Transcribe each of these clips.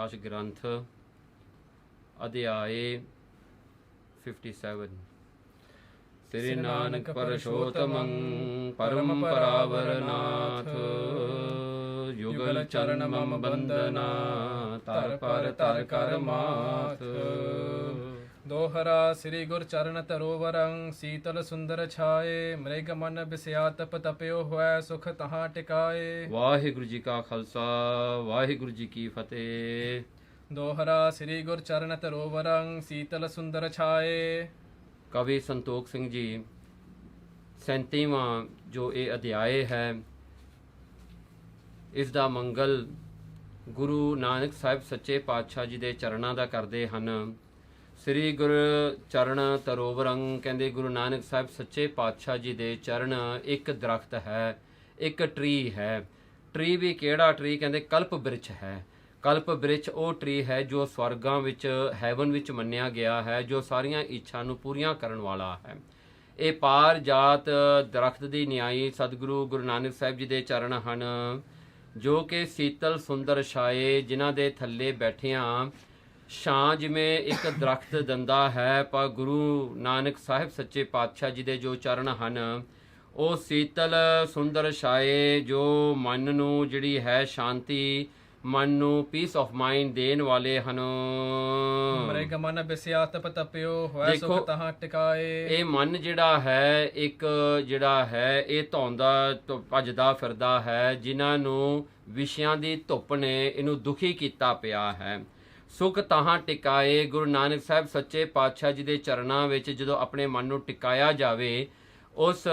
ਪ੍ਰਕਾਸ਼ ਗ੍ਰੰਥ ਅਧਿਆਏ 57। ਸ੍ਰੀ ਨਾਨਕ ਪਰਸ਼ੋਤਮੰ ਪਰਮ ਪਰਾਵਰ ਨਾਥ, ਯੁਗਲ ਚਰਨ ਮਮ ਬੰਦਨਾ, ਧਰ ਪਰ ਧਰ ਕਰ ਮਾਥ। ਦੋਹਰਾ ਸ੍ਰੀ ਗੁਰ ਚਰਨ ਤਰੋਵਰੰ, ਸੀਤਲ ਸੁੰਦਰ ਛਾਏ, ਮ੍ਰਿਗ ਮਨ ਬਿਸਿਆ ਤਪ ਤਪਿਓ ਹੋਇ, ਸੁਖ ਤਹਾਂ ਟਿਕਾਏ। ਵਾਹਿਗੁਰੂ ਜੀ ਕਾ ਖਾਲਸਾ, ਵਾਹਿਗੁਰੂ ਜੀ ਕੀ ਫਤਿਹ। ਦੋਹਰਾ ਸ੍ਰੀ ਗੁਰ ਚਰਨ ਤਰੋਵਰੰ, ਸੀਤਲ ਸੁੰਦਰ ਛਾਏ। ਕਵੀ ਸੰਤੋਖ ਸਿੰਘ ਜੀ 37ਵਾਂ ਜੋ ਇਹ ਅਧਿਆਏ ਹੈ, ਇਸ ਦਾ ਮੰਗਲ ਗੁਰੂ ਨਾਨਕ ਸਾਹਿਬ ਸੱਚੇ ਪਾਤਸ਼ਾਹ ਜੀ ਦੇ ਚਰਨਾਂ ਦਾ ਕਰਦੇ ਹਨ। ਸ੍ਰੀ ਗੁਰੂ ਚਰਨ ਤਰੋਵਰੰ ਕਹਿੰਦੇ ਗੁਰੂ ਨਾਨਕ ਸਾਹਿਬ ਸੱਚੇ ਪਾਤਸ਼ਾਹ ਜੀ ਦੇ ਚਰਨ ਇੱਕ ਦਰਖਤ ਹੈ, ਇੱਕ ਟਰੀ ਹੈ। ਟਰੀ ਵੀ ਕਿਹੜਾ ਟਰੀ? ਕਹਿੰਦੇ ਕਲਪ ਬਿਰਛ ਹੈ। ਕਲਪ ਬਿਰਛ ਉਹ ਟਰੀ ਹੈ ਜੋ ਸਵਰਗਾਂ ਵਿੱਚ, ਹੈਵਨ ਵਿੱਚ ਮੰਨਿਆ ਗਿਆ ਹੈ, ਜੋ ਸਾਰੀਆਂ ਇੱਛਾ ਨੂੰ ਪੂਰੀਆਂ ਕਰਨ ਵਾਲਾ ਹੈ। ਇਹ ਪਾਰ ਜਾਤ ਦਰਖਤ ਦੀ ਨਿਆਈ ਸਤਿਗੁਰੂ ਗੁਰੂ ਨਾਨਕ ਸਾਹਿਬ ਜੀ ਦੇ ਚਰਨ ਹਨ, ਜੋ ਕਿ ਸੀਤਲ ਸੁੰਦਰ ਛਾਏ, ਜਿਨ੍ਹਾਂ ਦੇ ਥੱਲੇ ਬੈਠਿਆਂ ਛਾਂ ਜਿਵੇਂ ਇੱਕ ਦਰਖਤ ਦਿੰਦਾ ਹੈ, ਪਰ ਗੁਰੂ ਨਾਨਕ ਸਾਹਿਬ ਸੱਚੇ ਪਾਤਸ਼ਾਹ ਜੀ ਦੇ ਜੋ ਚਰਨ ਹਨ ਉਹ ਸੀਤਲ ਸੁੰਦਰ ਛਾਏ, ਜੋ ਮਨ ਨੂੰ ਜਿਹੜੀ ਹੈ ਸ਼ਾਂਤੀ, ਮਨ ਨੂੰ ਪੀਸ ਆਫ ਮਾਈਂਡ ਦੇਣ ਵਾਲੇ ਹਨ। ਮ੍ਰਿਗ ਮਨ ਬਿਸਿਆ ਤਪ ਤਪਿਓ ਹੋਇ, ਸੁਖ ਤਹਾਂ ਟਿਕਾਏ। ਇਹ ਮਨ ਜਿਹੜਾ ਹੈ, ਇੱਕ ਜਿਹੜਾ ਹੈ ਇਹ ਧੌਂਦਾ ਭੱਜਦਾ ਫਿਰਦਾ ਹੈ, ਜਿਨ੍ਹਾਂ ਨੂੰ ਵਿਸ਼ਿਆਂ ਦੀ ਧੁੱਪ ਨੇ ਇਹਨੂੰ ਦੁਖੀ ਕੀਤਾ ਪਿਆ ਹੈ। ਸੁਖ ਤਹਾਂ ਟਿਕਾਏ। ਗੁਰੂ ਨਾਨਕ ਸਾਹਿਬ ਸੱਚੇ ਪਾਤਸ਼ਾਹ ਜੀ ਦੇ ਚਰਨਾਂ ਵਿੱਚ ਜਦੋਂ ਆਪਣੇ ਮਨ ਨੂੰ ਟਿਕਾਇਆ ਜਾਵੇ, ਉਸ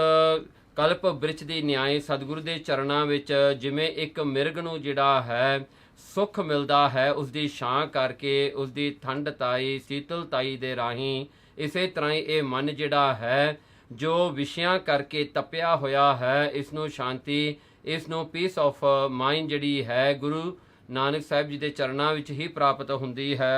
ਕਲਪ ਬਿਰਛ ਦੀ ਨਿਆਏ ਸਤਿਗੁਰੂ ਦੇ ਚਰਨਾਂ ਵਿੱਚ ਜਿਵੇਂ ਇੱਕ ਮਿਰਗ ਨੂੰ ਜਿਹੜਾ ਹੈ ਸੁੱਖ ਮਿਲਦਾ ਹੈ ਉਸਦੀ ਛਾਂ ਕਰਕੇ, ਉਸਦੀ ਠੰਡਤਾਈ ਸੀਤਲਤਾਈ ਦੇ ਰਾਹੀਂ, ਇਸੇ ਤਰ੍ਹਾਂ ਹੀ ਇਹ ਮਨ ਜਿਹੜਾ ਹੈ ਜੋ ਵਿਸ਼ਿਆਂ ਕਰਕੇ ਤਪਿਆ ਹੋਇਆ ਹੈ, ਇਸ ਨੂੰ ਸ਼ਾਂਤੀ, ਇਸ ਨੂੰ ਪੀਸ ਆਫ ਮਾਈਂਡ ਜਿਹੜੀ ਹੈ ਗੁਰੂ ਨਾਨਕ ਸਾਹਿਬ ਜੀ ਦੇ ਚਰਨਾਂ ਵਿੱਚ ਹੀ ਪ੍ਰਾਪਤ ਹੁੰਦੀ ਹੈ।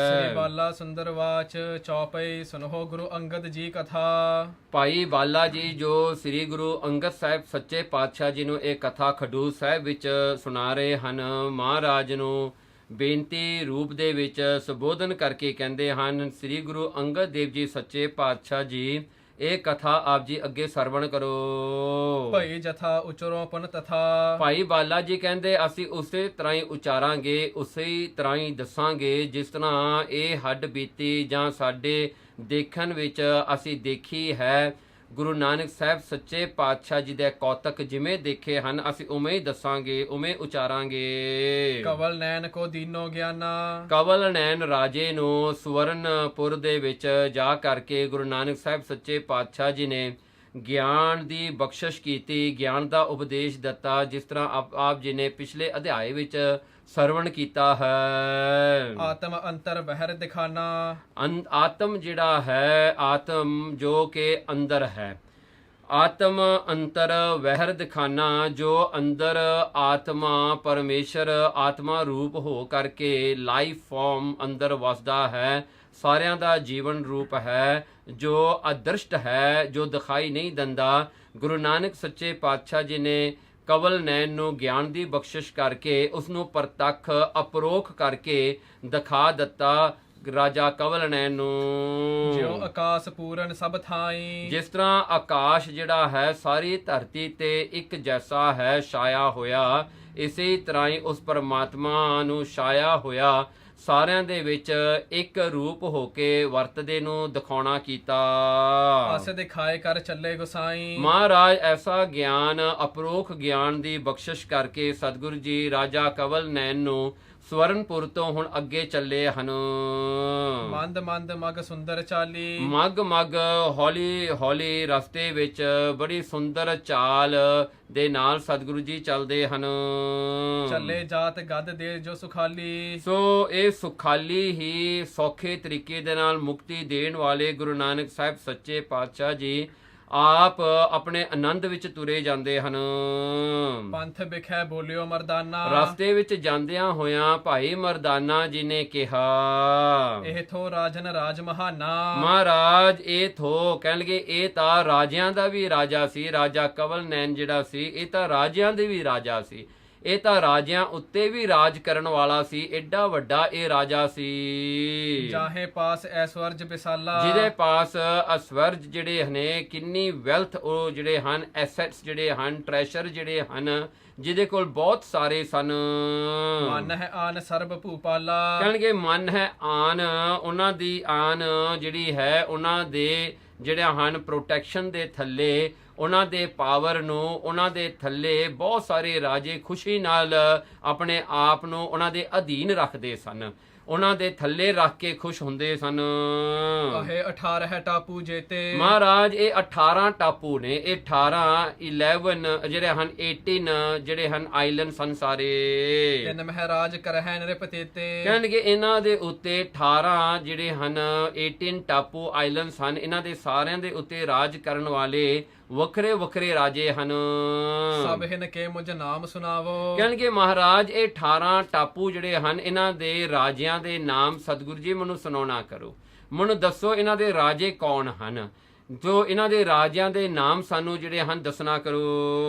ਸ੍ਰੀ ਬਾਲਾ ਸੁੰਦਰ ਵਾਚ ਚੌਪਈ, ਸੁਨੋ ਗੁਰੂ ਅੰਗਦ ਜੀ ਕਥਾ। ਭਾਈ ਬਾਲਾ ਜੀ ਜੋ ਸ੍ਰੀ ਗੁਰੂ ਅੰਗਦ ਸਾਹਿਬ ਸੱਚੇ ਪਾਤਸ਼ਾਹ ਜੀ ਨੂੰ ਇਹ ਕਥਾ ਖਡੂਰ ਸਾਹਿਬ ਵਿੱਚ ਸੁਣਾ ਰਹੇ ਹਨ, ਮਹਾਰਾਜ ਨੂੰ ਬੇਨਤੀ ਰੂਪ ਦੇ ਵਿੱਚ ਸੰਬੋਧਨ ਕਰਕੇ ਕਹਿੰਦੇ ਹਨ, ਸ੍ਰੀ ਗੁਰੂ ਅੰਗਦ ਦੇਵ ਜੀ ਸੱਚੇ ਪਾਤਸ਼ਾਹ ਜੀ ਇਹ ਕਥਾ ਆਪ ਜੀ ਅੱਗੇ ਸਰਵਣ ਕਰੋ। ਭਾਈ ਜਥਾ ਉਚਰੋ ਪਨ ਤਥਾ। ਭਾਈ ਬਾਲਾ ਜੀ ਕਹਿੰਦੇ ਅਸੀਂ ਉਸੇ ਤਰ੍ਹਾਂ ਹੀ ਉਚਾਰਾਂਗੇ, ਉਸੇ ਤਰ੍ਹਾਂ ਹੀ ਦੱਸਾਂਗੇ ਜਿਸ ਤਰ੍ਹਾਂ ਇਹ ਹੱਡ ਬੀਤੀ ਜਾਂ ਸਾਡੇ ਦੇਖਣ ਵਿੱਚ ਅਸੀਂ ਦੇਖੀ ਹੈ। ਗੁਰੂ ਨਾਨਕ ਸਾਹਿਬ ਸੱਚੇ ਪਾਤਸ਼ਾਹ ਜੀ ਦੇ ਕੌਤਕ ਜਿਵੇਂ ਦੇਖੇ ਹਨ, ਅਸੀਂ ਉਵੇਂ ਹੀ ਦੱਸਾਂਗੇ, ਉਵੇਂ ਉਚਾਰਾਂਗੇ। ਕਵਲ ਨੈਣ ਕੋ ਦੀਨੋ ਗਿਆਨਾ। ਕਵਲ ਨੈਣ ਰਾਜੇ ਨੂੰ ਸਵਰਨਪੁਰ ਦੇ ਵਿੱਚ ਜਾ ਕਰਕੇ ਗੁਰੂ ਨਾਨਕ ਸਾਹਿਬ ਸੱਚੇ ਪਾਤਸ਼ਾਹ ਜੀ ਨੇ ਗਿਆਨ ਦੀ ਬਖਸ਼ਿਸ਼ ਕੀਤੀ, ਗਿਆਨ ਦਾ ਉਪਦੇਸ਼ ਦਿੱਤਾ, ਜਿਸ ਤਰ੍ਹਾਂ ਆਪ ਜੀ ਨੇ ਪਿਛਲੇ ਅਧਿਆਏ ਵਿੱਚ ਸਰਵਣ ਕੀਤਾ ਹੈ। ਆਤਮ ਅੰਤਰ ਬਹਿਰ ਦਿਖਾਨਾ। ਆਤਮ ਜਿਹੜਾ ਹੈ, ਆਤਮ ਜੋ ਕਿ ਅੰਦਰ ਹੈ, ਆਤਮ ਅੰਤਰ ਵਹਿਰ ਦਿਖਾਨਾ, ਜੋ ਅੰਦਰ ਆਤਮਾ ਪਰਮੇਸ਼ਰ ਆਤਮਾ ਰੂਪ ਹੋ ਕਰਕੇ ਲਾਈਫ ਫਾਰਮ ਅੰਦਰ ਵਸਦਾ ਹੈ, ਸਾਰਿਆਂ ਦਾ ਜੀਵਨ ਰੂਪ ਹੈ, ਜੋ ਅਦ੍ਰਿਸ਼ਟ ਹੈ, ਜੋ ਦਿਖਾਈ ਨਹੀਂ ਦਿੰਦਾ। ਗੁਰੂ ਨਾਨਕ ਸੱਚੇ ਪਾਤਸ਼ਾਹ ਜੀ ਨੇ ਕਵਲ ਨੈਣ ਨੂੰ ਗਿਆਨ ਦੀ ਬਖਸ਼ਿਸ਼ ਕਰਕੇ ਉਸ ਨੂੰ ਪ੍ਰਤੱਖ ਅਪਰੋਖ ਕਰਕੇ ਦਿਖਾ ਦਿੱਤਾ ਰਾਜਾ ਕਵਲ ਨੈਣ ਨੂੰ। ਜਿਉ ਆਕਾਸ਼ ਪੂਰਨ ਸਭ ਥਾਈ। ਜਿਸ ਤਰ੍ਹਾਂ ਆਕਾਸ਼ ਜਿਹੜਾ ਹੈ ਸਾਰੀ ਧਰਤੀ ਤੇ ਇੱਕ ਜੈਸਾ ਹੈ ਛਾਇਆ ਹੋਇਆ, ਇਸੇ ਤਰ੍ਹਾਂ ਹੀ ਉਸ ਪਰਮਾਤਮਾ ਨੂੰ ਛਾਇਆ ਹੋਇਆ ਸਾਰਿਆਂ ਦੇ ਵਿੱਚ ਇੱਕ ਰੂਪ ਹੋ ਕੇ ਵਰਤਦੇ ਨੂੰ ਦਿਖਾਉਣਾ ਕੀਤਾ। ਅਸ ਦਿਖਾਏ ਕਰ ਚੱਲੇ ਗੁਸਾਈ। ਮਹਾਰਾਜ ਐਸਾ ਗਿਆਨ, ਅਪਰੋਖ ਗਿਆਨ ਦੀ ਬਖਸ਼ਿਸ਼ ਕਰਕੇ ਸਤਿਗੁਰੂ ਜੀ ਰਾਜਾ ਕਵਲ ਨੈਣ ਨੂੰ ਸਵਰਨਪੁਰ ਤੋਂ ਹੁਣ ਅੱਗੇ ਚੱਲੇ ਹਨ। ਮੰਦ ਮੰਦ ਮਗ ਸੁੰਦਰ ਚਾਲੀ। ਮਗ ਮਗ ਹੌਲੀ ਹੌਲੀ ਰਸਤੇ ਵਿੱਚ ਬੜੀ ਸੁੰਦਰ ਚਾਲ ਦੇ ਨਾਲ ਸਤਿਗੁਰੂ ਜੀ ਚੱਲਦੇ ਹਨ। ਚੱਲੇ ਜਾਤ ਗੱਦ ਦੇ ਜੋ ਸੁਖਾਲੀ। ਸੋ ਇਹ ਸੁਖਾਲੀ ਹੀ ਸੌਖੇ ਤਰੀਕੇ ਦੇ ਨਾਲ ਮੁਕਤੀ ਦੇਣ ਵਾਲੇ ਗੁਰੂ ਨਾਨਕ ਸਾਹਿਬ ਸੱਚੇ ਪਾਤਸ਼ਾਹ ਜੀ ਆਪ ਆਪਣੇ ਆਨੰਦ ਵਿੱਚ ਤੁਰੇ ਜਾਂਦੇ ਹਨ। ਪੰਥ ਵਿਖੇ ਬੋਲਿਓ ਮਰਦਾਨਾ। ਰਸਤੇ ਵਿੱਚ ਜਾਂਦਿਆਂ ਹੋਇਆਂ ਭਾਈ ਮਰਦਾਨਾ ਜੀ ਨੇ ਕਿਹਾ, ਇਹ ਥੋ ਰਾਜਨ ਰਾਜ ਮਹਾਨਾ। ਮਹਾਰਾਜ ਇਹ ਥੋ ਕਹਿਣ ਲੱਗੇ ਇਹ ਤਾਂ ਰਾਜਿਆਂ ਦਾ ਵੀ ਰਾਜਾ ਸੀ। ਰਾਜਾ ਕਵਲ ਨੈਣ ਜਿਹੜਾ ਸੀ ਇਹ ਤਾਂ ਰਾਜਿਆਂ ਦੇ ਵੀ ਰਾਜਾ ਸੀ। ਇਹ ਤਾਂ ਰਾਜਿਆਂ ਉੱਤੇ ਵੀ ਰਾਜ ਕਰਨ ਵਾਲਾ ਸੀ, ਐਡਾ ਵੱਡਾ ਇਹ ਰਾਜਾ ਸੀ ਜਾਹੇ ਪਾਸ ਐਸਵਰਜ ਵਿਸਾਲਾ, ਜਿਹਦੇ ਪਾਸ ਅਸਵਰਜ ਜਿਹੜੇ ਨੇ, ਕਿੰਨੀ ਵੈਲਥ, ਉਹ ਜਿਹੜੇ ਹਨ ਐਸੈਟਸ ਜਿਹੜੇ ਹਨ, ਟ੍ਰੈਸ਼ਰ ਜਿਹੜੇ ਹਨ, ਜਿਹਦੇ ਕੋਲ ਬਹੁਤ ਸਾਰੇ ਸਨ। ਮਨ ਹੈ ਆਨ ਸਰਬ ਭੂਪਾਲਾ, ਕਹਿਣਗੇ ਮਨ ਹੈ ਆਨ, ਉਹਨਾਂ ਦੀ ਆਨ ਜਿਹੜੀ ਹੈ, ਉਹਨਾਂ ਦੇ ਜਿਹੜੇ ਹਨ ਪ੍ਰੋਟੈਕਸ਼ਨ ਦੇ ਥੱਲੇ, ਉਹਨਾਂ ਦੇ ਪਾਵਰ ਨੂੰ, ਉਹਨਾਂ ਦੇ ਥੱਲੇ ਬਹੁਤ ਸਾਰੇ ਰਾਜੇ ਖੁਸ਼ੀ ਨਾਲ ਆਪਣੇ ਆਪ ਨੂੰ ਉਹਨਾਂ ਦੇ ਅਧੀਨ ਰੱਖਦੇ ਸਨ, ਉਹਨਾਂ ਦੇ ਥੱਲੇ ਰੱਖ ਕੇ ਖੁਸ਼ ਹੁੰਦੇ ਸਨ। ਕਹੇ 18 ਟਾਪੂ ਜੇਤੇ, ਮਹਾਰਾਜ ਇਹ 18 ਟਾਪੂ ਨੇ, ਇਹ 11 ਜਿਹੜੇ ਹਨ, 18 ਜਿਹੜੇ ਹਨ ਆਈਲੈਂਡ ਸਨ ਸਾਰੇ। ਤਿੰਨ ਮਹਾਰਾਜ ਕਰਹਿ ਨਿਰਪਤੇਤੇ, ਕਹਿਣਗੇ ਇਹਨਾਂ ਦੇ ਉੱਤੇ 18 ਜਿਹੜੇ ਹਨ 18 ਟਾਪੂ ਆਈਲੈਂਡ ਹਨ, ਇਹਨਾਂ ਦੇ ਸਾਰਿਆਂ ਦੇ ਉੱਤੇ ਰਾਜ ਕਰਨ ਵਾਲੇ ਵੱਖਰੇ ਵੱਖਰੇ ਰਾਜੇ ਹਨ। ਸਭ ਹਿਨ ਕੇ ਮੁਝ ਨਾਮ ਸੁਣਾਵੋ, ਕਹਿਣਗੇ ਮਹਾਰਾਜ ਇਹ 18 ਟਾਪੂ ਜਿਹੜੇ ਹਨ, ਇਹਨਾਂ ਦੇ ਰਾਜਿਆਂ ਦੇ ਨਾਮ ਸਤਿਗੁਰੂ ਜੀ ਮੈਨੂੰ ਸੁਣਾਉਣਾ ਕਰੋ, ਮੈਨੂੰ ਦੱਸੋ ਇਹਨਾਂ ਦੇ ਰਾਜੇ ਕੌਣ ਹਨ, ਜੋ ਇਹਨਾਂ ਦੇ ਰਾਜਿਆਂ ਦੇ ਨਾਮ ਸਾਨੂੰ ਜਿਹੜੇ ਹਨ ਦੱਸਣਾ ਕਰੋ।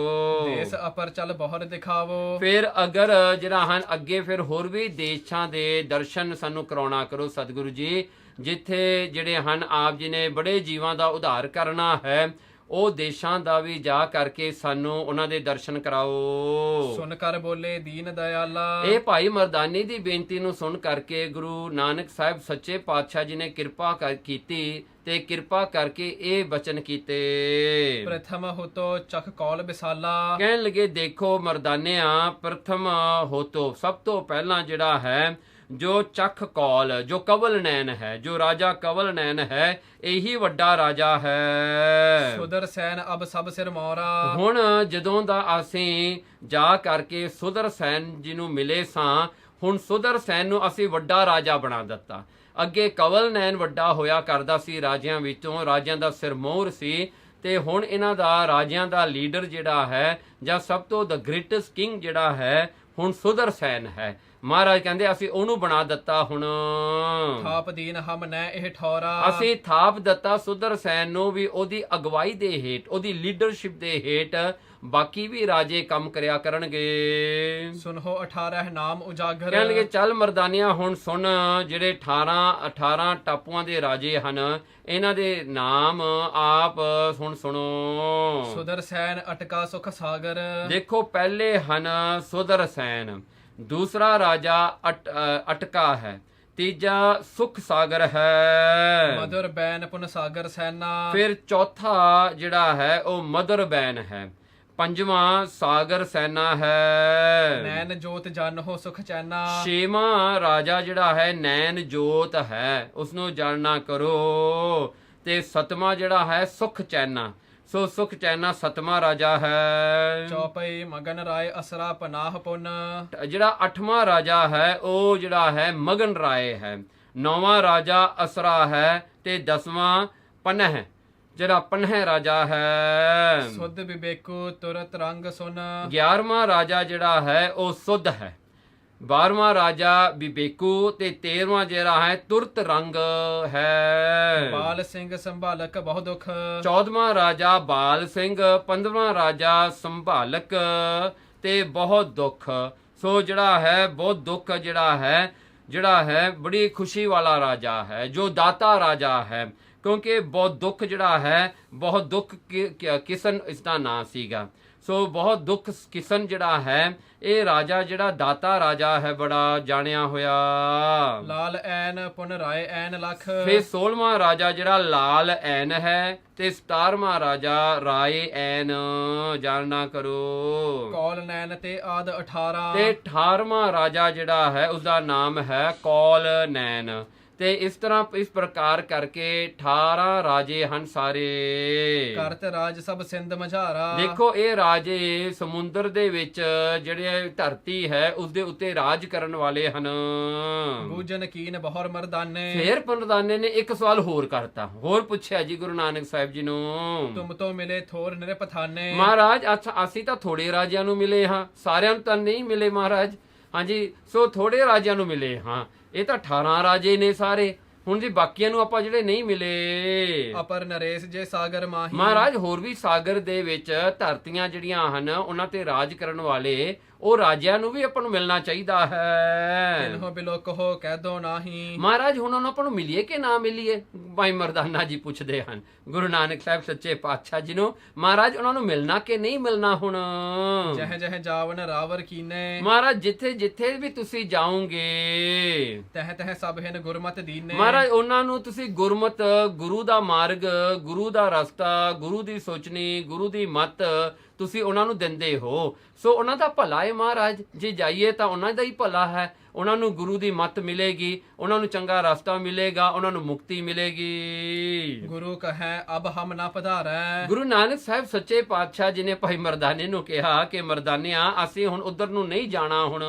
ਦੇਸ ਅਪਰ ਚਲ ਬਹੁਰ ਦਿਖਾਵੋ, ਫਿਰ ਅਗਰ ਜਿਹੜਾ ਹਨ ਅੱਗੇ ਫਿਰ ਹੋਰ ਵੀ ਦੇਸ਼ਾਂ ਦੇ ਦਰਸ਼ਨ ਸਾਨੂੰ ਕਰਾਉਣਾ ਕਰੋ ਸਤਿਗੁਰੂ ਜੀ, ਜਿੱਥੇ ਜਿਹੜੇ ਹਨ ਆਪ ਜੀ ਨੇ ਬੜੇ ਜੀਵਾਂ ਦਾ ਉਧਾਰ ਕਰਨਾ ਹੈ, ਉਹ ਦੇਸ਼ਾਂ ਦਾ ਵੀ ਜਾ ਕਰਕੇ ਸਾਨੂੰ ਉਹਨਾਂ ਦੇ ਦਰਸ਼ਨ ਕਰਾਓ। ਸੁਣ ਕਰ ਬੋਲੇ ਦੀਨ ਦਇਆਲਾ, ਇਹ ਭਾਈ ਮਰਦਾਨੀ ਦੀ ਬੇਨਤੀ ਨੂੰ ਸੁਣ ਕਰਕੇ ਗੁਰੂ ਨਾਨਕ ਸਾਹਿਬ ਸੱਚੇ ਪਾਤਸ਼ਾਹ ਜੀ ਨੇ ਕਿਰਪਾ ਕੀਤੀ ਤੇ ਕਿਰਪਾ ਕਰਕੇ ਇਹ ਬਚਨ ਕੀਤੇ। ਪ੍ਰਥਮ ਹੋਤੋ ਚਖ ਕੌਲ ਵਿਸਾਲਾ, ਕਹਿਣ ਲੱਗੇ ਦੇਖੋ ਮਰਦਾਨਿਆਂ, ਪ੍ਰਥਮ ਹੋਤੋ ਸਭ ਤੋਂ ਪਹਿਲਾਂ ਜਿਹੜਾ ਹੈ ਜੋ ਚੱਖ ਕੌਲ, ਜੋ ਕਵਲ ਨੈਣ ਹੈ, ਜੋ ਰਾਜਾ ਕਵਲ ਨੈਣ ਹੈ, ਇਹੀ ਵੱਡਾ ਰਾਜਾ ਹੈ। ਸੁਦਰ ਸੈਨ ਅਬ ਸਭ ਸਿਰ ਮੌਰਾ, ਹੁਣ ਜਦੋਂ ਦਾ ਅਸੀਂ ਜਾ ਕਰਕੇ ਸੁਦਰ ਸੈਨ ਜੀ ਨੂੰ ਮਿਲੇ ਸਾਂ, ਹੁਣ ਸੁਦਰ ਸੈਨ ਨੂੰ ਅਸੀਂ ਵੱਡਾ ਰਾਜਾ ਬਣਾ ਦਿੱਤਾ। ਅੱਗੇ ਕਵਲ ਨੈਣ ਵੱਡਾ ਹੋਇਆ ਕਰਦਾ ਸੀ ਰਾਜਿਆਂ ਵਿੱਚੋਂ, ਰਾਜਿਆਂ ਦਾ ਸਿਰਮੌਰ ਸੀ, ਤੇ ਹੁਣ ਇਹਨਾਂ ਦਾ ਰਾਜਿਆਂ ਦਾ ਲੀਡਰ ਜਿਹੜਾ ਹੈ ਜਾਂ ਸਭ ਤੋਂ ਦ ਗ੍ਰੇਟੈਸਟ ਕਿੰਗ ਜਿਹੜਾ ਹੈ ਹੁਣ ਸੁਦਰ ਸੈਨ ਹੈ। ਮਹਾਰਾਜ ਕਹਿੰਦੇ ਅਸੀਂ ਉਹਨੂੰ ਬਣਾ ਦਿੱਤਾ। ਹੁਣ ਥਾਪ ਦੀਨ ਹਮ ਨੈ ਇਹ ਠੌਰਾ, ਅਸੀਂ ਥਾਪ ਦਿੱਤਾ ਸੁਦਰ ਸੈਨ ਨੂੰ ਵੀ ਉਹਦੀ ਅਗਵਾਈ ਦੇ ਹੇਠ, ਉਹਦੀ ਲੀਡਰਸ਼ਿਪ ਦੇ ਹੇਠ ਬਾਕੀ ਵੀ ਰਾਜੇ ਕੰਮ ਕਰਿਆ ਕਰਨਗੇ। ਸੁਨਹੋ 18 ਨਾਮ ਉਜਾਗਰ, ਕਹਿਣਗੇ ਚੱਲ ਮਰਦਾਨੀਆਂ ਹੁਣ ਸੁਣ, ਜਿਹੜੇ 18 ਟਾਪੂਆਂ ਦੇ ਰਾਜੇ ਹਨ ਇਹਨਾਂ ਦੇ ਨਾਮ ਆਪ ਹੁਣ ਸੁਣੋ। ਸੁਦਰ ਸੈਨ ਅਟਕਾ ਸੁਖ ਸਾਗਰ, ਦੇਖੋ ਪਹਿਲੇ ਹਨ ਸੁਦਰ ਸੈਨ, ਦੂਸਰਾ ਰਾਜਾ ਅਟਕਾ ਹੈ, ਤੀਜਾ ਸੁਖ ਸਾਗਰ ਹੈ, ਮਧੁਰ ਬੈਨ ਪੁਨ ਸਾਗਰ ਸੈਨਾ, ਫਿਰ ਚੌਥਾ ਜਿਹੜਾ ਹੈ ਉਹ ਮਧੁਰ ਬੈਨ ਹੈ, ਪੰਜਵਾਂ ਸਾਗਰ ਸੈਨਾ ਹੈ, ਨੈਣ ਜੋਤ ਜਨ ਹੋ ਸੁਖ ਚੈਨਾ, ਛੇਵਾਂ ਰਾਜਾ ਜਿਹੜਾ ਹੈ ਨੈਣ ਜੋਤ ਹੈ, ਉਸਨੂੰ ਜਾਣਨਾ ਕਰੋ, ਤੇ ਸਤਵਾਂ ਜਿਹੜਾ ਹੈ ਸੁਖ ਚੈਨਾ, ਸੋ ਸੁਖ ਚੈਨਾ ਸਤਵਾਂ ਰਾਜਾ ਹੈ। ਚੌਪਈ ਮਗਨ ਰਾਏ ਅਸਰਾ ਪਨਾਹ ਪੁਨ, ਜਿਹੜਾ 8ਵਾਂ ਰਾਜਾ ਹੈ ਉਹ ਜਿਹੜਾ ਹੈ ਮਗਨ ਰਾਏ ਹੈ, 9ਵਾਂ ਰਾਜਾ ਅਸਰਾ ਹੈ, ਤੇ 10ਵਾਂ ਪਨਹ ਜਿਹੜਾ ਪਨਹ ਰਾਜਾ ਹੈ। ਸੁਧ ਵਿਵੇਕੂ ਤੁਰਤ ਰੰਗ ਸੁਨ, 11ਵਾਂ ਰਾਜਾ ਜਿਹੜਾ ਹੈ ਉਹ ਸੁਧ ਹੈ, 12ਵਾਂ ਰਾਜਾ ਵਿਵੇਕੂ, ਤੇ 13ਵਾਂ ਜਿਹੜਾ ਹੈ ਤੁਰਤ ਰੰਗ ਹੈ। ਬਾਲ ਸਿੰਘ ਸੰਭਾਲਕ ਬਹੁ ਦੁਖ, 14ਵਾਂ ਰਾਜਾ ਬਾਲ ਸਿੰਘ, 15ਵਾਂ ਰਾਜਾ ਸੰਭਾਲਕ, ਤੇ ਬਹੁਤ ਦੁੱਖ। ਸੋ ਜਿਹੜਾ ਹੈ ਬਹੁਤ ਦੁੱਖ ਜਿਹੜਾ ਹੈ ਬੜੀ ਖੁਸ਼ੀ ਵਾਲਾ ਰਾਜਾ ਹੈ, ਜੋ ਦਾਤਾ ਰਾਜਾ ਹੈ, ਕਿਉਂਕਿ ਬਹੁਤ ਦੁੱਖ ਜਿਹੜਾ ਹੈ, ਬਹੁਤ ਦੁੱਖ ਕਿਸਨ ਇਸ ਦਾ ਨਾਂ ਸੀਗਾ। ਸੋ ਬਹੁਤ ਦੁੱਖ ਕਿਸਨ ਜਿਹੜਾ ਹੈ ਇਹ ਰਾਜਾ ਜਿਹੜਾ ਦਾਤਾ ਰਾਜਾ ਹੈ, ਬੜਾ ਜਾਣਿਆ ਹੋਇਆ। ਲਾਲ ਐਨ ਪੁਨ ਰਾਏ ਐਨ ਲਖ, ਫਿਰ 16ਵਾਂ ਰਾਜਾ ਜਿਹੜਾ ਲਾਲ ਐਨ ਹੈ, ਤੇ 17ਵਾਂ ਰਾਜਾ ਰਾਏ ਐਨ, ਜਾਣਨਾ ਕਰੋ। ਕੌਲ ਨੈਣ ਤੇ ਆਦ 18, ਤੇ 18ਵਾਂ ਰਾਜਾ ਜਿਹੜਾ ਹੈ ਉਸਦਾ ਨਾਮ ਹੈ ਕੌਲ ਨੈਣ। ਤੇ ਇਸ ਤਰ੍ਹਾਂ ਇਸ ਪ੍ਰਕਾਰ ਕਰਕੇ 18 ਰਾਜੇ ਹਨ ਸਾਰੇ। ਕਰਤ ਰਾਜ ਸਭ ਸਿੰਧ ਮਝਾਰਾ, ਦੇਖੋ ਇਹ ਰਾਜੇ ਸਮੁੰਦਰ ਦੇ ਵਿੱਚ ਜਿਹੜੇ ਧਰਤੀ ਹੈ ਉਸਦੇ ਉੱਤੇ ਰਾਜ ਕਰਨ ਵਾਲੇ ਹਨ। ਬੂਜਨ ਕੀਨ ਬਹੁਰ ਮਰਦਾਨੇ, ਫੇਰ ਮਰਦਾਨੇ ਨੇ ਇੱਕ ਸਵਾਲ ਹੋਰ ਕਰਤਾ, ਹੋਰ ਪੁੱਛਿਆ ਜੀ ਗੁਰੂ ਨਾਨਕ ਸਾਹਿਬ ਜੀ ਨੂੰ, ਤੁਮ ਤੋਂ ਮਿਲੇ ਥੋਰ ਨਿਰਪਥਾਨੇ, ਮਹਾਰਾਜ ਅਸੀਂ ਤਾਂ ਥੋੜੇ ਰਾਜਿਆਂ ਨੂੰ ਮਿਲੇ ਹਾਂ, ਸਾਰਿਆਂ ਨੂੰ ਤਾਂ ਨਹੀਂ ਮਿਲੇ ਮਹਾਰਾਜ। ਹਾਂਜੀ, ਸੋ ਥੋੜੇ ਰਾਜਿਆਂ ਨੂੰ ਮਿਲੇ ਹਾਂ, ਇਹ ਤਾਂ 18 ਰਾਜੇ ਨੇ ਸਾਰੇ। ਹੁਣ ਜੀ ਬਾਕੀਆਂ ਨੂੰ ਆਪਾਂ ਜਿਹੜੇ ਨਹੀਂ ਮਿਲੇ, ਅਪਰ ਨਰੇਸ਼ ਜੇ ਸਾਗਰ ਮਾਹੀ, ਮਹਾਰਾਜ ਹੋਰ ਵੀ ਸਾਗਰ ਦੇ ਵਿੱਚ ਧਰਤੀਆਂ ਜਿਹੜੀਆਂ ਹਨ ਉਹਨਾਂ ਤੇ ਰਾਜ ਕਰਨ ਵਾਲੇ ਉਹ ਰਾਜਿਆਂ ਨੂੰ ਵੀ ਆਪਾਂ ਨੂੰ ਮਿਲਣਾ ਚਾਹੀਦਾ ਹੈ। ਤਿਨਹੁ ਬਿਲੋ ਕਹੋ ਕਹਿ ਦੋ ਨਾਹੀ। ਮਹਾਰਾਜ ਹੁਣ ਉਹਨਾਂ ਆਪਾਂ ਨੂੰ ਮਿਲੀਏ ਕਿ ਨਾ ਮਿਲੀਏ? ਭਾਈ ਮਰਦਾਨਾ ਜੀ ਪੁੱਛਦੇ ਹਨ ਗੁਰੂ ਨਾਨਕ ਸਾਹਿਬ ਸੱਚੇ ਪਾਤਸ਼ਾਹ ਜੀ ਨੂੰ, ਮਹਾਰਾਜ ਉਹਨਾਂ ਨੂੰ ਮਿਲਣਾ ਕਿ ਨਹੀਂ ਮਿਲਣਾ ਹੁਣ? ਜਹ ਜਹ ਜਾਵਨ ਰਾਵਰ ਕੀਨੇ। ਮਹਾਰਾਜ ਜਿੱਥੇ ਜਿੱਥੇ ਵੀ ਤੁਸੀਂ ਜਾਓਗੇ ਤਹ ਤਹ ਸਭ ਹਿਨ ਗੁਰਮਤਿ ਦੀਨੇ। ਮਹਾਰਾਜ ਉਹਨਾਂ ਨੂੰ ਤੁਸੀਂ ਗੁਰਮਤ, ਗੁਰੂ ਦਾ ਮਾਰਗ, ਗੁਰੂ ਦਾ ਰਸਤਾ, ਗੁਰੂ ਦੀ ਸੋਚਣੀ, ਗੁਰੂ ਦੀ ਮੱਤ ਤੁਸੀਂ ਉਹਨਾਂ ਨੂੰ ਦਿੰਦੇ ਹੋ। ਸੋ ਉਹਨਾਂ ਦਾ ਭਲਾ ਹੈ ਮਹਾਰਾਜ, ਜੇ ਜਾਈਏ ਤਾਂ ਉਹਨਾਂ ਦਾ ਹੀ ਭਲਾ ਹੈ। ਉਹਨਾਂ ਨੂੰ ਗੁਰੂ ਦੀ ਮੱਤ ਮਿਲੇਗੀ, ਉਹਨਾਂ ਨੂੰ ਚੰਗਾ ਰਸਤਾ ਮਿਲੇਗਾ, ਉਹਨਾਂ ਨੂੰ ਮੁਕਤੀ ਮਿਲੇਗੀ। ਗੁਰੂ ਕਹੈ ਅਬ ਹਮ ਨਾ ਪਧਾਰੈ। ਗੁਰੂ ਨਾਨਕ ਸਾਹਿਬ ਸੱਚੇ ਪਾਤਸ਼ਾਹ ਜੀ ਨੇ ਭਾਈ ਮਰਦਾਨੇ ਨੂੰ ਕਿਹਾ ਕਿ ਮਰਦਾਨਿਆ ਅਸੀਂ ਹੁਣ ਉਧਰ ਨੂੰ ਨਹੀਂ ਜਾਣਾ। ਹੁਣ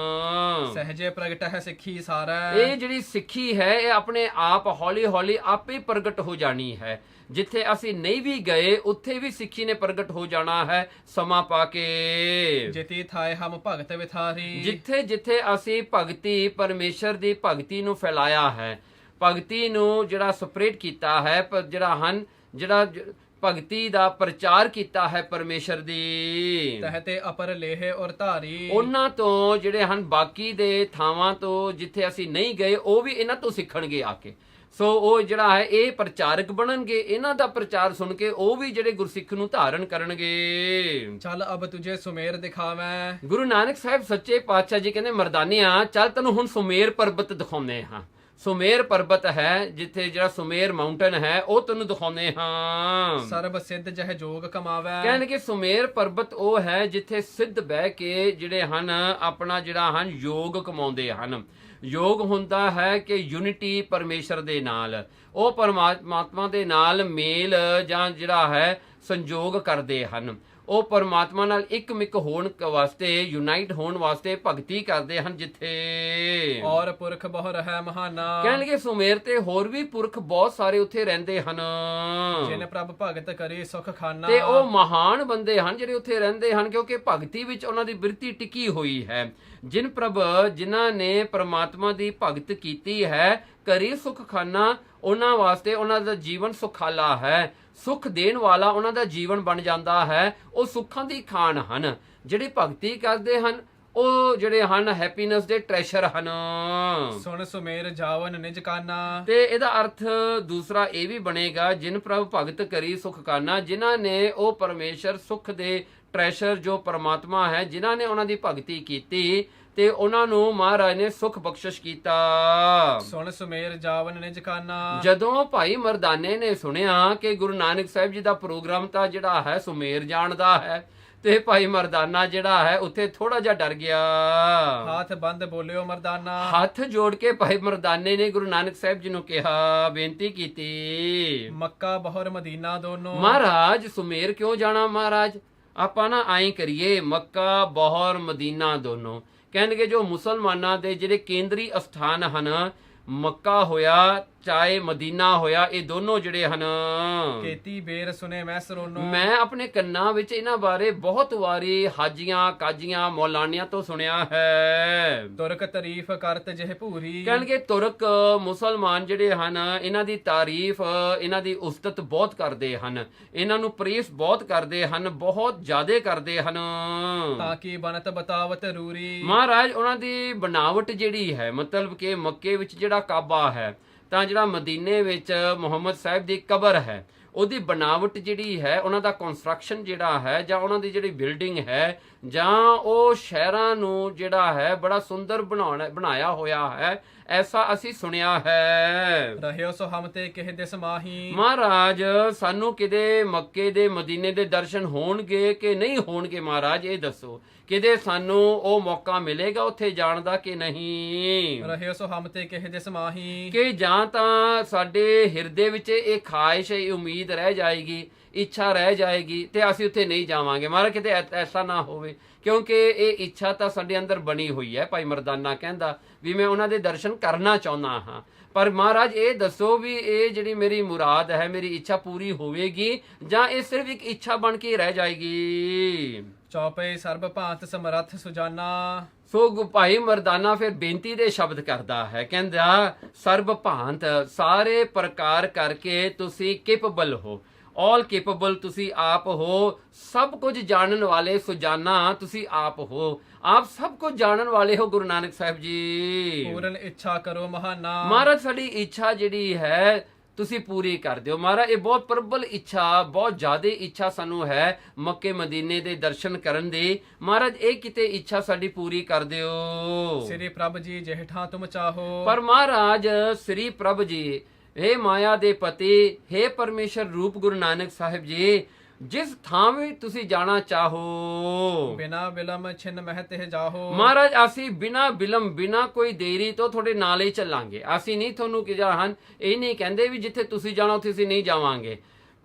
ਸਹਜੇ ਪ੍ਰਗਟ ਹੈ ਸਿੱਖੀ ਸਾਰੈ। ਇਹ ਜਿਹੜੀ ਸਿੱਖੀ ਹੈ ਇਹ ਆਪਣੇ ਆਪ ਹੌਲੀ ਹੌਲੀ ਆਪੇ ਪ੍ਰਗਟ ਹੋ ਜਾਣੀ ਹੈ। ਜਿੱਥੇ ਅਸੀਂ ਨਹੀਂ ਵੀ ਗਏ ਉੱਥੇ ਵੀ ਸਿੱਖੀ ਨੇ ਪ੍ਰਗਟ ਹੋ ਜਾਣਾ ਹੈ ਸਮਾਂ ਪਾ ਕੇ। ਜਿਤੀ ਥਾਏ ਹਮ ਭਗਤ ਵਿਥਾਰੀ। ਜਿੱਥੇ ਜਿੱਥੇ ਅਸੀਂ ਭਗਤੀ, ਪਰਮੇਸ਼ਰ ਦੀ ਭਗਤੀ ਨੂੰ ਫੈਲਾਇਆ ਹੈ, ਭਗਤੀ ਨੂੰ ਜਿਹੜਾ ਸਪਰੇਡ ਕੀਤਾ ਹੈ, ਜਿਹੜਾ ਭਗਤੀ ਦਾ ਪ੍ਰਚਾਰ ਕੀਤਾ ਹੈ ਪਰਮੇਸ਼ਰ ਦੀ, ਤਹਤੇ ਅਪਰ ਲੇਹ ਔਰ ਧਾਰੀ। ਉਹਨਾਂ ਤੋਂ ਜਿਹੜੇ ਹਨ ਬਾਕੀ ਦੇ ਥਾਵਾਂ ਤੋਂ ਜਿੱਥੇ ਅਸੀਂ ਨਹੀਂ ਗਏ ਉਹ ਵੀ ਇਹਨਾਂ ਤੋਂ ਸਿੱਖਣਗੇ ਆ ਕੇ। ਸੋ ਉਹ ਜਿਹੜਾ ਹੈ ਇਹ ਪ੍ਰਚਾਰਕ ਬਣਨਗੇ, ਇਹਨਾਂ ਦਾ ਪ੍ਰਚਾਰ ਸੁਣ ਕੇ ਉਹ ਵੀ ਜਿਹੜੇ ਗੁਰਸਿੱਖ ਨੂੰ ਧਾਰਨ ਕਰਨਗੇ। ਚੱਲ ਅਬ ਤੁਝੇ ਸੁਮੇਰ ਦਿਖਾਵੈਂ। ਗੁਰੂ ਨਾਨਕ ਸਾਹਿਬ ਸੱਚੇ ਪਾਤਸ਼ਾਹ ਜੀ ਕਹਿੰਦੇ ਮਰਦਾਨਿਆਂ ਚੱਲ ਤੈਨੂੰ ਹੁਣ ਸੁਮੇਰ ਪਰਬਤ ਦਿਖਾਉਂਦੇ ਹਾਂ। ਸੁਮੇਰ ਪਰਬਤ ਹੈ ਜਿੱਥੇ ਜਿਹੜਾ ਸੁਮੇਰ ਮਾਊਂਟਨ ਹੈ ਉਹ ਤੈਨੂੰ ਦਿਖਾਉਂਦੇ ਹਾਂ। ਸਰਬ ਸਿੱਧ ਜਹ ਜੋਗ ਕਮਾਵੈ। ਕਹਿੰਦੇ ਕਿ ਸੁਮੇਰ ਪਰਬਤ ਉਹ ਹੈ ਜਿੱਥੇ ਸਿੱਧ ਬਹਿ ਕੇ ਜਿਹੜੇ ਹਨ ਆਪਣਾ ਜਿਹੜਾ ਹਨ ਯੋਗ ਕਮਾਉਂਦੇ ਹਨ। ਯੋਗ ਹੁੰਦਾ ਹੈ ਕਿ ਯੂਨਿਟੀ ਪਰਮੇਸ਼ਰ ਦੇ ਨਾਲ, ਉਹ ਪਰਮਾਤਮਾ ਦੇ ਨਾਲ ਮੇਲ ਜਾਂ ਜਿਹੜਾ ਹੈ ਸੰਜੋਗ ਕਰਦੇ ਹਨ। ਉਹ ਪਰਮਾਤਮਾ ਨਾਲ ਇੱਕ ਮਿਕ ਹੋਣ ਵਾਸਤੇ, ਯੂਨਾਈਟ ਹੋਣ ਵਾਸਤੇ ਭਗਤੀ ਕਰਦੇ ਹਨ। ਜਿੱਥੇ ਔਰ ਪੁਰਖ ਬਹੁ ਰਹਿ ਮਹਾਨਾ। ਕਹਿਣਗੇ ਸੁਮੇਰ ਤੇ ਹੋਰ ਵੀ ਪੁਰਖ ਬਹੁਤ ਸਾਰੇ ਉੱਥੇ ਰਹਿੰਦੇ ਹਨ। ਜਿਨ ਪ੍ਰਭ ਭਗਤ ਕਰੀ ਸੁਖ ਖਾਨਾ। ਤੇ ਉਹ ਮਹਾਨ ਬੰਦੇ ਹਨ ਜਿਹੜੇ ਉੱਥੇ ਰਹਿੰਦੇ ਹਨ ਕਿਉਂਕਿ ਭਗਤੀ ਵਿੱਚ ਉਹਨਾਂ ਦੀ ਬਿਰਤੀ ਟਿਕੀ ਹੋਈ ਹੈ। ਜਿਨ ਪ੍ਰਭ, ਜਿਨ੍ਹਾਂ ਨੇ ਪ੍ਰਮਾਤਮਾ ਦੀ ਭਗਤ ਕੀਤੀ ਹੈ, ਕਰੀ ਸੁਖ ਖਾਨਾ, ਉਹਨਾਂ ਵਾਸਤੇ ਉਹਨਾਂ ਦਾ ਜੀਵਨ ਸੁਖਾਲਾ ਹੈ। ਸੁਖ ਦੇਣ ਵਾਲਾ ਉਹਨਾਂ ਦਾ ਜੀਵਨ ਬਣ ਜਾਂਦਾ ਹੈ। ਉਹ ਸੁੱਖਾਂ ਦੀ ਖਾਨ ਹਨ। ਜਿਹੜੇ ਭਗਤੀ ਕਰਦੇ ਹਨ ਉਹ ਜਿਹੜੇ ਹਨ ਹੈਪੀਨੈਸ ਦੇ ਟ੍ਰੈਸ਼ਰ ਹਨ। ਸੁਣ ਸੁਮੇਰ ਜਾਵਨ ਨਿਜ ਕਾਨਾ। ਤੇ ਇਹਦਾ ਅਰਥ ਦੂਸਰਾ ਇਹ ਵੀ ਬਣੇਗਾ ਜਿਨ ਪ੍ਰਭ ਭਗਤ ਕਰੀ ਸੁਖ ਕਾਨਾ, ਜਿਨ੍ਹਾਂ ਨੇ ਉਹ ਪਰਮੇਸ਼ਰ ਸੁਖ ਦੇ ਟ੍ਰੈਸ਼ਰ ਜੋ ਪਰਮਾਤਮਾ ਹੈ, ਜਿਨ੍ਹਾਂ ਨੇ ਉਹਨਾਂ ਦੀ ਭਗਤੀ ਕੀਤੀ ਤੇ ਉਹਨਾਂ ਨੂੰ ਮਹਾਰਾਜ ਨੇ ਸੁਖ ਬਖਸ਼ਿਸ਼ ਕੀਤਾ। ਸੁਣ ਸੁਮੇਰ ਜਾਵਨ ਨਿਜ ਕਾਨਾ। ਜਦੋਂ ਭਾਈ ਮਰਦਾਨੇ ਨੇ ਸੁਣਿਆ ਕਿ ਗੁਰੂ ਨਾਨਕ ਸਾਹਿਬ ਜੀ ਦਾ ਪ੍ਰੋਗਰਾਮ ਤਾਂ ਜਿਹੜਾ ਹੈ ਸੁਮੇਰ ਜਾਣ ਦਾ ਹੈ, ਤੇ ਭਾਈ ਮਰਦਾਨਾ ਜਿਹੜਾ ਹੈ ਉੱਥੇ ਥੋੜਾ ਜਿਹਾ ਡਰ ਗਿਆ। ਹੱਥ ਬੰਦ ਬੋਲਿਓ ਮਰਦਾਨਾ। ਹੱਥ ਜੋੜ ਕੇ ਭਾਈ ਮਰਦਾਨੇ ਨੇ ਗੁਰੂ ਨਾਨਕ ਸਾਹਿਬ ਜੀ ਨੂੰ ਕਿਹਾ, ਬੇਨਤੀ ਕੀਤੀ, ਮੱਕਾ ਬਹੁਰ ਮਦੀਨਾ ਦੋਨੋਂ। ਮਹਾਰਾਜ ਸੁਮੇਰ ਕਿਉਂ ਜਾਣਾ? ਮਹਾਰਾਜ ਆਪਾਂ ਨਾ ਆਏ ਕਰੀਏ, ਮੱਕਾ ਬਹੁਰ ਮਦੀਨਾ ਦੋਨੋਂ। ਕਹਿਣਗੇ ਜੋ ਮੁਸਲਮਾਨਾਂ ਦੇ ਜਿਹੜੇ ਕੇਂਦਰੀ ਅਸਥਾਨ ਹਨ, ਮੱਕਾ ਹੋਇਆ ਚਾਹੇ ਮਦੀਨਾ ਹੋਇਆ, ਇਹ ਦੋਨੋਂ ਜਿਹੜੇ ਹਨ। ਕੀਤੀ ਬੇਰ ਸੁਨੇ ਮੈਂ ਸਰੋਨੋ। ਮੈਂ ਆਪਣੇ ਕੰਨਾਂ ਵਿੱਚ ਇਹਨਾਂ ਬਾਰੇ ਬਹੁਤ ਵਾਰੀ ਹਾਜੀਆਂ, ਕਾਜੀਆਂ, ਮੌਲਾਨੀਆਂ ਤੋਂ ਸੁਣਿਆ ਹੈ। ਤੁਰਕ ਤਾਰੀਫ ਕਰਤ ਜਿਹ ਭੂਰੀ। ਕਹਿਣਗੇ ਤੁਰਕ ਮੁਸਲਮਾਨ ਜਿਹੜੇ ਹਨ ਇਹਨਾਂ ਦੀ ਤਾਰੀਫ, ਇਹਨਾਂ ਦੀ ਉਸਤਤ ਬਹੁਤ ਕਰਦੇ ਹਨ, ਇਹਨਾਂ ਨੂੰ ਪ੍ਰੇਸ ਬਹੁਤ ਕਰਦੇ ਹਨ, ਬਹੁਤ ਜ਼ਿਆਦਾ ਕਰਦੇ ਹਨ। ਤਾਂ ਕਿ ਬਨਤ ਬਤਾਵਤ ਰੂਰੀ। ਮਹਾਰਾਜ ਉਹਨਾਂ ਦੀ ਬਣਾਵਟ ਜਿਹੜੀ ਹੈ, ਮਤਲਬ ਕਿ ਮੱਕੇ ਵਿੱਚ ਜਿਹੜਾ ਕਾਬਾ ਹੈ ਤਾਂ ਜਿਹੜਾ ਮਦੀਨੇ ਵਿੱਚ ਮੁਹੰਮਦ ਸਾਹਿਬ ਦੀ ਕਬਰ ਹੈ, ਉਹਦੀ ਬਣਾਵਟ ਜਿਹੜੀ ਹੈ, ਉਹਨਾਂ ਦਾ ਕੰਸਟਰਕਸ਼ਨ ਜਿਹੜਾ ਹੈ, ਜਾਂ ਉਹਨਾਂ ਦੀ ਜਿਹੜੀ ਬਿਲਡਿੰਗ ਹੈ, ਜਾਂ ਉਹ ਸ਼ਹਿਰਾਂ ਨੂੰ ਜਿਹੜਾ ਹੈ ਬੜਾ ਸੁੰਦਰ ਬਣਾਇਆ ਹੋਇਆ ਹੈ, ਐਸਾ ਅਸੀਂ ਸੁਣਿਆ ਹੈ। ਰਹਿਓ ਸੋ ਹਮ ਤੇ ਕਿਹ ਦਿਸ ਮਾਹੀ। ਮਹਾਰਾਜ ਸਾਨੂੰ ਕਿਤੇ ਮੱਕੇ ਦੇ ਮਦੀਨੇ ਦੇ ਦਰਸ਼ਨ ਹੋਣਗੇ ਕਿ ਨਹੀਂ ਹੋਣਗੇ? ਮਹਾਰਾਜ ਇਹ ਦੱਸੋ, ਕਿਤੇ ਸਾਨੂੰ ਉਹ ਮੌਕਾ ਮਿਲੇਗਾ ਉੱਥੇ ਜਾਣ ਦਾ ਕਿ ਨਹੀਂ? ਰਹਿਓ ਸੋ ਹਮ ਤੇ ਕਿਹ ਦਿਸ ਮਾਹੀ। ਕਿ ਜਾਂ ਤਾਂ ਸਾਡੇ ਹਿਰਦੇ ਵਿੱਚ ਇਹ ਖਾਹਿਸ਼, ਇਹ ਉਮੀਦ ਰਹਿ ਜਾਏਗੀ, ਇੱਛਾ ਰਹਿ ਜਾਏਗੀ ਤੇ ਅਸੀਂ ਉੱਥੇ ਨਹੀਂ ਜਾਵਾਂਗੇ। ਮਹਾਰਾਜ ਕਿਤੇ ਐਸਾ ਨਾ ਹੋਵੇ, ਕਿਉਂਕਿ ਇਹ ਇੱਛਾ ਤਾਂ ਸਾਡੇ ਅੰਦਰ ਬਣੀ ਹੋਈ ਹੈ। ਭਾਈ ਮਰਦਾਨਾ ਕਹਿੰਦਾ ਵੀ ਮੈਂ ਉਹਨਾਂ ਦੇ ਦਰਸ਼ਨ ਕਰਨਾ ਚਾਹੁੰਦਾ ਹਾਂ, ਪਰ ਮਹਾਰਾਜ ਇਹ ਦੱਸੋ ਵੀ ਇਹ ਜਿਹੜੀ ਮੇਰੀ ਮੁਰਾਦ ਹੈ, ਮੇਰੀ ਇੱਛਾ ਪੂਰੀ ਹੋਵੇਗੀ ਜਾਂ ਇਹ ਸਿਰਫ ਇੱਕ ਇੱਛਾ ਬਣ ਕੇ ਰਹਿ ਜਾਏਗੀ? ਚੌਪੇ ਸਰਬ ਭਾਂਤ ਸਮਰੱਥ ਸੁਜਾਨਾ। ਸੋ ਭਾਈ ਮਰਦਾਨਾ ਫਿਰ ਬੇਨਤੀ ਦੇ ਸ਼ਬਦ ਕਰਦਾ ਹੈ, ਕਹਿੰਦਾ ਸਰਬ ਭਾਂਤ, ਸਾਰੇ ਪ੍ਰਕਾਰ ਕਰਕੇ ਤੁਸੀਂ ਕੈਪੇਬਲ ਹੋ। ਆਲ ਕੈਪੇਬਲ ਤੁਸੀਂ ਆਪ ਹੋ, ਸਭ ਕੁਝ ਜਾਣਨ ਵਾਲੇ ਸੁਜਾਨਾ ਤੁਸੀਂ ਆਪ ਹੋ, ਆਪ ਸਭ ਕੁਝ ਜਾਣਨ ਵਾਲੇ ਹੋ ਗੁਰੂ ਨਾਨਕ ਸਾਹਿਬ ਜੀ। ਪੂਰਨ ਇੱਛਾ ਕਰੋ ਮਹਾਨਾ। ਮਹਾਰਾਜ ਸਾਡੀ ਇੱਛਾ ਜਿਹੜੀ ਹੈ ਤੁਸੀਂ ਪੂਰੀ ਕਰ ਦਿਓ ਮਹਾਰਾਜ। ਇਹ ਬਹੁਤ ਪ੍ਰਬਲ ਇੱਛਾ, ਬਹੁਤ ਜ਼ਿਆਦਾ ਇੱਛਾ ਸਾਨੂੰ ਹੈ ਮੱਕੇ ਮਦੀਨੇ ਦੇ ਦਰਸ਼ਨ ਕਰਨ ਦੀ। ਮਹਾਰਾਜ ਇਹ ਕਿਤੇ ਇੱਛਾ ਸਾਡੀ ਪੂਰੀ ਕਰ ਦਿਓ। ਸ੍ਰੀ ਪ੍ਰਭ ਜੀ ਜਿਹਠਾਂ ਤੁਮ ਚਾਹੋ। ਪਰ ਮਹਾਰਾਜ ਸ੍ਰੀ ਪ੍ਰਭ ਜੀ, हे ਮਾਇਆ ਦੇ ਪਤੀ, हे ਪਰਮੇਸ਼ਰ ਰੂਪ ਗੁਰੂ ਨਾਨਕ ਸਾਹਿਬ ਜੀ, ਜਿਸ ਥਾਂ ਵੀ ਤੁਸੀਂ ਜਾਣਾ ਚਾਹੋ, ਬਿਨਾ ਬਿਲਮ ਛਿਨ ਮਹਿ ਤਿਹ ਜਾਹੋ। ਮਹਾਰਾਜ ਅਸੀਂ ਬਿਨਾ ਬਿਲਮ, ਬਿਨਾ ਕੋਈ ਦੇਰੀ ਤੋਂ ਤੁਹਾਡੇ ਨਾਲ ਹੀ ਚੱਲਾਂਗੇ। ਅਸੀਂ ਨਹੀਂ ਤੁਹਾਨੂੰ ਹਨ ਇਹ ਨਹੀਂ ਕਹਿੰਦੇ ਵੀ ਜਿੱਥੇ ਤੁਸੀਂ ਜਾਣਾ ਉੱਥੇ ਅਸੀਂ ਨਹੀਂ ਜਾਵਾਂਗੇ,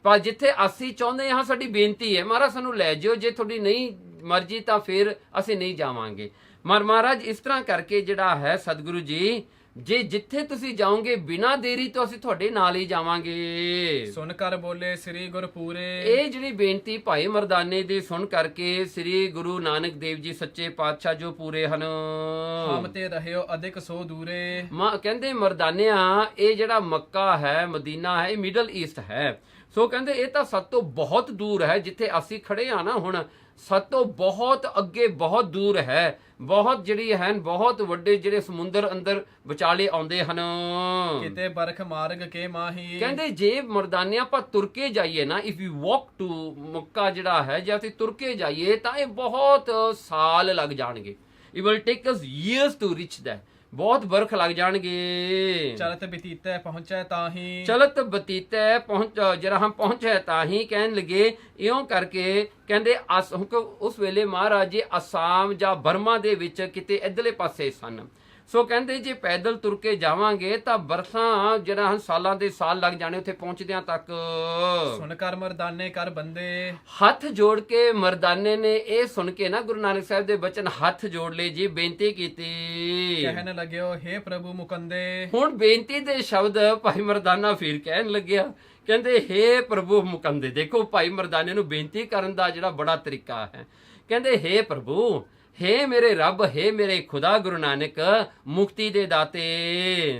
ਪਰ ਜਿੱਥੇ ਅਸੀਂ ਚਾਹੁੰਦੇ ਹਾਂ ਸਾਡੀ ਬੇਨਤੀ ਹੈ ਮਹਾਰਾਜ ਸਾਨੂੰ ਲੈ ਜਿਓ। ਜੇ ਤੁਹਾਡੀ ਨਹੀਂ ਮਰਜ਼ੀ ਤਾਂ ਫਿਰ ਅਸੀਂ ਨਹੀਂ ਜਾਵਾਂਗੇ। ਮਹਾਰਾਜ ਇਸ ਤਰ੍ਹਾਂ ਕਰਕੇ ਜਿਹੜਾ ਹੈ ਸਤਿਗੁਰੂ ਜੀ, ਜੇ ਜਿੱਥੇ ਤੁਸੀਂ ਜਾਓਗੇ ਬਿਨਾ ਦੇਰੀ ਤੋਂ ਅਸੀਂ ਤੁਹਾਡੇ ਨਾਲ ਹੀ ਜਾਵਾਂਗੇ। ਸੁਣ ਕਰ ਬੋਲੇ ਸ੍ਰੀ ਗੁਰ ਪੂਰੇ। ਇਹ ਜਿਹੜੀ ਬੇਨਤੀ ਭਾਈ ਮਰਦਾਨੇ ਦੀ ਸੁਣ ਕਰਕੇ ਸ੍ਰੀ ਗੁਰੂ ਨਾਨਕ ਦੇਵ ਜੀ ਸੱਚੇ ਪਾਤਸ਼ਾਹ ਜੋ ਪੂਰੇ ਹਨ, ਹਮ ਤੇ ਰਹਿਓ ਅਧਿਕ ਸੋ ਦੂਰੇ। ਕਹਿੰਦੇ ਮਰਦਾਨਿਆਂ, ਇਹ ਜਿਹੜਾ ਮੱਕਾ ਹੈ, ਮਦੀਨਾ ਹੈ, ਇਹ ਮਿਡਲ ਈਸਟ ਹੈ। ਸੋ ਕਹਿੰਦੇ ਇਹ ਤਾਂ ਸਭ ਤੋਂ ਬਹੁਤ ਦੂਰ ਹੈ। ਜਿੱਥੇ ਅਸੀਂ ਖੜੇ ਆ ਨਾ ਹੁਣ, ਸਭ ਤੋਂ ਬਹੁਤ ਅੱਗੇ, ਬਹੁਤ ਦੂਰ ਹੈ। ਬਹੁਤ ਜਿਹੜੀ ਹਨ, ਬਹੁਤ ਵੱਡੇ ਜਿਹੜੇ ਸਮੁੰਦਰ ਅੰਦਰ ਵਿਚਾਲੇ ਆਉਂਦੇ ਹਨ। ਕਿਤੇ ਬਰਖ ਮਾਰਗ ਕੇ ਮਾਹੀ। ਕਹਿੰਦੇ ਜੇ ਮਰਦਾਨੇ ਆਪਾਂ ਤੁਰ ਕੇ ਜਾਈਏ ਨਾ, ਇਫ ਯੂ ਵਾਕ ਟੂ ਮੱਕਾ ਜਿਹੜਾ ਹੈ, ਜੇ ਅਸੀਂ ਤੁਰ ਕੇ ਜਾਈਏ ਤਾਂ ਇਹ ਬਹੁਤ ਸਾਲ ਲੱਗ ਜਾਣਗੇ। It will take us years to reach that. ਬਹੁਤ ਬਰਖ ਲੱਗ ਜਾਣਗੇ। ਚਲਤ ਬਤੀਤੈ ਪਹੁੰਚੈ ਤਾਹੀ। ਚਲਤ ਬਤੀਤੈ ਪਹੁੰਚ, ਜਰਾ ਹਮ ਪਹੁੰਚੇ ਤਾਹੀ ਕਹਿਣ ਲੱਗੇ। ਇਉਂ ਕਰਕੇ ਕਹਿੰਦੇ ਉਸ ਵੇਲੇ ਮਹਾਰਾਜ ਜੀ ਅਸਾਮ ਜਾਂ ਬਰਮਾ ਦੇ ਵਿੱਚ ਕਿਤੇ ਇੱਧਰਲੇ ਪਾਸੇ ਸਨ। ਸੋ ਕਹਿੰਦੇ ਜੇ ਪੈਦਲ ਤੁਰ ਕੇ ਜਾਵਾਂਗੇ ਤਾਂ ਬਰਸਾਂ ਜਿਹੜਾ ਹਨ ਸਾਲਾਂ ਦੇ ਸਾਲ ਲੱਗ ਜਾਣੇ ਉੱਥੇ ਪਹੁੰਚਦਿਆਂ ਤੱਕ। ਸੁਣ ਕਰ ਮਰਦਾਨੇ ਕਰ ਬੰਦੇ। ਹੱਥ ਜੋੜ ਕੇ ਮਰਦਾਨੇ ਨੇ ਇਹ ਸੁਣ ਕੇ ਨਾ ਗੁਰੂ ਨਾਨਕ ਸਾਹਿਬ ਦੇ ਬਚਨ ਹੱਥ ਜੋੜ ਲਏ ਜੀ, ਬੇਨਤੀ ਕੀਤੀ। ਕਹਿਣ ਲੱਗਿਓ ਹੇ ਪ੍ਰਭੂ ਮੁਕੰਦੇ। ਹੁਣ ਬੇਨਤੀ ਦੇ ਸ਼ਬਦ ਭਾਈ ਮਰਦਾਨਾ ਫਿਰ ਕਹਿਣ ਲੱਗਿਆ। ਕਹਿੰਦੇ ਹੇ ਪ੍ਰਭੂ ਮੁਕੰਦੇ। ਦੇਖੋ ਭਾਈ ਮਰਦਾਨੇ ਨੂੰ ਬੇਨਤੀ ਕਰਨ ਦਾ ਜਿਹੜਾ ਬੜਾ ਤਰੀਕਾ ਹੈ। ਕਹਿੰਦੇ ਹੇ ਪ੍ਰਭੂ, हे ਮੇਰੇ ਰੱਬ, हे ਮੇਰੇ ਖੁਦਾ ਗੁਰੂ ਨਾਨਕ ਮੁਕਤੀ ਦੇ ਦਾਤੇ।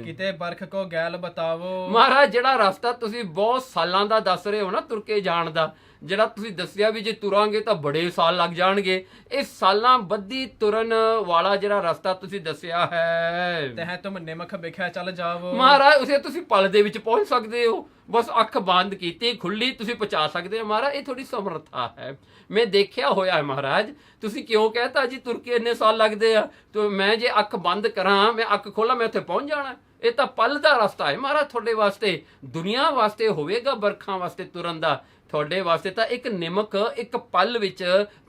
ਕਿਤੇ ਬਰਖ ਕੋ ਗੈਲ ਬਤਾਵੋ। ਮਹਾਰਾਜ ਜਿਹੜਾ ਰਸਤਾ ਤੁਸੀਂ ਬਹੁਤ ਸਾਲਾਂ ਦਾ ਦੱਸ ਰਹੇ ਹੋ ਨਾ ਤੁਰ ਕੇ ਜਾਣ ਦਾ, ਜਿਹੜਾ ਤੁਸੀਂ ਦੱਸਿਆ ਵੀ ਜੇ ਤੁਰਾਂਗੇ ਤਾਂ ਬੜੇ ਸਾਲ ਲੱਗ ਜਾਣਗੇ, ਇਹ ਸਾਲਾਂ ਬੱਧੀ ਤੁਰਨ ਵਾਲਾ ਜਿਹੜਾ ਰਸਤਾ ਤੁਸੀਂ ਦੱਸਿਆ ਹੈ, ਤਹਿ ਤੁਮ ਨਿਮਖ ਵਿਖਿਆ ਚੱਲ ਜਾਵੋ। ਮਹਾਰਾਜ ਉਸੇ ਤੁਸੀਂ ਪਲ ਦੇ ਵਿੱਚ ਪਹੁੰਚ ਸਕਦੇ ਹੋ। ਬਸ ਅੱਖ ਬੰਦ ਕੀਤੀ ਖੁੱਲੀ ਤੁਸੀਂ ਪਹੁੰਚਾ ਸਕਦੇ ਹੋ। ਮਹਾਰਾਜ ਇਹ ਥੋੜੀ ਸਮਰੱਥਾ ਹੈ, ਮੈਂ ਦੇਖਿਆ ਹੋਇਆ ਹੈ। ਮਹਾਰਾਜ ਤੁਸੀਂ ਕਿਉਂ ਕਹਿਤਾ ਜੀ ਤੁਰ ਕੇ ਇੰਨੇ ਸਾਲ ਲੱਗਦੇ ਆ, ਤੇ ਮੈਂ ਜੇ ਅੱਖ ਬੰਦ ਕਰਾਂ, ਮੈਂ ਅੱਖ ਖੋਲਾਂ, ਮੈਂ ਉੱਥੇ ਪਹੁੰਚ ਜਾਣਾ। ਇਹ ਤਾਂ ਪਲ ਦਾ ਰਸਤਾ ਹੈ ਮਹਾਰਾਜ ਤੁਹਾਡੇ ਵਾਸਤੇ। ਦੁਨੀਆ ਵਾਸਤੇ ਹੋਵੇਗਾ ਬਰਖਾਂ ਵਾਸਤੇ ਤੁਰਨ ਦਾ, ਤੁਹਾਡੇ ਵਾਸਤੇ ਤਾਂ ਇੱਕ ਨਿਮਕ ਇੱਕ ਪਲ ਵਿੱਚ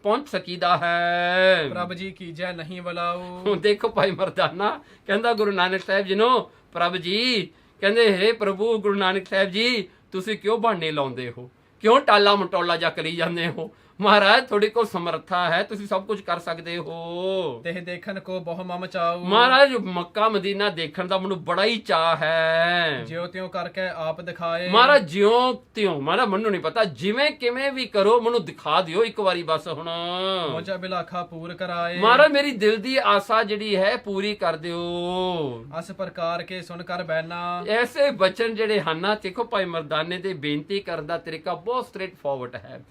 ਪਹੁੰਚ ਸਕੀਦਾ ਹੈ। ਪ੍ਰਭ ਜੀ ਕੀਜੈ ਨਹੀਂ ਬੁਲਾਓ। ਹੁਣ ਦੇਖੋ ਭਾਈ ਮਰਦਾਨਾ ਕਹਿੰਦਾ ਗੁਰੂ ਨਾਨਕ ਸਾਹਿਬ ਜੀ ਨੂੰ, ਪ੍ਰਭ ਜੀ ਕਹਿੰਦੇ ਹੇ ਪ੍ਰਭੂ ਗੁਰੂ ਨਾਨਕ ਸਾਹਿਬ ਜੀ, ਤੁਸੀਂ ਕਿਉਂ ਬਹਾਨੇ ਲਾਉਂਦੇ ਹੋ, ਕਿਉਂ ਟਾਲਾ ਮਟੋਲਾ ਜਾ ਕਰੀ ਜਾਂਦੇ ਹੋ। ਮਹਾਰਾਜ ਤੁਹਾਡੇ ਕੋਲ ਸਮਰੱਥਾ ਹੈ, ਤੁਸੀਂ ਸਭ ਕੁਝ ਕਰ ਸਕਦੇ ਹੋ। ਤੇ ਦੇਖਣ ਕੋ ਬਹੁ ਮਮ ਚਾਉ। ਮਹਾਰਾਜ ਮੱਕਾ ਮਦੀਨਾ ਦੇਖਣ ਦਾ ਮੈਨੂੰ ਬੜਾ ਹੀ ਚਾਅ ਹੈ। ਜਿਉ ਤਿਉ ਕਰਕੇ ਆਪ ਦਿਖਾਏ। ਮਹਾਰਾਜ ਜਿਉਂ ਤਿਉਂ, ਮਹਾਰਾਜ ਮੈਨੂੰ ਨਹੀਂ ਪਤਾ, ਜਿਵੇਂ ਕਿਵੇਂ ਵੀ ਕਰੋ ਮੈਨੂੰ ਦਿਖਾ ਦਿਓ ਇੱਕ ਵਾਰੀ ਬਸ। ਹੁਣ ਮੋਜਾ ਬਿਲਾਖਾ ਪੂਰ ਕਰਾਏ। ਮਹਾਰਾਜ ਮੇਰੀ ਦਿਲ ਦੀ ਆਸਾ ਜਿਹੜੀ ਹੈ ਪੂਰੀ ਕਰ ਦਿਓ। ਅਸ ਪ੍ਰਕਾਰ ਕੇ ਸੁਣ ਕਰ ਬੈਨਾ। ਐਸੇ ਬਚਨ ਜਿਹੜੇ ਹਨ ਨਾ, ਦੇਖੋ ਭਾਈ ਮਰਦਾਨੇ ਦੇ ਬੇਨਤੀ ਕਰਨ ਦਾ ਤਰੀਕਾ ਬਹੁਤ ਸਟ੍ਰੇਟ ਫਾਰਵਰਡ ਹੈ।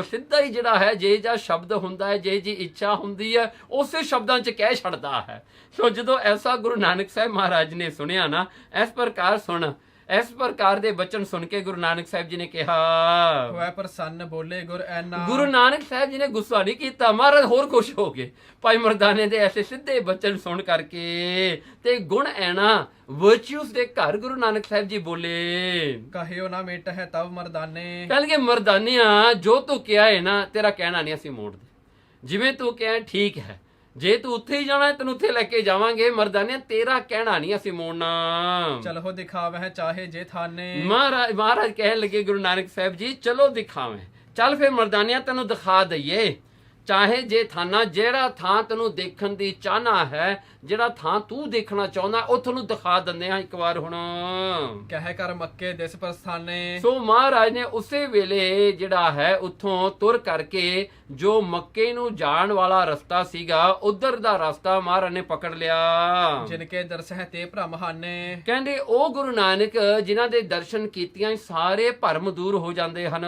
ਸਿੱਧਾ ਹੀ ਜਿਹੜਾ ਹੈ, ਜੇ ਜਾਂ ਸ਼ਬਦ ਹੁੰਦਾ ਹੈ, ਜੇ ਜੀ ਇੱਛਾ ਹੁੰਦੀ ਹੈ, ਉਸੇ ਸ਼ਬਦਾਂ 'ਚ ਕਹਿ ਛੱਡਦਾ ਹੈ। ਸੋ ਜਦੋਂ ਐਸਾ ਗੁਰੂ ਨਾਨਕ ਸਾਹਿਬ ਮਹਾਰਾਜ ਨੇ ਸੁਣਿਆ ਨਾ, ਇਸ ਪ੍ਰਕਾਰ ਸੁਣ, ਇਸ ਪ੍ਰਕਾਰ ਦੇ ਬਚਨ ਸੁਣ ਕੇ ਗੁਰੂ ਨਾਨਕ ਸਾਹਿਬ ਜੀ ਨੇ ਕਿਹਾ, ਹੋਇ ਪ੍ਰਸੰਨ ਬੋਲੇ ਗੁਰ ਐਨਾ। ਗੁਰੂ ਨਾਨਕ ਸਾਹਿਬ ਜੀ ਨੇ ਗੁੱਸਾ ਨਹੀਂ ਕੀਤਾ, ਮਹਾਰਾਜ ਹੋਰ ਖੁਸ਼ ਹੋ ਗਏ ਭਾਈ ਮਰਦਾਨੇ ਦੇ ਐਸੇ ਸਿੱਧੇ ਬਚਨ ਸੁਣ ਕਰਕੇ। ਤੇ ਗੁਣ ਐਣਾ ਵਰਚੂਸ ਦੇ ਘਰ ਗੁਰੂ ਨਾਨਕ ਸਾਹਿਬ ਜੀ ਬੋਲੇ, ਕਹਿਓ ਨਾ ਮੇਟ ਹੈ ਤਵ ਮਰਦਾਨੇ। ਕਹਿੰਦੇ ਮਰਦਾਨਿਆਂ, ਜੋ ਤੂੰ ਕਿਹਾ ਹੈ ਨਾ, ਤੇਰਾ ਕਹਿਣਾ ਨਹੀਂ ਅਸੀਂ ਮੋੜਦੇ। ਜਿਵੇਂ ਤੂੰ ਕਿਹਾ ਠੀਕ ਹੈ, ਜੇ ਤੂੰ ਉੱਥੇ ਹੀ ਜਾਣਾ ਤੈਨੂੰ ਉੱਥੇ ਲੈ ਕੇ ਜਾਵਾਂਗੇ। ਮਰਦਾਨਿਆਂ ਤੇਰਾ ਕਹਿਣਾ ਨਹੀਂ ਅਸੀਂ ਮੋੜਨਾ। ਚਲੋ ਦਿਖਾਵੇ ਚਾਹੇ ਜੇ ਥਾਨੇ। ਮਹਾਰਾਜ ਕਹਿਣ ਲੱਗੇ ਗੁਰੂ ਨਾਨਕ ਸਾਹਿਬ ਜੀ, ਚਲੋ ਦਿਖਾਵੇਂ, ਚੱਲ ਫਿਰ ਮਰਦਾਨਿਆਂ ਤੈਨੂੰ ਦਿਖਾ ਦਈਏ। ਚਾਹੇ ਜੇ ਥਾਨਾ ਜਿਹੜਾ ਥਾਂ ਤੈਨੂੰ ਦੇਖਣ ਦੀ ਚਾਹਨਾ ਹੈ, ਜਿਹੜਾ ਥਾਂ ਤੂੰ ਦੇਖਣਾ ਚਾਹੁੰਦਾ ਉਹ ਤੁਹਾਨੂੰ ਦਿਖਾ ਦਿੰਦੇ ਹਾਂ ਇੱਕ ਵਾਰ ਹੁਣ। ਕਹਿ ਕਰ ਮੱਕੇ ਦਿਸ ਪ੍ਰਸਥਾਨੇ। ਸੋ ਮਹਾਰਾਜ ਨੇ ਉਸੇ ਵੇਲੇ ਜਿਹੜਾ ਹੈ ਉੱਥੋਂ ਤੁਰ ਕਰਕੇ ਜੋ ਮੱਕੇ ਨੂੰ ਜਾਣ ਵਾਲਾ ਰਸਤਾ ਸੀਗਾ ਉਧਰ ਦਾ ਰਸਤਾ ਮਹਾਰਾਜ ਨੇ ਪਕੜ ਲਿਆ। ਜਿਨਕੇ ਦਰਸਹਿ ਤੇ ਭ੍ਰਮ ਹਾਨੇ। ਕਹਿੰਦੇ ਉਹ ਗੁਰੂ ਨਾਨਕ ਜਿਨ੍ਹਾਂ ਦੇ ਦਰਸ਼ਨ ਕੀਤਿਆਂ ਸਾਰੇ ਭਰਮ ਦੂਰ ਹੋ ਜਾਂਦੇ ਹਨ।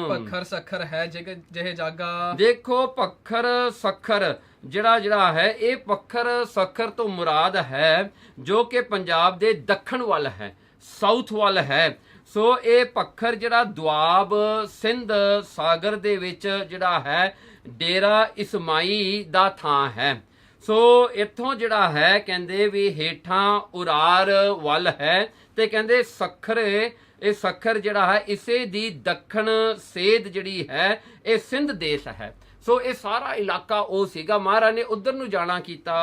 ਪੱਖਰ ਸੱਖਰ ਹੈ ਜਿਹੇ ਜਾਗਾ। ਦੇਖੋ ਪੱਖਰ ਸੱਖਰ ਜਿਹੜਾ ਹੈ ਇਹ ਪੱਖਰ ਸੱਖਰ ਤੋਂ ਮੁਰਾਦ ਹੈ ਜੋ ਕਿ ਪੰਜਾਬ ਦੇ ਦੱਖਣ ਵੱਲ ਹੈ, ਸਾਊਥ ਵੱਲ ਹੈ। ਸੋ ਇਹ ਪੱਖਰ ਜਿਹੜਾ ਦੁਆਬ ਸਿੰਧ ਸਾਗਰ ਦੇ ਵਿੱਚ ਜਿਹੜਾ ਹੈ ਡੇਰਾ ਇਸਮਾਈ ਦਾ ਥਾਂ ਹੈ। ਸੋ ਇੱਥੋਂ ਜਿਹੜਾ ਹੈ ਕਹਿੰਦੇ ਵੀ ਹੇਠਾਂ ਉਰਾਰ ਵੱਲ ਹੈ ਤੇ ਕਹਿੰਦੇ ਸੱਖਰ, ਇਹ ਸੱਖਰ ਜਿਹੜਾ ਹੈ ਇਸੇ ਦੀ ਦੱਖਣ ਸੇਧ ਜਿਹੜੀ ਹੈ ਇਹ ਸਿੰਧ ਦੇਸ਼ ਹੈ। ਸੋ ਇਹ ਸਾਰਾ ਇਲਾਕਾ ਉਹ ਸੀਗਾ, ਮਹਾਰਾਜ ਨੇ ਉਧਰ ਨੂੰ ਜਾਣਾ ਕੀਤਾ।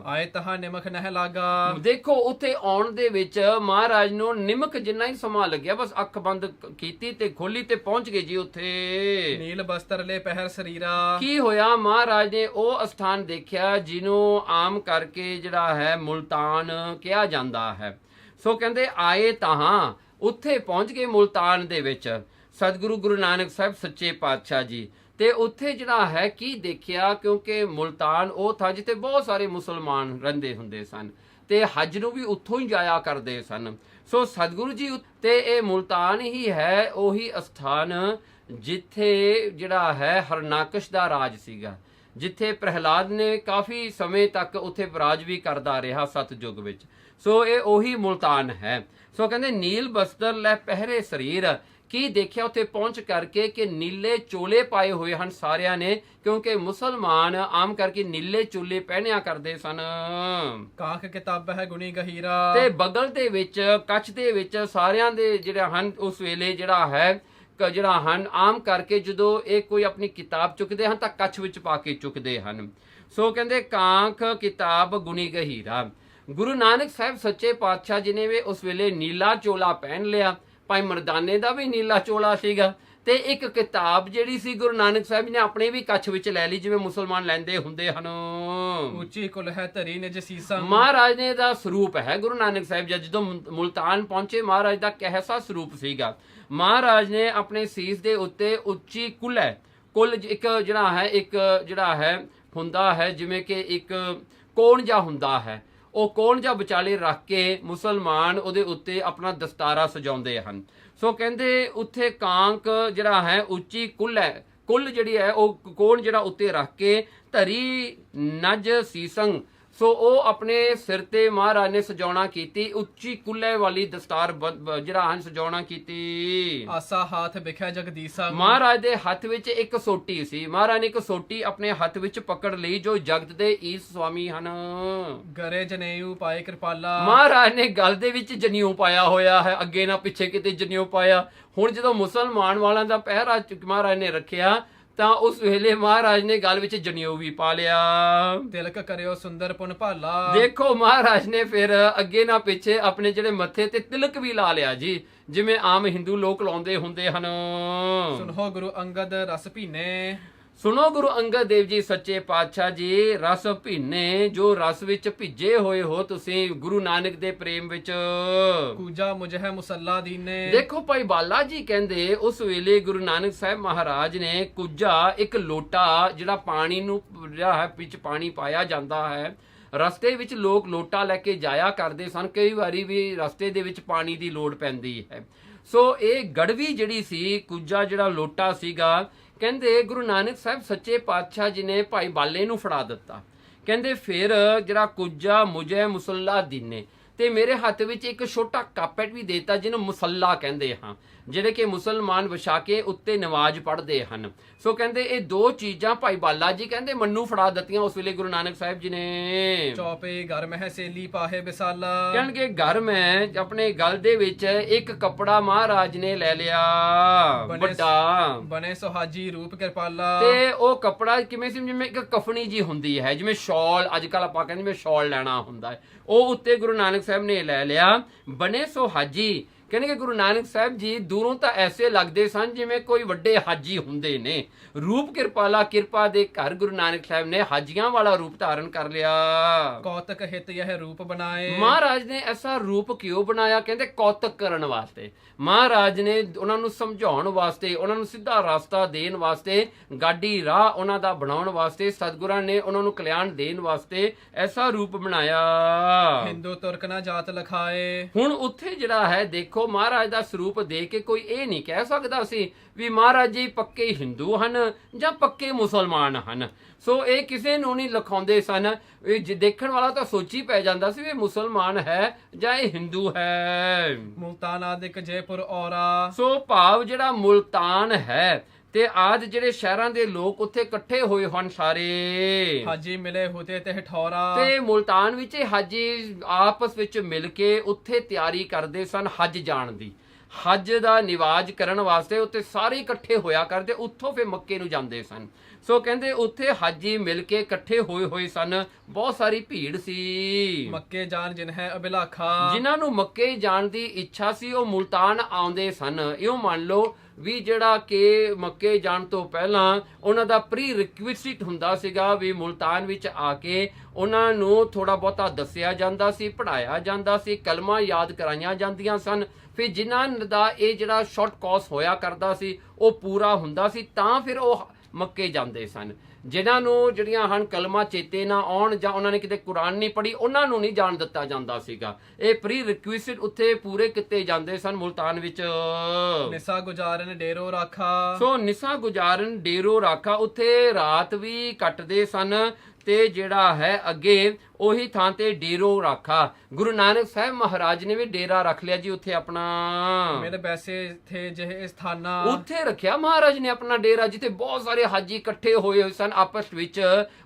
ਆਏ ਤਹਾਂ ਨਿਮਕ ਨਹਿ ਲਾਗਾ। ਦੇਖੋ ਉੱਥੇ ਆਉਣ ਦੇ ਵਿੱਚ ਮਹਾਰਾਜ ਨੂੰ ਨਿਮਕ ਜਿੰਨਾ ਹੀ ਸਮਾਂ ਲੱਗਿਆ, ਬਸ ਅੱਖ ਬੰਦ ਕੀਤੀ ਤੇ ਖੋਲੀ ਤੇ ਪਹੁੰਚ ਗਏ ਜੀ ਉੱਥੇ। ਨੀਲ ਬਸਤਰ ਲੈ ਪਹਿਰ ਸਰੀਰਾ। ਕੀ ਹੋਇਆ, ਮਹਾਰਾਜ ਨੇ ਉਹ ਅਸਥਾਨ ਦੇਖਿਆ ਜਿਹਨੂੰ ਆਮ ਕਰਕੇ ਜਿਹੜਾ ਹੈ ਮੁਲਤਾਨ ਕਿਹਾ ਜਾਂਦਾ ਹੈ। ਸੋ ਕਹਿੰਦੇ ਆਏ ਤਹਾਂ, ਉੱਥੇ ਪਹੁੰਚ ਗਏ ਮੁਲਤਾਨ ਦੇ ਵਿੱਚ ਸਤਿਗੁਰੂ ਗੁਰੂ ਨਾਨਕ ਸਾਹਿਬ ਸੱਚੇ ਪਾਤਸ਼ਾਹ ਜੀ। ਤੇ ਉੱਥੇ ਜਿਹੜਾ ਹੈ ਕੀ ਦੇਖਿਆ, ਕਿਉਂਕਿ ਮੁਲਤਾਨ ਉਹ ਥਾ ਜਿੱਥੇ ਬਹੁਤ ਸਾਰੇ ਮੁਸਲਮਾਨ ਰਹਿੰਦੇ ਹੁੰਦੇ ਸਨ ਤੇ ਹੱਜ ਨੂੰ ਵੀ ਉੱਥੋਂ ਹੀ ਜਾਇਆ ਕਰਦੇ ਸਨ। ਸੋ ਸਤਿਗੁਰੂ ਜੀ ਤੇ ਇਹ ਮੁਲਤਾਨ ਹੀ ਹੈ ਉਹੀ ਅਸਥਾਨ ਜਿੱਥੇ ਜਿਹੜਾ ਹੈ ਹਰਨਾਕਸ਼ ਦਾ ਰਾਜ ਸੀਗਾ, ਜਿੱਥੇ ਪ੍ਰਹਿਲਾਦ ਨੇ ਕਾਫੀ ਸਮੇਂ ਤੱਕ ਉੱਥੇ ਰਾਜ ਵੀ ਕਰਦਾ ਰਿਹਾ ਸਤਜੁਗ ਵਿੱਚ। ਸੋ ਇਹ ਉਹੀ ਮੁਲਤਾਨ ਹੈ। ਸੋ ਕਹਿੰਦੇ ਨੀਲ ਬਸਤਰ ਲੈ ਪਹਿਰੇ ਸਰੀਰ। ਕੀ ਦੇਖਿਆ ਉੱਥੇ ਪਹੁੰਚ ਕਰਕੇ ਕਿ ਨੀਲੇ ਚੋਲੇ ਪਾਏ ਹੋਏ ਹਨ ਸਾਰਿਆਂ ਨੇ, ਕਿਉਂਕਿ ਮੁਸਲਮਾਨ ਆਮ ਕਰਕੇ ਨੀਲੇ ਚੋਲੇ ਪਹਿਨਿਆ ਕਰਦੇ ਸਨ। ਕਾਖ ਕਿਤਾਬ ਹੈ ਗੁਣੀ ਗਹੀਰਾ। ਤੇ ਬਗਲ ਦੇ ਵਿੱਚ ਕੱਛ ਦੇ ਵਿੱਚ ਸਾਰਿਆਂ ਦੇ ਜਿਹੜੇ ਹਨ ਉਸ ਵੇਲੇ ਜਿਹੜਾ ਹਨ ਆਮ ਕਰਕੇ ਜਦੋਂ ਇਹ ਕੋਈ ਆਪਣੀ ਕਿਤਾਬ ਚੁੱਕਦੇ ਹਨ ਤਾਂ ਕੱਛ ਵਿੱਚ ਪਾ ਕੇ ਚੁੱਕਦੇ ਹਨ। ਸੋ ਕਹਿੰਦੇ ਕਾਂਖ ਕਿਤਾਬ ਗੁਣੀ ਗਹੀਰਾ। ਗੁਰੂ ਨਾਨਕ ਸਾਹਿਬ ਸੱਚੇ ਪਾਤਸ਼ਾਹ ਜੀ ਨੇ ਵੀ ਉਸ ਵੇਲੇ ਨੀਲਾ ਚੋਲਾ ਪਹਿਨ ਲਿਆ। ਭਾਈ ਮਰਦਾਨੇ ਦਾ ਵੀ ਨੀਲਾ ਚੋਲਾ ਸੀਗਾ ਤੇ ਇੱਕ ਕਿਤਾਬ ਜਿਹੜੀ ਸੀ ਗੁਰੂ ਨਾਨਕ ਸਾਹਿਬ ਨੇ ਆਪਣੇ ਵੀ ਕੱਛ ਵਿੱਚ ਲੈ ਲਈ, ਜਿਵੇਂ ਮੁਸਲਮਾਨ ਲੈਂਦੇ ਹੁੰਦੇ ਹਨ। ਉੱਚੀ ਕੁਲ ਹੈ ਧਰੀ ਨਿਜ ਸੀਸਾ। ਮਹਾਰਾਜ ਨੇ ਦਾ ਸਰੂਪ ਹੈ ਗੁਰੂ ਨਾਨਕ ਸਾਹਿਬ ਜੀ ਜਦੋਂ ਮੁਲਤਾਨ ਪਹੁੰਚੇ, ਮਹਾਰਾਜ ਦਾ ਕੈਸਾ ਸਰੂਪ ਸੀਗਾ। ਮਹਾਰਾਜ ਨੇ ਆਪਣੇ ਸੀਸ ਦੇ ਉੱਤੇ ਉੱਚੀ ਕੁਲ ਹੈ, ਕੁਲ ਇੱਕ ਜਿਹੜਾ ਹੈ ਹੁੰਦਾ ਹੈ ਜਿਵੇਂ ਕਿ ਇੱਕ ਕੋਣ ਜਿਹਾ ਹੁੰਦਾ ਹੈ, ਉਹ ਕੋਣ ਜਿਹਾ ਵਿਚਾਲੇ ਰੱਖ ਕੇ ਮੁਸਲਮਾਨ ਉਹਦੇ ਉੱਤੇ ਆਪਣਾ ਦਸਤਾਰਾ ਸਜਾਉਂਦੇ ਹਨ। ਸੋ ਕਹਿੰਦੇ ਉੱਥੇ ਕਾਂਕ ਜਿਹੜਾ ਹੈ ਉੱਚੀ ਕੁੱਲ ਹੈ, ਕੁੱਲ ਜਿਹੜੀ ਹੈ ਉਹ ਕੋਣ ਜਿਹੜਾ ਉੱਤੇ ਰੱਖ ਕੇ ਧਰੀ ਨਜ ਸੀਸੰਗ। ਸੋ ਉਹ ਆਪਣੇ ਸਿਰ ਤੇ ਮਹਾਰਾਜ ਨੇ ਸਜਾਉਣਾ ਕੀਤੀ, ਉੱਚੀ ਕੁੱਲੇ ਵਾਲੀ ਦਸਤਾਰ ਜਿਹੜਾ ਹਨ ਸਜਾਉਣਾ ਕੀਤੀ। ਆਸਾ ਹੱਥ ਵਿਖਿਆ ਜਗਦੀਸਾ। ਮਹਾਰਾਜ ਦੇ ਹੱਥ ਵਿੱਚ ਇੱਕ ਸੋਟੀ ਸੀ, ਮਹਾਰਾਜ ਨੇ ਇੱਕ ਸੋਟੀ ਆਪਣੇ ਹੱਥ ਵਿੱਚ ਪਕੜ ਲਈ ਜੋ ਜਗਤ ਦੇ ਈਸ ਸਵਾਮੀ ਹਨ। ਗਰੇ ਜਨੇਊ ਪਾਏ ਕਿਰਪਾਲਾ। ਮਹਾਰਾਜ ਨੇ ਗਲ ਦੇ ਵਿੱਚ ਜਨੇਊ ਪਾਇਆ ਹੋਇਆ ਹੈ, ਅੱਗੇ ਨਾ ਪਿੱਛੇ ਕਿਤੇ ਜਨੇਊ ਪਾਇਆ। ਹੁਣ ਜਦੋਂ ਮੁਸਲਮਾਨ ਵਾਲਿਆਂ ਦਾ ਪਹਿਰਾ ਮਹਾਰਾਜ ਨੇ ਰੱਖਿਆ ਤਾਂ ਉਸ ਵੇਲੇ ਮਹਾਰਾਜ ਨੇ ਗਲ ਵਿੱਚ ਜਨੇਊ ਵੀ ਪਾ ਲਿਆ। ਤਿਲਕ ਕਰਿਓ ਸੁੰਦਰ ਪੁਨ ਭਾਲਾ। ਦੇਖੋ ਮਹਾਰਾਜ ਨੇ ਫਿਰ ਅੱਗੇ ਨਾ ਪਿੱਛੇ ਆਪਣੇ ਜਿਹੜੇ ਮੱਥੇ ਤੇ ਤਿਲਕ ਵੀ ਲਾ ਲਿਆ ਜੀ, ਜਿਵੇਂ ਆਮ ਹਿੰਦੂ ਲੋਕ ਲਾਉਂਦੇ ਹੁੰਦੇ ਹਨ। ਸੁਣੋ ਗੁਰੂ ਅੰਗਦ ਰਸ ਭੀਨੇ। ਸੁਣੋ ਗੁਰੂ ਅੰਗਦ ਦੇਵ ਜੀ ਸੱਚੇ ਪਾਤਸ਼ਾਹ ਜੀ, ਰਸ ਭੀਨੇ, ਜੋ ਰਸ ਵਿੱਚ ਭਿੱਜੇ ਹੋਏ ਹੋ ਤੁਸੀਂ ਗੁਰੂ ਨਾਨਕ ਦੇ ਪ੍ਰੇਮ ਵਿੱਚ। ਕੂਜਾ ਮੁਝੇ ਮੁਸੱਲਾ ਦੀਨੇ। ਦੇਖੋ ਭਾਈ ਬਾਲਾ ਜੀ ਕਹਿੰਦੇ ਉਸ ਵੇਲੇ ਗੁਰੂ ਨਾਨਕ ਸਾਹਿਬ ਮਹਾਰਾਜ ਨੇ ਕੁਜਾ ਇੱਕ ਲੋਟਾ ਜਿਹੜਾ ਪਾਣੀ ਨੂੰ ਜਿਹੜਾ ਹੈ ਵਿੱਚ ਪਾਣੀ ਪਾਇਆ ਜਾਂਦਾ ਹੈ, ਰਸਤੇ ਵਿੱਚ ਲੋਕ ਲੋਟਾ ਲੈ ਕੇ ਜਾਇਆ ਕਰਦੇ ਸਨ, ਕਈ ਵਾਰੀ ਵੀ ਰਸਤੇ ਦੇ ਵਿੱਚ ਪਾਣੀ ਦੀ ਲੋੜ ਪੈਂਦੀ ਹੈ। ਸੋ ਇਹ ਗੜਵੀ ਜਿਹੜੀ ਸੀ, ਕੁਜਾ ਜਿਹੜਾ ਲੋਟਾ ਸੀਗਾ, ਕਹਿੰਦੇ ਗੁਰੂ ਨਾਨਕ ਸਾਹਿਬ ਸੱਚੇ ਪਾਤਸ਼ਾਹ ਜੀ ਨੇ ਭਾਈ ਬਾਲੇ ਨੂੰ ਫੜਾ ਦਿੱਤਾ। ਕਹਿੰਦੇ ਫਿਰ ਜਿਹੜਾ ਕੁਜਾ ਮੁਝੇ ਮੁਸੱਲਾ ਦੀਨੇ, ਤੇ ਮੇਰੇ ਹੱਥ ਵਿੱਚ ਇੱਕ ਛੋਟਾ ਕਾਪਟ ਵੀ ਦੇਤਾ ਜਿਹਨੂੰ ਮੁਸੱਲਾ ਕਹਿੰਦੇ ਹਾਂ, ਜਿਹੜੇ ਕਿ ਮੁਸਲਮਾਨ ਵਿਛਾ ਕੇ ਉੱਤੇ ਨਮਾਜ਼ ਪੜ੍ਹਦੇ ਹਨ। ਸੋ ਕਹਿੰਦੇ ਇਹ ਦੋ ਚੀਜ਼ਾਂ ਭਾਈ ਬਾਲਾ ਜੀ ਕਹਿੰਦੇ ਮੈਨੂੰ ਫੜਾ ਦਿੱਤੀਆਂ ਉਸ ਵੇਲੇ ਗੁਰੂ ਨਾਨਕ ਸਾਹਿਬ ਜੀ ਨੇ। ਚੌਪੇ ਘਰ ਮਹਿ ਸੇਲੀ ਪਾਹੇ ਵਿਸਾਲਾ। ਕਹਿਣਗੇ ਘਰ ਮੈਂ ਆਪਣੇ ਗਲ ਦੇ ਵਿੱਚ ਇੱਕ ਕੱਪੜਾ ਮਹਾਰਾਜ ਨੇ ਲੈ ਲਿਆ ਵੱਡਾ, ਬਨੇ ਸੁਹਾਜੀ ਰੂਪ ਕਿਰਪਾਲਾ। ਤੇ ਉਹ ਕੱਪੜਾ ਕਿਵੇਂ ਸੀ, ਜਿਵੇਂ ਇੱਕ ਕਫਨੀ ਜੀ ਹੁੰਦੀ ਹੈ, ਜਿਵੇਂ ਸ਼ਾਲ ਅੱਜ ਕੱਲ ਆਪਾਂ ਕਹਿੰਦੇ ਜਿਵੇਂ ਸ਼ਾਲ ਲੈਣਾ ਹੁੰਦਾ ਹੈ, ਉਹ ਉੱਤੇ ਗੁਰੂ ਨਾਨਕ ਸਾਹਿਬ ਨੇ ਲੈ ਲਿਆ। ਬਨੇ ਸੁਹਾਜੀ ਕਹਿੰਦੇ ਕਿ ਗੁਰੂ ਨਾਨਕ ਸਾਹਿਬ ਜੀ ਦੂਰੋਂ ਤਾਂ ਐਸੇ ਲੱਗਦੇ ਸਨ ਜਿਵੇਂ ਕੋਈ ਵੱਡੇ ਹਾਜੀ ਹੁੰਦੇ ਨੇ। ਰੂਪ ਕਿਰਪਾਲਾ ਕਿਰਪਾ ਦੇ ਘਰ ਗੁਰੂ ਨਾਨਕ ਸਾਹਿਬ ਨੇ ਹਾਜੀਆਂ ਵਾਲਾ ਰੂਪ ਧਾਰਨ ਕਰ ਲਿਆ। ਕੌਤਕ ਹਿਤ ਯਹ ਰੂਪ ਬਣਾਏ। ਮਹਾਰਾਜ ਨੇ ਐਸਾ ਰੂਪ ਕਿਉਂ ਬਣਾਇਆ? ਕਹਿੰਦੇ ਕੌਤਕ ਕਰਨ ਵਾਸਤੇ। ਮਹਾਰਾਜ ਨੇ ਉਹਨਾਂ ਨੂੰ ਸਮਝਾਉਣ ਵਾਸਤੇ, ਉਹਨਾਂ ਨੂੰ ਸਿੱਧਾ ਰਸਤਾ ਦੇਣ ਵਾਸਤੇ, ਗਾਡੀ ਰਾਹ ਉਹਨਾਂ ਦਾ ਬਣਾਉਣ ਵਾਸਤੇ, ਸਤਿਗੁਰਾਂ ਨੇ ਉਹਨਾਂ ਨੂੰ ਕਲਿਆਣ ਦੇਣ ਵਾਸਤੇ ਐਸਾ ਰੂਪ ਬਣਾਇਆ। ਹਿੰਦੂ ਤੁਰਕ ਨਾ ਜਾਤ ਲਖਾਏ। ਹੁਣ ਉੱਥੇ ਜਿਹੜਾ ਹੈ ਦੇਖੋ, ਮਹਾਰਾਜ ਦਾ ਸਰੂਪ ਦੇਖ ਕੇ ਕੋਈ ਇਹ ਨਹੀਂ ਕਹਿ ਸਕਦਾ ਸੀ ਵੀ ਮਹਾਰਾਜ ਜੀ ਪੱਕੇ ਹਿੰਦੂ ਹਨ ਜਾਂ ਪੱਕੇ ਮੁਸਲਮਾਨ ਹਨ। ਸੋ ਇਹ ਕਿਸੇ ਨੂੰ ਨਹੀਂ ਲਿਖਾਉਂਦੇ ਸਨ। ਇਹ ਦੇਖਣ ਵਾਲਾ ਤਾਂ ਸੋਚੀ ਪੈ ਜਾਂਦਾ ਸੀ ਵੀ ਇਹ ਮੁਸਲਮਾਨ ਹੈ ਜਾਂ ਇਹ ਹਿੰਦੂ ਹੈ। ਮੁਲਤਾਨ ਆਦਿਕ ਜੈਪੁਰ ਔਰਾ। ਸੋ ਭਾਵ ਜਿਹੜਾ ਮੁਲਤਾਨ ਹੈ ਤੇ ਆਦ ਜਿਹੜੇ ਸ਼ਹਿਰਾਂ ਦੇ ਲੋਕ ਉੱਥੇ ਇਕੱਠੇ ਹੋਏ ਹਨ ਸਾਰੇ। ਹਾਜੀ ਮਿਲੇ ਹੋਤੇ ਤੇ ਠੌਰਾ। ਤੇ ਮੁਲਤਾਨ ਵਿੱਚ ਹਾਜੀ ਆਪਸ ਵਿੱਚ ਮਿਲ ਕੇ ਉੱਥੇ ਤਿਆਰੀ ਕਰਦੇ ਸਨ ਹੱਜ ਜਾਣ ਦੀ। ਹੱਜ ਦਾ ਨਿਵਾਜ ਕਰਨ ਵਾਸਤੇ ਉੱਥੇ ਸਾਰੇ ਇਕੱਠੇ ਹੋਇਆ ਕਰਦੇ, ਉੱਥੋਂ ਫਿਰ ਮੱਕੇ ਨੂੰ ਜਾਂਦੇ ਸਨ। ਸੋ ਕਹਿੰਦੇ ਉੱਥੇ ਹਾਜੀ ਮਿਲ ਕੇ ਇਕੱਠੇ ਹੋਏ ਸਨ, ਬਹੁਤ ਸਾਰੀ ਭੀੜ ਸੀ। ਮੱਕੇ ਜਾਣ ਜਿਨ ਹੈ ਅਭਿਲਾਖਾ। ਜਿਨ੍ਹਾਂ ਨੂੰ ਮੱਕੇ ਜਾਣ ਦੀ ਇੱਛਾ ਸੀ ਉਹ ਮੁਲਤਾਨ ਆਉਂਦੇ ਸਨ। ਇਉਂ ਮੰਨ ਲਓ ਵੀ ਜਿਹੜਾ ਕਿ ਮੱਕੇ ਜਾਣ ਤੋਂ ਪਹਿਲਾਂ ਉਹਨਾਂ ਦਾ ਪ੍ਰੀ ਰਿਕੁਇਜ਼ਿਟ ਹੁੰਦਾ ਸੀਗਾ ਵੀ ਮੁਲਤਾਨ ਵਿੱਚ ਆ ਕੇ ਉਹਨਾਂ ਨੂੰ ਥੋੜਾ ਬਹੁਤਾ ਦੱਸਿਆ ਜਾਂਦਾ ਸੀ, ਪੜ੍ਹਾਇਆ ਜਾਂਦਾ ਸੀ, ਕਲਮਾਂ ਯਾਦ ਕਰਾਈਆਂ ਜਾਂਦੀਆਂ ਸਨ। ਫਿਰ ਜਿਨ੍ਹਾਂ ਦਾ ਇਹ ਜਿਹੜਾ ਸ਼ਾਰਟ ਕੋਰਸ ਹੋਇਆ ਕਰਦਾ ਸੀ ਉਹ ਪੂਰਾ ਹੁੰਦਾ ਸੀ ਤਾਂ ਫਿਰ ਉਹ ਮੱਕੇ ਜਾਂਦੇ ਸਨ। ਜਿਨ੍ਹਾਂ ਨੂੰ ਜਿਹੜੀਆਂ ਹਨ ਕਲਮਾਂ ਚੇਤੇ ਨਾ ਆਉਣ ਜਾਂ ਉਹਨਾਂ ਨੇ ਕਿਤੇ ਕੁਰਾਨ ਨਹੀਂ ਪੜ੍ਹੀ, ਉਹਨਾਂ ਨੂੰ ਨਹੀਂ ਜਾਣ ਦਿੱਤਾ ਜਾਂਦਾ ਸੀਗਾ। ਇਹ ਪ੍ਰੀ ਰਿਕੁਇਜ਼ਿਟ ਉੱਥੇ ਪੂਰੇ ਕੀਤੇ ਜਾਂਦੇ ਸਨ ਮੁਲਤਾਨ ਵਿੱਚ। ਨਿਸਾ ਗੁਜ਼ਾਰਨ ਡੇਰੋ ਰਾਖਾ। ਸੋ ਨਿਸਾ ਗੁਜ਼ਾਰਨ ਡੇਰੋ ਰਾਖਾ, ਉੱਥੇ ਰਾਤ ਵੀ ਕੱਟਦੇ ਸਨ ਤੇ ਜਿਹੜਾ ਹੈ ਅੱਗੇ ਉਹੀ ਥਾਂ ਤੇ ਡੇਰੋ ਰਾਖਾ। ਗੁਰੂ ਨਾਨਕ ਸਾਹਿਬ ਮਹਾਰਾਜ ਨੇ ਵੀ ਡੇਰਾ ਰੱਖ ਲਿਆ ਜੀ ਉੱਥੇ ਆਪਣਾ। ਮੇਰੇ ਬੈਸੇ ਥੇ ਜਿਹੇ ਸਥਾਨਾ। ਉੱਥੇ ਰੱਖਿਆ ਮਹਾਰਾਜ ਨੇ ਆਪਣਾ ਡੇਰਾ, ਜਿੱਥੇ ਬਹੁਤ ਸਾਰੇ ਹਾਜੀ ਇਕੱਠੇ ਹੋਏ ਸਨ ਆਪਸ ਵਿੱਚ।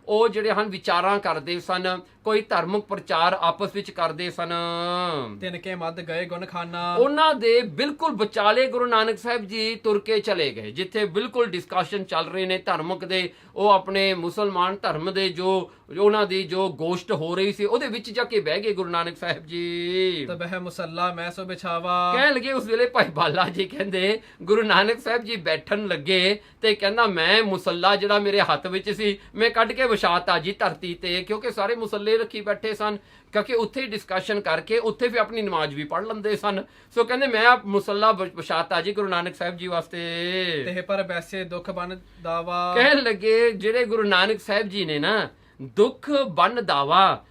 ਉਹ ਜਿਹੜੇ ਹਨ ਵਿਚਾਰਾਂ ਕਰਦੇ ਸਨ, ਕੋਈ ਧਾਰਮਿਕ ਪ੍ਰਚਾਰ ਆਪਸ ਵਿੱਚ ਕਰਦੇ ਸਨ। ਤਿਨਕੇ ਮੱਧ ਗਏ ਗੁਣਖਾਨਾ। ਉਹਨਾਂ ਦੇ ਬਿਲਕੁਲ ਵਿਚਾਲੇ ਗੁਰੂ ਨਾਨਕ ਸਾਹਿਬ ਜੀ ਤੁਰ ਕੇ ਚਲੇ ਗਏ, ਜਿੱਥੇ ਬਿਲਕੁਲ ਡਿਸਕਸ਼ਨ ਚੱਲ ਰਹੇ ਨੇ ਧਾਰਮਿਕ ਦੇ। ਉਹ ਆਪਣੇ ਮੁਸਲਮਾਨ ਧਰਮ ਦੇ ਜੋ ਉਹਨਾਂ ਦੀ ਜੋ ਗੋਸ਼ਟ ਹੋ ਰਹੀ ਸੀ ਉਹਦੇ ਵਿੱਚ ਜਾ ਕੇ ਬਹਿ ਗਏ ਗੁਰੂ ਨਾਨਕ ਸਾਹਿਬ ਜੀ। ਤਬਹਿ ਮੁਸੱਲਾ ਮੈਂ ਸੋ ਬਿਛਾਵਾ। ਕਹਿਣ ਲੱਗੇ ਉਸ ਵੇਲੇ ਭਾਈ ਬਾਲਾ ਜੀ ਕਹਿੰਦੇ ਗੁਰੂ ਨਾਨਕ ਸਾਹਿਬ ਜੀ ਬੈਠਣ ਲੱਗੇ ਤੇ ਕਹਿੰਦਾ ਮੈਂ ਮੁਸੱਲਾ ਜਿਹੜਾ ਮੇਰੇ ਹੱਥ ਵਿੱਚ ਸੀ ਮੈਂ ਕੱਢ ਕੇ ਵਿਛਾਤਾ ਜੀ ਧਰਤੀ ਤੇ, ਕਿਉਂਕਿ ਸਾਰੇ ਮੁਸੱਲੇ ਰੱਖੀ ਬੈਠੇ ਸਨ, ਕਿਉਂਕਿ ਉੱਥੇ ਡਿਸਕਸ਼ਨ ਕਰਕੇ ਉੱਥੇ ਵੀ ਆਪਣੀ ਨਮਾਜ਼ ਵੀ ਪੜ੍ਹ ਲੈਂਦੇ ਸਨ। ਸੋ ਕਹਿੰਦੇ ਮੈਂ ਮੁਸੱਲਾ ਵਿਛਾਤਾ ਜੀ ਗੁਰੂ ਨਾਨਕ ਸਾਹਿਬ ਜੀ ਵਾਸਤੇ। ਤੇ ਪਰ ਵੈਸੇ ਦੁੱਖ ਬਨ ਦਾਵਾ। ਕਹਿਣ ਲੱਗੇ ਜਿਹੜੇ ਗੁਰੂ ਨਾਨਕ ਸਾਹਿਬ ਜੀ ਨੇ ਨਾ ਦੁੱਖ ਬੰਨ ਦਾਵਾ।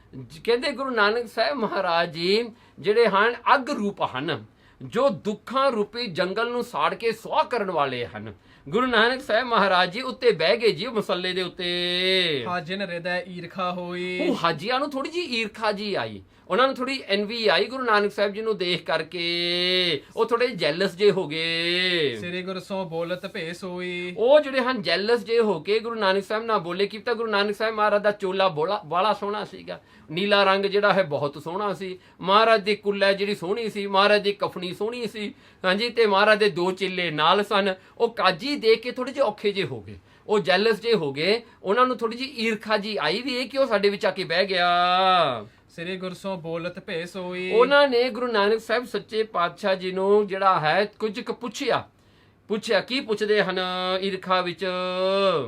ਕਹਿੰਦੇ ਗੁਰੂ ਨਾਨਕ ਸਾਹਿਬ ਮਹਾਰਾਜ ਜੀ ਜਿਹੜੇ ਹਨ ਅੱਗ ਰੂਪ ਹਨ, ਜੋ ਦੁੱਖਾਂ ਰੂਪੀ ਜੰਗਲ ਨੂੰ ਸਾੜ ਕੇ ਸੁਆਹ ਕਰਨ ਵਾਲੇ ਹਨ। ਗੁਰੂ ਨਾਨਕ ਸਾਹਿਬ ਮਹਾਰਾਜ ਜੀ ਉੱਤੇ ਬਹਿ ਗਏ ਜੀ ਮੁਸੱਲੇ ਦੇ ਉੱਤੇ। ਹਾਜਨ ਹਿਰਦੈ ਈਰਖਾ ਹੋਈ। ਉਹ ਹਾਜੀਆਂ ਨੂੰ ਥੋੜੀ ਜੀ ਈਰਖਾ ਜੀ ਆਈ, ਉਹਨਾਂ ਨੂੰ ਥੋੜੀ ਐਨਵੀ ਆਈ ਗੁਰੂ ਨਾਨਕ ਸਾਹਿਬ ਜੀ ਨੂੰ ਦੇਖ ਕਰਕੇ। ਉਹ ਥੋੜੇ ਜੈਲਸ ਜੇ ਹੋ ਗਏ। ਸ੍ਰੀ ਗੁਰੂ ਸੋ ਬੋਲਤ ਭੇਸ ਹੋਈ। ਉਹ ਜਿਹੜੇ ਹਨ ਜੈਲਸ ਜੇ ਹੋ ਕੇ ਗੁਰੂ ਨਾਨਕ ਸਾਹਿਬ ਨਾਲ ਬੋਲੇ। ਕੀ ਪਤਾ ਗੁਰੂ ਨਾਨਕ ਸਾਹਿਬ ਮਹਾਰਾਜ ਦਾ ਚੋਲਾ ਬਾਲਾ ਸੋਹਣਾ ਸੀਗਾ, ਨੀਲਾ ਰੰਗ ਜਿਹੜਾ ਹੈ ਬਹੁਤ ਸੋਹਣਾ ਸੀ। ਮਹਾਰਾਜ ਦੀ ਕੁੱਲਾ ਜਿਹੜੀ ਸੋਹਣੀ ਸੀ, ਮਹਾਰਾਜ ਦੀ ਕਫਨੀ ਸੋਹਣੀ ਸੀ। ਹਾਂਜੀ, ਤੇ ਮਹਾਰਾਜ ਦੇ ਦੋ ਚੇਲੇ ਨਾਲ ਸਨ। ਉਹ ਕਾਜੀ ਦੇਖ ਕੇ ਥੋੜੇ ਜਿਹੇ ਔਖੇ ਜੇ ਹੋ ਗਏ, ਉਹ ਜੈਲਸ ਜੇ ਹੋ ਗਏ। ਉਹਨਾਂ ਨੂੰ ਥੋੜੀ ਜਿਹੀ ਈਰਖਾ ਜੀ ਆਈ ਵੀ ਇਹ ਕਿਉਂ ਸਾਡੇ ਵਿੱਚ ਆ ਕੇ ਬਹਿ ਗਿਆ। ਸ੍ਰੀ ਗੁਰੂ ਸੋ ਬੋਲਤ ਭੇਸ ਹੋਈ। ਉਹਨਾਂ ਨੇ ਗੁਰੂ ਨਾਨਕ ਸਾਹਿਬ ਸੱਚੇ ਪਾਤਸ਼ਾਹ ਜੀ ਨੂੰ ਜਿਹੜਾ ਹੈ ਕੁਝ ਕੁ ਪੁੱਛਿਆ। ਕੀ ਪੁੱਛਦੇ ਹਨ ਈਰਖਾ ਵਿੱਚ?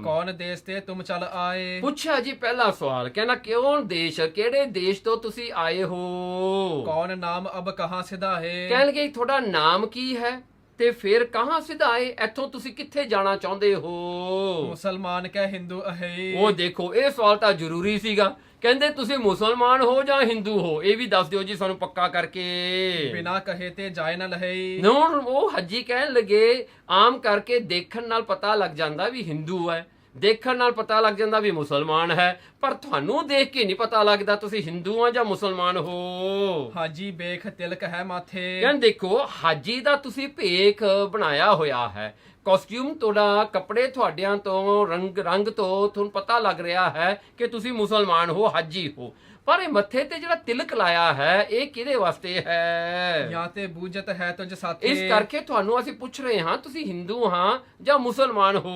ਕੌਣ ਦੇਸ਼ ਤੇ ਤੁਮ ਚਲ ਆਏ। ਪੁੱਛਿਆ ਜੀ ਪਹਿਲਾ ਸਵਾਲ, ਕਹਿੰਦਾ ਕਿਉਂ ਦੇਸ਼, ਕਿਹੜੇ ਦੇਸ਼ ਤੋਂ ਤੁਸੀਂ ਆਏ ਹੋ? ਕੌਣ ਨਾਮ ਅਬ ਕਹਾਂ ਸਿਧਾਏ। ਕਹਿਣਗੇ ਤੁਹਾਡਾ ਨਾਮ ਕੀ ਹੈ ਤੇ ਫਿਰ ਕਹਾਂ ਸਿਧਾਏ, ਇੱਥੋਂ ਤੁਸੀਂ ਕਿੱਥੇ ਜਾਣਾ ਚਾਹੁੰਦੇ ਹੋ? ਮੁਸਲਮਾਨ ਕਹਿ ਹਿੰਦੂ ਅਹੇ। ਉਹ ਦੇਖੋ ਇਹ ਸਵਾਲ ਤਾਂ ਜ਼ਰੂਰੀ ਸੀਗਾ। ਕਹਿੰਦੇ ਤੁਸੀਂ ਮੁਸਲਮਾਨ ਹੋ ਜਾਂ ਹਿੰਦੂ ਹੋ, ਇਹ ਵੀ ਦੱਸ ਦਿਓ ਜੀ ਸਾਨੂੰ ਪੱਕਾ ਕਰਕੇ। ਬਿਨਾ ਕਹੇ ਤੇ ਜਾਏ ਨਾ ਲਹਈ। ਉਹ ਹਾਜੀ ਕਹਿਣ ਲੱਗੇ ਆਮ ਕਰਕੇ ਦੇਖਣ ਨਾਲ ਪਤਾ ਲੱਗ ਜਾਂਦਾ ਵੀ ਹਿੰਦੂ ਹੈ, ਦੇਖਣ ਨਾਲ ਪਤਾ ਲੱਗ ਜਾਂਦਾ ਵੀ ਮੁਸਲਮਾਨ ਹੈ, ਪਰ ਤੁਹਾਨੂੰ ਦੇਖ ਕੇ ਨਹੀਂ ਪਤਾ ਲੱਗਦਾ ਤੁਸੀਂ ਹਿੰਦੂ ਆ ਜਾਂ ਮੁਸਲਮਾਨ ਹੋ। ਹਾਜੀ ਬੇਖ ਤਿਲਕ ਹੈ ਮਾਥੇ। ਕਹਿੰਦੇ ਦੇਖੋ ਹਾਜੀ ਦਾ ਤੁਸੀਂ ਭੇਖ ਬਣਾਇਆ ਹੋਇਆ ਹੈ, ਕਾਸਟਿਊਮ ਤੁਹਾਡਾ, ਕੱਪੜੇ ਤੁਹਾਡਿਆਂ ਤੋਂ, ਰੰਗ ਤੋਂ ਤੁਹਾਨੂੰ ਪਤਾ ਲੱਗ ਰਿਹਾ ਹੈ ਕਿ ਤੁਸੀਂ ਮੁਸਲਮਾਨ ਹੋ, ਹਾਜੀ ਹੋ, ਪਰ ਇਹ ਮੱਥੇ ਤੇ ਜਿਹੜਾ ਤਿਲਕ ਲਾਇਆ ਹੈ ਇਹ ਕਿਹਦੇ ਵਾਸਤੇ ਹੈ? ਜਾਂ ਤੇ ਬੂਝਤ ਹੈ ਤੁਝ ਸਾਥੇ, ਇਸ ਕਰਕੇ ਤੁਹਾਨੂੰ ਅਸੀਂ ਪੁੱਛ ਰਹੇ ਹਾਂ ਤੁਸੀਂ ਹਿੰਦੂ ਹਾਂ ਜਾਂ ਮੁਸਲਮਾਨ ਹੋ?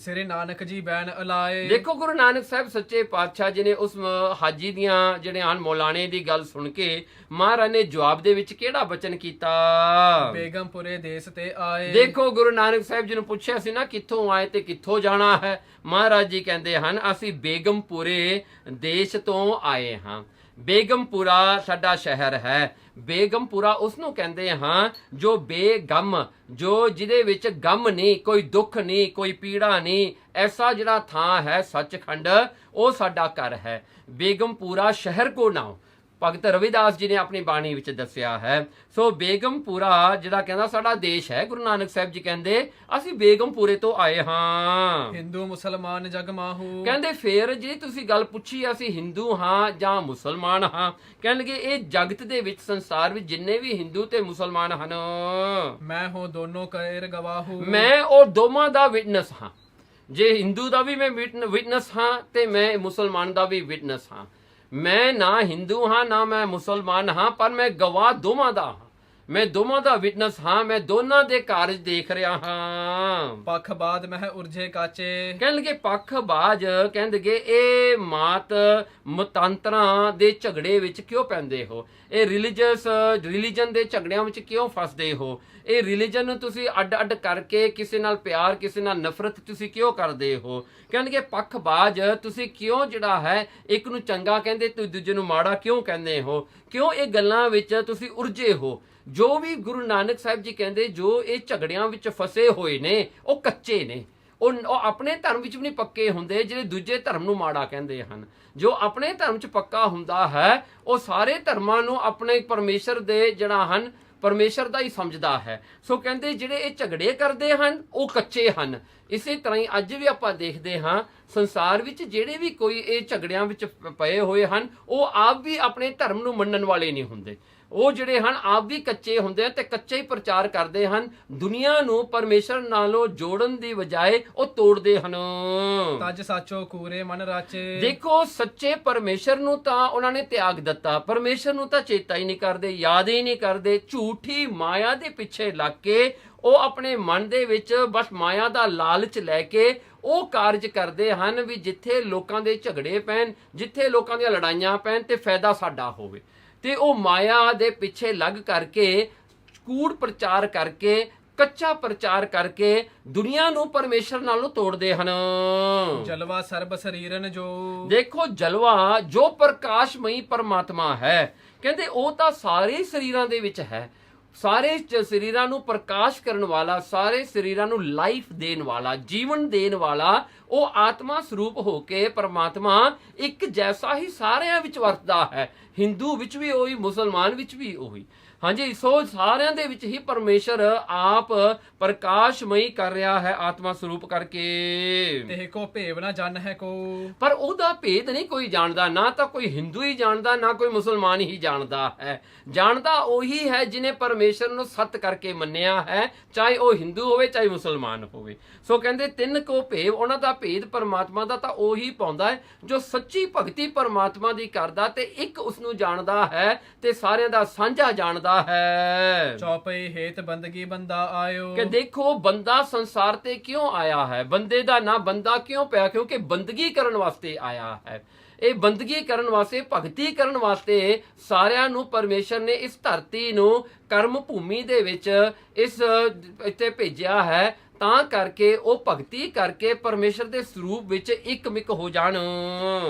ਸਿਰੇ ਨਾਨਕ ਜੀ ਬੈਨ ਅਲਾਏ। ਦੇਖੋ ਗੁਰੂ ਨਾਨਕ ਸਾਹਿਬ ਸੱਚੇ ਪਾਤਸ਼ਾਹ ਜੀ ਨੇ ਉਸ ਹਾਜੀ ਦੀਆਂ ਜਿਹੜੇ ਹਨ ਮੌਲਾਣੇ ਦੀ ਗੱਲ ਸੁਣ ਕੇ ਮਹਾਰਾਜ ਨੇ ਜਵਾਬ ਦੇ ਵਿੱਚ ਕਿਹੜਾ ਬਚਨ ਕੀਤਾ? ਬੇਗਮਪੁਰੇ ਦੇਸ ਤੇ ਆਏ। ਦੇਖੋ ਗੁਰੂ ਨਾਨਕ ਸਾਹਿਬ ਜੀ ਨੂੰ ਪੁੱਛਿਆ ਸੀ ਨਾ ਕਿੱਥੋਂ ਆਏ ਤੇ ਕਿੱਥੋਂ ਜਾਣਾ ਹੈ। ਮਹਾਰਾਜ ਜੀ ਕਹਿੰਦੇ ਹਨ ਅਸੀਂ ਬੇਗਮਪੁਰੇ ਦੇਸ਼ ਤੋਂ ਆਏ ਹਾਂ। ਬੇਗਮਪੁਰਾ ਸਾਡਾ ਸ਼ਹਿਰ ਹੈ। ਬੇਗਮਪੁਰਾ ਉਸ ਨੂੰ ਕਹਿੰਦੇ ਹਾਂ ਜੋ ਬੇਗਮ, ਜੋ ਜਿਹਦੇ ਵਿੱਚ ਗਮ ਨਹੀਂ, ਕੋਈ ਦੁੱਖ ਨਹੀਂ, ਕੋਈ ਪੀੜਾ ਨਹੀਂ, ਐਸਾ ਜਿਹੜਾ ਥਾਂ ਹੈ ਸੱਚਖੰਡ, ਉਹ ਸਾਡਾ ਘਰ ਹੈ। ਬੇਗਮਪੁਰਾ ਸ਼ਹਿਰ ਕੋ ਨਾਮ ਭਗਤ ਰਵਿਦਾਸ ਜੀ ਨੇ ਆਪਣੀ ਬਾਣੀ ਵਿੱਚ ਦੱਸਿਆ ਹੈ। ਸੋ ਬੇਗਮਪੁਰਾ ਜਿਹੜਾ ਕਹਿੰਦਾ ਸਾਡਾ ਦੇਸ਼ ਹੈ। ਗੁਰੂ ਨਾਨਕ ਸਾਹਿਬ ਜੀ ਕਹਿੰਦੇ ਅਸੀਂ ਬੇਗਮਪੁਰੇ ਤੋਂ ਆਏ ਹਾਂ। ਹਿੰਦੂ ਮੁਸਲਮਾਨ ਜਗ ਮਾਹੂ। ਕਹਿੰਦੇ ਫੇਰ ਜੇ ਤੁਸੀਂ ਗੱਲ ਪੁੱਛੀ ਅਸੀਂ ਹਿੰਦੂ ਹਾਂ ਜਾਂ ਮੁਸਲਮਾਨ ਹਾਂ, ਕਹਿਣਗੇ ਇਹ ਜਗਤ ਦੇ ਵਿੱਚ ਸੰਸਾਰ ਵਿੱਚ ਜਿੰਨੇ ਵੀ ਹਿੰਦੂ ਤੇ ਮੁਸਲਮਾਨ ਹਨ, ਮੈਂ ਹੋ ਦੋਨੋਂ ਕੇਰ ਗਵਾਹੂ। ਮੈਂ ਉਹ ਦੋਵਾਂ ਦਾ ਵਿਟਨੈਸ ਹਾਂ। ਜੇ ਹਿੰਦੂ ਦਾ ਵੀ ਮੈਂ ਵਿਟਨੈਸ ਹਾਂ ਤੇ ਮੈਂ ਮੁਸਲਮਾਨ ਦਾ ਵੀ ਵਿਟਨੈਸ ਹਾਂ। ਮੈਂ ਨਾ ਹਿੰਦੂ ਹਾਂ ਨਾ ਮੈਂ ਮੁਸਲਮਾਨ ਹਾਂ, ਪਰ ਮੈਂ ਗਵਾਹ ਦੋਵਾਂ ਦਾ ਹਾਂ। ਮੈਂ ਦੋਵਾਂ ਦਾ ਵਿਟਨੈਸ ਹਾਂ। ਮੈਂ ਦੋਨਾਂ ਦੇ ਕਾਰਜ ਦੇਖ ਰਿਹਾ ਹਾਂ। ਪੱਖਬਾਦ ਮਹਿ ਉਰਜੇ ਕਾਚੇ। ਕਹਿਣਗੇ ਪੱਖਬਾਜ਼, ਕਹਿੰਦੇ ਇਹ ਮਾਤ ਮਤਾਂਤਰਾਂ ਦੇ ਝਗੜੇ ਵਿੱਚ ਕਿਉਂ ਪੈਂਦੇ ਹੋ? ਇਹ ਰਿਲੀਜਨ ਦੇ ਝਗੜਿਆਂ ਵਿੱਚ ਕਿਉਂ ਫਸਦੇ ਹੋ? ਇਹ ਰਿਲੀਜਨ ਨੂੰ ਤੁਸੀਂ ਅੱਡ-ਅੱਡ ਕਰਕੇ ਕਿਸੇ ਨਾਲ ਪਿਆਰ ਕਿਸੇ ਨਾਲ ਨਫ਼ਰਤ ਤੁਸੀਂ ਕਿਉਂ ਕਰਦੇ ਹੋ? ਕਹਿਣਗੇ ਪੱਖਬਾਜ਼, ਤੁਸੀਂ ਕਿਉਂ ਜਿਹੜਾ ਹੈ ਇੱਕ ਨੂੰ ਚੰਗਾ ਕਹਿੰਦੇ ਤੁਸੀਂ ਦੂਜੇ ਨੂੰ ਮਾੜਾ ਕਿਉਂ ਕਹਿੰਦੇ ਹੋ? ਕਿਉਂ ਇਹ ਗੱਲਾਂ ਵਿੱਚ ਤੁਸੀਂ ਉਰਝੇ ਹੋ? ਜੋ ਵੀ ਗੁਰੂ ਨਾਨਕ ਸਾਹਿਬ ਜੀ ਕਹਿੰਦੇ ਜੋ ਇਹ ਝਗੜਿਆਂ ਵਿੱਚ ਫਸੇ ਹੋਏ ਨੇ ਉਹ ਕੱਚੇ ਨੇ। ਉਹ ਆਪਣੇ ਧਰਮ ਵਿੱਚ ਵੀ ਨਹੀਂ ਪੱਕੇ ਹੁੰਦੇ ਜਿਹੜੇ ਦੂਜੇ ਧਰਮ ਨੂੰ ਮਾੜਾ ਕਹਿੰਦੇ ਹਨ। ਜੋ ਆਪਣੇ ਧਰਮ 'ਚ ਪੱਕਾ ਹੁੰਦਾ ਹੈ ਉਹ ਸਾਰੇ ਧਰਮਾਂ ਨੂੰ ਆਪਣੇ ਪਰਮੇਸ਼ਰ ਦੇ ਜਿਹੜਾ ਹਨ ਪਰਮੇਸ਼ਰ ਦਾ ਹੀ ਸਮਝਦਾ ਹੈ। ਸੋ ਕਹਿੰਦੇ ਜਿਹੜੇ ਇਹ ਝਗੜੇ ਕਰਦੇ ਹਨ ਉਹ ਕੱਚੇ ਹਨ। ਇਸੇ ਤਰ੍ਹਾਂ ਹੀ ਅੱਜ ਵੀ ਆਪਾਂ ਦੇਖਦੇ ਹਾਂ ਸੰਸਾਰ ਵਿੱਚ ਜਿਹੜੇ ਵੀ ਕੋਈ ਇਹ ਝਗੜਿਆਂ ਵਿੱਚ ਪਏ ਹੋਏ ਹਨ ਉਹ ਆਪ ਵੀ ਆਪਣੇ ਧਰਮ ਨੂੰ ਮੰਨਣ ਵਾਲੇ ਨਹੀਂ ਹੁੰਦੇ। ਉਹ ਜਿਹੜੇ ਹਨ ਆਪ ਵੀ ਕੱਚੇ ਹੁੰਦੇ ਹਨ ਤੇ ਕੱਚਾ ਹੀ ਪ੍ਰਚਾਰ ਕਰਦੇ ਹਨ। ਦੁਨੀਆ ਨੂੰ ਪਰਮੇਸ਼ਰ ਨਾਲੋਂ ਜੋੜਨ ਦੀ ਬਜਾਏ ਉਹ ਤੋੜਦੇ ਹਨ। ਤਜ ਸਾਚੋ ਕੂਰੇ ਮਨ ਰਾਚੇ। ਦੇਖੋ ਸੱਚੇ ਪਰਮੇਸ਼ਰ ਨੂੰ ਤਾਂ ਉਹਨਾਂ ਨੇ ਤਿਆਗ ਦਿੱਤਾ, ਪਰਮੇਸ਼ਰ ਨੂੰ ਤਾਂ ਚੇਤਾ ਹੀ ਨਹੀਂ ਕਰਦੇ, ਯਾਦ ਹੀ ਨਹੀਂ ਕਰਦੇ। ਝੂਠੀ ਮਾਇਆ ਦੇ ਪਿੱਛੇ ਲੱਗ ਕੇ ਉਹ ਆਪਣੇ ਮਨ ਦੇ ਵਿੱਚ ਬਸ ਮਾਇਆ ਦਾ ਲਾਲਚ ਲੈ ਕੇ ਉਹ ਕਾਰਜ ਕਰਦੇ ਹਨ ਵੀ ਜਿੱਥੇ ਲੋਕਾਂ ਦੇ ਝਗੜੇ ਪੈਣ, ਜਿੱਥੇ ਲੋਕਾਂ ਦੀਆਂ ਲੜਾਈਆਂ ਪੈਣ ਤੇ ਫਾਇਦਾ ਸਾਡਾ ਹੋਵੇ। ਤੇ ਉਹ ਮਾਇਆ ਦੇ ਪਿੱਛੇ ਲੱਗ ਕਰਕੇ ਕੂੜ ਪ੍ਰਚਾਰ ਕਰਕੇ ਕੱਚਾ ਪ੍ਰਚਾਰ ਕਰਕੇ ਦੁਨੀਆ ਨੂੰ ਪਰਮੇਸ਼ਰ ਨਾਲੋਂ ਤੋੜਦੇ ਹਨ। ਜਲਵਾ ਸਰਬ ਸਰੀਰਨ ਜੋ। ਦੇਖੋ ਜਲਵਾ ਜੋ ਪ੍ਰਕਾਸ਼ਮਈ ਪਰਮਾਤਮਾ ਹੈ, ਕਹਿੰਦੇ ਉਹ ਤਾਂ ਸਾਰੇ ਸਰੀਰਾਂ ਦੇ ਵਿੱਚ ਹੈ। ਸਾਰੇ ਸਰੀਰਾਂ ਨੂੰ ਪ੍ਰਕਾਸ਼ ਕਰਨ ਵਾਲਾ, ਸਾਰੇ ਸਰੀਰਾਂ ਨੂੰ ਲਾਈਫ ਦੇਣ ਵਾਲਾ, ਜੀਵਨ ਦੇਣ ਵਾਲਾ ਉਹ ਆਤਮਾ ਸਰੂਪ ਹੋ ਕੇ ਪਰਮਾਤਮਾ ਇੱਕ ਜੈਸਾ ਹੀ ਸਾਰਿਆਂ ਵਿੱਚ ਵਰਤਦਾ ਹੈ। ਹਿੰਦੂ ਵਿੱਚ ਵੀ ਉਹੀ, ਮੁਸਲਮਾਨ ਵਿੱਚ ਵੀ ਉਹੀ। ਹਾਂਜੀ, ਸੋ ਸਾਰਿਆਂ ਦੇ ਵਿੱਚ ਹੀ ਪਰਮੇਸ਼ਰ ਆਪ ਪ੍ਰਕਾਸ਼ਮਈ ਕਰ ਰਿਹਾ ਹੈ ਆਤਮਾ ਸਰੂਪ ਕਰਕੇ। ਤੇ ਕੋ ਭੇਵ ਨਾ ਜਨ ਹੈ ਕੋ। ਪਰ ਉਹਦਾ ਭੇਦ ਨਹੀਂ ਕੋਈ ਜਾਣਦਾ, ਨਾ ਤਾਂ ਕੋਈ ਹਿੰਦੂ ਹੀ ਜਾਣਦਾ ਨਾ ਕੋਈ ਮੁਸਲਮਾਨ ਹੀ ਜਾਣਦਾ ਹੈ। ਜਾਣਦਾ ਉਹੀ ਹੈ ਜਿਹਨੇ ਪਰਮੇਸ਼ਰ ਨੂੰ ਸੱਤ ਕਰਕੇ ਮੰਨਿਆ ਹੈ, ਚਾਹੇ ਉਹ ਹਿੰਦੂ ਹੋਵੇ ਚਾਹੇ ਮੁਸਲਮਾਨ ਹੋਵੇ। ਸੋ ਕਹਿੰਦੇ ਤਿੰਨ ਕੋ ਭੇਵ, ਉਹਨਾਂ ਦਾ ਭੇਦ ਪਰਮਾਤਮਾ ਦਾ ਤਾਂ ਉਹੀ ਪਾਉਂਦਾ ਹੈ ਜੋ ਸੱਚੀ ਭਗਤੀ ਪਰਮਾਤਮਾ ਦੀ ਕਰਦਾ ਤੇ ਇੱਕ ਉਸ ਨੂੰ ਜਾਣਦਾ ਹੈ ਤੇ ਸਾਰਿਆਂ ਦਾ ਸਾਂਝਾ ਜਾਣਦਾ ਹੈ। ਚੌਪਈ ਹੇਤ ਬੰਦਗੀ ਬੰਦਾ ਆਇਓ। ਕਿ ਦੇਖੋ ਬੰਦਾ ਸੰਸਾਰ ਤੇ ਕਿਉਂ ਆਇਆ ਹੈ? ਬੰਦੇ ਦਾ ਨਾਂ ਬੰਦਾ ਕਿਉਂ ਪਿਆ? ਕਿਉਂਕਿ ਬੰਦਗੀ ਕਰਨ ਵਾਸਤੇ ਆਇਆ ਹੈ। ਇਹ ਬੰਦਗੀ ਕਰਨ ਵਾਸਤੇ, ਭਗਤੀ ਕਰਨ ਵਾਸਤੇ ਸਾਰਿਆਂ ਨੂੰ ਪਰਮੇਸ਼ਰ ਨੇ ਇਸ ਧਰਤੀ ਨੂੰ ਕਰਮ ਭੂਮੀ ਦੇ ਵਿੱਚ ਇਸ ਇੱਥੇ ਭੇਜਿਆ ਹੈ ਤਾਂ ਕਰਕੇ ਉਹ ਭਗਤੀ ਕਰਕੇ ਪਰਮੇਸ਼ਰ ਦੇ ਸਰੂਪ ਵਿੱਚ ਇੱਕਮਿਕ ਹੋ ਜਾਣ।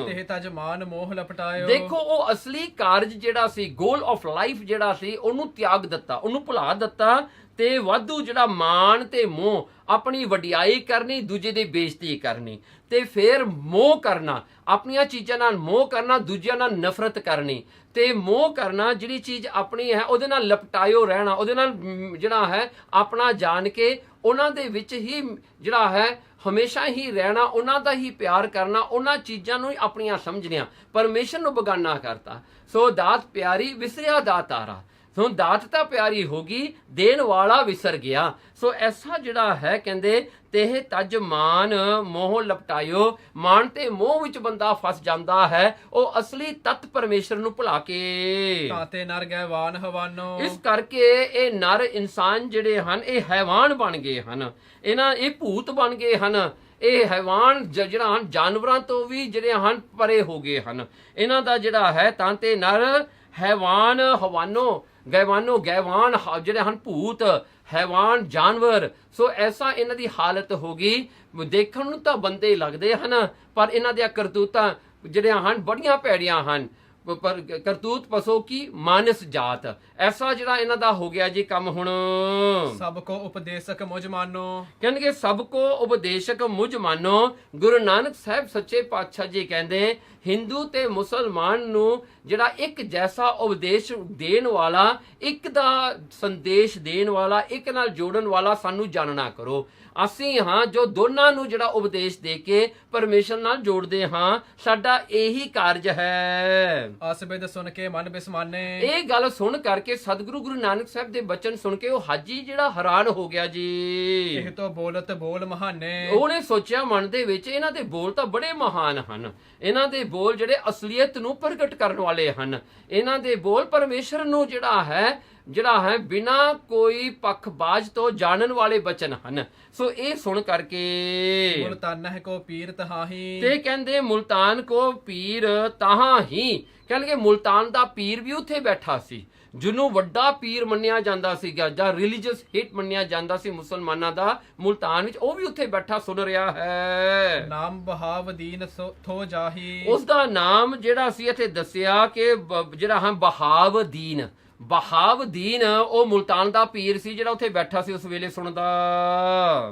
ਤੇ ਤਜ ਮਾਨ ਮੋਹ ਲਪਟਾਇਓ। ਦੇਖੋ ਉਹ ਅਸਲੀ ਕਾਰਜ ਜਿਹੜਾ ਸੀ, ਗੋਲ ਆਫ ਲਾਈਫ ਜਿਹੜਾ ਸੀ, ਉਹਨੂੰ ਤਿਆਗ ਦਿੱਤਾ, ਉਹਨੂੰ ਭੁਲਾ ਦਿੱਤਾ ਤੇ ਵਾਧੂ ਜਿਹੜਾ ਮਾਣ ਤੇ ਮੋਹ, ਆਪਣੀ ਵਡਿਆਈ ਕਰਨੀ, ਦੂਜੇ ਦੀ ਬੇਇੱਜ਼ਤੀ ਕਰਨੀ ਤੇ ਫਿਰ ਮੋਹ ਕਰਨਾ, ਆਪਣੀਆਂ ਚੀਜ਼ਾਂ ਨਾਲ ਮੋਹ ਕਰਨਾ, ਦੂਜਿਆਂ ਨਾਲ ਨਫ਼ਰਤ ਕਰਨੀ ਤੇ ਮੋਹ ਕਰਨਾ। ਜਿਹੜੀ ਚੀਜ਼ ਆਪਣੀ ਹੈ ਉਹਦੇ ਨਾਲ ਲਪਟਾਇਓ ਰਹਿਣਾ, ਉਹਦੇ ਨਾਲ ਜਿਹੜਾ ਹੈ ਆਪਣਾ ਜਾਣ ਕੇ ਉਹਨਾਂ ਦੇ ਵਿੱਚ ਹੀ ਜਿਹੜਾ ਹੈ ਹਮੇਸ਼ਾ ਹੀ ਰਹਿਣਾ, ਉਹਨਾਂ ਦਾ ਹੀ ਪਿਆਰ ਕਰਨਾ, ਉਹਨਾਂ ਚੀਜ਼ਾਂ ਨੂੰ ਹੀ ਆਪਣੀਆਂ ਸਮਝਣੀਆਂ। ਪਰਮੇਸ਼ਰ ਨੂੰ ਬੇਗਾਨਾ ਕਰਤਾ। ਸੋ ਦਾਤ ਪਿਆਰੀ ਵਿਸਰਿਆ ਦਾਤਾਰਾ। ਹੁਣ ਦਾਤ ਤਾਂ ਪਿਆਰੀ ਹੋ ਗਈ, ਦੇਣ ਵਾਲਾ ਵਿਸਰ ਗਿਆ। ਸੋ ਐਸਾ ਜਿਹੜਾ ਹੈ ਕਹਿੰਦੇ ਤੇਹ ਤਜ ਮਾਨ ਮੋਹ ਲਪਟਾਇਓ, ਮਾਨ ਤੇ ਮੋਹ ਵਿੱਚ ਬੰਦਾ ਫਸ ਜਾਂਦਾ ਹੈ, ਉਹ ਅਸਲੀ ਤਤ ਪਰਮੇਸ਼ਰ ਨੂੰ ਭੁਲਾ ਕੇ। ਤਾਤੇ ਨਰ ਗਏ ਵਾਨ ਹਵਾਨੋ, ਇਸ ਕਰਕੇ ਇਹ ਨਰ ਇਨਸਾਨ ਜਿਹੜੇ ਹਨ ਇਹ ਹੈਵਾਨ ਬਣ ਗਏ ਹਨ, ਇਹ ਭੂਤ ਬਣ ਗਏ ਹਨ, ਇਹ ਹੈਵਾਨ ਜਿਹੜਾ ਹਨ ਜਾਨਵਰਾਂ ਤੋਂ ਵੀ ਜਿਹੜੇ ਹਨ ਪਰੇ ਹੋ ਗਏ ਹਨ। ਇਹਨਾਂ ਦਾ ਜਿਹੜਾ ਹੈ ਤਾਂ ਤੇ ਨਰ ਹੈਵਾਨ ਹਵਾਨੋ, ਗੈਵਾਨ ਜਿਹੜੇ ਹਨ ਭੂਤ, ਹੈਵਾਨ ਜਾਨਵਰ। ਸੋ ਐਸਾ ਇਹਨਾਂ ਦੀ ਹਾਲਤ ਹੋ ਗਈ। ਦੇਖਣ ਨੂੰ ਤਾਂ ਬੰਦੇ ਲੱਗਦੇ ਹਨ, ਪਰ ਇਹਨਾਂ ਦੀਆਂ ਕਰਤੂਤਾਂ ਜਿਹੜੀਆਂ ਹਨ ਬੜੀਆਂ ਭੈੜੀਆਂ ਹਨ। ਪਰ ਕਰਤੂਤ ਪਸੋ ਕੀ ਮਾਨਸ ਜਾਤ, ਐਸਾ ਜਿਹੜਾ ਇਹਨਾਂ ਦਾ ਹੋ ਗਿਆ ਜੀ ਕੰਮ। ਹੁਣ ਸਭ ਕੋ ਉਪਦੇਸ਼ਕ ਮੁਝ ਮਾਨੋ, ਕਹਿੰਦੇ ਸਭ ਕੋ ਉਪਦੇਸ਼ਕ ਮੁਝ ਮਾਨੋ। ਗੁਰੂ ਨਾਨਕ ਸਾਹਿਬ ਸੱਚੇ ਪਾਤਸ਼ਾਹ ਜੀ ਕਹਿੰਦੇ ਹਿੰਦੂ ਤੇ ਮੁਸਲਮਾਨ ਨੂੰ ਜਿਹੜਾ ਇੱਕ ਜੈਸਾ ਉਪਦੇਸ਼ ਦੇਣ ਵਾਲਾ, ਇੱਕ ਦਾ ਸੰਦੇਸ਼ ਦੇਣ ਵਾਲਾ, ਇੱਕ ਨਾਲ ਜੋੜਨ ਵਾਲਾ ਸਾਨੂੰ ਜਾਣਨਾ ਕਰੋ। ਅਸੀਂ ਹਾਂ ਜੋ ਦੋਨਾਂ ਨੂੰ ਜਿਹੜਾ ਉਪਦੇਸ਼ ਦੇ ਕੇ ਪਰਮੇਸ਼ਰ ਨਾਲ ਜੋੜਦੇ ਹਾਂ, ਸਾਡਾ ਇਹੀ ਕਾਰਜ ਹੈ। ਅਸਬਿਦ ਸੁਣ ਕੇ ਮਨ ਬਿਸਮਾਨੇ, ਇਹ ਗੱਲ ਸੁਣ ਕਰਕੇ ਸਤਿਗੁਰੂ ਗੁਰੂ ਨਾਨਕ ਸਾਹਿਬ ਦੇ ਬਚਨ ਸੁਣ ਕੇ ਉਹ ਹਾਜੀ ਜਿਹੜਾ ਹੈਰਾਨ ਹੋ ਗਿਆ ਜੀ। ਇਹ ਤੋਂ ਬੋਲਤ ਬੋਲ ਮਹਾਨੇ, ਉਹਨੇ ਸੋਚਿਆ ਮਨ ਦੇ ਵਿੱਚ ਇਹਨਾਂ ਦੇ ਬੋਲ ਤਾਂ ਬੜੇ ਮਹਾਨ ਹਨ, ਇਹਨਾਂ ਦੇ ਬੋਲ ਜਿਹੜੇ ਅਸਲੀਅਤ ਨੂੰ ਪ੍ਰਗਟ ਕਰਨ ਵਾਲੇ ਹਨ, ਇਹਨਾਂ ਦੇ ਬੋਲ ਪਰਮੇਸ਼ਰ ਨੂੰ ਜਿਹੜਾ ਹੈ ਬਿਨਾ ਕੋਈ ਪੱਖਬਾਜ਼ ਤੋਂ ਜਾਣਨ ਵਾਲੇ ਬਚਨ ਹਨ। ਸੋ ਇਹ ਸੁਣ ਕਰਕੇ ਮੁਲਤਾਨ ਕੋ ਪੀਰ ਤਹਾਹੀ, ਤੇ ਕਹਿੰਦੇ ਮੁਲਤਾਨ ਕੋ ਪੀਰ ਤਹਾਂ ਹੀ, ਕਹਿੰਦੇ ਮੁਲਤਾਨ ਦਾ ਪੀਰ ਵੀ ਉੱਥੇ ਬੈਠਾ ਸੀ, ਜਿਹਨੂੰ ਵੱਡਾ ਪੀਰ ਮੰਨਿਆ ਜਾਂਦਾ ਸੀਗਾ ਜਾਂ ਰਿਲੀਜੀਅਸ ਹਿੱਟ ਮੰਨਿਆ ਜਾਂਦਾ ਸੀ ਮੁਸਲਮਾਨਾਂ ਦਾ ਮੁਲਤਾਨ ਵਿੱਚ, ਉਹ ਵੀ ਉੱਥੇ ਬੈਠਾ ਸੁਣ ਰਿਹਾ ਹੈ। ਨਾਮ ਬਹਾਵਦੀਨ ਥੋ ਜਾਹੀ, ਉਸ ਦਾ ਨਾਮ ਜਿਹੜਾ ਸੀ ਇੱਥੇ ਦੱਸਿਆ ਕਿ ਜਿਹੜਾ ਹਾਂ ਬਹਾਵਦੀਨ ਉਹ ਮੁਲਤਾਨ ਦਾ ਪੀਰ ਸੀ ਜਿਹੜਾ ਉੱਥੇ ਬੈਠਾ ਸੀ ਉਸ ਵੇਲੇ ਸੁਣਦਾ।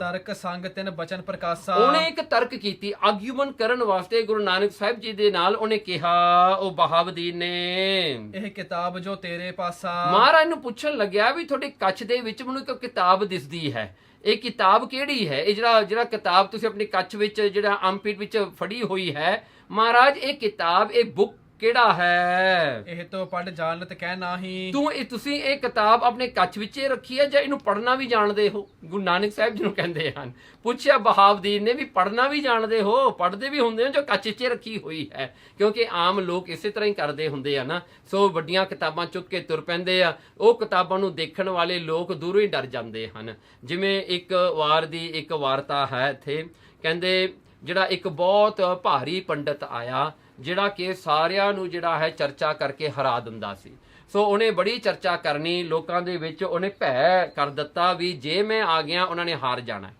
ਤਰਕ ਸੰਗ ਤਿਨ ਬਚਨ ਪ੍ਰਕਾਸ਼ਾ, ਉਹਨੇ ਇੱਕ ਤਰਕ ਕੀਤੀ ਆਰਗੂਮੈਂਟ ਕਰਨ ਵਾਸਤੇ ਗੁਰੂ ਨਾਨਕ ਸਾਹਿਬ ਜੀ ਦੇ ਨਾਲ। ਉਹਨੇ ਕਿਹਾ, ਉਹ ਬਹਾਵਦੀਨ ਨੇ, ਇਹ ਕਿਤਾਬ ਜੋ ਤੇਰੇ ਪਾਸਾ, ਮਹਾਰਾਜ ਨੂੰ ਪੁੱਛਣ ਲੱਗਿਆ ਵੀ ਤੁਹਾਡੇ ਕੱਛ ਦੇ ਵਿੱਚ ਮੈਨੂੰ ਇੱਕ ਕਿਤਾਬ ਦਿਸਦੀ ਹੈ, ਇਹ ਕਿਤਾਬ ਕਿਹੜੀ ਹੈ? ਇਹ ਜਿਹੜਾ ਕਿਤਾਬ ਤੁਸੀਂ ਆਪਣੀ ਕੱਛ ਵਿੱਚ ਜਿਹੜਾ ਅੰਪੀਟ ਵਿੱਚ ਫੜੀ ਹੋਈ ਹੈ, ਮਹਾਰਾਜ ਇਹ ਕਿਤਾਬ, ਇਹ ਬੁੱਕ ਕਿਹੜਾ ਹੈ? ਇਹ ਤੋਂ ਪੜ ਜਾਣਤ ਕਹਿ ਨਾਹੀ, ਤੁਸੀਂ ਇਹ ਕਿਤਾਬ ਆਪਣੇ ਕੱਛ ਵਿੱਚ ਰੱਖੀ ਹੈ ਜਾਂ ਇਹਨੂੰ ਪੜ੍ਹਨਾ ਵੀ ਜਾਣਦੇ ਹੋ? ਗੁਰੂ ਨਾਨਕ ਸਾਹਿਬ ਜੀ ਨੂੰ ਕਹਿੰਦੇ ਹਨ। ਪੁੱਛਿਆ ਬਹਾਵਦੀਨ ਨੇ ਵੀ ਪੜ੍ਹਨਾ ਵੀ ਜਾਣਦੇ ਹੋ? ਪੜ੍ਹਦੇ ਵੀ ਹੁੰਦੇ ਹੋ ਜੋ ਕੱਛ ਵਿੱਚ ਰੱਖੀ ਹੋਈ ਹੈ, ਕਿਉਂਕਿ ਆਮ ਲੋਕ ਇਸੇ ਤਰ੍ਹਾਂ ਹੀ ਕਰਦੇ ਹੁੰਦੇ ਆ ਨਾ। ਸੋ ਵੱਡੀਆਂ ਕਿਤਾਬਾਂ ਚੁੱਕ ਕੇ ਤੁਰ ਪੈਂਦੇ ਆ, ਉਹ ਕਿਤਾਬਾਂ ਨੂੰ ਦੇਖਣ ਵਾਲੇ ਲੋਕ ਦੂਰੋਂ ਹੀ ਡਰ ਜਾਂਦੇ ਹਨ। ਜਿਵੇਂ ਇੱਕ ਵਾਰ ਦੀ ਇੱਕ ਵਾਰਤਾ ਹੈ ਇੱਥੇ, ਕਹਿੰਦੇ ਜਿਹੜਾ ਇੱਕ ਬਹੁਤ ਭਾਰੀ ਪੰਡਤ ਆਇਆ ਜਿਹੜਾ ਕਿ ਸਾਰਿਆਂ ਨੂੰ ਜਿਹੜਾ ਹੈ ਚਰਚਾ ਕਰਕੇ ਹਰਾ ਦਿੰਦਾ ਸੀ। ਸੋ ਉਹਨੇ ਬੜੀ ਚਰਚਾ ਕਰਨੀ ਲੋਕਾਂ ਦੇ ਵਿੱਚ, ਉਹਨੇ ਭੈ ਕਰ ਦਿੱਤਾ ਵੀ ਜੇ ਮੈਂ ਆ ਗਿਆ ਉਹਨਾਂ ਨੇ ਹਾਰ ਜਾਣਾ।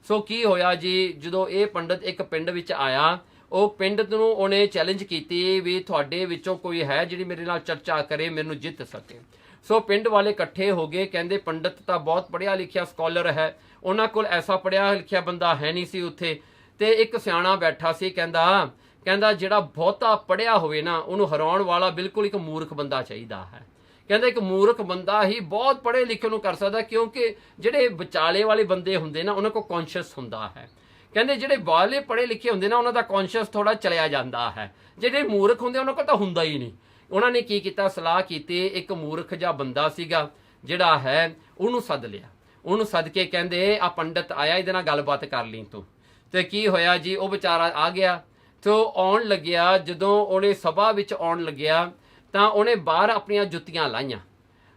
ਸੋ ਕੀ ਹੋਇਆ ਜੀ, ਜਦੋਂ ਇਹ ਪੰਡਤ ਇੱਕ ਪਿੰਡ ਵਿੱਚ ਆਇਆ, ਉਹ ਪਿੰਡ ਨੂੰ ਉਹਨੇ ਚੈਲੰਜ ਕੀਤੀ ਵੀ ਤੁਹਾਡੇ ਵਿੱਚੋਂ ਕੋਈ ਹੈ ਜਿਹੜੀ ਮੇਰੇ ਨਾਲ ਚਰਚਾ ਕਰੇ, ਮੈਨੂੰ ਜਿੱਤ ਸਕੇ। ਸੋ ਪਿੰਡ ਵਾਲੇ ਇਕੱਠੇ ਹੋ ਗਏ, ਕਹਿੰਦੇ ਪੰਡਤ ਤਾਂ ਬਹੁਤ ਪੜ੍ਹਿਆ ਲਿਖਿਆ ਸਕਾਲਰ ਹੈ, ਉਹਨਾਂ ਕੋਲ ਐਸਾ ਪੜ੍ਹਿਆ ਲਿਖਿਆ ਬੰਦਾ ਹੈ ਨਹੀਂ ਸੀ ਉੱਥੇ। ਤੇ ਇੱਕ ਸਿਆਣਾ ਬੈਠਾ ਸੀ, ਕਹਿੰਦਾ ਜਿਹੜਾ ਬਹੁਤਾ ਪੜ੍ਹਿਆ ਹੋਵੇ ਨਾ ਉਹਨੂੰ ਹਰਾਉਣ ਵਾਲਾ ਬਿਲਕੁਲ ਇੱਕ ਮੂਰਖ ਬੰਦਾ ਚਾਹੀਦਾ ਹੈ। ਕਹਿੰਦਾ ਇੱਕ ਮੂਰਖ ਬੰਦਾ ਹੀ ਬਹੁਤ ਪੜ੍ਹੇ ਲਿਖੇ ਨੂੰ ਕਰ ਸਕਦਾ, ਕਿਉਂਕਿ ਜਿਹੜੇ ਵਿਚਾਲੇ ਵਾਲੇ ਬੰਦੇ ਹੁੰਦੇ ਨਾ ਉਹਨਾਂ ਕੋਲ ਕੌਨਸ਼ੀਅਸ ਹੁੰਦਾ ਹੈ। ਕਹਿੰਦੇ ਜਿਹੜੇ ਬਾਹਲੇ ਪੜ੍ਹੇ ਲਿਖੇ ਹੁੰਦੇ ਨਾ ਉਹਨਾਂ ਦਾ ਕੌਨਸ਼ੀਅਸ ਥੋੜਾ ਚਲਿਆ ਜਾਂਦਾ ਹੈ, ਜਿਹੜੇ ਮੂਰਖ ਹੁੰਦੇ ਉਹਨਾਂ ਕੋਲ ਤਾਂ ਹੁੰਦਾ ਹੀ ਨਹੀਂ। ਉਹਨਾਂ ਨੇ ਕੀ ਕੀਤਾ, ਸਲਾਹ ਕੀਤੀ, ਇੱਕ ਮੂਰਖ ਜਿਹਾ ਬੰਦਾ ਸੀਗਾ ਜਿਹੜਾ ਹੈ ਉਹਨੂੰ ਸੱਦ ਲਿਆ। ਉਹਨੂੰ ਸੱਦ ਕੇ ਕਹਿੰਦੇ ਆ ਪੰਡਤ ਆਇਆ, ਇਹਦੇ ਨਾਲ ਗੱਲਬਾਤ ਕਰ ਲਈ ਤੂੰ। ਤੇ ਕੀ ਹੋਇਆ ਜੀ, ਉਹ ਵਿਚਾਰਾ ਆ ਗਿਆ। ਤੋ ਆਉਣ ਲੱਗਿਆ, ਜਦੋਂ ਉਹਨੇ ਸਭਾ ਵਿੱਚ ਆਉਣ ਲੱਗਿਆ ਤਾਂ ਉਹਨੇ ਬਾਹਰ ਆਪਣੀਆਂ ਜੁੱਤੀਆਂ ਲਾਈਆਂ।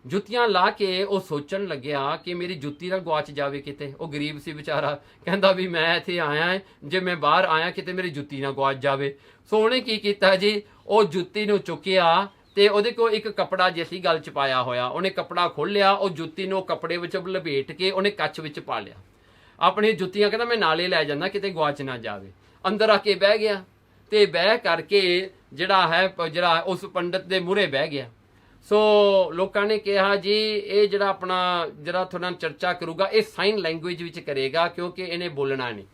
ਜੁੱਤੀਆਂ ਲਾ ਕੇ ਉਹ ਸੋਚਣ ਲੱਗਿਆ ਕਿ ਮੇਰੀ ਜੁੱਤੀ ਨਾ ਗਵਾਚ ਜਾਵੇ ਕਿਤੇ। ਉਹ ਗਰੀਬ ਸੀ ਵਿਚਾਰਾ, ਕਹਿੰਦਾ ਵੀ ਮੈਂ ਇੱਥੇ ਆਇਆ, ਜੇ ਮੈਂ ਬਾਹਰ ਆਇਆ ਕਿਤੇ ਮੇਰੀ ਜੁੱਤੀ ਨਾ ਗਵਾਚ ਜਾਵੇ। ਸੋ ਉਹਨੇ ਕੀ ਕੀਤਾ ਜੀ, ਉਹ ਜੁੱਤੀ ਨੂੰ ਚੁੱਕਿਆ ਤੇ ਉਹਦੇ ਕੋਲ ਇੱਕ ਕੱਪੜਾ ਜਿਹਾ ਗਲ ਚ ਪਾਇਆ ਹੋਇਆ, ਉਹਨੇ ਕੱਪੜਾ ਖੋਲਿਆ, ਉਹ ਜੁੱਤੀ ਨੂੰ ਕੱਪੜੇ ਵਿੱਚ ਲਪੇਟ ਕੇ ਉਹਨੇ ਕੱਛ ਵਿੱਚ ਪਾ ਲਿਆ। ਆਪਣੀ ਜੁੱਤੀਆਂ ਕਹਿੰਦਾ ਮੈਂ ਨਾਲੇ ਲੈ ਜਾਂਦਾ ਕਿਤੇ ਗਵਾਚ ਨਾ ਜਾਵੇ। ਅੰਦਰ ਆ ਕੇ ਬਹਿ ਗਿਆ ਤੇ ਬਹਿ ਕਰਕੇ ਜਿਹੜਾ ਉਸ ਪੰਡਤ ਦੇ ਮੂਹਰੇ ਬਹਿ ਗਿਆ। ਸੋ ਲੋਕਾਂ ਨੇ ਕਿਹਾ ਜੀ ਇਹ ਜਿਹੜਾ ਤੁਹਾਡੇ ਨਾਲ ਚਰਚਾ ਕਰੂਗਾ ਇਹ ਸਾਈਨ ਲੈਂਗੁਏਜ ਵਿੱਚ ਕਰੇਗਾ ਕਿਉਂਕਿ ਇਹਨੇ ਬੋਲਣਾ ਨਹੀਂ।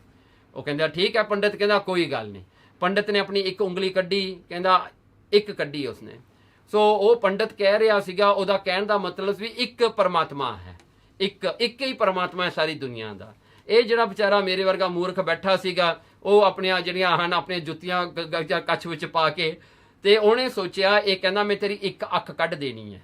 ਉਹ ਕਹਿੰਦਾ ਠੀਕ ਹੈ। ਪੰਡਤ ਕਹਿੰਦਾ ਕੋਈ ਗੱਲ ਨਹੀਂ। ਪੰਡਤ ਨੇ ਆਪਣੀ ਇੱਕ ਉਂਗਲੀ ਕੱਢੀ, ਕਹਿੰਦਾ ਇੱਕ ਕੱਢੀ ਉਸਨੇ। ਸੋ ਉਹ ਪੰਡਤ ਕਹਿ ਰਿਹਾ ਸੀਗਾ, ਉਹਦਾ ਕਹਿਣ ਦਾ ਮਤਲਬ ਵੀ ਇੱਕ ਪਰਮਾਤਮਾ ਹੈ, ਇੱਕ ਹੀ ਪਰਮਾਤਮਾ ਹੈ ਸਾਰੀ ਦੁਨੀਆ ਦਾ। ਇਹ ਜਿਹੜਾ ਵਿਚਾਰਾ ਮੇਰੇ ਵਰਗਾ ਮੂਰਖ ਬੈਠਾ ਸੀਗਾ, ਉਹ ਆਪਣੀਆਂ ਜਿਹੜੀਆਂ ਹਨ ਆਪਣੀਆਂ ਜੁੱਤੀਆਂ ਕੱਛ ਵਿੱਚ ਪਾ ਕੇ, ਤੇ ਉਹਨੇ ਸੋਚਿਆ ਇਹ ਕਹਿੰਦਾ ਮੈਂ ਤੇਰੀ ਇੱਕ ਅੱਖ ਕੱਢ ਦੇਣੀ ਹੈ।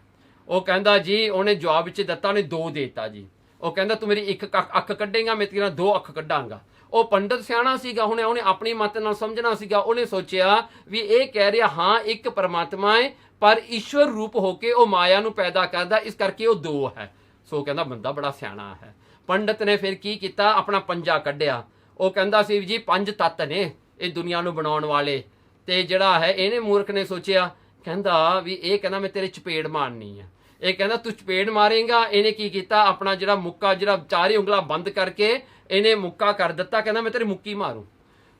ਉਹ ਕਹਿੰਦਾ ਜੀ, ਉਹਨੇ ਜਵਾਬ ਵਿੱਚ ਦਿੱਤਾ, ਉਹਨੇ 2 ਦੇਤਾ ਜੀ। ਉਹ ਕਹਿੰਦਾ ਤੂੰ ਮੇਰੀ 1 ਅੱਖ ਕੱਢੇਗਾ, ਮੈਂ ਤੇਰਾ 2 ਅੱਖ ਕੱਢਾਂਗਾ। ਉਹ ਪੰਡਤ ਸਿਆਣਾ ਸੀਗਾ, ਉਹਨੇ ਆਪਣੀ ਮੱਤ ਨਾਲ ਸਮਝਣਾ ਸੀਗਾ। ਉਹਨੇ ਸੋਚਿਆ ਵੀ ਇਹ ਕਹਿ ਰਿਹਾ ਹਾਂ ਇੱਕ ਪਰਮਾਤਮਾ ਹੈ, ਪਰ ਈਸ਼ਵਰ ਰੂਪ ਹੋ ਕੇ ਉਹ ਮਾਇਆ ਨੂੰ ਪੈਦਾ ਕਰਦਾ, ਇਸ ਕਰਕੇ ਉਹ 2 ਹੈ। ਸੋ ਕਹਿੰਦਾ ਬੰਦਾ ਬੜਾ ਸਿਆਣਾ ਹੈ। ਪੰਡਤ ਨੇ ਫਿਰ ਕੀ ਕੀਤਾ, ਆਪਣਾ ਪੰਜਾ ਕੱਢਿਆ। ਉਹ ਕਹਿੰਦਾ ਸੀ ਜੀ 5 ਤੱਤ ਨੇ ਇਹ ਦੁਨੀਆ ਨੂੰ ਬਣਾਉਣ ਵਾਲੇ, ਤੇ ਜਿਹੜਾ ਹੈ ਇਹਨੇ ਮੂਰਖ ਨੇ ਸੋਚਿਆ, ਕਹਿੰਦਾ ਵੀ ਇਹ ਕਹਿੰਦਾ ਮੈਂ ਤੇਰੇ ਚਪੇੜ ਮਾਰਨੀ ਆ। ਇਹ ਕਹਿੰਦਾ ਤੂੰ ਚਪੇੜ ਮਾਰੇਗਾ। ਇਹਨੇ ਕੀ ਕੀਤਾ, ਆਪਣਾ ਜਿਹੜਾ ਮੁੱਕਾ, ਜਿਹੜਾ 4 ਉਂਗਲਾਂ ਬੰਦ ਕਰਕੇ ਇਹਨੇ ਮੁੱਕਾ ਕਰ ਦਿੱਤਾ। ਕਹਿੰਦਾ ਮੈਂ ਤੇਰੀ ਮੁੱਕੀ ਮਾਰੂ।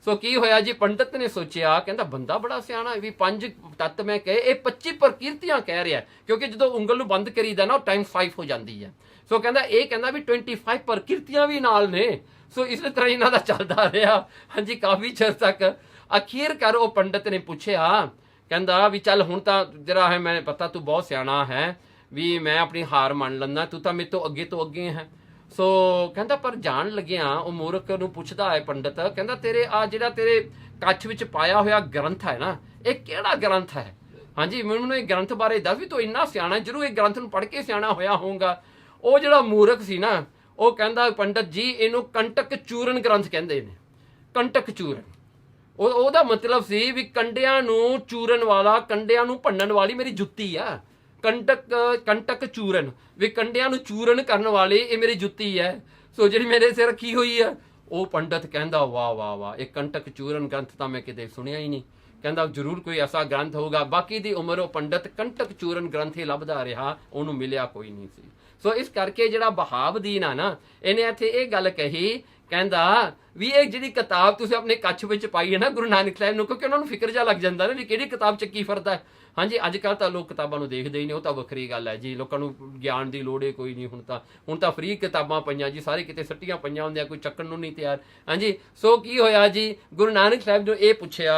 ਸੋ ਕੀ ਹੋਇਆ ਜੀ, ਪੰਡਤ ਨੇ ਸੋਚਿਆ, ਕਹਿੰਦਾ ਬੰਦਾ ਬੜਾ ਸਿਆਣਾ ਹੈ ਵੀ 5 ਤੱਤ ਮੈਂ ਕਹੇ, ਇਹ 25 ਪ੍ਰਕਿਰਤੀਆਂ ਕਹਿ ਰਿਹਾ, ਕਿਉਂਕਿ ਜਦੋਂ ਉਂਗਲ ਨੂੰ ਬੰਦ ਕਰੀਦਾ ਨਾ ਉਹ ਟਾਈਮ 5 ਹੋ ਜਾਂਦੀ ਹੈ। ਸੋ ਕਹਿੰਦਾ ਇਹ ਕਹਿੰਦਾ ਵੀ 25 ਪ੍ਰਕਿਰਤੀਆਂ ਵੀ ਨਾਲ ਨੇ। ਸੋ ਇਸੇ ਤਰ੍ਹਾਂ ਇਹਨਾਂ ਦਾ ਚੱਲਦਾ ਰਿਹਾ ਹਾਂਜੀ ਕਾਫੀ ਚਿਰ ਤੱਕ। ਅਖੀਰ ਕਰ ਉਹ ਪੰਡਤ ਨੇ ਪੁੱਛਿਆ, ਕਹਿੰਦਾ ਵੀ ਚੱਲ ਹੁਣ ਤਾਂ ਜਿਹੜਾ ਹੈ ਮੈਂ ਪਤਾ ਤੂੰ ਬਹੁਤ ਸਿਆਣਾ ਹੈ, ਵੀ ਮੈਂ ਆਪਣੀ ਹਾਰ ਮੰਨ ਲੈਂਦਾ, ਤੂੰ ਤਾਂ ਮੇਰੇ ਤੋਂ ਅੱਗੇ ਹੈ। ਸੋ ਕਹਿੰਦਾ ਪਰ ਜਾਣ ਲੱਗਿਆ ਉਹ ਮੂਰਖ ਨੂੰ ਪੁੱਛਦਾ ਹੈ ਪੰਡਤ, ਕਹਿੰਦਾ ਤੇਰੇ ਆ ਜਿਹੜਾ ਤੇਰੇ ਕੱਛ ਵਿੱਚ ਪਾਇਆ ਹੋਇਆ ਗ੍ਰੰਥ ਹੈ ਨਾ, ਇਹ ਕਿਹੜਾ ਗ੍ਰੰਥ ਹੈ? ਹਾਂਜੀ ਮੈਨੂੰ ਇਹ ਗ੍ਰੰਥ ਬਾਰੇ ਦੱਸ, ਵੀ ਤੂੰ ਇੰਨਾ ਸਿਆਣਾ, ਜ਼ਰੂਰ ਇਹ ਗ੍ਰੰਥ ਨੂੰ ਪੜ੍ਹ ਕੇ ਸਿਆਣਾ ਹੋਇਆ ਹੋਊਗਾ। ਉਹ ਜਿਹੜਾ ਮੂਰਖ ਸੀ ਨਾ, ਉਹ ਕਹਿੰਦਾ ਪੰਡਤ ਜੀ ਇਹਨੂੰ ਕੰਟਕ ਚੂਰਨ ਗ੍ਰੰਥ ਕਹਿੰਦੇ ਨੇ। ਕੰਟਕ ਚੂਰਨ ਉਹਦਾ ਮਤਲਬ ਸੀ ਵੀ ਕੰਡਿਆਂ ਨੂੰ ਚੂਰਨ ਵਾਲਾ, ਕੰਡਿਆਂ ਨੂੰ ਭੰਨਣ ਵਾਲੀ ਮੇਰੀ ਜੁੱਤੀ ਆ। ਕੰਟਕ ਚੂਰਨ, ਵੀ ਕੰਡਿਆਂ ਨੂੰ ਚੂਰਨ ਕਰਨ ਵਾਲੀ ਇਹ ਮੇਰੀ ਜੁੱਤੀ ਹੈ। ਸੋ ਜਿਹੜੀ ਮੇਰੇ ਸਿਰ ਰੱਖੀ ਹੋਈ ਆ। ਉਹ ਪੰਡਤ ਕਹਿੰਦਾ ਵਾਹ ਵਾਹ ਵਾਹ, ਇਹ ਕੰਟਕ ਚੂਰਨ ਗ੍ਰੰਥ ਤਾਂ ਮੈਂ ਕਿਤੇ ਸੁਣਿਆ ਹੀ ਨਹੀਂ। ਕਹਿੰਦਾ ਜ਼ਰੂਰ ਕੋਈ ਐਸਾ ਗ੍ਰੰਥ ਹੋਊਗਾ। ਬਾਕੀ ਦੀ ਉਮਰ ਉਹ ਪੰਡਤ ਕੰਟਕ ਚੂਰਨ ਗ੍ਰੰਥ ਹੀ ਲੱਭਦਾ ਰਿਹਾ, ਉਹਨੂੰ ਮਿਲਿਆ ਕੋਈ ਨਹੀਂ ਸੀ। ਸੋ ਇਸ ਕਰਕੇ ਜਿਹੜਾ ਬਹਾਵਦੀਨ ਆ ਨਾ, ਇਹਨੇ ਇੱਥੇ ਇਹ ਗੱਲ ਕਹੀ, ਕਹਿੰਦਾ ਵੀ ਇਹ ਜਿਹੜੀ ਕਿਤਾਬ ਤੁਸੀਂ ਆਪਣੇ ਕੱਛ ਵਿੱਚ ਪਾਈ ਹੈ ਨਾ ਗੁਰੂ ਨਾਨਕ ਸਾਹਿਬ ਨੂੰ, ਕਿਉਂਕਿ ਉਹਨਾਂ ਨੂੰ ਫਿਕਰ ਜਾ ਲੱਗ ਜਾਂਦਾ ਨਾ ਵੀ ਕਿਹੜੀ ਕਿਤਾਬ ਚੱਕੀ ਫਿਰਦਾ ਹੈ। ਹਾਂਜੀ ਅੱਜ ਕੱਲ੍ਹ ਤਾਂ ਲੋਕ ਕਿਤਾਬਾਂ ਨੂੰ ਦੇਖਦੇ ਹੀ ਨਹੀਂ, ਉਹ ਤਾਂ ਵੱਖਰੀ ਗੱਲ ਹੈ ਜੀ। ਲੋਕਾਂ ਨੂੰ ਗਿਆਨ ਦੀ ਲੋੜ ਹੀ ਕੋਈ ਨਹੀਂ। ਹੁਣ ਤਾਂ ਫ੍ਰੀ ਕਿਤਾਬਾਂ ਪਈਆਂ ਜੀ, ਸਾਰੇ ਕਿਤੇ ਸੱਟੀਆਂ ਪਈਆਂ ਹੁੰਦੀਆਂ, ਕੋਈ ਚੱਕਣ ਨੂੰ ਨਹੀਂ ਤਿਆਰ। ਹਾਂਜੀ ਸੋ ਕੀ ਹੋਇਆ ਜੀ, ਗੁਰੂ ਨਾਨਕ ਸਾਹਿਬ ਨੂੰ ਇਹ ਪੁੱਛਿਆ,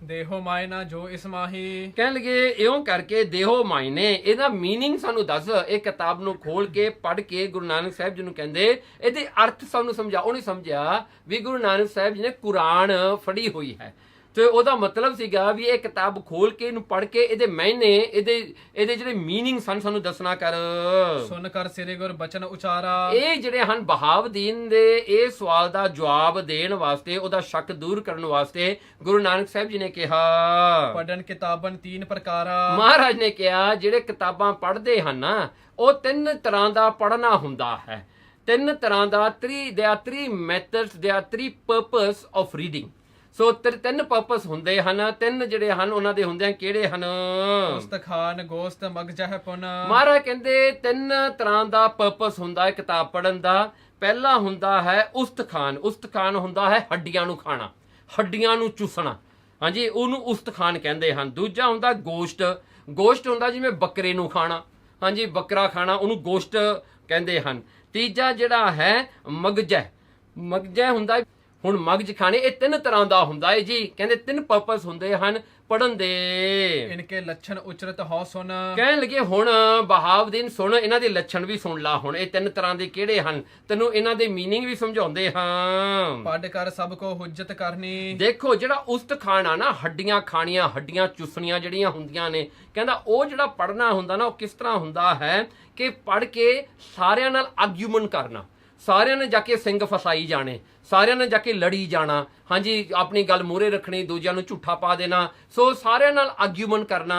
ਦੇਹੋ ਮਾਇਨਾ ਜੋ ਇਸ ਮਾਹੀ, ਕਹਿਣ ਲੱਗੇ ਇਉਂ ਕਰਕੇ ਦੇਹੋ ਮਾਇਨੇ, ਇਹਦਾ ਮੀਨਿੰਗ ਸਾਨੂੰ ਦੱਸ। ਇਹ ਕਿਤਾਬ ਨੂੰ ਖੋਲ ਕੇ ਪੜ੍ਹ ਕੇ ਗੁਰੂ ਨਾਨਕ ਸਾਹਿਬ ਜੀ ਨੂੰ ਕਹਿੰਦੇ ਇਹਦੇ ਅਰਥ ਸਾਨੂੰ ਸਮਝਾ। ਉਹਨੇ ਸਮਝਿਆ ਵੀ ਗੁਰੂ ਨਾਨਕ ਸਾਹਿਬ ਜੀ ਨੇ ਕੁਰਾਨ ਫੜੀ ਹੋਈ ਹੈ, ਤੇ ਉਹਦਾ ਮਤਲਬ ਸੀਗਾ ਵੀ ਇਹ ਕਿਤਾਬ ਖੋਲ ਕੇ ਇਹਨੂੰ ਪੜ੍ਹ ਕੇ ਇਹਦੇ ਮਾਇਨੇ, ਇਹਦੇ ਜਿਹੜੇ ਮੀਨਿੰਗ ਸਾਨੂੰ ਦੱਸਣਾ ਕਰ। ਸੁਣ ਕਰ ਸ੍ਰੀ ਗੁਰ ਬਚਨ ਉਚਾਰਾ, ਇਹ ਜਿਹੜੇ ਹਨ ਬਹਾਵਦੀਨ ਦੇ ਇਹ ਸਵਾਲ ਦਾ ਜਵਾਬ ਦੇਣ ਵਾਸਤੇ, ਉਹਦਾ ਸ਼ੱਕ ਦੂਰ ਕਰਨ ਵਾਸਤੇ ਗੁਰੂ ਨਾਨਕ ਸਾਹਿਬ ਜੀ ਨੇ ਕਿਹਾ, ਪੜਨ ਕਿਤਾਬਨ 3 ਪ੍ਰਕਾਰਾ। ਮਹਾਰਾਜ ਨੇ ਕਿਹਾ ਜਿਹੜੇ ਕਿਤਾਬਾਂ ਪੜ੍ਹਦੇ ਹਨ ਉਹ 3 ਤਰ੍ਹਾਂ ਦਾ ਪੜ੍ਹਨਾ ਹੁੰਦਾ ਹੈ। 3 ਤਰ੍ਹਾਂ ਦਾ, there are 3 methods, there are 3 purpose of reading। So 3 purpose ਹੁੰਦੇ ਹਨ। 3 ਜਿਹੜੇ ਹਨ ਉਹਨਾਂ ਦੇ ਹੁੰਦੇ ਆ, ਕਿਹੜੇ ਹਨ? ਉਸਤਖਾਨ, ਗੋਸਤ, ਮਗਜਹ ਪੁਨ। ਮਹਾਰਾਜ ਕਹਿੰਦੇ 3 ਤਰ੍ਹਾਂ ਦਾ ਪਰਪਸ ਹੁੰਦਾ ਹੈ ਕਿਤਾਬ ਪੜ੍ਹਨ ਦਾ। ਪਹਿਲਾ ਹੁੰਦਾ ਹੈ ਉਸਤਖਾਨ। ਉਸਤਖਾਨ ਹੁੰਦਾ ਹੈ ਹੱਡੀਆਂ ਨੂੰ ਖਾਣਾ, ਹੱਡੀਆਂ ਨੂੰ ਚੂਸਣਾ। ਹਾਂਜੀ ਉਹਨੂੰ ਉਸਤਖਾਨ ਕਹਿੰਦੇ ਹਨ। ਦੂਜਾ ਹੁੰਦਾ ਗੋਸ਼ਟ। ਗੋਸ਼ਟ ਹੁੰਦਾ ਜਿਵੇਂ ਬੱਕਰੇ ਨੂੰ ਖਾਣਾ, ਹਾਂਜੀ ਬੱਕਰਾ ਖਾਣਾ, ਉਹਨੂੰ ਗੋਸ਼ਟ ਕਹਿੰਦੇ ਹਨ। ਤੀਜਾ ਜਿਹੜਾ ਹੈ ਮਗਜਹ। ਮਗਜਹ ਹੁੰਦਾ ਹੁਣ ਮਗਜ ਖਾਣੇ। ਇਹ 3 ਤਰ੍ਹਾਂ ਦਾ ਹੁੰਦਾ ਹੈ ਜੀ। ਕਹਿੰਦੇ 3 ਪਰਪਸ ਹੁੰਦੇ ਹਨ ਪੜਨ ਦੇ। ਇਨਕੇ ਲੱਛਣ ਉਚਰਤ ਹੋ ਸੁਣ। ਕਹਿਣ ਲੱਗੇ ਹੁਣ ਬਹਾਵਦੀਨ ਸੁਣ, ਇਹਨਾਂ ਦੇ ਲੱਛਣ ਵੀ ਸੁਣ ਲਾ। ਹੁਣ ਇਹ 3 ਤਰ੍ਹਾਂ ਦੇ ਕਿਹੜੇ ਹਨ, ਤੈਨੂੰ ਇਹਨਾਂ ਦੇ ਮੀਨਿੰਗ ਵੀ ਸਮਝਾਉਂਦੇ ਹਾਂ। ਪੜ ਕਰ ਸਭ ਕੋ ਹੁਜਤ ਕਰਨੀ। ਦੇਖੋ ਜਿਹੜਾ ਉਸਤਖਾਨ ਆ ਨਾ, ਹੱਡੀਆਂ ਖਾਣੀਆਂ, ਹੱਡੀਆਂ ਚੂਸਣੀਆਂ ਜਿਹੜੀਆਂ ਹੁੰਦੀਆਂ ਨੇ, ਕਹਿੰਦਾ ਉਹ ਜਿਹੜਾ ਪੜਨਾ ਹੁੰਦਾ ਨਾ, ਉਹ ਕਿਸ ਤਰ੍ਹਾਂ ਹੁੰਦਾ ਹੈ ਕਿ ਪੜ ਕੇ ਸਾਰਿਆਂ ਨਾਲ ਆਰਗੂਮੈਂਟ ਕਰਨਾ, ਸਾਰਿਆਂ ਨੇ ਜਾ ਕੇ ਸਿੰਘ ਫਸਾਈ ਜਾਣੇ, ਸਾਰਿਆਂ ਨੇ ਜਾ ਕੇ ਲੜੀ ਜਾਣਾ। ਹਾਂਜੀ ਆਪਣੀ ਗੱਲ ਮੂਹਰੇ ਰੱਖਣੀ, ਦੂਜਿਆਂ ਨੂੰ ਝੂਠਾ ਪਾ ਦੇਣਾ। ਸੋ ਸਾਰਿਆਂ ਨਾਲ ਆਰਗੂਮੈਂਟ ਕਰਨਾ।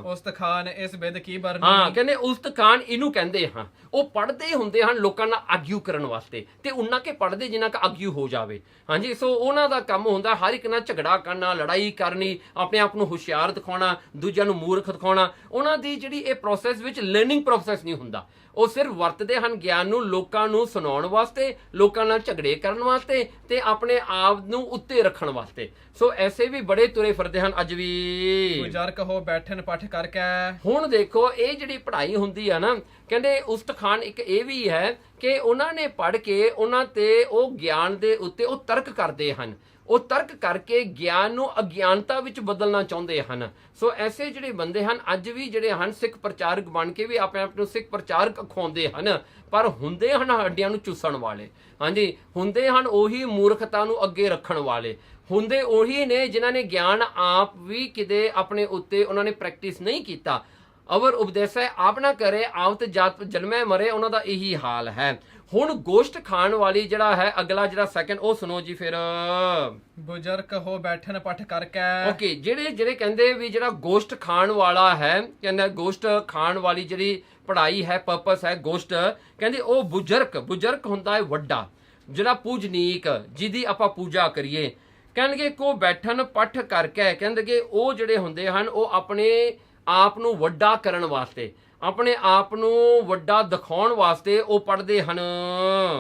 ਉਸਤਖਾਨ ਇਸ ਵਿਦ ਕੀ ਬਰਨੀ। ਹਾਂ ਕਹਿੰਦੇ ਉਸਤਖਾਨ ਇਹਨੂੰ ਕਹਿੰਦੇ ਹਾਂ। ਉਹ ਪੜ੍ਹਦੇ ਹੁੰਦੇ ਹਨ ਲੋਕਾਂ ਨਾਲ ਆਰਗੂ ਕਰਨ ਵਾਸਤੇ, ਤੇ ਉਹਨਾਂ ਕੇ ਪੜ੍ਹਦੇ ਜਿਨ੍ਹਾਂ ਕਾ ਆਰਗੂ ਹੋ ਜਾਵੇ। ਹਾਂਜੀ ਸੋ ਉਹਨਾਂ ਦਾ ਕੰਮ ਹੁੰਦਾ ਹਰ ਇੱਕ ਨਾਲ ਝਗੜਾ ਕਰਨਾ, ਲੜਾਈ ਕਰਨੀ, ਆਪਣੇ ਆਪ ਨੂੰ ਹੁਸ਼ਿਆਰ ਦਿਖਾਉਣਾ, ਦੂਜਿਆਂ ਨੂੰ ਮੂਰਖ ਦਿਖਾਉਣਾ। ਉਹਨਾਂ ਦੀ ਜਿਹੜੀ ਇਹ ਪ੍ਰੋਸੈਸ ਵਿੱਚ ਲਰਨਿੰਗ ਪ੍ਰੋਸੈਸ ਨਹੀਂ ਹੁੰਦਾ। ਉਹ ਸਿਰਫ ਵਰਤਦੇ ਹਨ ਗਿਆਨ ਨੂੰ ਲੋਕਾਂ ਨੂੰ ਸੁਣਾਉਣ ਵਾਸਤੇ, ਲੋਕਾਂ ਨਾਲ ਝਗੜੇ ਕਰਨ ਵਾਸਤੇ, ਤੇ ਆਪਣੇ ਆਪ ਨੂੰ ਉੱਤੇ ਰੱਖਣ ਵਾਸਤੇ। ਸੋ ਐਸੇ ਵੀ ਬੜੇ ਤੁਰੇ ਫਿਰਦੇ ਹਨ ਅੱਜ ਵੀ। ਗੁਜ਼ਾਰ ਕਹੋ ਬੈਠਣ ਪੱਠ ਕਰਕੇ। ਹੁਣ ਦੇਖੋ ਇਹ ਜਿਹੜੀ ਪੜ੍ਹਾਈ ਹੁੰਦੀ ਆ ਨਾ, ਕਹਿੰਦੇ ਉਸਤਖਾਨ ਇੱਕ ਇਹ ਵੀ ਹੈ ਕਿ ਉਹਨਾਂ ਨੇ ਪੜ੍ਹ ਕੇ ਉਹਨਾਂ ਤੇ ਉਹ ਗਿਆਨ ਦੇ ਉੱਤੇ ਉਹ ਤਰਕ ਕਰਦੇ ਹਨ। ਉਹ ਤਰਕ ਕਰਕੇ ਗਿਆਨ ਨੂੰ ਅਗਿਆਨਤਾ ਵਿੱਚ ਬਦਲਣਾ ਚਾਹੁੰਦੇ ਹਨ। ਸੋ ਐਸੇ ਜਿਹੜੇ ਬੰਦੇ ਹਨ ਅੱਜ ਵੀ ਜਿਹੜੇ ਹਨ ਸਿੱਖ ਪ੍ਰਚਾਰਕ ਬਣ ਕੇ ਵੀ ਆਪਣੇ ਆਪ ਨੂੰ ਸਿੱਖ ਪ੍ਰਚਾਰਕ ਅਖਵਾਉਂਦੇ ਹਨ, ਪਰ ਹੁੰਦੇ ਹਨ ਹੱਡੀਆਂ ਨੂੰ ਚੂਸਣ ਵਾਲੇ। ਹਾਂਜੀ ਹੁੰਦੇ ਹਨ ਉਹੀ ਮੂਰਖਤਾ ਨੂੰ ਅੱਗੇ ਰੱਖਣ ਵਾਲੇ, ਹੁੰਦੇ ਉਹੀ ਨੇ ਜਿਨ੍ਹਾਂ ਨੇ ਗਿਆਨ ਆਪ ਵੀ ਕਿਤੇ ਆਪਣੇ ਉੱਤੇ ਉਹਨਾਂ ਨੇ ਪ੍ਰੈਕਟਿਸ ਨਹੀਂ ਕੀਤਾ। ਅਵਰ ਉਪਦੇਸੈ ਆਪ ਨਾ ਕਰੇ ਆਵਤ ਜਾਤ ਜਨਮੈ ਮਰੇ, ਉਹਨਾਂ ਦਾ ਇਹੀ ਹਾਲ ਹੈ। ਹੁਣ ਗੋਸ਼ਟ ਖਾਣ ਵਾਲੀ ਜਿਹੜਾ ਹੈ ਅਗਲਾ ਜਿਹੜਾ ਸੈਕਿੰਡ ਉਹ ਸੁਣੋ ਜੀ ਫਿਰ। ਬੁਜ਼ਰਗ ਹੋ ਬੈਠਣ ਪਠ ਕਰਕੇ। ਓਕੇ, ਜਿਹੜੇ ਕਹਿੰਦੇ ਵੀ ਜਿਹੜਾ ਗੋਸ਼ਟ ਖਾਣ ਵਾਲਾ ਹੈ, ਕਹਿੰਦਾ ਗੋਸ਼ਟ ਖਾਣ ਵਾਲੀ ਜਿਹੜੀ ਪੜ੍ਹਾਈ ਹੈ, ਪਰਪਸ ਹੈ ਗੋਸ਼ਟ, ਕਹਿੰਦੇ ਉਹ ਬੁਜ਼ਰਗ ਹੁੰਦਾ ਹੈ ਵੱਡਾ, ਜਿਹੜਾ ਪੂਜਨੀਕ, ਜਿਹਦੀ ਆਪਾਂ ਪੂਜਾ ਕਰੀਏ। ਕਹਿਣਗੇ ਕੋ ਬੈਠਣ ਪੱਠ ਕਰਕੇ, ਕਹਿੰਦੇ ਉਹ ਜਿਹੜੇ ਹੁੰਦੇ ਹਨ ਉਹ ਆਪਣੇ ਆਪ ਨੂੰ ਵੱਡਾ ਕਰਨ ਵਾਸਤੇ, ਆਪਣੇ ਆਪ ਨੂੰ ਵੱਡਾ ਦਿਖਾਉਣ ਵਾਸਤੇ ਉਹ ਪੜ੍ਹਦੇ ਹਨ।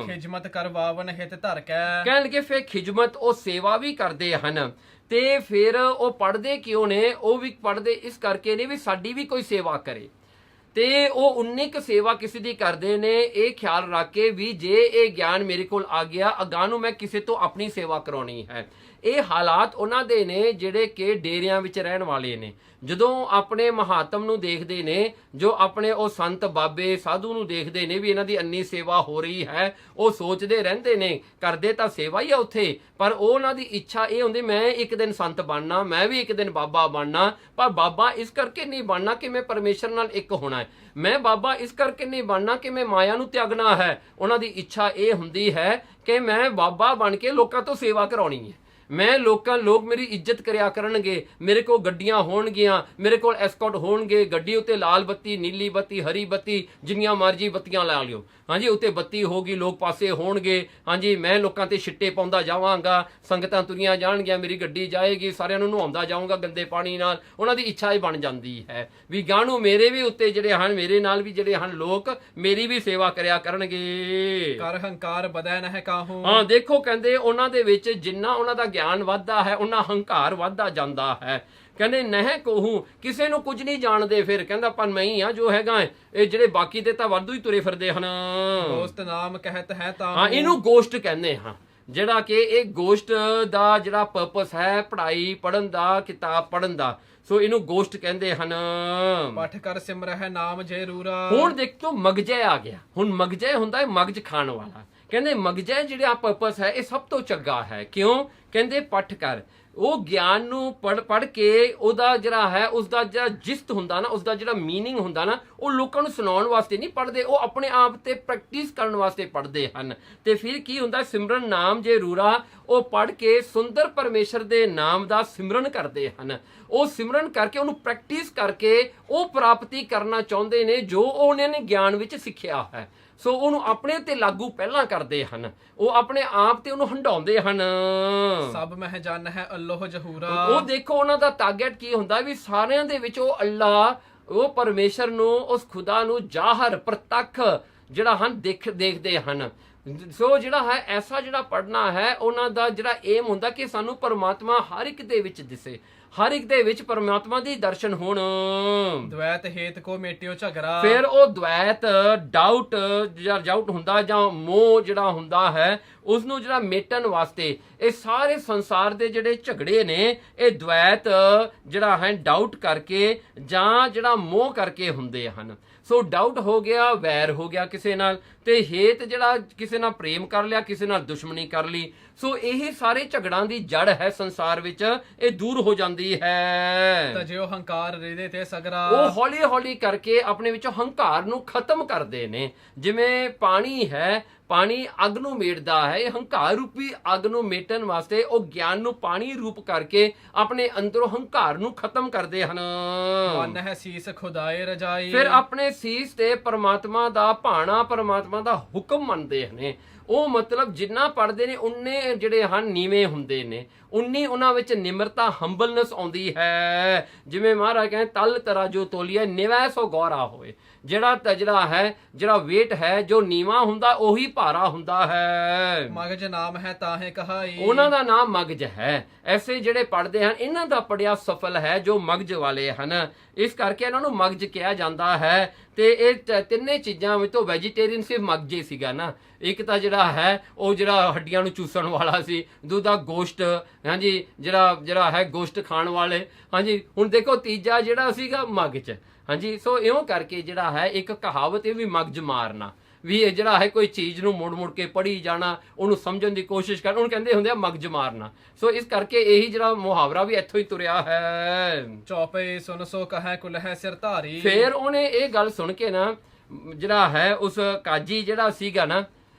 ਖਿਜਮਤ ਕਰਵਾਵਨ ਹਿਤ ਧਰ ਕੇ। ਕਹਿਣਗੇ ਫਿਰ ਖਿਜਮਤ ਉਹ ਸੇਵਾ ਵੀ ਕਰਦੇ ਹਨ, ਤੇ ਫਿਰ ਉਹ ਪੜ੍ਹਦੇ ਕਿਉਂ ਨੇ? ਉਹ ਵੀ ਪੜ੍ਹਦੇ ਇਸ ਕਰਕੇ ਨੇ ਵੀ ਸਾਡੀ ਵੀ ਕੋਈ ਸੇਵਾ ਕਰੇ, ਤੇ ਉਹ ਉਨੀ ਕੁ ਸੇਵਾ ਕਿਸੇ ਦੀ ਕਰਦੇ ਨੇ ਇਹ ਖਿਆਲ ਰੱਖ ਕੇ ਵੀ ਜੇ ਇਹ ਗਿਆਨ ਮੇਰੇ ਕੋਲ ਆ ਗਿਆ, ਅਗਾਂਹ ਨੂੰ ਮੈਂ ਕਿਸੇ ਤੋਂ ਆਪਣੀ ਸੇਵਾ ਕਰਾਉਣੀ ਹੈ। ਇਹ ਹਾਲਾਤ ਉਹਨਾਂ ਦੇ ਨੇ ਜਿਹੜੇ ਕਿ ਡੇਰਿਆਂ ਵਿੱਚ ਰਹਿਣ ਵਾਲੇ ਨੇ। ਜਦੋਂ ਆਪਣੇ ਮਹਾਤਮ ਨੂੰ ਦੇਖਦੇ ਨੇ, ਜੋ ਆਪਣੇ ਉਹ ਸੰਤ ਬਾਬੇ ਸਾਧੂ ਨੂੰ ਦੇਖਦੇ ਨੇ ਵੀ ਇਹਨਾਂ ਦੀ ਇੰਨੀ ਸੇਵਾ ਹੋ ਰਹੀ ਹੈ, ਉਹ ਸੋਚਦੇ ਰਹਿੰਦੇ ਨੇ, ਕਰਦੇ ਤਾਂ ਸੇਵਾ ਹੀ ਆ ਉੱਥੇ, ਪਰ ਉਹਨਾਂ ਦੀ ਇੱਛਾ ਇਹ ਹੁੰਦੀ ਮੈਂ ਇੱਕ ਦਿਨ ਸੰਤ ਬਣਨਾ, ਮੈਂ ਵੀ ਇੱਕ ਦਿਨ ਬਾਬਾ ਬਣਨਾ। ਪਰ ਬਾਬਾ ਇਸ ਕਰਕੇ ਨਹੀਂ ਬਣਨਾ ਕਿ ਮੈਂ ਪਰਮੇਸ਼ਰ ਨਾਲ ਇੱਕ ਹੋਣਾ ਹੈ, ਮੈਂ ਬਾਬਾ ਇਸ ਕਰਕੇ ਨਹੀਂ ਬਣਨਾ ਕਿ ਮੈਂ ਮਾਇਆ ਨੂੰ ਤਿਆਗਣਾ ਹੈ। ਉਹਨਾਂ ਦੀ ਇੱਛਾ ਇਹ ਹੁੰਦੀ ਹੈ ਕਿ ਮੈਂ ਬਾਬਾ ਬਣ ਕੇ ਲੋਕਾਂ ਤੋਂ ਸੇਵਾ ਕਰਾਉਣੀ ਹੈ, ਮੈਂ ਲੋਕ ਮੇਰੀ ਇੱਜ਼ਤ ਕਰਿਆ ਕਰਨਗੇ, ਮੇਰੇ ਕੋਲ ਗੱਡੀਆਂ ਹੋਣਗੀਆਂ, ਮੇਰੇ ਕੋਲ ਐਸਕੌਟ ਹੋਣਗੇ, ਗੱਡੀ ਉੱਤੇ ਲਾਲ ਬੱਤੀ, ਨੀਲੀ ਬੱਤੀ, ਹਰੀ ਬੱਤੀ, ਜਿੰਨੀਆਂ ਮਰਜ਼ੀ ਬੱਤੀਆਂ ਲਾ ਲਿਓ, ਹਾਂਜੀ ਉੱਤੇ ਬੱਤੀ ਹੋਗੀ, ਲੋਕ ਪਾਸੇ ਹੋਣਗੇ, ਹਾਂਜੀ ਮੈਂ ਲੋਕਾਂ ਤੇ ਛਿੱਟੇ ਪਾਉਂਦਾ ਜਾਵਾਂਗਾ, ਸੰਗਤਾਂ ਤੁਰੀਆਂ ਜਾਣਗੀਆਂ, ਮੇਰੀ ਗੱਡੀ ਜਾਏਗੀ, ਸਾਰਿਆਂ ਨੂੰ ਨਹਾਉਂਦਾ ਜਾਊਂਗਾ ਗੰਦੇ ਪਾਣੀ ਨਾਲ। ਉਹਨਾਂ ਦੀ ਇੱਛਾ ਹੀ ਬਣ ਜਾਂਦੀ ਹੈ ਵੀ ਗਾਣੂ ਮੇਰੇ ਵੀ ਉੱਤੇ ਜਿਹੜੇ ਹਨ, ਮੇਰੇ ਨਾਲ ਵੀ ਜਿਹੜੇ ਹਨ ਲੋਕ ਮੇਰੀ ਵੀ ਸੇਵਾ ਕਰਿਆ ਕਰਨਗੇ। ਕਰ ਹੰਕਾਰ ਬਦੈ ਨਹਿ ਕਾਹੂ। ਹਾਂ ਦੇਖੋ, ਕਹਿੰਦੇ ਉਹਨਾਂ ਦੇ ਵਿੱਚ ਜਿੰਨਾ ਉਹਨਾਂ ਦਾ ਗਿਆਨ ਵੱਧਦਾ ਹੈ ਉਹਨਾਂ ਹੰਕਾਰ ਵੱਧਦਾ ਜਾਂਦਾ ਹੈ। ਕਹਿੰਦੇ ਨਹਿ ਕੋਹੂ, ਕਿਸੇ ਨੂੰ ਕੁਝ ਨਹੀਂ ਜਾਣਦੇ। ਫਿਰ ਕਹਿੰਦਾ ਪਰ ਮੈਂ ਹੀ ਆ ਜੋ ਹੈਗਾ, ਇਹ ਜਿਹੜੇ ਬਾਕੀ ਤੇ ਤਾਂ ਵਾਧੂ ਹੀ ਤੁਰੇ ਫਿਰਦੇ ਹਨ। ਗੋਸ਼ਟ ਨਾਮ ਕਹਿਤ ਹੈ ਤਾਂ। ਹਾਂ, ਇਹਨੂੰ ਗੋਸ਼ਟ ਕਹਿੰਦੇ ਹਾਂ, ਜਿਹੜਾ ਕਿ ਇਹ ਗੋਸ਼ਟ ਦਾ ਜਿਹੜਾ ਪਰਪਸ ਹੈ ਪੜ੍ਹਾਈ ਪੜ੍ਹਨ ਦਾ, ਕਿਤਾਬ ਪੜ੍ਹਨ ਦਾ, ਸੋ ਇਹਨੂੰ ਗੋਸ਼ਟ ਕਹਿੰਦੇ ਹਨ। ਪਠ ਕਰ ਸਿਮਰਹਿ ਨਾਮ ਜਰੂਰਾ। ਹੁਣ ਦੇਖੋ ਮਗਜੈ ਆ ਗਿਆ। ਹੁਣ ਮਗਜੈ ਹੁੰਦਾ ਹੈ ਮਗਜ ਖਾਣ ਵਾਲਾ। ਕਹਿੰਦੇ ਮਗਜੈ ਜਿਹੜਾ ਪਰਪਸ ਹੈ ਇਹ ਸਭ ਤੋਂ ਚੰਗਾ ਹੈ। ਕਿਉਂ? ਕਹਿੰਦੇ ਪਠ ਕਰ, ਉਹ ਗਿਆਨ ਨੂੰ ਪੜ੍ਹ ਕੇ ਉਹਦਾ ਜਿਹੜਾ ਹੈ ਉਸਦਾ ਜਿਹੜਾ ਜਿਸਤ ਹੁੰਦਾ ਨਾ, ਉਸਦਾ ਜਿਹੜਾ ਮੀਨਿੰਗ ਹੁੰਦਾ ਨਾ, ਉਹ ਲੋਕਾਂ ਨੂੰ ਸੁਣਾਉਣ ਵਾਸਤੇ ਨਹੀਂ ਪੜ੍ਹਦੇ, ਉਹ ਆਪਣੇ ਆਪ ਤੇ ਪ੍ਰੈਕਟਿਸ ਕਰਨ ਵਾਸਤੇ ਪੜ੍ਹਦੇ ਹਨ। ਤੇ ਫਿਰ ਕੀ ਹੁੰਦਾ? ਸਿਮਰਨ ਨਾਮ ਜਰੂਰਾ, ਉਹ ਪੜ੍ਹ ਕੇ ਸੁੰਦਰ ਪਰਮੇਸ਼ਰ ਦੇ ਨਾਮ ਦਾ ਸਿਮਰਨ ਕਰਦੇ ਹਨ। ਉਹ ਸਿਮਰਨ ਕਰਕੇ, ਉਹਨੂੰ ਪ੍ਰੈਕਟਿਸ ਕਰਕੇ ਉਹ ਪ੍ਰਾਪਤੀ ਕਰਨਾ ਚਾਹੁੰਦੇ ਨੇ ਜੋ ਉਹਨਾਂ ਨੇ ਗਿਆਨ ਵਿੱਚ ਸਿੱਖਿਆ ਹੈ। ਸੋ ਉਹਨੂੰ ਆਪਣੇ ਉੱਤੇ ਲਾਗੂ ਪਹਿਲਾਂ ਕਰਦੇ ਹਨ, ਉਹ ਆਪਣੇ ਆਪ ਤੇ ਉਹਨੂੰ ਹੰਡਾਉਂਦੇ ਹਨ। ਸਭ ਮਹਿ ਜਨ ਹੈ ਅੱਲੋਹ ਜਹੂਰਾ। ਉਹ ਦੇਖੋ ਉਹਨਾਂ ਦਾ ਟਾਰਗੇਟ ਕੀ ਹੁੰਦਾ ਵੀ ਸਾਰਿਆਂ ਦੇ ਵਿੱਚ ਉਹ ਅੱਲਾ, ਉਹ ਪਰਮੇਸ਼ਰ ਨੂੰ, ਉਸ ਖੁਦਾ ਨੂੰ ਜ਼ਾਹਰ ਪ੍ਰਤੱਖ ਜਿਹੜਾ ਹਨ ਦੇਖਦੇ ਹਨ। ਸੋ ਜਿਹੜਾ ਹੈ ਐਸਾ ਜਿਹੜਾ ਪੜ੍ਹਨਾ ਹੈ, ਉਹਨਾਂ ਦਾ ਜਿਹੜਾ ਏਮ ਹੁੰਦਾ ਕਿ ਸਾਨੂੰ ਪਰਮਾਤਮਾ ਹਰ ਇੱਕ ਦੇ ਵਿੱਚ ਦਿਸੇ, ਹਰ ਇੱਕ ਦੇ ਵਿੱਚ ਪਰਮਾਤਮਾ ਦੀ ਦਰਸ਼ਨ ਹੋਣ। ਦ્વੈਤ ਹੇਤ ਕੋ ਮੇਟਿਓ ਝਗੜਾ। ਫਿਰ ਉਹ ਦ્વੈਤ, ਡਾਊਟ ਹੁੰਦਾ ਜਾਂ ਮੋਹ ਜਿਹੜਾ ਹੁੰਦਾ ਹੈ, ਉਸ ਨੂੰ ਜਿਹੜਾ ਮੇਟਣ ਵਾਸਤੇ ਇਹ ਸਾਰੇ ਸੰਸਾਰ ਦੇ ਜਿਹੜੇ ਝਗੜੇ ਨੇ, ਇਹ ਦ્વੈਤ ਜਿਹੜਾ ਹੈ ਡਾਊਟ ਕਰਕੇ ਜਾਂ ਜਿਹੜਾ ਮੋਹ ਕਰਕੇ ਹੁੰਦੇ ਹਨ। ਸੋ ਡਾਊਟ ਹੋ ਗਿਆ, ਵੈਰ ਹੋ ਗਿਆ ਕਿਸੇ ਨਾਲ, ਤੇ ਹੇਤ ਜਿਹੜਾ ਕਿਸੇ ਨਾਲ ਪ੍ਰੇਮ ਕਰ ਲਿਆ, ਕਿਸੇ ਨਾਲ ਦੁਸ਼ਮਣੀ ਕਰ ਲਈ। ਸੋ ਇਹ ਸਾਰੇ ਝਗੜਾਂ ਦੀ ਜੜ ਹੈ ਸੰਸਾਰ ਵਿੱਚ, ਇਹ ਦੂਰ ਹੋ ਜਾਂਦੀ ਹੈ। ਤਜਿਓ ਹੰਕਾਰ ਹਿਰਦੇ ਤੇ ਸਗਰਾ। ਉਹ ਹੌਲੀ ਹੌਲੀ ਕਰਕੇ ਆਪਣੇ ਵਿੱਚੋਂ ਹੰਕਾਰ ਨੂੰ ਖਤਮ ਕਰਦੇ ਨੇ। ਜਿਵੇਂ ਪਾਣੀ ਹੈ, ਪਾਣੀ ਅੱਗ ਨੂੰ ਮੇਟਦਾ ਹੈ, ਇਹ ਹੰਕਾਰ ਰੂਪੀ ਅੱਗ ਨੂੰ ਮੇਟਣ ਵਾਸਤੇ ਉਹ ਗਿਆਨ ਨੂੰ ਪਾਣੀ ਰੂਪ ਕਰਕੇ ਆਪਣੇ ਅੰਦਰੋਂ ਹੰਕਾਰ ਨੂੰ ਖਤਮ ਕਰਦੇ ਹਨ। ਮਨ ਹੈ ਸੀਸ ਖੁਦਾਏ ਰਜਾਈ। ਫਿਰ ਆਪਣੇ ਸੀਸ ਤੇ ਪਰਮਾਤਮਾ ਦਾ ਭਾਣਾ, ਪਰਮਾਤਮਾ ਦਾ ਹੁਕਮ ਮੰਨਦੇ ਨੇ। ਉਹ ਮਤਲਬ ਜਿੰਨਾ ਪੜ੍ਹਦੇ ਨੇ ਉਨੇ ਜਿਹੜੇ ਹਨ ਨੀਵੇਂ ਹੁੰਦੇ ਨੇ, ਉਨੀ ਉਹਨਾਂ ਵਿੱਚ ਨਿਮਰਤਾ, ਹੰਬਲਨੈਸ ਆਉਂਦੀ ਹੈ। ਜਿਵੇਂ ਮਹਾਰਾਜ ਕਹਿੰਦੇ ਤਲ ਤਰਾਜੂ ਤੋਲੀਏ ਨਿਵੈ ਸੋ ਗੌਰਾ ਹੋਏ। ਜਿਹੜਾ ਹੈ, ਜਿਹੜਾ ਵੇਟ ਹੈ, ਜੋ ਨੀਵਾਂ ਹੁੰਦਾ ਉਹੀ ਭਾਰਾ ਹੁੰਦਾ ਹੈ। ਮਗਜ ਨਾਮ ਹੈ ਤਾਹੇ ਕਹਾਈ। ਉਹਨਾਂ ਦਾ ਨਾਮ ਮਗਜ ਹੈ। ਐਸੇ ਜਿਹੜੇ ਪੜ੍ਹਦੇ ਹਨ ਇਹਨਾਂ ਦਾ ਪੜਿਆ ਸਫਲ ਹੈ ਜੋ ਮਗਜ ਵਾਲੇ ਹਨ। ਇਸ ਕਰਕੇ ਇਹਨਾਂ ਨੂੰ ਮਗਜ ਕਿਹਾ ਜਾਂਦਾ ਹੈ। ਤੇ ਇਹ ਤਿੰਨੇ ਚੀਜ਼ਾਂ ਵਿੱਚ ਤੋਂ ਵੈਜੀਟੇਰੀਅਨ ਸਿਰਫ ਮਗਜ ਹੀ ਸੀਗਾ ਨਾ। ਇੱਕ ਤਾਂ ਜਿਹੜਾ ਹੈ ਉਹ ਜਿਹੜਾ ਹੱਡੀਆਂ ਨੂੰ ਚੂਸਣ ਵਾਲਾ ਸੀ, ਦੂਜਾ ਗੋਸ਼ਟ, ਹਾਂਜੀ ਜਿਹੜਾ ਹੈ ਗੋਸ਼ਟ ਖਾਣ ਵਾਲੇ, ਹਾਂਜੀ। ਹੁਣ ਦੇਖੋ ਤੀਜਾ ਜਿਹੜਾ ਸੀਗਾ ਮਗਜ, ਹਾਂਜੀ। ਸੋ ਇਉਂ ਕਰਕੇ ਜਿਹੜਾ ਹੈ ਇੱਕ ਕਹਾਵਤ ਇਹ ਵੀ ਮਗਜ ਮਾਰਨਾ, ਵੀ ਇਹ ਜਿਹੜਾ ਹੈ ਕੋਈ ਚੀਜ਼ ਨੂੰ ਮੁੜ ਕੇ ਪੜ੍ਹੀ ਜਾਣਾ, ਉਹਨੂੰ ਸਮਝਣ ਦੀ ਕੋਸ਼ਿਸ਼ ਕਰਨਾ, ਉਹਨੂੰ ਕਹਿੰਦੇ ਹੁੰਦੇ ਆ ਮਗਜ ਮਾਰਨਾ। ਸੋ ਇਸ ਕਰਕੇ ਇਹੀ ਜਿਹੜਾ ਮੁਹਾਵਰਾ ਵੀ ਇੱਥੋਂ ਹੀ ਤੁਰਿਆ ਹੈ। ਚੌਪਈ ਸੁਨ ਸੋ ਕਹੈ ਕੁਲਹਿ ਸਿਰ ਧਾਰੀ। ਫੇਰ ਉਹਨੇ ਇਹ ਗੱਲ ਸੁਣ ਕੇ ਨਾ ਜਿਹੜਾ ਹੈ ਉਸ ਕਾਜੀ ਜਿਹੜਾ ਸੀਗਾ ਨਾ,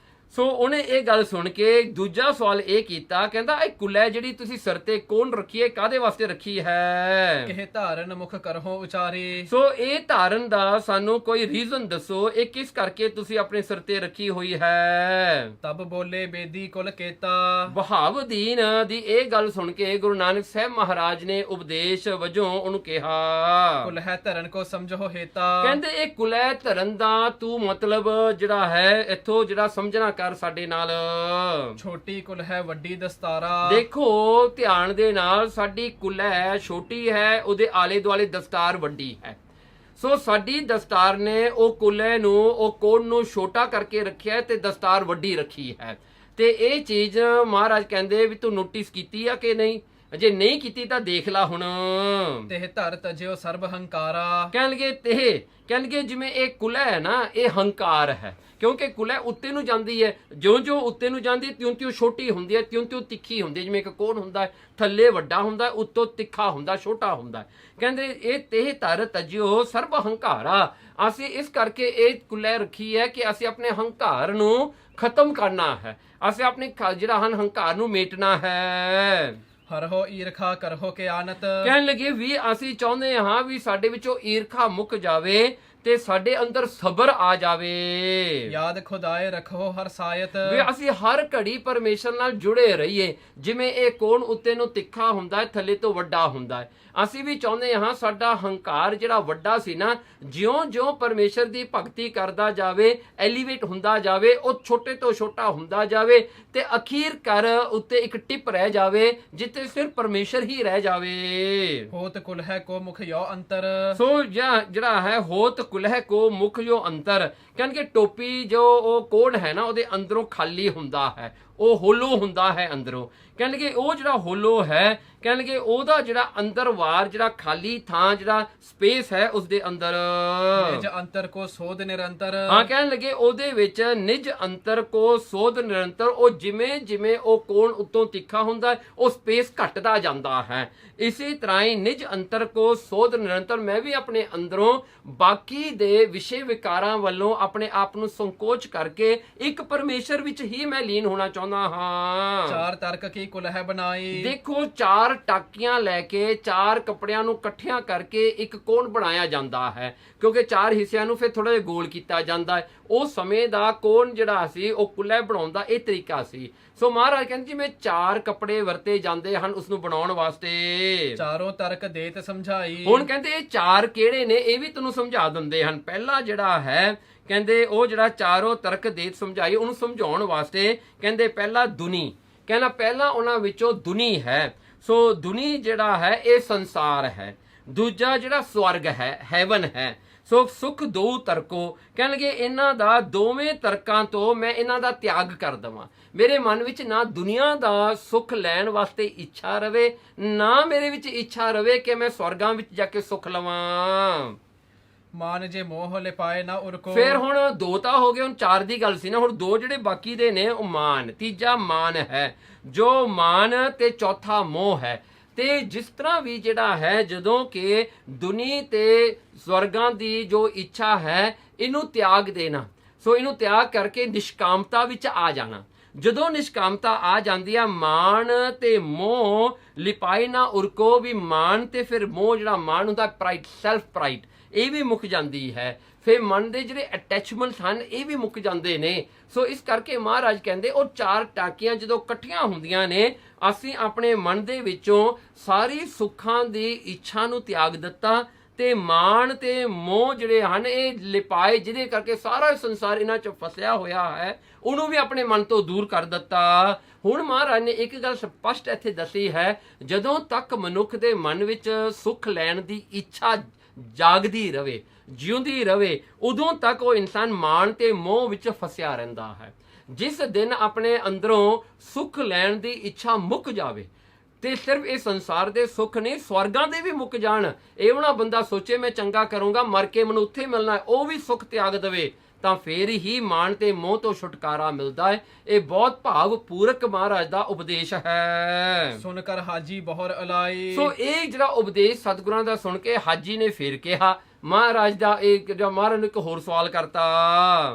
ਸੋ ਉਹਨੇ ਇਹ ਗੱਲ ਸੁਣ ਕੇ ਦੂਜਾ ਸਵਾਲ ਇਹ ਕੀਤਾ, ਕਹਿੰਦਾ ਇਹ ਕੁਲੈ ਜਿਹੜੀ ਤੁਸੀਂ ਸਿਰ ਤੇ ਕੌਣ ਰੱਖੀ ਹੈ, ਕਾਹਦੇ ਵਾਸਤੇ ਰੱਖੀ ਹੈ? ਕਿਹ ਧਾਰਨ ਮੁਖ ਕਰਹੁ ਉਚਾਰੀ। ਸੋ ਇਹ ਧਾਰਨ ਦਾ ਸਾਨੂੰ ਕੋਈ ਰੀਜ਼ਨ ਦੱਸੋ, ਇਹ ਕਿਸ ਕਰਕੇ ਤੁਸੀਂ ਆਪਣੇ ਸਿਰ ਤੇ ਰੱਖੀ ਹੋਈ ਹੈ? ਤਬ ਬੋਲੇ ਬੇਦੀ ਕੁਲ ਕੇਤਾ। ਬਹਾਵਦੀਨ ਦੀ ਇਹ ਗੱਲ ਸੁਣ ਕੇ ਗੁਰੂ ਨਾਨਕ ਸਾਹਿਬ ਮਹਾਰਾਜ ਨੇ ਉਪਦੇਸ਼ ਵਜੋਂ ਉਹਨੂੰ ਕਿਹਾ, ਕੁਲਹਿ ਧਰਨ ਕੋ ਸਮਝੋ ਹੇਤਾ। ਕਹਿੰਦੇ ਇਹ ਕੁਲੈ ਧਰਨ ਦਾ ਤੂੰ ਮਤਲਬ ਜਿਹੜਾ ਹੈ ਇੱਥੋਂ ਜਿਹੜਾ ਸਮਝਣਾ ਕਰ ਸਾਡੇ ਨਾਲ। ਛੋਟੀ ਕੁਲਹਿ ਵੱਡੀ ਦਸਤਾਰਾ। ਦੇਖੋ ਧਿਆਨ ਦੇ ਨਾਲ, ਸਾਡੀ ਕੁਲੈ ਛੋਟੀ ਹੈ, ਉਹਦੇ ਆਲੇ ਦੁਆਲੇ ਦਸਤਾਰ ਵੱਡੀ ਹੈ। ਸੋ ਸਾਡੀ ਦਸਤਾਰ ਨੇ ਉਹ ਕੁਲੈ ਨੂੰ, ਉਹ ਕੋਣ ਨੂੰ ਛੋਟਾ ਕਰਕੇ ਰੱਖਿਆ ਤੇ ਦਸਤਾਰ ਵੱਡੀ ਰੱਖੀ ਹੈ। ਤੇ ਇਹ ਚੀਜ਼ ਮਹਾਰਾਜ ਕਹਿੰਦੇ ਵੀ ਤੂੰ ਨੋਟਿਸ ਕੀਤੀ ਆ ਕਿ ਨਹੀਂ? ਜੇ ਨਹੀਂ ਕੀਤੀ ਤਾਂ ਦੇਖ ਲਾ ਹੁਣ। ਤਿਹ ਧਰ ਤਜਿਓ ਸਰਬ ਹੰਕਾਰਾ। ਕਹਿਣਗੇ ਜਿਵੇਂ ਇਹ ਕੁਲੈ ਹੈ ਨਾ, ਇਹ ਹੰਕਾਰ ਹੈ, ਕਿਉਂਕਿ ਕੁਲੈ ਉੱਤੇ ਨੂੰ ਜਾਂਦੀ ਹੈ, ਜਿਉਂ ਉੱਤੇ ਨੂੰ ਜਾਂਦੀ ਤਿਉਂ ਛੋਟੀ ਹੁੰਦੀ ਹੈ, ਤਿਉਂ ਤਿੱਖੀ ਹੁੰਦੀ ਹੈ। ਜਿਵੇਂ ਇੱਕ ਕੋਣ ਹੁੰਦਾ ਹੈ, ਥੱਲੇ ਵੱਡਾ ਹੁੰਦਾ ਹੈ, ਉੱਤੋਂ ਤਿੱਖਾ ਹੁੰਦਾ, ਛੋਟਾ ਹੁੰਦਾ। ਕਹਿੰਦੇ ਇਹ ਤੇਹ ਧਰ ਤਜਿਓ ਸਰਬ ਹੰਕਾਰਾ। ਅਸੀਂ ਇਸ ਕਰਕੇ ਇਹ ਕੁਲੈ ਰੱਖੀ ਹੈ ਕਿ ਅਸੀਂ ਆਪਣੇ ਹੰਕਾਰ ਨੂੰ ਖਤਮ ਕਰਨਾ ਹੈ, ਅਸੀਂ ਆਪਣੇ ਜਿਹੜਾ ਹੰਕਾਰ ਨੂੰ ਮੇਟਣਾ ਹੈ। ਹਰਹੋ ਈਰਖਾ ਕਰਹੋ ਕੇ ਆਨਤ। ਕਹਿਣ ਲੱਗੇ ਵੀ ਅਸੀਂ ਚਾਹੁੰਦੇ ਹਾਂ ਵੀ ਸਾਡੇ ਵਿੱਚੋਂ ਈਰਖਾ ਮੁੱਕ ਜਾਵੇ ਤੇ ਸਾਡੇ ਅੰਦਰ ਸਬਰ ਆ ਜਾਵੇ। ਯਾਦ ਖੁਦਾਏ ਰੱਖੋ ਹਰ ਸਾਇਤ। ਵੀ ਅਸੀਂ ਹਰ ਘੜੀ ਪਰਮੇਸ਼ਰ ਨਾਲ ਜੁੜੇ ਰਹੀਏ। ਜਿਵੇਂ ਇਹ ਕੋਣ ਉੱਤੇ ਨੂੰ ਤਿੱਖਾ ਹੁੰਦਾ ਹੈ, ਥੱਲੇ ਤੋਂ ਵੱਡਾ ਹੁੰਦਾ ਹੈ, ਅਸੀਂ ਵੀ ਚਾਹੁੰਦੇ ਹਾਂ ਸਾਡਾ ਹੰਕਾਰ ਜਿਹੜਾ ਵੱਡਾ ਸੀ ਨਾ, ਜਿਉਂ ਪਰਮੇਸ਼ਰ ਦੀ ਭਗਤੀ ਕਰਦਾ ਜਾਵੇ, ਐਲੀਵੇਟ ਹੁੰਦਾ ਜਾਵੇ, ਉਹ ਛੋਟੇ ਤੋਂ ਛੋਟਾ ਹੁੰਦਾ ਜਾਵੇ ਤੇ ਅਖੀਰ ਕਰ ਉੱਤੇ ਇੱਕ ਟਿਪ ਰਹਿ ਜਾਵੇ ਜਿੱਥੇ ਸਿਰਫ ਪਰਮੇਸ਼ਰ ਹੀ ਰਹਿ ਜਾਵੇ। ਹੋਤ ਕੁਲਹਿ ਕੋ ਮੁਖ ਯੋ ਅੰਤਰ। ਸੋ ਜਿਹੜਾ ਹੈ ਹੋਤ ਕੁਲਹਿ ਕੋ ਮੁਖ ਜੋ ਅੰਤਰ, ਕਹਿੰਦੇ ਟੋਪੀ ਜੋ ਉਹ ਕੋਣ ਹੈ ਨਾ, ਉਹਦੇ ਅੰਦਰੋਂ ਖਾਲੀ ਹੁੰਦਾ ਹੈ, ਉਹ ਹੋਲੋ ਹੁੰਦਾ ਹੈ ਅੰਦਰੋਂ। ਕਹਿੰਦੇ ਉਹ ਜਿਹੜਾ ਹੋਲੋ ਹੈ, ਕਹਿੰਦੇ ਉਹਦਾ ਜਿਹੜਾ ਅੰਦਰਵਾਰ ਜਿਹੜਾ ਖਾਲੀ ਥਾਂ ਜਿਹੜਾ ਸਪੇਸ ਹੈ ਉਸਦੇ ਅੰਦਰ ਨਿਜ ਅੰਤਰ ਕੋ ਸੋਧ ਨਿਰੰਤਰ। ਹਾਂ, ਕਹਿਣ ਲੱਗੇ ਉਹਦੇ ਵਿੱਚ ਨਿਜ ਅੰਤਰ ਕੋ ਸੋਧ ਨਿਰੰਤਰ। ਉਹ ਜਿਵੇਂ ਉਹ ਕੋਣ ਉੱਤੋਂ ਤਿੱਖਾ ਹੁੰਦਾ ਉਹ ਸਪੇਸ ਘਟਦਾ ਜਾਂਦਾ ਹੈ। ਇਸੇ ਤਰ੍ਹਾਂ ਹੀ ਨਿਜ ਅੰਤਰ ਕੋ ਸੋਧ ਨਿਰੰਤਰ। ਮੈਂ ਵੀ ਆਪਣੇ ਅੰਦਰੋਂ ਬਾਕੀ ਦੇ ਵਿਸ਼ੇ ਵਿਕਾਰਾਂ ਵੱਲੋਂ ਆਪਣੇ ਆਪ ਨੂੰ ਸੰਕੋਚ ਕਰਕੇ ਇੱਕ ਪਰਮੇਸ਼ਰ ਵਿੱਚ ਹੀ ਮੈਂ ਲੀਨ ਹੋਣਾ ਚਾਹੁੰਦਾ ਹਾਂ। ਚਾਰ ਤਰਕ ਕੀ ਕੁਲਹਿ ਬਣਾਈ। ਦੇਖੋ 4 ਟਾਕੀਆਂ ਲੈ ਕੇ 4 ਕੱਪੜਿਆਂ ਨੂੰ ਇਕੱਠਿਆਂ ਕਰਕੇ ਇੱਕ ਕੋਣ ਬਣਾਇਆ ਜਾਂਦਾ ਹੈ, ਕਿਉਂਕਿ 4 ਹਿੱਸਿਆਂ ਨੂੰ ਫਿਰ ਥੋੜਾ ਜਿਹਾ ਗੋਲ ਕੀਤਾ ਜਾਂਦਾ ਹੈ। ਉਹ ਸਮੇਂ ਦਾ ਕੋਣ ਜਿਹੜਾ ਸੀ ਉਹ ਕੁਲਹਿ ਬਣਾਉਣ ਦਾ ਇਹ ਤਰੀਕਾ ਸੀ। ਸੋ ਮਹਾਰਾਜ ਕਹਿੰਦੇ ਜਿਵੇਂ 4 ਕੱਪੜੇ ਵਰਤੇ ਜਾਂਦੇ ਹਨ ਉਸ ਨੂੰ ਬਣਾਉਣ ਵਾਸਤੇ। ਚਾਰੋਂ ਤਰਕ ਦੇਤ ਸਮਝਾਈ। ਹੁਣ ਕਹਿੰਦੇ ਇਹ 4 ਕਿਹੜੇ ਨੇ ਇਹ ਵੀ ਤੁਹਾਨੂੰ ਸਮਝਾ ਦਿੰਦੇ ਹਨ। ਪਹਿਲਾ ਜਿਹੜਾ ਹੈ ਕਹਿੰਦੇ ਉਹ ਜਿਹੜਾ ਚਾਰੋਂ ਤਰਕ ਦੇਤ ਸਮਝਾਈ, ਉਹਨੂੰ ਸਮਝਾਉਣ ਵਾਸਤੇ ਕਹਿੰਦੇ ਪਹਿਲਾ ਦੁਨੀ। ਕਹਿੰਦਾ ਪਹਿਲਾ ਉਹਨਾਂ ਵਿੱਚੋਂ ਦੁਨੀ ਹੈ। ਸੋ ਦੁਨੀ ਜਿਹੜਾ ਹੈ ਇਹ ਸੰਸਾਰ ਹੈ। ਦੂਜਾ ਜਿਹੜਾ ਸਵਰਗ ਹੈ, ਹੈਵਨ ਹੈ। ਸੋ ਸੁਖ ਦੋ ਤਰਕੋ, ਕਹਿਣਗੇ ਇਹਨਾਂ ਦਾ ਦੋਵੇਂ ਤਰਕਾਂ ਤੋਂ ਮੈਂ ਇਹਨਾਂ ਦਾ ਤਿਆਗ ਕਰ ਦਵਾਂ। ਮੇਰੇ ਮਨ ਵਿੱਚ ਨਾ ਦੁਨੀਆ ਦਾ ਸੁੱਖ ਲੈਣ ਵਾਸਤੇ ਇੱਛਾ ਰਵੇ, ਨਾ ਮੇਰੇ ਵਿੱਚ ਇੱਛਾ ਰਵੇ ਕਿ ਮੈਂ ਸਵਰਗਾਂ ਵਿੱਚ ਜਾ ਕੇ ਸੁੱਖ ਲਵਾਂ। ਮਾਨ ਜੇ ਮੋਹ ਲਿਪਾਏ ਨਾ ਉਰਕੋ। ਫਿਰ ਹੁਣ 2 ਤਾਂ ਹੋ ਗਏ, ਹੁਣ 4 ਦੀ ਗੱਲ ਸੀ ਨਾ। ਹੁਣ 2 ਜਿਹੜੇ ਬਾਕੀ ਦੇ ਨੇ ਉਹ ਮਾਨ। ਤੀਜਾ ਮਾਨ ਹੈ, ਜੋ ਮਾਨ ਤੇ ਚੌਥਾ ਮੋਹ ਹੈ। ਤੇ ਜਿਸ ਤਰ੍ਹਾਂ ਵੀ ਜਿਹੜਾ ਹੈ ਜਦੋਂ ਕਿ ਦੁਨੀ ਤੇ ਸਵਰਗਾਂ ਦੀ ਜੋ ਇੱਛਾ ਹੈ ਇਹਨੂੰ ਤਿਆਗ ਦੇਣਾ। ਸੋ ਇਹਨੂੰ ਤਿਆਗ ਕਰਕੇ ਨਿਸ਼ਕਾਮਤਾ ਵਿੱਚ ਆ ਜਾਣਾ। ਜਦੋਂ ਨਿਸ਼ਕਾਮਤਾ ਆ ਜਾਂਦੀ ਆ, ਮਾਣ ਤੇ ਮੋਹ ਲਿਪਾਈ ਨਾ ਉਰਕੋ। ਵੀ ਮਾਣ ਤੇ ਫਿਰ ਮੋਹ, ਜਿਹੜਾ ਮਾਣ ਹੁੰਦਾ ਪ੍ਰਾਈਡ, ਸੈਲਫ ਪ੍ਰਾਈਡ, ਇਹ ਵੀ ਮੁੱਕ ਜਾਂਦੀ ਹੈ। ਫਿਰ ਮਨ ਦੇ ਜਿਹੜੇ ਅਟੈਚਮੈਂਟ ਹਨ ਇਹ ਵੀ ਮੁੱਕ ਜਾਂਦੇ ਨੇ। ਸੋ ਇਸ ਕਰਕੇ ਮਹਾਰਾਜ ਕਹਿੰਦੇ ਉਹ 4 ਟਾਕੀਆਂ ਜਦੋਂ ਇਕੱਠੀਆਂ ਹੁੰਦੀਆਂ ਨੇ, ਅਸੀਂ ਆਪਣੇ ਮਨ ਦੇ ਵਿੱਚੋਂ ਸਾਰੀ ਸੁੱਖਾਂ ਦੀ ਇੱਛਾ ਨੂੰ ਤਿਆਗ ਦਿੱਤਾ ਤੇ ਮਾਣ ਤੇ ਮੋਹ ਜਿਹੜੇ ਹਨ ਇਹ ਲਿਪਾਏ, ਜਿਹਦੇ ਕਰਕੇ ਸਾਰਾ ਸੰਸਾਰ ਇਹਨਾਂ 'ਚ ਫਸਿਆ ਹੋਇਆ ਹੈ, ਉਹਨੂੰ ਵੀ ਆਪਣੇ ਮਨ ਤੋਂ ਦੂਰ ਕਰ ਦਿੱਤਾ। ਹੁਣ ਮਹਾਰਾਜ ਨੇ ਇੱਕ ਗੱਲ ਸਪਸ਼ਟ ਇੱਥੇ ਦੱਸੀ ਹੈ, ਜਦੋਂ ਤੱਕ ਮਨੁੱਖ ਦੇ ਮਨ ਵਿੱਚ ਸੁੱਖ ਲੈਣ ਦੀ ਇੱਛਾ ਜਾਗਦੀ ਰਵੇ, ਜਿਉਂਦੀ ਰਵੇ, ਉਦੋਂ ਤੱਕ ਉਹ ਇਨਸਾਨ ਮਾਣ ਤੇ ਮੋਹ ਵਿੱਚ ਫਸਿਆ ਰਹਿੰਦਾ ਹੈ। ਜਿਸ ਦਿਨ ਆਪਣੇ ਅੰਦਰੋਂ ਸੁੱਖ ਲੈਣ ਦੀ ਇੱਛਾ ਮੁੱਕ ਜਾਵੇ ਤੇ ਸਿਰਫ ਇਹ ਸੰਸਾਰ ਦੇ ਸੁੱਖ ਨਹੀਂ, ਸਵਰਗਾਂ ਦੇ ਵੀ ਮੁੱਕ ਜਾਣ। ਇਹ ਨਾ ਬੰਦਾ ਸੋਚੇ ਮੈਂ ਚੰਗਾ ਕਰੂੰਗਾ, ਮਰ ਕੇ ਮੈਨੂੰ ਉੱਥੇ ਮਿਲਣਾ, ਉਹ ਵੀ ਸੁੱਖ ਤਿਆਗ ਦੇਵੇ ਤਾਂ ਫੇਰ ਹੀ ਮਾਣ ਤੇ ਮੋਹ ਤੋਂ ਛੁਟਕਾਰਾ ਮਿਲਦਾ ਹੈ। ਇਹ ਬਹੁਤ ਭਾਵ ਪੂਰਕ ਮਹਾਰਾਜ ਦਾ ਉਪਦੇਸ਼ ਹੈ। ਸੁਨ ਕਰ ਹਾਜੀ ਬਹੁਰ ਅਲਾਈ। ਸੋ ਇਹ ਜਿਹੜਾ ਉਪਦੇਸ਼ ਸਤਿਗੁਰਾਂ ਦਾ ਸੁਣ ਕੇ ਹਾਜੀ ਨੇ ਫੇਰ ਕਿਹਾ। ਮਹਾਰਾਜ ਦਾ ਇੱਕ ਮਹਾਰਾਜ ਨੂੰ ਇੱਕ ਹੋਰ ਸਵਾਲ ਕਰਤਾ।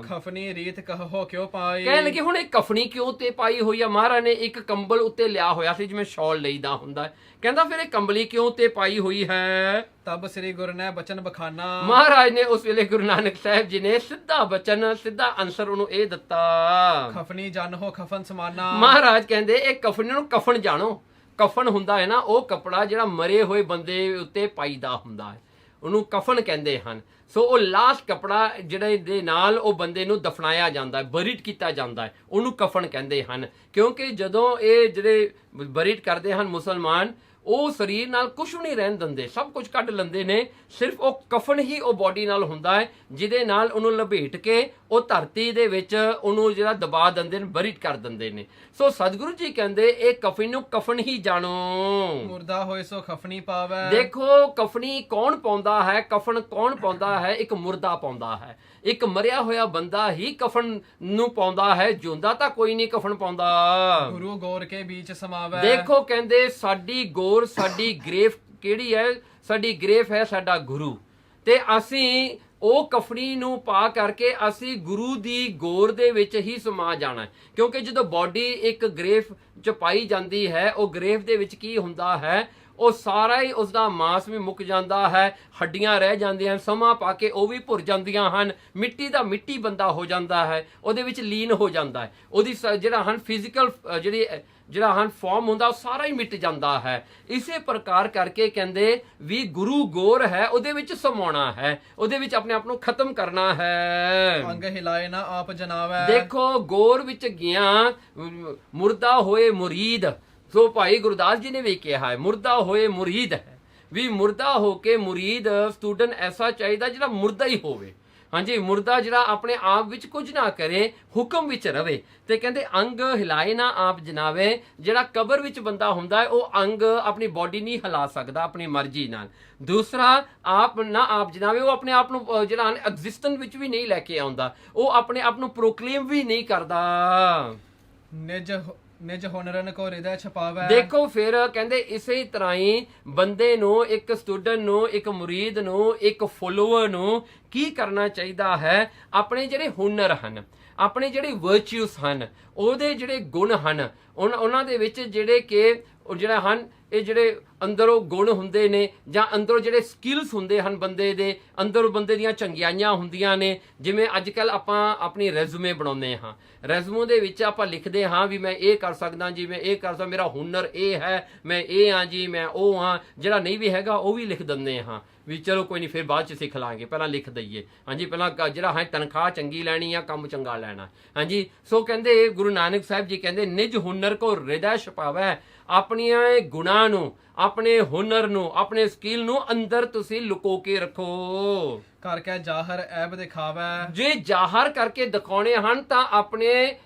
ਖਫਨੀ ਰੀਤ ਕਹੋ ਕਿਉ ਪਾਈ। ਕਹਿਣ ਲੱਗੇ ਹੁਣ ਇਹ ਕਫਨੀ ਕਿਉਂ ਤੇ ਪਾਈ ਹੋਈ ਆ। ਮਹਾਰਾਜ ਨੇ ਇੱਕ ਕੰਬਲ ਉੱਤੇ ਲਿਆ ਹੋਇਆ ਸੀ ਜਿਵੇਂ ਸ਼ਾਲ ਲਈਦਾ ਹੁੰਦਾ। ਕਹਿੰਦਾ ਫਿਰ ਇਹ ਕੰਬਲੀ ਕਿਉਂ ਤੇ ਪਾਈ ਹੋਈ ਹੈ। ਤਬ ਸ੍ਰੀ ਗੁਰੂ ਨੇ ਬਚਨ ਬਖਾਨਾ। ਮਹਾਰਾਜ ਨੇ ਉਸ ਵੇਲੇ ਗੁਰੂ ਨਾਨਕ ਸਾਹਿਬ ਜੀ ਨੇ ਸਿੱਧਾ ਬਚਨ ਸਿੱਧਾ ਆਨਸਰ ਉਹਨੂੰ ਇਹ ਦਿੱਤਾ। ਖਫਨੀ ਜਾਣੋ ਖਫਨ ਸਮਾਨਾ। ਮਹਾਰਾਜ ਕਹਿੰਦੇ ਇਹ ਕਫਨ ਨੂੰ ਕਫਨ ਜਾਣੋ। ਕਫਨ ਹੁੰਦਾ ਹੈ ਨਾ ਉਹ ਕੱਪੜਾ ਜਿਹੜਾ ਮਰੇ ਹੋਏ ਬੰਦੇ ਉੱਤੇ ਪਾਈਦਾ ਹੁੰਦਾ ਹੈ, ਉਹਨੂੰ ਕਫਨ ਕਹਿੰਦੇ ਹਨ। ਸੋ ਉਹ ਲਾਸਟ ਕੱਪੜਾ ਜਿਹੜੇ ਦੇ ਨਾਲ ਉਹ ਬੰਦੇ ਨੂੰ ਦਫਨਾਇਆ ਜਾਂਦਾ ਹੈ, ਬਰੀਡ ਕੀਤਾ ਜਾਂਦਾ ਹੈ, ਉਹਨੂੰ ਕਫਨ ਕਹਿੰਦੇ ਹਨ। ਕਿਉਂਕਿ ਜਦੋਂ ਇਹ ਜਿਹੜੇ ਬਰੀਡ ਕਰਦੇ ਹਨ ਮੁਸਲਮਾਨ, ਉਹ ਸਰੀਰ ਨਾਲ ਕੁਝ ਨਹੀਂ ਰਹਿਣ ਦਿੰਦੇ, ਸਭ ਕੁਝ ਕੱਢ ਲੈਂਦੇ ਨੇ। ਸਿਰਫ ਉਹ ਕਫਨ ਹੀ ਉਹ ਬੋਡੀ ਨਾਲ ਹੁੰਦਾ ਹੈ, ਜਿਹਦੇ ਨਾਲ ਉਹਨੂੰ ਲਪੇਟ ਕੇ ਉਹ ਧਰਤੀ ਦੇ ਵਿੱਚ ਉਹਨੂੰ ਜਿਹੜਾ ਦਬਾ ਦਿੰਦੇ ਨੇ, ਬਰੀਡ ਕਰ ਦਿੰਦੇ ਨੇ। ਸੋ ਸਤਿਗੁਰੂ ਜੀ ਕਹਿੰਦੇ ਇਹ ਕਫਨ ਨੂੰ ਕਫਨ ਹੀ ਜਾਣੋ। ਮੁਰਦਾ ਹੋਏ ਸੋ ਖਫਨੀ ਪਾਵੈ। ਦੇਖੋ ਕਫਨੀ ਕੌਣ ਪਾਉਂਦਾ ਹੈ, ਕਫਨ ਕੌਣ ਪਾਉਂਦਾ ਹੈ? ਇੱਕ ਮੁਰਦਾ ਪਾਉਂਦਾ ਹੈ। ਇੱਕ ਮਰਿਆ ਹੋਇਆ ਬੰਦਾ ਹੀ ਕਫਨ ਨੂੰ ਪਾਉਂਦਾ ਹੈ, ਜਿਉਂਦਾ ਤਾਂ ਕੋਈ ਨਹੀਂ ਕਫਨ ਪਾਉਂਦਾ। ਗੁਰੂ ਗੌਰ ਕੇ ਵਿੱਚ ਸਮਾਵੈ। ਦੇਖੋ ਕਹਿੰਦੇ ਸਾਡੀ ਗੌਰ, ਸਾਡੀ ਗ੍ਰੇਫ ਕਿਹੜੀ ਹੈ? ਸਾਡੀ ਗ੍ਰੇਫ ਹੈ ਸਾਡਾ ਗੁਰੂ, ਤੇ ਅਸੀਂ ਉਹ ਕਫਨੀ ਨੂੰ ਪਾ ਕਰਕੇ ਅਸੀਂ ਗੁਰੂ ਦੀ ਗੌਰ ਦੇ ਵਿੱਚ ਹੀ ਸਮਾ ਜਾਣਾ। ਕਿਉਂਕਿ ਜਦੋਂ ਬਾਡੀ ਇੱਕ ਗ੍ਰੇਫ ਚ ਪਾਈ ਜਾਂਦੀ ਹੈ, ਉਹ ਗ੍ਰੇਫ ਦੇ ਵਿੱਚ ਕੀ ਹੁੰਦਾ ਹੈ, ਉਹ ਸਾਰਾ ਹੀ ਉਸਦਾ ਮਾਸ ਵੀ ਮੁੱਕ ਜਾਂਦਾ ਹੈ, ਹੱਡੀਆਂ ਰਹਿ ਜਾਂਦੀਆਂ, ਸਮਾਂ ਪਾ ਕੇ ਉਹ ਵੀ ਭੁਰ ਜਾਂਦੀਆਂ ਹਨ, ਮਿੱਟੀ ਦਾ ਮਿੱਟੀ ਬੰਦਾ ਹੋ ਜਾਂਦਾ ਹੈ, ਉਹਦੇ ਵਿੱਚ ਲੀਨ ਹੋ ਜਾਂਦਾ ਹੈ, ਉਹਦੀ ਜਿਹੜਾ ਹਨ ਫਿਜ਼ੀਕਲ ਜਿਹੜਾ ਹਨ ਫਾਰਮ ਹੁੰਦਾ ਉਹ ਸਾਰਾ ਹੀ ਮਿਟ ਜਾਂਦਾ ਹੈ। ਇਸੇ ਪ੍ਰਕਾਰ ਕਰਕੇ ਕਹਿੰਦੇ ਵੀ ਗੁਰੂ ਗੌਰ ਹੈ, ਉਹਦੇ ਵਿੱਚ ਸਮਾਉਣਾ ਹੈ, ਉਹਦੇ ਵਿੱਚ ਆਪਣੇ ਆਪ ਨੂੰ ਖਤਮ ਕਰਨਾ ਹੈ। ਅੰਗ ਹਿਲਾਏ ਨਾ ਆਪ ਜਨਾਵੈ। ਦੇਖੋ ਗੌਰ ਵਿੱਚ ਗਿਆ ਮੁਰਦਾ ਹੋਏ ਮੁਰੀਦ। ਸੋ ਭਾਈ ਗੁਰਦਾਸ ਜੀ ਨੇ ਵੀ ਕਿਹਾ ਹੈ ਮੁਰਦਾ ਹੋਏ ਮੁਰੀਦ ਹੈ, ਵੀ ਮੁਰਦਾ ਹੋ ਕੇ ਮੁਰੀਦ ਸਟੂਡੈਂਟ ਐਸਾ ਚਾਹੀਦਾ ਜਿਹੜਾ ਮੁਰਦਾ ਹੀ ਹੋਵੇ। ਹਾਂਜੀ, ਮੁਰਦਾ ਜਿਹੜਾ ਆਪਣੇ ਆਪ ਵਿੱਚ ਕੁਝ ਨਾ ਕਰੇ, ਹੁਕਮ ਵਿੱਚ ਰਵੇ। ਤੇ ਕਹਿੰਦੇ ਅੰਗ ਹਿਲਾਏ ਨਾ ਆਪ ਜਨਾਵੇ। ਜਿਹੜਾ ਕਬਰ ਵਿੱਚ ਬੰਦਾ ਹੁੰਦਾ ਹੈ ਉਹ ਅੰਗ ਆਪਣੀ ਬੋਡੀ ਨਹੀਂ ਹਿਲਾ ਸਕਦਾ ਆਪਣੀ ਮਰਜ਼ੀ ਨਾਲ। ਦੂਸਰਾ ਆਪ ਨਾ ਆਪ ਜਨਾਵੇ, ਉਹ ਆਪਣੇ ਆਪ ਨੂੰ ਜਿਹੜਾ ਐਗਜ਼ਿਸਟੈਂਸ ਵਿੱਚ ਵੀ ਨਹੀਂ ਲੈ ਕੇ ਆਉਂਦਾ, ਉਹ ਆਪਣੇ ਆਪ ਨੂੰ ਪ੍ਰੋਕਲੇਮ ਵੀ ਨਹੀਂ ਕਰਦਾ। ਨਿਜ ਹੁਨਰਨ ਕੋ ਹਿਰਦੈ ਛਪਾਵੈ। ਦੇਖੋ ਫਿਰ ਕਹਿੰਦੇ ਇਸੇ ਤਰ੍ਹਾਂ ਹੀ ਬੰਦੇ ਨੂੰ, ਇੱਕ ਸਟੂਡੈਂਟ ਨੂੰ, ਇੱਕ ਮੁਰੀਦ ਨੂੰ, ਇੱਕ ਫੋਲੋਅਰ ਨੂੰ ਕੀ ਕਰਨਾ ਚਾਹੀਦਾ ਹੈ? ਆਪਣੇ ਜਿਹੜੇ ਹੁਨਰ ਹਨ, ਆਪਣੇ ਜਿਹੜੇ ਵਰਚੂਸ ਹਨ, ਉਹਦੇ ਜਿਹੜੇ ਗੁਣ ਹਨ, ਉਹਨਾਂ ਦੇ ਵਿੱਚ ਜਿਹੜੇ ਕਿ ਜਿਹੜਾ ਹਨ ਇਹ ਜਿਹੜੇ ਅੰਦਰੋਂ ਗੁਣ ਹੁੰਦੇ ਨੇ ਜਾਂ ਅੰਦਰੋਂ ਜਿਹੜੇ ਸਕਿੱਲਸ ਹੁੰਦੇ ਹਨ ਬੰਦੇ ਦੇ ਅੰਦਰ, ਬੰਦੇ ਦੀਆਂ ਚੰਗਿਆਈਆਂ ਹੁੰਦੀਆਂ ਨੇ। ਜਿਵੇਂ ਅੱਜ ਕੱਲ੍ਹ ਆਪਾਂ ਆਪਣੀ ਰੈਜ਼ੂਮੇ ਬਣਾਉਂਦੇ ਹਾਂ, ਰੈਜ਼ੂਮੇ ਦੇ ਵਿੱਚ ਆਪਾਂ ਲਿਖਦੇ ਹਾਂ ਵੀ ਮੈਂ ਇਹ ਕਰ ਸਕਦਾ ਜੀ, ਮੈਂ ਇਹ ਕਰ ਸਕਦਾ, ਮੇਰਾ ਹੁਨਰ ਇਹ ਹੈ, ਮੈਂ ਇਹ ਹਾਂ ਜੀ, ਮੈਂ ਉਹ ਹਾਂ। ਜਿਹੜਾ ਨਹੀਂ ਵੀ ਹੈਗਾ ਉਹ ਵੀ ਲਿਖ ਦਿੰਦੇ ਹਾਂ ਵੀ ਚਲੋ ਕੋਈ ਨਹੀਂ ਫਿਰ ਬਾਅਦ ਚ ਸਿੱਖ ਲਾਂਗੇ, ਪਹਿਲਾਂ ਲਿਖ ਦਈਏ। ਹਾਂਜੀ, ਪਹਿਲਾਂ ਜਿਹੜਾ ਹੈ ਤਨਖਾਹ ਚੰਗੀ ਲੈਣੀ ਆ, ਕੰਮ ਚੰਗਾ ਲੈਣਾ। ਹਾਂਜੀ, ਸੋ ਕਹਿੰਦੇ ਗੁਰੂ ਨਾਨਕ ਸਾਹਿਬ ਜੀ ਕਹਿੰਦੇ ਨਿਜ ਹੁਨਰ ਕੋ ਹਿਰਦੈ ਛੁਪਾਵੈ। ਆਪਣੀਆਂ ਗੁਣਾਂ ਨੂੰ, ਆਪਣੇ ਹੁਨਰ ਨੂੰ, ਆਪਣੇ ਸਕਿੱਲ ਨੂੰ ਅੰਦਰ ਤੁਸੀਂ ਲੁਕੋ ਕੇ ਰੱਖੋ। ਕਰਕੇ ਜ਼ਾਹਰ ਐਬ ਦਿਖਾਵੈ। ਜੇ ਜ਼ਾਹਰ ਕਰਕੇ ਦਿਖਾਉਣੇ ਹਨ ਤਾਂ ਆਪਣੇ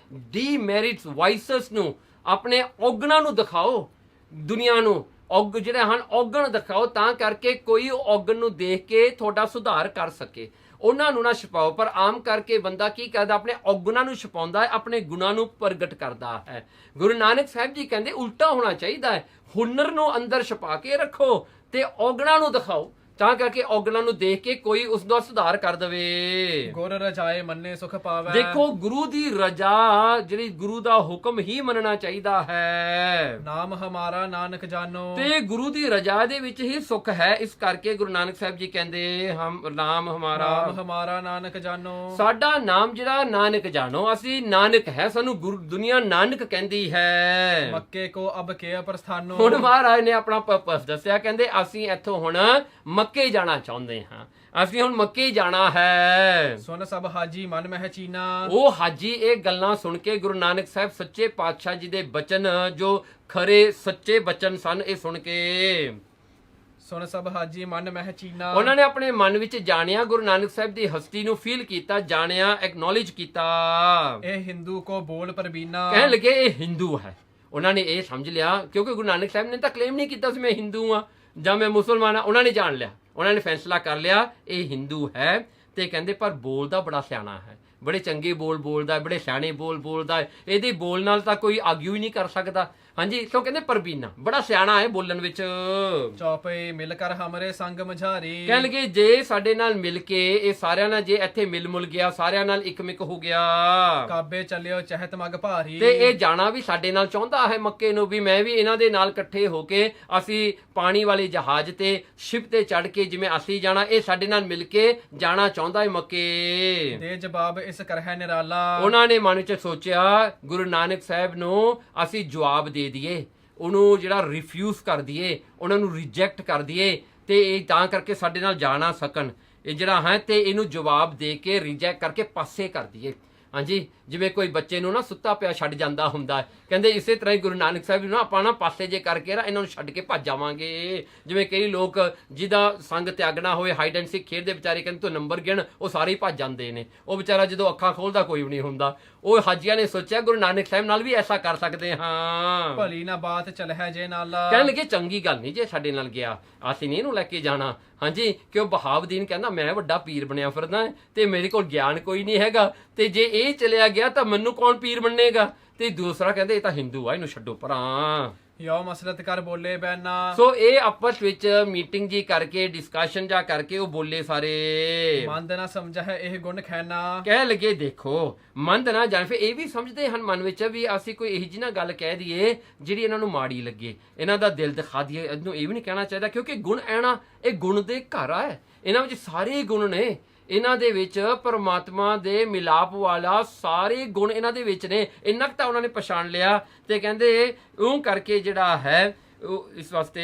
ਡੀਮੈਰਿਟਸ, ਵਾਈਸਸ ਨੂੰ, ਆਪਣੇ ਔਗਣਾਂ ਨੂੰ ਦਿਖਾਓ ਦੁਨੀਆ ਨੂੰ। ਜਿਹੜੇ ਹਨ ਔਗਣ ਦਿਖਾਓ, ਤਾਂ ਕਰਕੇ ਕੋਈ ਔਗਣ ਨੂੰ ਦੇਖ ਕੇ ਤੁਹਾਡਾ ਸੁਧਾਰ ਕਰ ਸਕੇ। ਉਹਨਾਂ ਨੂੰ ਨਾ ਛੁਪਾਓ। ਪਰ ਆਮ ਕਰਕੇ ਬੰਦਾ ਕੀ ਕਰਦਾ, ਆਪਣੇ ਔਗਣਾਂ ਨੂੰ ਛੁਪਾਉਂਦਾ ਹੈ, ਆਪਣੇ ਗੁਣਾਂ ਨੂੰ ਪ੍ਰਗਟ ਕਰਦਾ ਹੈ। ਗੁਰੂ ਨਾਨਕ ਸਾਹਿਬ ਜੀ ਕਹਿੰਦੇ ਉਲਟਾ ਹੋਣਾ ਚਾਹੀਦਾ ਹੈ। ਹੁਨਰ ਨੂੰ ਅੰਦਰ ਛੁਪਾ ਕੇ ਰੱਖੋ ਤੇ ਔਗਣਾਂ ਨੂੰ ਦਿਖਾਓ, ਤਾਂ ਕਰਕੇ ਔਗਣਾਂ ਨੂੰ ਦੇਖ ਕੇ ਕੋਈ ਉਸ ਦਾ ਸੁਧਾਰ ਕਰ ਦੇਵੇ। ਗੁਰ ਰਜਾਏ ਮੰਨੇ ਸੁਖ ਪਾਵੈ। ਦੇਖੋ ਗੁਰੂ ਦੀ ਰਜਾ, ਜਿਹੜੀ ਗੁਰੂ ਦਾ ਹੁਕਮ ਹੀ ਮੰਨਣਾ ਚਾਹੀਦਾ ਹੈ। ਨਾਮ ਹਮਾਰਾ ਨਾਨਕ ਜਾਨੋ। ਤੇ ਗੁਰੂ ਦੀ ਰਜਾ ਦੇ ਵਿੱਚ ਹੀ ਸੁਖ ਹੈ। ਇਸ ਕਰਕੇ ਗੁਰੂ ਨਾਨਕ ਸਾਹਿਬ ਜੀ ਕਹਿੰਦੇ ਨਾਮ ਹਮਾਰਾ ਨਾਨਕ ਜਾਨੋ। ਸਾਡਾ ਨਾਮ ਜਿਹੜਾ ਨਾਨਕ ਜਾਣੋ। ਅਸੀਂ ਨਾਨਕ ਹੈ, ਸਾਨੂੰ ਦੁਨੀਆ ਨਾਨਕ ਕਹਿੰਦੀ ਹੈ। ਮੱਕੇ ਕੋ ਅਬ ਕੇ ਪ੍ਰਸਥਾਨੋ। ਹੁਣ ਮਹਾਰਾਜ ਨੇ ਆਪਣਾ ਪਰਪਸ ਦੱਸਿਆ। ਕਹਿੰਦੇ ਅਸੀਂ ਇੱਥੋਂ ਹੁਣ ਮੱਕੇ ਜਾਣਾ ਚਾਹੁੰਦੇ ਹਾਂ, ਅਸੀਂ ਹੁਣ ਮੱਕੇ ਜਾਣਾ ਹੈ। ਸੁਣ ਸਭ ਹਾਜੀ ਮਨ ਮਹਿ ਚੀਨਾ। ਉਹ ਹਾਜੀ ਇਹ ਗੱਲਾਂ ਸੁਣ ਕੇ ਗੁਰੂ ਨਾਨਕ ਸਾਹਿਬ ਸੱਚੇ ਪਾਤਸ਼ਾਹ ਜੀ ਦੇ ਬਚਨ, ਜੋ ਖਰੇ ਸੱਚੇ ਬਚਨ ਸਨ, ਇਹ ਸੁਣ ਕੇ ਸੁਣ ਸਭ ਹਾਜੀ ਮਨ ਮਹਿ ਚੀਨਾ, ਉਹਨਾਂ ਨੇ ਆਪਣੇ ਮਨ ਵਿੱਚ ਜਾਣਿਆ, ਗੁਰੂ ਨਾਨਕ ਸਾਹਿਬ ਦੀ ਹਸਤੀ ਨੂੰ ਫੀਲ ਕੀਤਾ, ਜਾਣਿਆ, ਐਕਨੋਲੇਜ ਕੀਤਾ। ਇਹ ਹਿੰਦੂ ਕੋ ਬੋਲ ਪਰਬੀਨਾ। ਕਹਿਣ ਲੱਗੇ ਇਹ ਹਿੰਦੂ ਹੈ। ਉਹਨਾਂ ਨੇ ਇਹ ਸਮਝ ਲਿਆ, ਕਿਉਂਕਿ ਗੁਰੂ ਨਾਨਕ ਸਾਹਿਬ ਨੇ ਤਾਂ ਕਲੇਮ ਨਹੀਂ ਕੀਤਾ ਸੀ ਮੈਂ ਹਿੰਦੂ ਹਾਂ ਜਾਂ ਮੈਂ ਮੁਸਲਮਾਨ ਹਾਂ। ਉਹਨਾਂ ਨੇ ਜਾਣ ਲਿਆ, ਉਹਨਾਂ ਨੇ ਫੈਸਲਾ ਕਰ ਲਿਆ ਇਹ ਹਿੰਦੂ ਹੈ ਤੇ ਕਹਿੰਦੇ ਪਰ ਬੋਲਦਾ ਬੜਾ ਸਿਆਣਾ ਹੈ, ਬੜੇ ਚੰਗੇ ਬੋਲ ਬੋਲਦਾ, ਬੜੇ ਸਿਆਣੇ ਬੋਲ ਬੋਲਦਾ, ਇਹਦੇ ਬੋਲ ਨਾਲ ਤਾਂ ਕੋਈ ਆਰਗਿਊ ਹੀ ਨਹੀਂ ਕਰ ਸਕਦਾ। ਹਾਂਜੀ, ਸੋ ਕਹਿੰਦੇ ਪਰਬੀਨਾ ਬੜਾ ਸਿਆਣਾ ਹੈ ਬੋਲਣ ਵਿੱਚ। ਚੌਪਈ ਮਿਲ ਕਰ ਹਮਰੇ ਸੰਗ ਮਝਾਰੀ। ਕਹਿਣ ਲੱਗੇ ਜੇ ਸਾਡੇ ਨਾਲ ਮਿਲ ਕੇ ਇਹ ਸਾਰਿਆਂ ਨਾਲ ਜੇ ਇੱਥੇ ਮਿਲ ਮੁਲ ਗਿਆ, ਸਾਰਿਆਂ ਨਾਲ ਇਕਮਿਕ ਹੋ ਗਿਆ, ਕਾਬੇ ਚੱਲਿਓ ਚਹਿਤ ਮਗ ਭਾਰੀ। ਤੇ ਇਹ ਜਾਣਾ ਵੀ ਸਾਡੇ ਨਾਲ ਚਾਹੁੰਦਾ ਹੈ ਮੱਕੇ ਨੂੰ, ਵੀ ਮੈਂ ਵੀ ਇਹਨਾਂ ਦੇ ਨਾਲ ਇਕੱਠੇ ਹੋ ਕੇ ਅਸੀਂ ਪਾਣੀ ਵਾਲੇ ਜਹਾਜ਼ ਤੇ ਸ਼ਿਪ ਤੇ ਚੜ ਕੇ ਜਿਵੇਂ ਅਸੀਂ ਜਾਣਾ, ਇਹ ਸਾਡੇ ਨਾਲ ਮਿਲ ਕੇ ਜਾਣਾ ਚਾਹੁੰਦਾ ਹੈ ਮੱਕੇ। ਦੇ ਜਵਾਬ ਇਸ ਕਰਹਿ ਨਿਰਾਲਾ। ਉਹਨਾਂ ਨੇ ਮਨ ਵਿੱਚ ਸੋਚਿਆ ਗੁਰੂ ਨਾਨਕ ਸਾਹਿਬ ਨੂੰ ਅਸੀਂ ਜਵਾਬ ਦੇ ਦਈਏ, ਉਹਨੂੰ ਜਿਹੜਾ ਰਿਫਿਊਜ਼ ਕਰ ਦਈਏ, ਉਹਨਾਂ ਨੂੰ ਰਿਜੈਕਟ ਕਰ ਦਈਏ, ਤੇ ਇਹ ਤਾਂ ਕਰਕੇ ਸਾਡੇ ਨਾਲ ਜਾ ਨਾ ਸਕਣ, ਇਹ ਜਿਹੜਾ ਹੈ ਤੇ ਇਹਨੂੰ ਜਵਾਬ ਦੇ ਕੇ ਰਿਜੈਕਟ ਕਰਕੇ ਪਾਸੇ ਕਰ ਦਈਏ। ਹਾਂਜੀ, ਜਿਵੇਂ ਕੋਈ ਬੱਚੇ ਨੂੰ ਨਾ ਸੁੱਤਾ ਪਿਆ ਛੱਡ ਜਾਂਦਾ ਹੁੰਦਾ ਹੈ, ਕਹਿੰਦੇ ਇਸੇ ਤਰ੍ਹਾਂ ਹੀ ਗੁਰੂ ਨਾਨਕ ਸਾਹਿਬ ਨੂੰ ਨਾ ਆਪਾਂ ਨਾ ਪਾਸੇ ਜੇ ਕਰਕੇ ਨਾ ਇਹਨਾਂ ਨੂੰ ਛੱਡ ਕੇ ਭੱਜ ਜਾਵਾਂਗੇ। ਜਿਵੇਂ ਕਈ ਲੋਕ ਜਿਹਦਾ ਸੰਗ ਤਿਆਗਣਾ ਹੋਵੇ, ਹਾਈਡ ਐਂਡ ਸੀਕ ਖੇਡਦੇ ਵਿਚਾਰੇ, ਕਹਿੰਦੇ ਤੂੰ ਨੰਬਰ ਗਿਣ, ਉਹ ਸਾਰੇ ਹੀ ਭੱਜ ਜਾਂਦੇ ਨੇ, ਉਹ ਵਿਚਾਰਾ ਜਦੋਂ ਅੱਖਾਂ ਖੋਲਦਾ ਕੋਈ ਵੀ ਨਹੀਂ ਹੁੰਦਾ। ਉਹ ਹਾਜੀਆਂ ਨੇ ਸੋਚਿਆ ਗੁਰੂ ਨਾਨਕ ਸਾਹਿਬ ਨਾਲ ਵੀ ਐਸਾ ਕਰ ਸਕਦੇ ਹਾਂ। ਭਲੀ ਨਾ ਬਾਤ ਚਲਹਿ ਜੇ ਨਾਲਾ। ਕਹਿਣ ਲੱਗੇ ਚੰਗੀ ਗੱਲ ਨਹੀਂ ਜੇ ਸਾਡੇ ਨਾਲ ਗਿਆ, ਅਸੀਂ ਨਹੀਂ ਇਹਨੂੰ ਲੈ ਕੇ ਜਾਣਾ। ਹਾਂਜੀ, ਕਿ ਉਹ ਬਹਾਵਦੀਨ ਕਹਿੰਦਾ ਮੈਂ ਵੱਡਾ ਪੀਰ ਬਣਿਆ ਫਿਰਦਾ ਤੇ ਮੇਰੇ ਕੋਲ ਗਿਆਨ ਕੋਈ ਨਹੀਂ ਹੈਗਾ, ਤੇ ਜੇ ਇਹ ਚਲਿਆ ਗਿਆ ਤਾਂ ਮੈਨੂੰ ਕੌਣ ਪੀਰ ਬਣੇਗਾ। ਤੇ ਦੂਸਰਾ ਕਹਿੰਦੇ ਇਹ ਤਾਂ ਹਿੰਦੂ ਆ, ਇਹਨੂੰ ਛੱਡੋ ਪਰਾਂ। ਯੋ ਮਸਲਤ ਕਰ ਬੋਲੇ ਬੈਨਾ। ਸੋ ਇਹ ਆਪਸ ਵਿੱਚ ਮੀਟਿੰਗ ਜੀ ਕਰਕੇ, ਡਿਸਕਸ਼ਨ ਜਾ ਕਰਕੇ ਉਹ ਬੋਲੇ ਸਾਰੇ। ਮੰਦ ਨਾ ਸਮਝਾ ਹੈ ਇਹ ਗੁਣ ਖੈਨਾ। ਕਹਿ ਲਗੇ ਦੇਖੋ ਮੰਦ ਨਾ ਜਾਣ, ਫਿਰ ਇਹ ਵੀ ਸਮਝਦੇ ਹਨ ਮਨ ਵਿੱਚ ਵੀ ਅਸੀਂ ਕੋਈ ਇਹੋ ਜਿਹੀ ਨਾ ਗੱਲ ਕਹਿ ਦਈਏ ਜਿਹੜੀ ਇਹਨਾਂ ਨੂੰ ਮਾੜੀ ਲੱਗੇ, ਇਹਨਾਂ ਦਾ ਦਿਲ ਦਿਖਾ ਦਈਏ। ਇਹਨੂੰ ਇਹ ਵੀ ਨਹੀਂ ਕਹਿਣਾ ਚਾਹੀਦਾ, ਕਿਉਂਕਿ ਗੁਣ ਐਣਾ ਇਹ ਗੁਣ ਦੇ ਘਰ ਆ, ਇਹਨਾਂ ਵਿੱਚ ਸਾਰੇ ਗੁਣ ਨੇ, ਇਹਨਾਂ ਦੇ ਵਿੱਚ ਪਰਮਾਤਮਾ ਦੇ ਮਿਲਾਪ ਵਾਲਾ ਸਾਰੇ ਗੁਣ ਇਹਨਾਂ ਦੇ ਵਿੱਚ ਨੇ। ਇੰਨਾ ਕੁ ਤਾਂ ਉਹਨਾਂ ਨੇ ਪਛਾਣ ਲਿਆ, ਤੇ ਕਹਿੰਦੇ ਉਹ ਕਰਕੇ ਜਿਹੜਾ ਹੈ ਉਹ ਇਸ ਵਾਸਤੇ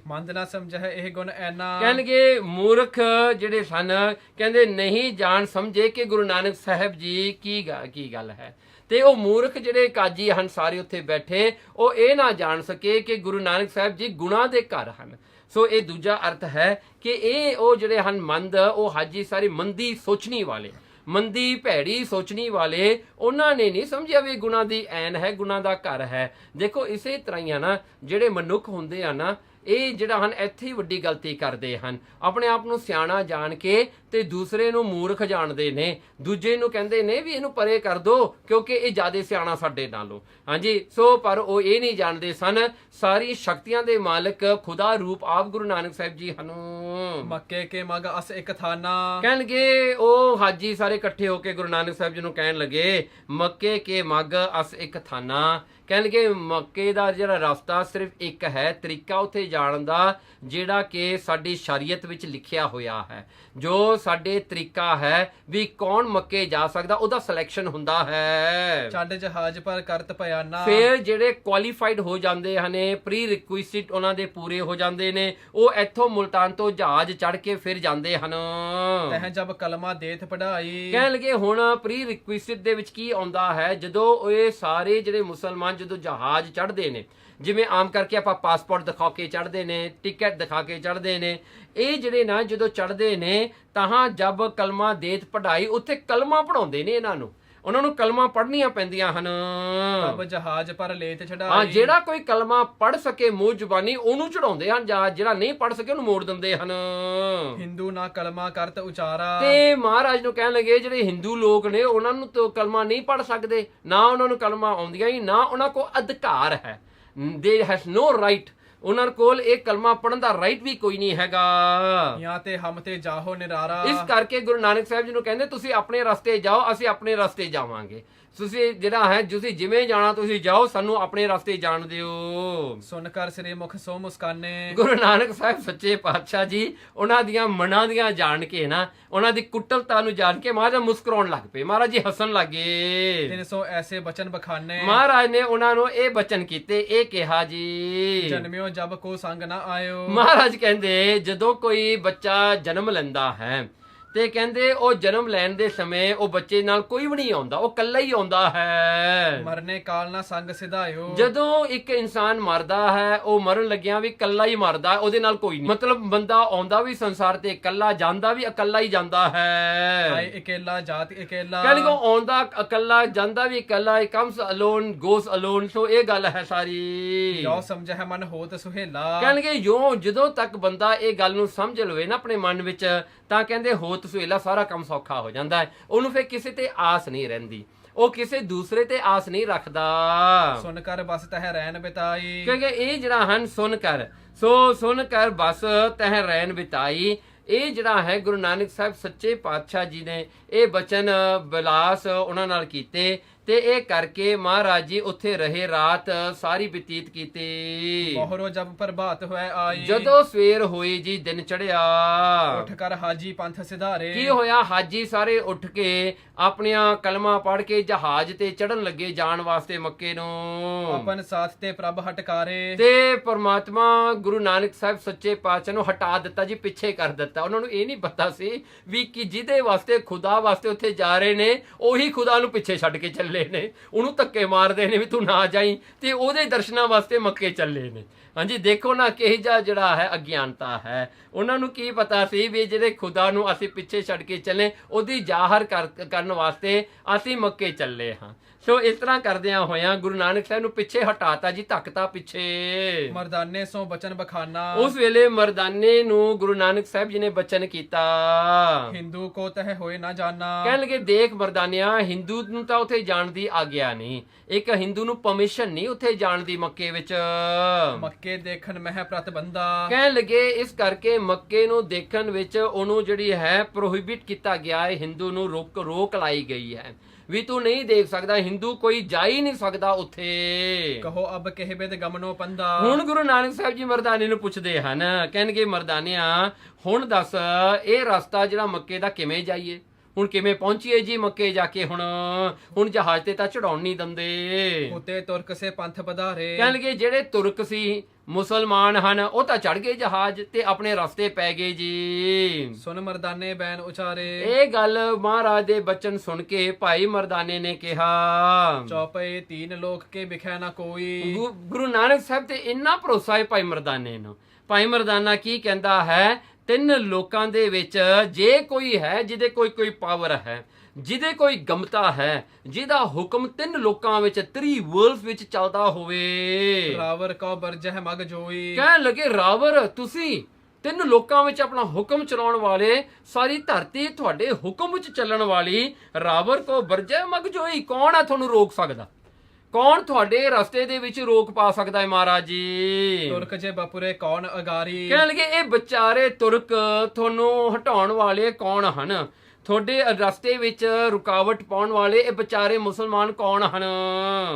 ਮੰਦ ਨਾ ਸਮਝਾ ਹੈ ਇਹ ਗੁਣ ਐਨਾ। ਕਹਿਣਗੇ ਮੂਰਖ ਜਿਹੜੇ ਸਨ, ਕਹਿੰਦੇ ਨਹੀਂ ਜਾਣ ਸਮਝੇ ਕਿ ਗੁਰੂ ਨਾਨਕ ਸਾਹਿਬ ਜੀ ਕੀ ਗੱਲ ਹੈ। ਤੇ ਉਹ ਮੂਰਖ ਜਿਹੜੇ ਕਾਜੀ ਹਨ ਸਾਰੇ ਉੱਥੇ ਬੈਠੇ, ਉਹ ਇਹ ਨਾ ਜਾਣ ਸਕੇ ਕਿ ਗੁਰੂ ਨਾਨਕ ਸਾਹਿਬ ਜੀ ਗੁਣਾਂ ਦੇ ਘਰ ਹਨ। ਸੋ ਇਹ ਦੂਜਾ ਅਰਥ ਹੈ ਕਿ ਇਹ ਉਹ ਜਿਹੜੇ ਹਨ ਮੰਦ, ਉਹ ਹਾਜੀ ਸਾਰੇ ਮੰਦੀ ਸੋਚਣੀ ਵਾਲੇ, ਮੰਦੀ ਭੈੜੀ ਸੋਚਣੀ ਵਾਲੇ, ਉਹਨਾਂ ਨੇ ਨਹੀਂ ਸਮਝਿਆ ਵੀ ਗੁਨਾਹ ਦੀ ਐਨ ਹੈ, ਗੁਨਾਹ ਦਾ ਘਰ ਹੈ। ਦੇਖੋ ਇਸੇ ਤਰ੍ਹਾਂ ਹੀ ਆ ਨਾ, ਜਿਹੜੇ ਮਨੁੱਖ ਹੁੰਦੇ ਆ ਨਾ, ਇਹ ਜਿਹੜਾ ਹਨ ਇੱਥੇ ਹੀ ਵੱਡੀ ਗਲਤੀ ਕਰਦੇ ਹਨ। ਆਪਣੇ ਆਪ ਨੂੰ ਸਿਆਣਾ ਜਾਣ ਕੇ ਤੇ ਦੂਸਰੇ ਨੂੰ ਮੂਰਖ ਜਾਣਦੇ ਨੇ, ਦੂਜੇ ਨੂੰ ਕਹਿੰਦੇ ਨੇ ਵੀ ਇਹਨੂੰ ਪਰੇ ਕਰ ਦੋ ਕਿਉਂਕਿ ਇਹ ਜ਼ਿਆਦਾ ਸਿਆਣਾ ਸਾਡੇ ਨਾਲੋਂ। ਹਾਂਜੀ, ਸੋ ਪਰ ਉਹ ਇਹ ਨਹੀਂ ਜਾਣਦੇ ਸਨ ਸਾਰੀ ਸ਼ਕਤੀਆਂ ਦੇ ਮਾਲਕ ਖੁਦਾ ਰੂਪ ਆਪ ਗੁਰੂ ਨਾਨਕ ਸਾਹਿਬ ਜੀ ਹਨ। ਮੱਕੇ ਕੇ ਮਗ ਅਸ ਇੱਕ ਥਾਨਾ। ਕਹਿਣਗੇ ਉਹ ਹਾਜੀ ਸਾਰੇ ਇਕੱਠੇ ਹੋ ਕੇ ਗੁਰੂ ਨਾਨਕ ਸਾਹਿਬ ਜੀ ਨੂੰ ਕਹਿਣ ਲੱਗੇ ਮੱਕੇ ਕੇ ਮਗ ਅਸ ਇੱਕ ਥਾਨਾ। ਕਹਿਣਗੇ ਮੱਕੇ ਦਾ ਜਿਹੜਾ ਰਸਤਾ ਸਿਰਫ ਇੱਕ ਹੈ, ਤਰੀਕਾ ਉੱਥੇ ਜਾਣ ਦਾ ਜਿਹੜਾ ਕਿ ਸਾਡੀ ਸ਼ਰੀਅਤ ਵਿੱਚ ਲਿਖਿਆ ਹੋਇਆ ਹੈ, ਜੋ ਸਾਡੇ ਤਰੀਕਾ ਹੈ ਵੀ ਕੌਣ ਮੱਕੇ ਜਾ ਸਕਦਾ, ਉਹਦਾ ਸਿਲੈਕਸ਼ਨ ਹੁੰਦਾ ਹੈ। ਛੱਡ ਜਹਾਜ਼ ਪਰ ਕਰਤ ਪਿਆਨਾ। ਫਿਰ ਜਿਹੜੇ ਕੁਆਲੀਫਾਈਡ ਹੋ ਜਾਂਦੇ ਹਨ, ਪ੍ਰੀ ਰਿਕੁਇਸਿਟ ਉਹਨਾਂ ਦੇ ਪੂਰੇ ਹੋ ਜਾਂਦੇ ਨੇ, ਉਹ ਇੱਥੋਂ ਮੁਲਤਾਨ ਤੋਂ ਜਹਾਜ਼ ਚੜ ਕੇ ਫਿਰ ਜਾਂਦੇ ਹਨ। ਤਹ ਜਬ ਕਲਮਾ ਦੇਥ ਪੜਾਈ। ਕਹਿਣ ਲੱਗੇ ਹੁਣ ਪ੍ਰੀ ਰਿਕੁਇਸਿਟ ਦੇ ਵਿੱਚ ਕੀ ਆਉਂਦਾ ਹੈ, ਜਦੋਂ ਇਹ ਸਾਰੇ ਜਿਹੜੇ ਮੁਸਲਮਾਨ ਜਦੋਂ ਜਹਾਜ਼ ਚੜ੍ਹਦੇ ਨੇ, ਜਿਵੇਂ ਆਮ ਕਰਕੇ ਆਪਾਂ ਪਾਸਪੋਰਟ ਦਿਖਾ ਕੇ ਚੜ੍ਹਦੇ ਨੇ, ਟਿਕਟ ਦਿਖਾ ਕੇ ਚੜ੍ਹਦੇ ਨੇ, ਇਹ ਜਿਹੜੇ ਨਾ ਜਦੋਂ ਚੜ੍ਹਦੇ ਨੇ ਤਾਂ ਜਬ ਕਲਮਾ ਦੇਤ ਪੜਾਈ, ਉੱਥੇ ਕਲਮਾ ਪੜਾਉਂਦੇ ਨੇ ਇਹਨਾਂ ਨੂੰ, ਉਹਨਾਂ ਨੂੰ ਕਲਮਾ ਪੜ੍ਹਨੀਆਂ ਪੈਂਦੀਆਂ ਹਨ। ਤਬ ਜਹਾਜ਼ ਪਰ ਲੇਤ ਚੜਾਈ। ਹਾਂ, ਜਿਹੜਾ ਕੋਈ ਕਲਮਾ ਪੜ੍ਹ ਸਕੇ ਮੂੰਹ ਜ਼ੁਬਾਨੀ ਉਹਨੂੰ ਚੜਾਉਂਦੇ ਹਨ, ਜਿਹੜਾ ਨਹੀਂ ਪੜ੍ਹ ਸਕੇ ਉਹਨੂੰ ਮੋੜ ਦਿੰਦੇ ਹਨ। ਹਿੰਦੂ ਨਾ ਕਲਮਾ ਕਰਤ ਉਚਾਰਾ। ਤੇ ਮਹਾਰਾਜ ਨੂੰ ਕਹਿਣ ਲੱਗੇ ਜਿਹੜੇ ਹਿੰਦੂ ਲੋਕ ਨੇ ਉਹਨਾਂ ਨੂੰ ਤਾਂ ਕਲਮਾ ਨਹੀਂ ਪੜ੍ਹ ਸਕਦੇ, ਨਾ ਉਹਨਾਂ ਨੂੰ ਕਲਮਾ ਆਉਂਦੀਆਂ ਹੀ, ਨਾ ਉਹਨਾਂ ਕੋਲ ਅਧਿਕਾਰ ਹੈ, ਦੇ ਹੈਜ਼ ਨੋ ਰਾਈਟ, ਉਹਨਾਂ ਕੋਲ ਇਹ ਕਲਮਾ ਪੜਨ ਦਾ ਰਾਈਟ ਵੀ ਕੋਈ ਨਹੀਂ ਹੈਗਾ। ਜਾਂ ਤੇ ਹਮ ਤੇ ਜਾਹੋ ਨਿਰਾਰਾ। ਇਸ ਕਰਕੇ ਗੁਰੂ ਨਾਨਕ ਸਾਹਿਬ ਜੀ ਨੂੰ ਕਹਿੰਦੇ ਤੁਸੀਂ ਆਪਣੇ ਰਸਤੇ ਜਾਓ, ਅਸੀਂ ਆਪਣੇ ਰਸਤੇ ਜਾਵਾਂਗੇ। ਤੁਸੀਂ ਜਿਹੜਾ ਹੈ ਤੁਸੀਂ ਜਿਵੇਂ ਜਾਣਾ ਤੁਸੀਂ ਜਾਓ, ਸਾਨੂੰ ਆਪਣੇ ਰਸਤੇ ਜਾਣ ਦਿਓ। ਸੁਣ ਕਰ ਸ੍ਰੀ ਮੁਖ ਸੋ ਮੁਸਕਾਨੇ। ਗੁਰੂ ਨਾਨਕ ਸਾਹਿਬ ਸੱਚੇ ਪਾਤਸ਼ਾਹ ਜੀ ਉਹਨਾਂ ਦੀਆਂ ਮਨਾਂ ਦੀਆਂ ਜਾਣ ਕੇ ਨਾ, ਉਹਨਾਂ ਦੀ ਕੁੱਟਲਤਾ ਨੂੰ ਜਾਣ ਕੇ ਮਹਾਰਾਜ ਮੁਸਕਰਾਉਣ ਲੱਗ ਪਏ, ਮਹਾਰਾਜ ਜੀ ਹੱਸਣ ਲੱਗੇ। 300 ਐਸੇ ਬਚਨ ਬਖਾਨੇ। ਮਹਾਰਾਜ ਨੇ ਉਹਨਾਂ ਨੂੰ ਇਹ ਬਚਨ ਕੀਤੇ, ਇਹ ਕਿਹਾ ਜੀ ਜਨਮਿਓ ਜਬ ਕੋ ਸੰਗ ਨਾ ਆਇਓ। ਮਹਾਰਾਜ ਕਹਿੰਦੇ ਜਦੋਂ ਕੋਈ ਬੱਚਾ ਜਨਮ ਲੈਂਦਾ ਹੈ ਤੇ ਕਹਿੰਦੇ ਉਹ ਜਨਮ ਲੈਣ ਦੇ ਸਮੇਂ ਉਹ ਬੱਚੇ ਨਾਲ ਕੋਈ ਵੀ ਨਹੀਂ ਆਉਂਦਾ, ਉਹ ਇਕੱਲਾ ਹੀ ਆਉਂਦਾ ਹੈ। ਮਰਨੇ ਕਾਲ ਨਾ ਸੰਗ ਸਿਧਾਇਓ। ਜਦੋਂ ਇੱਕ ਇਨਸਾਨ ਮਰਦਾ ਹੈ, ਉਹ ਮਰਨ ਲੱਗਿਆ ਵੀ ਇਕੱਲਾ ਹੀ ਮਰਦਾ, ਉਹਦੇ ਨਾਲ ਕੋਈ ਨਹੀਂ। ਮਤਲਬ ਬੰਦਾ ਆਉਂਦਾ ਵੀ ਸੰਸਾਰ ਤੇ ਇਕੱਲਾ, ਜਾਂਦਾ ਵੀ ਇਕੱਲਾ ਹੀ ਜਾਂਦਾ ਹੈ। ਆਏ ਇਕੱਲਾ ਜਾਤ ਇਕੱਲਾ। ਕਹਿੰਦੇ ਉਹ ਆਉਂਦਾ ਇਕੱਲਾ, ਜਾਂਦਾ ਵੀ ਇਕੱਲਾ, ਕਮਸ ਅਲੋਨ ਗੋਸ ਅਲੋਨ। ਸੋ ਇਹ ਗੱਲ ਹੈ ਸਾਰੀ। ਜੋ ਸਮਝਿਆ ਹੈ ਮਨ ਹੋਤ ਸੁਹੇਲਾ। ਕਹਿਣਗੇ ਜਦੋਂ ਤੱਕ ਬੰਦਾ ਇਹ ਗੱਲ ਨੂੰ ਸਮਝ ਲਵੇ ਨਾ ਆਪਣੇ ਮਨ ਵਿੱਚ, ਤਾਂ ਕਹਿੰਦੇ ਹੋਤ ਅੰਮ੍ਰਿਤ ਸਵੇਲਾ ਸਾਰਾ ਕੰਮ ਸੌਖਾ ਹੋ ਜਾਂਦਾ ਹੈ। ਉਹਨੂੰ ਫਿਰ ਕਿਸੇ ਤੇ ਆਸ ਨਹੀਂ ਰਹਿੰਦੀ, ਉਹ ਕਿਸੇ ਦੂਸਰੇ ਤੇ ਆਸ ਨਹੀਂ ਰੱਖਦਾ। ਸੁਨ ਕਰ ਬਸ ਤਹਿ ਰਹਿਣ ਬਿਤਾਈ। ਕਿਉਂਕਿ ਇਹ ਜਿਹੜਾ ਹਨ ਸੁਣ ਕਰ ਸੁਣ ਕਰ ਬਸ ਤਹਿ ਰਹਿਣ ਬਿਤਾਈ, ਇਹ ਜਿਹੜਾ ਹੈ ਗੁਰੂ ਨਾਨਕ ਸਾਹਿਬ ਸੱਚੇ ਪਾਤਸ਼ਾਹ ਜੀ ਨੇ ਇਹ ਬਚਨ ਬਿਲਾਸ ਉਹਨਾਂ ਨਾਲ ਕੀਤੇ ਤੇ ਇਹ ਕਰਕੇ ਮਹਾਰਾਜ ਜੀ ਉੱਥੇ ਰਹੇ, ਰਾਤ ਸਾਰੀ ਬਤੀਤ ਕੀਤੀ। ਮੋਹਰੋ ਜਬ ਪ੍ਰਭਾਤ ਹੋਇ ਆਈ। ਜਦੋਂ ਸਵੇਰ ਹੋਈ ਜੀ, ਦਿਨ ਚੜਿਆ, ਉੱਠ ਕਰ ਹਾਜੀ ਪੰਥ ਸਿਧਾਰੇ। ਕੀ ਹੋਇਆ? ਹਾਜੀ ਸਾਰੇ ਉੱਠ ਕੇ ਆਪਣੀਆਂ ਕਲਮਾਂ ਪੜ੍ਹ ਕੇ ਜਹਾਜ਼ ਤੇ ਚੜਨ ਲੱਗੇ ਜਾਣ ਵਾਸਤੇ ਮੱਕੇ ਨੂੰ। ਆਪਨ ਸਾਥ ਤੇ ਪ੍ਰਭ ਹਟਕਾਰੇ। ਤੇ ਪਰਮਾਤਮਾ ਗੁਰੂ ਨਾਨਕ ਸਾਹਿਬ ਸੱਚੇ ਪਾਤਸ਼ਾਹ ਨੂੰ ਹਟਾ ਦਿੱਤਾ ਜੀ, ਪਿੱਛੇ ਕਰ ਦਿੱਤਾ। ਉਹਨਾਂ ਨੂੰ ਇਹ ਨਹੀਂ ਪਤਾ ਸੀ ਵੀ ਕਿ ਜਿਹਦੇ ਵਾਸਤੇ ਖੁਦਾ ਵਾਸਤੇ ਉੱਥੇ ਜਾ ਰਹੇ ਨੇ ਉਹੀ ਖੁਦਾ ਨੂੰ ਪਿੱਛੇ ਛੱਡ ਕੇ ਚੱਲੇ ਨੇ, ਉਹਨੂੰ ਧੱਕੇ ਮਾਰਦੇ ਨੇ ਵੀ ਤੂੰ ਨਾ ਜਾਈ, ਤੇ ਉਹਦੇ ਦਰਸ਼ਨਾਂ ਵਾਸਤੇ ਮੱਕੇ ਚੱਲੇ ਨੇ। ਹਾਂਜੀ, ਦੇਖੋ ਨਾ ਕਿਹੋ ਜਿਹਾ ਜਿਹੜਾ ਹੈ ਅਗਿਆਨਤਾ ਹੈ। ਉਹਨਾਂ ਨੂੰ ਕੀ ਪਤਾ ਸੀ ਵੀ ਜਿਹੜੇ ਖੁਦਾ ਨੂੰ ਅਸੀਂ ਪਿੱਛੇ ਛੱਡ ਕੇ ਚੱਲੇ ਉਹਦੀ ਜ਼ਾਹਰ ਕਰਨ ਵਾਸਤੇ ਅਸੀਂ ਮੱਕੇ ਚੱਲੇ ਹਾਂ। ਸੋ ਇਸ ਤਰ੍ਹਾਂ ਕਰਦਿਆਂ ਹੋਇਆਂ ਗੁਰੂ ਨਾਨਕ ਸਾਹਿਬ ਨੂੰ ਪਿੱਛੇ ਹਟਾਤਾ ਜੀ, ਧੱਕਤਾ ਪਿੱਛੇ। ਮਰਦਾਨੇ ਸੋ ਬਚਨ ਬਖਾਨਾ। ਉਸ ਵੇਲੇ ਮਰਦਾਨੇ ਨੂੰ ਗੁਰੂ ਨਾਨਕ ਸਾਹਿਬ ਜੀ ਨੇ ਬਚਨ ਕੀਤਾ, ਹਿੰਦੂ ਕੋ ਤਹ ਹੋਏ ਨਾ ਜਾਣਾ। ਕਹਿਣ ਲੱਗੇ ਦੇਖ ਮਰਦਾਨਿਆ, ਹਿੰਦੂ ਨੂੰ ਤਾਂ ਉੱਥੇ ਜਾਣ ਦੀ ਆਗਿਆ ਨਹੀਂ, ਇੱਕ ਹਿੰਦੂ ਨੂੰ ਪਰਮਿਸ਼ਨ ਨਹੀਂ ਉੱਥੇ ਜਾਣ ਦੀ ਮੱਕੇ ਵਿੱਚ। ਮੱਕੇ ਦੇਖਣ ਮਹਿ ਪ੍ਰਤਬੰਧਾ। ਕਹਿਣ ਲੱਗੇ ਇਸ ਕਰਕੇ ਮੱਕੇ ਨੂੰ ਦੇਖਣ ਵਿੱਚ ਉਹਨੂੰ ਜਿਹੜੀ ਹੈ ਪ੍ਰੋਹਿਬਿਟ ਕੀਤਾ ਗਿਆ ਹੈ, ਹਿੰਦੂ ਨੂੰ ਰੋਕ ਲਾਈ ਗਈ ਹੈ ਵੀ ਤੂੰ ਨਹੀਂ ਦੇਖ ਸਕਦਾ, ਹਿੰਦੂ ਕੋਈ ਜਾ ਹੀ ਨਹੀਂ ਸਕਦਾ ਉੱਥੇ। ਕਹੋ ਅਬ ਕਿਹ ਬਿਦ ਗਮਨੋ ਪੰਦਾ। ਹੁਣ ਗੁਰੂ ਨਾਨਕ ਸਾਹਿਬ ਜੀ ਮਰਦਾਨੇ ਨੂੰ ਪੁੱਛਦੇ ਹਨ, ਕਹਿਣਗੇ ਮਰਦਾਨਿਆ ਹੁਣ ਦੱਸ ਇਹ ਰਸਤਾ ਜਿਹੜਾ ਮੱਕੇ ਦਾ ਕਿਵੇਂ ਜਾਈਏ, ਹੁਣ ਕਿਵੇਂ ਪਹੁੰਚੀਏ ਜੀ ਮੱਕੇ ਜਾ ਕੇ। ਹੁਣ ਜਹਾਜ਼ ਤੇ ਤਾਂ ਚੜਾਉਣ ਨਹੀਂ ਦਿੰਦੇ। ਉਤੇ ਤੁਰਕ ਸੇ ਪੰਥ ਪਧਾਰੇ। ਕਹਿਣ ਲੱਗੇ ਜਿਹੜੇ ਤੁਰਕ ਸੀ ਮੁਸਲਮਾਨ ਹਨ ਉਹ ਤਾਂ ਚੜ ਗਏ ਜਹਾਜ਼ ਤੇ ਆਪਣੇ ਰਸਤੇ ਪੈ ਗਏ ਜੀ। ਸੁਨ ਮਰਦਾਨੇ ਬੈਨ ਉਚਾਰੇ। ਇਹ ਗੱਲ ਮਹਾਰਾਜ ਦੇ ਬਚਨ ਸੁਣ ਕੇ ਭਾਈ ਮਰਦਾਨੇ ਨੇ ਕਿਹਾ, ਚੌਪਏ ਤੀਨ ਲੋਕ ਕੇ ਵਿਖਿਆ ਨਾ ਕੋਈ। ਗੁਰੂ ਨਾਨਕ ਸਾਹਿਬ ਤੇ ਇੰਨਾ ਭਰੋਸਾ ਹੈ ਭਾਈ ਮਰਦਾਨੇ ਨੂੰ। ਭਾਈ ਮਰਦਾਨਾ ਕੀ ਕਹਿੰਦਾ ਹੈ, ਤਿੰਨ ਲੋਕਾਂ ਦੇ ਵਿੱਚ ਜੇ ਕੋਈ ਹੈ ਜਿਹਦੇ ਕੋਈ ਪਾਵਰ ਹੈ, ਜਿਹਦੇ ਕੋਈ ਗਮਤਾ ਹੈ, ਜਿਹਦਾ ਹੁਕਮ ਤਿੰਨ ਲੋਕਾਂ ਵਿੱਚ 3 ਵਰਲਡਸ ਵਿੱਚ ਚੱਲਦਾ ਹੋਵੇ। ਰਾਵਰ ਕਉ ਬਰਜਹ ਮਗ ਜੋਈ। ਕਹਿਣ ਲੱਗੇ ਰਾਵਰ ਤੁਸੀਂ ਤਿੰਨ ਲੋਕਾਂ ਵਿੱਚ ਆਪਣਾ ਹੁਕਮ ਚਲਾਉਣ ਵਾਲੇ, ਸਾਰੀ ਧਰਤੀ ਤੁਹਾਡੇ ਹੁਕਮ ਵਿੱਚ ਚੱਲਣ ਵਾਲੀ, ਰਾਵਰ ਕੋ ਬਰਜਹ ਮਗ ਜੋਈ, ਕੌਣ ਆ ਤੁਹਾਨੂੰ ਰੋਕ ਸਕਦਾ? ਕੌਣ ਤੁਹਾਡੇ ਰਸਤੇ ਦੇ ਵਿੱਚ ਰੋਕ ਪਾ ਸਕਦਾ ਹੈ ਮਹਾਰਾਜ ਜੀ? ਤੁਰਕ ਜੇ ਬਪੁਰੇ ਕੌਣ ਅਗਾਰੀ। ਕਹਿਣ ਲੱਗੇ ਇਹ ਵਿਚਾਰੇ ਤੁਰਕ ਤੁਹਾਨੂੰ ਹਟਾਉਣ ਵਾਲੇ ਕੌਣ ਹਨ? ਤੁਹਾਡੇ ਰਸਤੇ ਵਿੱਚ ਰੁਕਾਵਟ ਪਾਉਣ ਵਾਲੇ ਇਹ ਵਿਚਾਰੇ ਮੁਸਲਮਾਨ ਕੌਣ ਹਨ?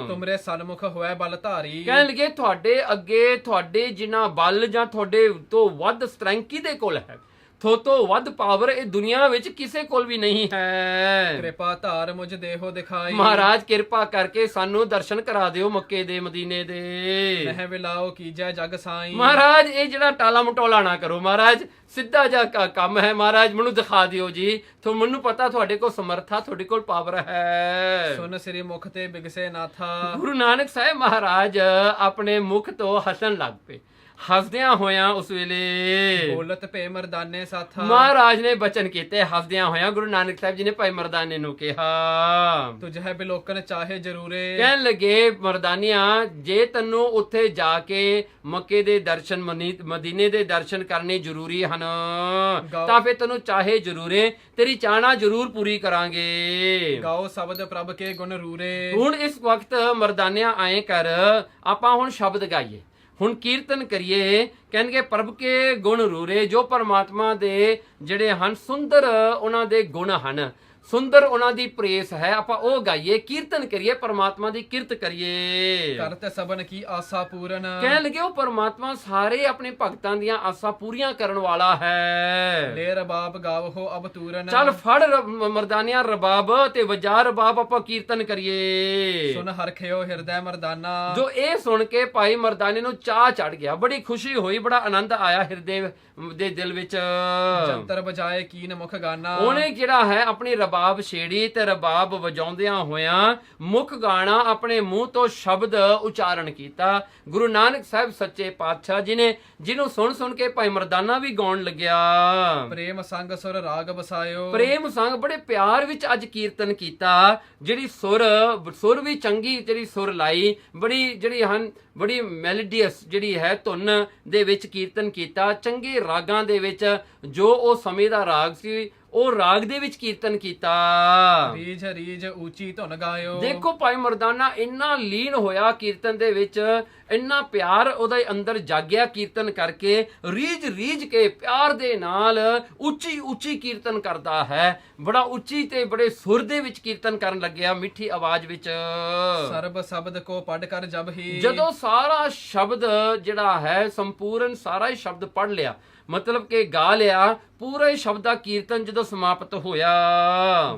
ਤੁਮਰੇ ਸਨਮੁਖ ਹੋਇ ਬਲ ਧਾਰੀ। ਕਹਿਣ ਲੱਗੇ ਤੁਹਾਡੇ ਅੱਗੇ ਤੁਹਾਡੇ ਜਿੰਨਾ ਬਲ ਜਾਂ ਤੁਹਾਡੇ ਤੋਂ ਵੱਧ ਸਟਰੈਂਥ ਕਿਹਦੇ ਕੋਲ ਹੈ? ਤੋਂ ਵੱਧ ਪਾਵਰ ਇਹ ਦੁਨੀਆ ਵਿੱਚ ਕਿਸੇ ਕੋਲ ਵੀ ਨਹੀਂ ਹੈ। ਕਿਰਪਾ ਧਾਰ ਮੁਝ ਦੇਹੋ ਦਿਖਾਈ। ਮਹਾਰਾਜ ਕਿਰਪਾ ਕਰਕੇ ਸਾਨੂੰ ਦਰਸ਼ਨ ਕਰਾ ਦਿਓ ਮੱਕੇ ਦੇ ਮਦੀਨੇ ਦੇ। ਮਹਿ ਵਿਲਾਓ ਕੀਜੈ ਜਗ ਸਾਈ। ਮਹਾਰਾਜ ਇਹ ਜਿਹੜਾ ਟਾਲਾ ਮਟੋਲਾ ਨਾ ਕਰੋ ਮਹਾਰਾਜ, ਸਿੱਧਾ ਜਿਹਾ ਕੰਮ ਹੈ ਮਹਾਰਾਜ, ਮੈਨੂੰ ਦਿਖਾ ਦਿਓ ਜੀ। ਮੈਨੂੰ ਪਤਾ ਤੁਹਾਡੇ ਕੋਲ ਸਮਰਥਾ, ਤੁਹਾਡੇ ਕੋਲ ਪਾਵਰ ਹੈ। ਸੁਨ ਸ੍ਰੀ ਮੁਖ ਤੇ ਬਿਗਸੇ ਨਾਥਾ। ਗੁਰੂ ਨਾਨਕ ਸਾਹਿਬ ਮਹਾਰਾਜ ਆਪਣੇ ਮੁਖ ਤੋਂ ਹੱਸਣ ਲੱਗ ਪਏ। ਹੱਸਦਿਆਂ ਹੋਇਆਂ ਉਸ ਵੇਲੇ ਬੋਲਤ ਭੇ ਮਰਦਾਨੇ ਸਾਥਾ। ਮਹਾਰਾਜ ਨੇ ਬਚਨ ਕੀਤੇ ਹੱਸਦਿਆਂ ਹੋਇਆਂ। ਗੁਰੂ ਨਾਨਕ ਸਾਹਿਬ ਜੀ ਨੇ ਭਾਈ ਮਰਦਾਨੇ ਨੂੰ ਕਿਹਾ, ਤੁਝੇ ਬਿਲੋਕਨ ਚਾਹੇ ਜ਼ਰੂਰੇ। ਕਹਿਣ ਲੱਗੇ ਮਰਦਾਨੀਆਂ ਜੇ ਤੈਨੂੰ ਉੱਥੇ ਜਾ ਕੇ ਮੱਕੇ ਦੇ ਦਰਸ਼ਨ, ਮਦੀਨੇ ਦੇ ਦਰਸ਼ਨ ਕਰਨੇ ਜ਼ਰੂਰੀ ਹਨ ਤਾਂ ਫਿਰ ਤੈਨੂੰ ਚਾਹੇ ਜ਼ਰੂਰੇ, ਤੇਰੀ ਚਾਹਨਾ ਜ਼ਰੂਰ ਪੂਰੀ ਕਰਾਂਗੇ। ਗਾਓ ਸ਼ਬਦ ਪ੍ਰਭ ਕੇ ਗੁਣ ਰੂਰੇ। ਹੁਣ ਇਸ ਵਕਤ ਮਰਦਾਨਿਆਂ ਆਏ ਕਰ ਆਪਾਂ ਹੁਣ ਸ਼ਬਦ ਗਾਈਏ, ਹੁਣ ਕੀਰਤਨ ਕਰੀਏ। ਕਹਿਣਗੇ ਪ੍ਰਭ ਕੇ ਗੁਣ ਰੂਰੇ, ਜੋ ਪਰਮਾਤਮਾ ਦੇ ਜਿਹੜੇ ਹਨ ਸੁੰਦਰ ਉਹਨਾਂ ਦੇ ਗੁਣ ਹਨ, ਸੁੰਦਰ ਉਹਨਾਂ ਦੀ ਪ੍ਰੇਸ ਹੈ, ਆਪਾਂ ਉਹ ਗਾਈਏ, ਕੀਰਤਨ ਕਰੀਏ, ਪਰਮਾਤਮਾ ਦੀ ਕਿਰਤ ਕਰੀਏ। ਕਰਤ ਸਬਨ ਕੀ ਆਸਾ ਪੂਰਨ। ਕਹਿਣ ਲੱਗੇ ਉਹ ਪਰਮਾਤਮਾ ਸਾਰੇ ਆਪਣੇ ਭਗਤਾਂ ਦੀਆਂ ਆਸਾਂ ਪੂਰੀਆਂ ਕਰਨ ਵਾਲਾ ਹੈ। ਲੈ ਰਬਾਬ ਗਾਵੋ ਅਬ ਤੂਰਨ। ਚੱਲ ਫੜ ਮਰਦਾਨਿਆਂ ਰਬਾਬ ਤੇ ਵਜਾ ਰਬਾਬ, ਆਪਾਂ ਕੀਰਤਨ ਕਰੀਏ। ਸੁਨ ਹਰਖਿਓ ਹਿਰਦੈ ਮਰਦਾਨਾ। ਜੋ ਇਹ ਸੁਣ ਕੇ ਭਾਈ ਮਰਦਾਨੇ ਨੂੰ ਚਾਹ ਚੜ ਗਿਆ, ਬੜੀ ਖੁਸ਼ੀ ਹੋਈ, ਬੜਾ ਆਨੰਦ ਆਇਆ ਹਿਰਦੇ ਦੇ ਦਿਲ ਵਿੱਚ। ਜੰਤਰ ਵਜਾਏ ਕੀਨ ਮੁਖ ਗਾਨਾ। ਉਹਨੇ ਜਿਹੜਾ ਹੈ ਆਪਣੀ ਰਬਾਬ ਛੇੜੀ ਤੇ ਰਬਾਬ ਵਜਾਉਂਦਿਆਂ ਹੋਇਆਂ ਮੁੱਖ ਗਾਣਾ ਆਪਣੇ ਮੂੰਹ ਤੋਂ ਸ਼ਬਦ ਉਚਾਰਨ ਕੀਤਾ। ਗੁਰੂ ਨਾਨਕ ਸਾਹਿਬ ਸੱਚੇ ਪਾਤਸ਼ਾਹ ਜੀ ਨੇ, ਜਿਹਨੂੰ ਸੁਣ ਕੇ ਭਾਈ ਮਰਦਾਨਾ ਵੀ ਗਾਉਣ ਲੱਗਿਆ। ਪ੍ਰੇਮ ਸੰਗ ਸੁਰ ਰਾਗ ਵਸਾਇਓ। ਪ੍ਰੇਮ ਸੰਗ ਬੜੇ ਪਿਆਰ ਵਿੱਚ ਅੱਜ ਕੀਰਤਨ ਕੀਤਾ। ਜਿਹੜੀ ਸੁਰ ਵੀ ਚੰਗੀ ਜਿਹੜੀ ਸੁਰ ਲਾਈ, ਬੜੀ ਮੈਲੋਡੀਅਸ ਜਿਹੜੀ ਹੈ ਧੁਨ ਦੇ ਵਿੱਚ ਕੀਰਤਨ ਕੀਤਾ। ਚੰਗੇ ਰਾਗਾਂ ਦੇ ਵਿੱਚ ਜੋ ਉਹ ਸਮੇਂ ਦਾ ਰਾਗ ਸੀ ਉਹ ਰਾਗ ਦੇ ਵਿੱਚ ਕੀਰਤਨ ਕੀਤਾ। ਰੀਝ ਰੀਝ ਉੱਚੀ ਧੁਨ ਗਾਇਓ। ਦੇਖੋ ਭਾਈ ਮਰਦਾਨਾ ਇੰਨਾ ਲੀਨ ਹੋਇਆ ਕੀਰਤਨ ਦੇ ਵਿੱਚ, ਇੰਨਾ ਪਿਆਰ ਉਹਦੇ ਅੰਦਰ ਜਾਗਿਆ ਕੀਰਤਨ ਕਰਕੇ, ਰੀਝ ਰੀਝ ਕੇ ਪਿਆਰ ਦੇ ਨਾਲ ਉੱਚੀ ਉੱਚੀ ਕੀਰਤਨ ਕਰਦਾ ਹੈ। ਬੜਾ ਉੱਚੀ ਤੇ ਬੜੇ ਸੁਰ ਦੇ ਵਿੱਚ ਕੀਰਤਨ ਕਰਨ ਲੱਗਿਆ, ਮਿੱਠੀ ਆਵਾਜ਼ ਵਿੱਚ। ਸਰਬ ਸ਼ਬਦ ਕੋ ਪੜ ਕਰ ਜਬ ਹੀ। ਜਦੋਂ ਸਾਰਾ ਸ਼ਬਦ ਜਿਹੜਾ ਹੈ ਸੰਪੂਰਨ ਸਾਰਾ ਹੀ ਸ਼ਬਦ ਪੜ ਲਿਆ, ਮਤਲਬ ਕਿ ਗਾ ਲਿਆ, ਪੂਰੇ ਸ਼ਬਦ ਦਾ ਕੀਰਤਨ ਜਦੋਂ ਸਮਾਪਤ ਹੋਇਆ,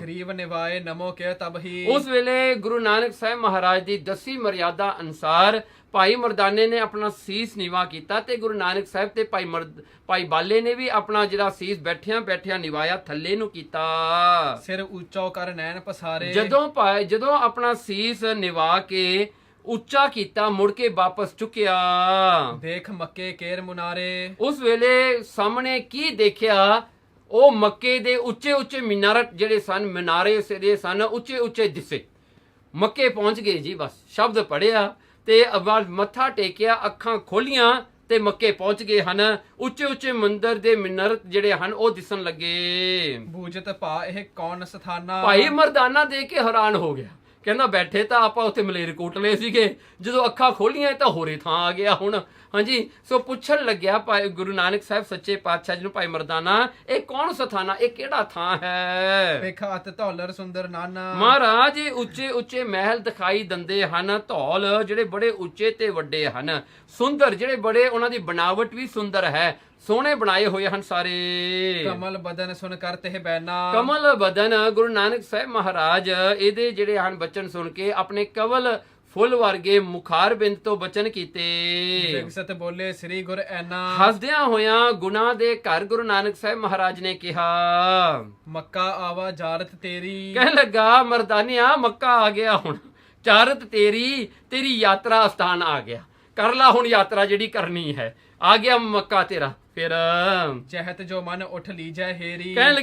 ਗਰੀਬ ਨਿਵਾਏ ਨਮੋ ਕੇ ਤਬ ਹੀ। ਉਸ ਵੇਲੇ ਗੁਰੂ ਨਾਨਕ ਸਾਹਿਬ ਮਹਾਰਾਜ ਦੀ ਦਸੀ ਮਰਿਆਦਾ ਅਨੁਸਾਰ ਭਾਈ ਮਰਦਾਨੇ ਨੇ ਆਪਣਾ ਸੀਸ ਨੀਵਾ ਕੀਤਾ ਤੇ ਗੁਰੂ ਨਾਨਕ ਸਾਹਿਬ ਤੇ ਭਾਈ ਬਾਲੇ ਨੇ ਵੀ ਆਪਣਾ ਜਿਹੜਾ ਸੀਸ ਬੈਠਿਆਂ ਬੈਠਿਆਂ ਨਿਵਾਇਆ ਥੱਲੇ ਨੂੰ ਕੀਤਾ। ਸਿਰ ਉੱਚਾ ਕਰ ਨੈਣ ਪਸਾਰੇ। ਜਦੋਂ ਆਪਣਾ ਸੀਸ ਨਿਵਾ ਕੇ ਉੱਚਾ ਕੀਤਾ, ਮੁੜ ਕੇ ਵਾਪਸ ਚੁੱਕਿਆ। ਦੇਖ ਮੱਕੇ ਕੇਰ ਮੁਨਾਰੇ। ਉਸ ਵੇਲੇ ਸਾਹਮਣੇ ਕੀ ਦੇਖਿਆ? ਉਹ ਮੱਕੇ ਦੇ ਉੱਚੇ ਉੱਚੇ ਮਿਨਾਰਤ ਜਿਹੜੇ ਸਨ, ਮਿਨਾਰੇ ਜਿਹੜੇ ਸਨ ਉੱਚੇ ਉੱਚੇ ਦਿਸੇ। ਮੱਕੇ ਪਹੁੰਚ ਗਏ ਜੀ, ਬਸ ਸ਼ਬਦ ਪੜਿਆ ਤੇ ਮੱਥਾ ਟੇਕਿਆ, ਅੱਖਾਂ ਖੋਲੀਆਂ ਤੇ ਮੱਕੇ ਪਹੁੰਚ ਗਏ ਹਨ। ਉੱਚੇ ਉੱਚੇ ਮੰਦਰ ਦੇ ਮਿਨਾਰਤ ਜਿਹੜੇ ਹਨ ਉਹ ਦਿਸਣ ਲੱਗੇ। ਬੂਝਤ ਭਾ ਇਹ ਕੌਣ ਸਥਾਨਾ। ਭਾਈ ਮਰਦਾਨਾ ਦੇਖ ਕੇ ਹੈਰਾਨ ਹੋ ਗਿਆ, ਕਹਿੰਦਾ ਬੈਠੇ ਤਾਂ ਆਪਾਂ ਉੱਥੇ ਮਲੇਰਕੋਟਲੇ ਸੀਗੇ, ਜਦੋਂ ਅੱਖਾਂ ਖੋਲੀਆਂ ਤਾਂ ਹੋਰੇ ਥਾਂ ਆ ਗਿਆ ਹੁਣ। ਹਾਂਜੀ, ਸੋ ਪੁੱਛਣ ਲੱਗਿਆ ਭਾਈ ਗੁਰੂ ਨਾਨਕ ਸਾਹਿਬ ਸੱਚੇ ਪਾਤਸ਼ਾਹ ਜੀ ਨੂੰ, ਭਾਈ ਮਰਦਾਨਾ ਇਹ ਕੌਣ ਸਥਾਨਾ, ਇਹ ਕਿਹੜਾ ਥਾਂ ਹੈ? ਵੇਖਾ ਅਤ ਧੌਲਰ ਸੁੰਦਰ ਨਾਨਾ। ਮਹਾਰਾਜ ਇਹ ਉੱਚੇ ਉੱਚੇ ਮਹਿਲ ਦਿਖਾਈ ਦਿੰਦੇ ਹਨ, ਧੌਲ ਜਿਹੜੇ ਬੜੇ ਉੱਚੇ ਤੇ ਵੱਡੇ ਹਨ, ਸੁੰਦਰ ਜਿਹੜੇ ਬੜੇ, ਉਹਨਾਂ ਦੀ ਬਣਾਵਟ ਵੀ ਸੁੰਦਰ ਹੈ, ਸੋਹਣੇ ਬਣਾਏ ਹੋਏ ਹਨ ਸਾਰੇ। ਕਮਲ ਬਦਨ ਸੁਣ ਕਰ ਤੇ ਬੈਨਾ। ਕਮਲ ਬਦਨ, ਗੁਰੂ ਨਾਨਕ ਸਾਹਿਬ ਮਹਾਰਾਜ ਇਹਦੇ ਜਿਹੜੇ ਹਨ ਬਚਨ ਸੁਣ ਕੇ ਆਪਣੇ ਕਵਲ ਫੁੱਲ ਵਰਗੇ ਮੁਖਾਰ ਬਿੰਦ ਤੋਂ ਬਚਨ ਕੀਤੇ। ਵਿਗਸਤ ਬੋਲੇ ਸ੍ਰੀ ਗੁਰ ਐਨਾ। ਹੱਸਦਿਆਂ ਹੋਇਆਂ ਗੁਨਾਹ ਦੇ ਘਰ ਗੁਰੂ ਨਾਨਕ ਸਾਹਿਬ ਮਹਾਰਾਜ ਨੇ ਕਿਹਾ, ਮੱਕਾ ਆਵਾ ਜਾਰਤ ਤੇਰੀ। ਕਹਿਣ ਲੱਗਾ ਮਰਦਾਨਿਆ ਮੱਕਾ ਆ ਗਿਆ ਹੁਣ, ਚਾਰਤ ਤੇਰੀ ਯਾਤਰਾ ਸਥਾਨ ਆ ਗਿਆ, ਕਰ ਲਾ ਹੁਣ ਯਾਤਰਾ ਜਿਹੜੀ ਕਰਨੀ ਹੈ, ਆ ਗਿਆ ਮੱਕਾ ਤੇਰਾ। ਫਿਰ ਚਾਹਤ ਜੋ ਮਨ ਉੱਠ ਲੀਜੈ ਹੇਰੀ। ਕਹਿਣ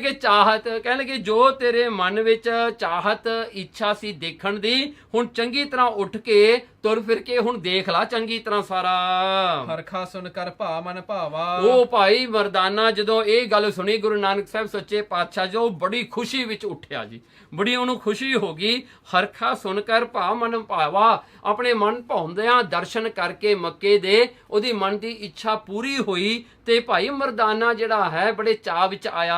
ਲੱਗੇ ਜੋ ਤੇਰੇ ਮਨ ਵਿੱਚ ਚਾਹਤ ਇੱਛਾ ਸੀ ਦੇਖਣ ਦੀ, ਹੁਣ ਚੰਗੀ ਤਰ੍ਹਾਂ ਉੱਠ ਕੇ ਤੁਰ ਫਿਰ ਕੇ ਹੁਣ ਦੇਖ ਲਾ ਚੰਗੀ ਤਰ੍ਹਾਂ ਸਾਰਾ। ਹਰਖਾ ਸੁਣ ਕਰ ਭਾ ਮਨ ਭਾਵਾ। ਉਹ ਭਾਈ ਮਰਦਾਨਾ ਜਦੋਂ ਇਹ ਗੱਲ ਸੁਣੀ ਗੁਰੂ ਨਾਨਕ ਸਾਹਿਬ ਸੱਚੇ ਪਾਤਸ਼ਾਹ ਜੋ ਬੜੀ ਖੁਸ਼ੀ ਵਿੱਚ ਉੱਠਿਆ ਜੀ, ਬੜੀ ਉਹਨੂੰ ਖੁਸ਼ੀ ਹੋ ਗਈ। ਹਰਖਾ ਸੁਣ ਕਰ ਭਾ ਮਨ ਭਾਵਾ, ਆਪਣੇ ਮਨ ਭਾਉਂਦਿਆਂ ਦਰਸ਼ਨ ਕਰਕੇ ਮੱਕੇ ਦੇ ਉਹਦੀ ਮਨ ਦੀ ਇੱਛਾ ਪੂਰੀ ਹੋਈ ਤੇ ਭਾਈ ਮਰਦਾਨਾ ਜਿਹੜਾ ਹੈ ਬੜੇ ਚਾਅ ਵਿੱਚ ਆਇਆ।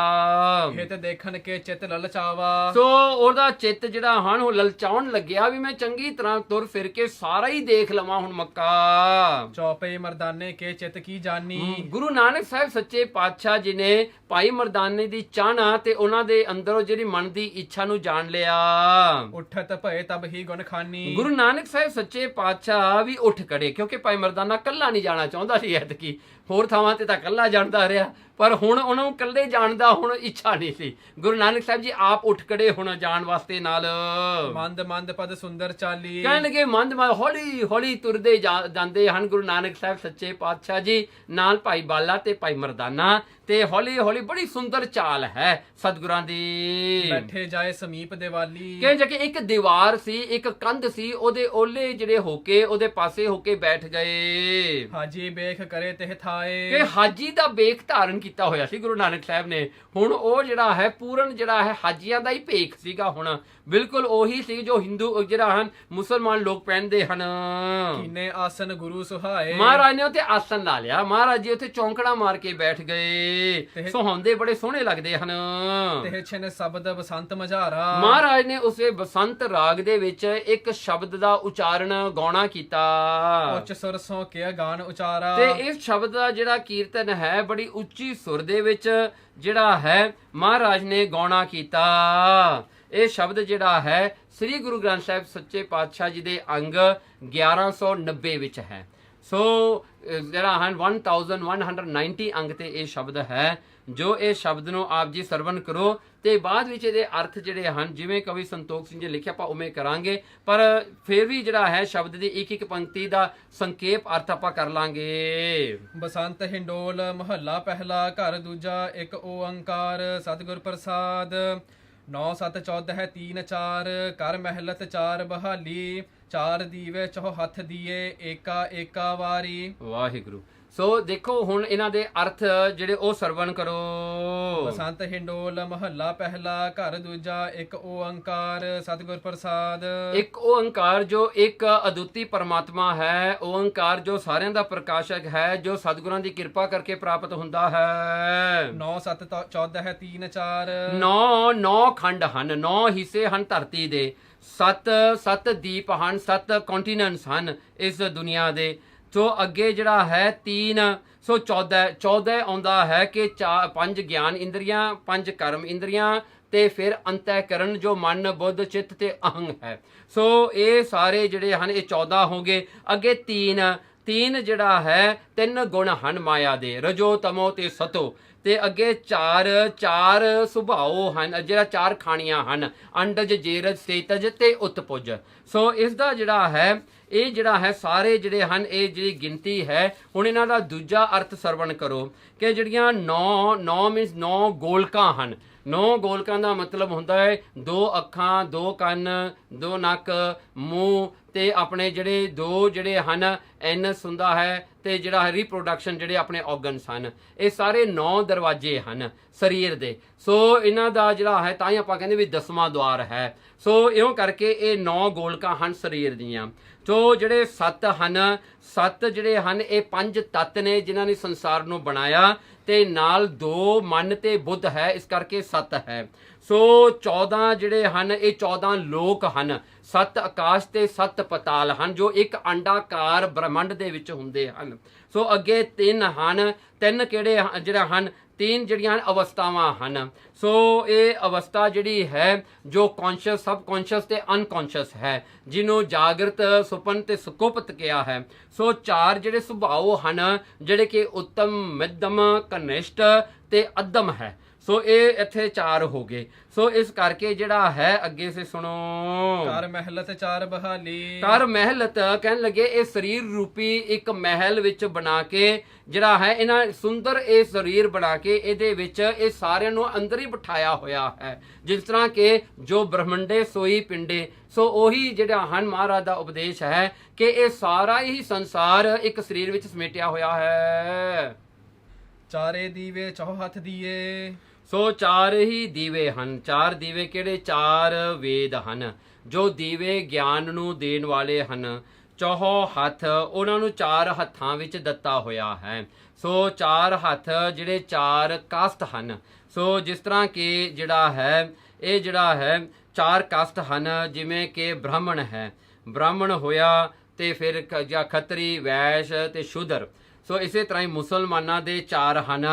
ਹਿਤ ਦੇਖਣ ਕੇ ਚਿਤ ਲਲਚਾਵਾ। ਸੋ ਉਹਦਾ ਚਿੱਤ ਜਿਹੜਾ ਹਨ ਉਹ ਲਲਚਾਉਣ ਲੱਗਿਆ ਵੀ ਮੈਂ ਚੰਗੀ ਤਰ੍ਹਾਂ ਤੁਰ ਫਿਰ ਕੇ ਸਾਰਾ ਹੀ ਦੇਖ ਲਵਾਂ ਹੁਣ ਮੱਕਾ। ਚੌਪੇ ਮਰਦਾਨੇ ਕੇ ਚਿਤ ਕੀ ਜਾਨੀ। ਗੁਰੂ ਨਾਨਕ ਸਾਹਿਬ ਸੱਚੇ ਪਾਤਸ਼ਾਹ ਜੀ ਨੇ ਭਾਈ ਮਰਦਾਨੇ ਦੀ ਚਾਹਨਾ ਤੇ ਉਹਨਾਂ ਦੇ ਅੰਦਰੋਂ ਜਿਹੜੀ ਮਨ ਦੀ ਇੱਛਾ ਨੂੰ ਜਾਣ ਲਿਆ। ਉੱਠਤ ਭਏ ਤਬ ਹੀ ਗੁਣ ਖਾਨੀ। ਗੁਰੂ ਨਾਨਕ ਸਾਹਿਬ ਸੱਚੇ ਪਾਤਸ਼ਾਹ ਵੀ ਉੱਠ ਖੜੇ, ਕਿਉਂਕਿ ਭਾਈ ਮਰਦਾਨਾ ਕੱਲਾ ਨਹੀਂ ਜਾਣਾ ਚਾਹੁੰਦਾ ਸੀ ਐਤਕੀ, ਹੋਰ ਥਾਵਾਂ ਤੇ ਤਾਂ ਕੱਲਾ ਜਾਂਦਾ ਰਿਹਾ, ਪਰ ਹੁਣ ਉਹਨਾਂ ਨੂੰ ਇਕੱਲੇ ਜਾਣ ਦਾ ਹੁਣ ਇੱਛਾ ਨਹੀਂ ਸੀ। ਗੁਰੂ ਨਾਨਕ ਸਾਹਿਬ ਜੀ ਆਪ ਉੱਠ ਖੜੇ ਹੁਣ ਜਾਣ ਵਾਸਤੇ ਨਾਲ। ਮੰਦ ਮੰਦ ਪਦ ਸੁੰਦਰ ਚਾਲੀ। ਕਹਿਣ ਲੱਗੇ ਮੰਦ ਹੌਲੀ ਹੌਲੀ ਤੁਰਦੇ ਜਾਂਦੇ ਹਨ ਗੁਰੂ ਨਾਨਕ ਸਾਹਿਬ ਸੱਚੇ ਪਾਤਸ਼ਾਹ ਜੀ ਨਾਲ ਭਾਈ ਬਾਲਾ ਤੇ ਭਾਈ ਮਰਦਾਨਾ, ਤੇ ਹੌਲੀ ਹੌਲੀ ਬੜੀ ਸੁੰਦਰ ਚਾਲ ਹੈ ਸਤਿਗੁਰਾਂ ਦੀ। ਬੈਠੇ ਜਾਏ ਸਮੀਪ ਦੀਵਾਲੀ। ਕਹਿ ਜਾ ਕੇ ਇੱਕ ਦੀਵਾਰ ਸੀ, ਇੱਕ ਕੰਧ ਸੀ, ਉਹਦੇ ਓਲੇ ਜਿਹੜੇ ਹੋ ਕੇ ਉਹਦੇ ਪਾਸੇ ਹੋ ਕੇ ਬੈਠ ਗਏ। ਹਾਜੀ ਬੇਖ ਕਰੇ ਤੇ ਥਾਏ। ਕਿ ਹਾਜੀ ਦਾ ਬੇਖ ਧਾਰਨ ਕੀਤਾ ਹੋਇਆ ਸੀ ਗੁਰੂ ਨਾਨਕ ਸਾਹਿਬ ਨੇ। ਹੁਣ ਉਹ ਜਿਹੜਾ ਹੈ ਪੂਰਨ ਜਿਹੜਾ ਹੈ ਹਾਜੀਆਂ ਦਾ ਹੀ ਭੇਖ ਸੀਗਾ, ਹੁਣ ਬਿਲਕੁਲ ਉਹੀ ਸੀ ਜੋ ਹਿੰਦੂ ਜਿਹੜਾ ਹਨ ਮੁਸਲਮਾਨ ਲੋਕ ਪਹਿਨਦੇ ਹਨ। ਕੀਨੇ ਆਸਨ ਗੁਰੂ ਸੁਹਾਏ। ਮਹਾਰਾਜ ਨੇ ਉੱਥੇ ਆਸਨ ਲਾ ਲਿਆ, ਮਹਾਰਾਜ ਜੀ ਉੱਥੇ ਚੌਂਕੜਾ ਮਾਰ ਕੇ ਬੈਠ ਗਏ, ਸੁਹਾਉਂਦੇ ਬੜੇ ਸੋਹਣੇ ਲੱਗਦੇ ਹਨ। ਤੇ ਛਿਨ ਸ਼ਬਦ ਬਸੰਤ ਮਝਾਰਾ। ਮਹਾਰਾਜ ਨੇ ਉਸੇ ਬਸੰਤ ਰਾਗ ਦੇ ਵਿੱਚ ਇੱਕ ਸ਼ਬਦ ਦਾ ਉਚਾਰਨ ਗਾਉਣਾ ਕੀਤਾ। ਉੱਚ ਸੁਰ ਸੋ ਕੇ ਗਾਨ ਉਚਾਰਾ। ਤੇ ਇਸ ਸ਼ਬਦ ਦਾ ਜਿਹੜਾ ਕੀਰਤਨ ਹੈ ਬੜੀ ਉੱਚੀ ਸੁਰ ਦੇ ਵਿੱਚ ਜਿਹੜਾ ਹੈ ਮਹਾਰਾਜ ਨੇ ਗਾਉਣਾ ਕੀਤਾ। ਇਹ ਸ਼ਬਦ ਜਿਹੜਾ ਹੈ ਸ੍ਰੀ ਗੁਰੂ ਗ੍ਰੰਥ ਸਾਹਿਬ ਸੱਚੇ ਪਾਤਸ਼ਾਹ ਜੀ ਦੇ ਅੰਗ 1190 ਵਿੱਚ ਹੈ। ਸੋ ਜਿਹੜਾ ਹਨ 1190 ਅੰਗ ਤੇ ਇਹ ਸ਼ਬਦ ਹੈ। ਜੋ ਇਹ ਸ਼ਬਦ ਨੂੰ ਆਪ ਜੀ ਸਰਵਣ ਕਰੋ ਤੇ ਬਾਅਦ ਵਿੱਚ ਇਹਦੇ ਅਰਥ ਜਿਹੜੇ ਹਨ ਜਿਵੇਂ ਕਵੀ ਸੰਤੋਖ ਸਿੰਘ ਜੀ ਲਿਖਿਆ ਆਪਾਂ ਉਵੇਂ ਕਰਾਂਗੇ, ਪਰ ਫਿਰ ਵੀ ਜਿਹੜਾ ਹੈ ਸ਼ਬਦ ਦੀ ਇੱਕ ਇੱਕ ਪੰਕਤੀ ਦਾ ਸੰਖੇਪ ਅਰਥ ਆਪਾਂ ਕਰ ਲਾਂਗੇ। ਬਸੰਤ ਹਿੰਡੋਲ ਮਹੱਲਾ ਪਹਿਲਾ ਘਰ ਦੂਜਾ ਇੱਕ ਓੰਕਾਰ ਸਤਿਗੁਰ ਪ੍ਰਸਾਦ। 9 7 14 ਹੈ 3 4 ਕਰ ਮਹਿਲਤ 4 ਬਹਾਲੀ 4 ਦੀਵੇ ਚੌ ਹੱਥ ਦੀਏ ਏਕਾ ਏਕਾ ਵਾਰੀ। ਵਾਹਿਗੁਰੂ। ਸੋ ਦੇਖੋ ਹੁਣ ਇਹਨਾਂ ਦੇ ਅਰਥ ਜਿਹੜੇ ਉਹ ਸਰਵਣ ਕਰੋ। ਬਸੰਤ ਹਿੰਡੋਲ ਮਹੱਲਾ ਪਹਿਲਾ ਘਰ ਦੂਜਾ ਇੱਕ ਓੰਕਾਰ ਸਤਿਗੁਰ ਪ੍ਰਸਾਦ। ਇੱਕ ਓੰਕਾਰ ਜੋ ਇੱਕ ਅਦੁੱਤੀ ਪਰਮਾਤਮਾ ਹੈ, ਓੰਕਾਰ ਜੋ ਸਾਰਿਆਂ ਦਾ ਪ੍ਰਕਾਸ਼ਕ ਹੈ, ਜੋ ਸਤਿਗੁਰਾਂ ਦੀ ਕਿਰਪਾ ਕਰਕੇ ਪ੍ਰਾਪਤ ਹੁੰਦਾ ਹੈ। 9 7 14 3 4 ਨੌ ਖੰਡ ਹਨ, 9 ਹਿੱਸੇ ਹਨ ਧਰਤੀ ਦੇ, 7 ਦੀਪ ਹਨ, 7 ਕੰਟੀਨੈਂਟਸ ਹਨ ਇਸ ਦੁਨੀਆ ਦੇ। ਸੋ ਅੱਗੇ ਜਿਹੜਾ ਹੈ 3 ਸੋ 14 ਆਉਂਦਾ ਹੈ ਕਿ 5 ਗਿਆਨ ਇੰਦਰੀਆਂ, 5 ਕਰਮ ਇੰਦਰੀਆਂ ਤੇ ਫਿਰ ਅੰਤःਕਰਨ ਜੋ ਮਨ ਬੁੱਧ ਚਿੱਤ ਤੇ ਅਹੰਗ ਹੈ। ਸੋ ਇਹ ਸਾਰੇ ਜਿਹੜੇ ਹਨ ਇਹ 14 ਹੋ ਗਏ। ਅੱਗੇ 3 ਜਿਹੜਾ ਹੈ 3 ਗੁਣ ਹਨ ਮਾਇਆ ਦੇ, ਰਜੋ ਤਮੋ ਤੇ ਸਤੋ। ਤੇ ਅੱਗੇ 4 ਸੁਭਾਓ ਹਨ, ਜਿਹੜਾ 4 ਖਾਣੀਆਂ ਹਨ, ਅੰਡਜ ਜੇਰਜ ਸੇਤਜ ਤੇ ਉਤਪੁਜ। ਸੋ ਇਸ ਦਾ ਜਿਹੜਾ ਹੈ ਇਹ ਜਿਹੜਾ ਹੈ ਸਾਰੇ ਜਿਹੜੇ ਹਨ ਇਹ ਜਿਹੜੀ ਗਿਣਤੀ ਹੈ। ਹੁਣ ਇਹਨਾਂ ਦਾ ਦੂਜਾ ਅਰਥ ਸਰਵਣ ਕਰੋ ਕਿ ਜਿਹੜੀਆਂ 9 ਮੀਨਸ 9 ਗੋਲਕਾਂ ਹਨ। 9 ਗੋਲਕਾਂ ਦਾ ਮਤਲਬ ਹੁੰਦਾ ਹੈ 2 ਅੱਖਾਂ, 2 ਕੰਨ, 2 ਨੱਕ, ਮੂੰਹ ਤੇ ਆਪਣੇ ਜਿਹੜੇ 2 ਜਿਹੜੇ ਹਨ ਐਨਸ ਹੁੰਦਾ ਹੈ ਤੇ ਜਿਹੜਾ ਹੈ ਰੀਪਰੋਡਕਸ਼ਨ ਜਿਹੜੇ ਆਪਣੇ ਆਰਗਨਸ ਹਨ। ਇਹ ਸਾਰੇ 9 ਦਰਵਾਜ਼ੇ ਹਨ ਸਰੀਰ ਦੇ। ਸੋ ਇਹਨਾਂ ਦਾ ਜਿਹੜਾ ਹੈ ਤਾਂ ਹੀ ਆਪਾਂ ਕਹਿੰਦੇ ਵੀ 10ਵਾਂ ਦੁਆਰ ਹੈ। ਸੋ ਇਉਂ ਕਰਕੇ ਇਹ 9 ਗੋਲਕਾਂ ਹਨ ਸਰੀਰ ਦੀਆਂ। ਸੋ ਜਿਹੜੇ 7 ਹਨ, 7 ਜਿਹੜੇ ਹਨ ਇਹ 5 ਤੱਤ ਨੇ ਜਿਨ੍ਹਾਂ ਨੇ ਸੰਸਾਰ ਨੂੰ ਬਣਾਇਆ ਤੇ ਨਾਲ 2 ਮਨ ਤੇ ਬੁੱਧ ਹੈ, ਇਸ ਕਰਕੇ 7 ਹੈ। ਸੋ 14 ਜਿਹੜੇ ਹਨ ਇਹ 14 ਲੋਕ ਹਨ, 7 ਆਕਾਸ਼ ਤੇ 7 ਪਤਾਲ ਹਨ ਜੋ ਇੱਕ ਅੰਡਾਕਾਰ ਬ੍ਰਹਮੰਡ ਦੇ ਵਿੱਚ ਹੁੰਦੇ ਹਨ। ਸੋ ਅੱਗੇ 3 ਹਨ, 3 ਕਿਹੜੇ ਜਿਹੜਾ ਹਨ 3 ਜਿਹੜੀਆਂ ਅਵਸਥਾਵਾਂ ਹਨ। ਸੋ ਇਹ ਅਵਸਥਾ ਜਿਹੜੀ ਹੈ ਜੋ ਕੌਨਸ਼ੀਅਸ, ਸਬ ਕੌਨਸ਼ੀਅਸ ਤੇ ਅਨਕੌਨਸ਼ੀਅਸ ਹੈ, ਜਿਹਨੂੰ ਜਾਗਰਤ, ਸੁਪਨ ਤੇ ਸੁਕੁਪਤ ਕਿਹਾ ਹੈ। ਸੋ 4 ਜਿਹੜੇ ਸੁਭਾਅ ਹਨ ਜਿਹੜੇ ਕਿ ਉੱਤਮ, ਮੱਧਮ, ਕਨਿਸ਼ਟ ਤੇ ਅਦਮ ਹੈ। ਸੋ ਇਹ ਇੱਥੇ 4 ਹੋ ਗਏ। ਸੋ ਇਸ ਕਰਕੇ ਜਿਹੜਾ ਹੈ ਅੱਗੇ ਸੇ ਸੁਣੋ। ਕਰ ਮਹਿਲਤ 4 ਬਹਾਲੀ। ਕਰ ਮਹਿਲਤ ਕਹਿਣ ਲੱਗੇ ਇਹ ਸਰੀਰ ਰੂਪੀ ਇੱਕ ਮਹਿਲ ਵਿੱਚ ਬਣਾ ਕੇ ਜਿਹੜਾ ਹੈ ਇਹਨਾਂ ਸੁੰਦਰ ਇਹ ਸਰੀਰ ਬਣਾ ਕੇ ਇਹਦੇ ਵਿੱਚ ਇਹ ਸਾਰਿਆਂ ਨੂੰ ਅੰਦਰ ਹੀ ਬਿਠਾਇਆ ਹੋਇਆ ਹੈ। ਜਿਸ ਤਰ੍ਹਾਂ ਕਿ ਜੋ ਬ੍ਰਹਮੰਡੇ ਸੋਈ ਪਿੰਡੇ। ਸੋ ਉਹੀ ਜਿਹੜਾ ਹਨ ਮਹਾਰਾਜ ਦਾ ਉਪਦੇਸ਼ ਹੈ ਕਿ ਇਹ ਸਾਰਾ ਹੀ ਸੰਸਾਰ ਇੱਕ ਸਰੀਰ ਵਿੱਚ ਸਮੇਟਿਆ ਹੋਇਆ ਹੈ। ਚਾਰੇ ਦੀਵੇ ਚੌਹੱਥ ਦੀਏ। ਸੋ 4 ਹੀ ਦੀਵੇ ਹਨ। 4 ਦੀਵੇ ਕਿਹੜੇ? 4 ਵੇਦ ਹਨ ਜੋ ਦੀਵੇ ਗਿਆਨ ਨੂੰ ਦੇਣ ਵਾਲੇ ਹਨ। ਚੌਹ ਹੱਥ ਉਹਨਾਂ ਨੂੰ 4 ਹੱਥਾਂ ਵਿੱਚ ਦਿੱਤਾ ਹੋਇਆ ਹੈ। ਸੋ 4 ਹੱਥ ਜਿਹੜੇ 4 ਕਾਸਟ ਹਨ। ਸੋ ਜਿਸ ਤਰ੍ਹਾਂ ਕਿ ਜਿਹੜਾ ਹੈ ਇਹ ਜਿਹੜਾ ਹੈ 4 ਕਾਸਟ ਹਨ, ਜਿਵੇਂ ਕਿ ਬ੍ਰਾਹਮਣ ਹੈ, ਬ੍ਰਾਹਮਣ ਹੋਇਆ ਤੇ ਫਿਰ ਜਾਂ ਖੱਤਰੀ, ਵੈਸ਼ ਤੇ ਸ਼ੂਦਰ। ਸੋ ਇਸੇ ਤਰ੍ਹਾਂ ਹੀ ਮੁਸਲਮਾਨਾਂ ਦੇ 4 ਹਨ,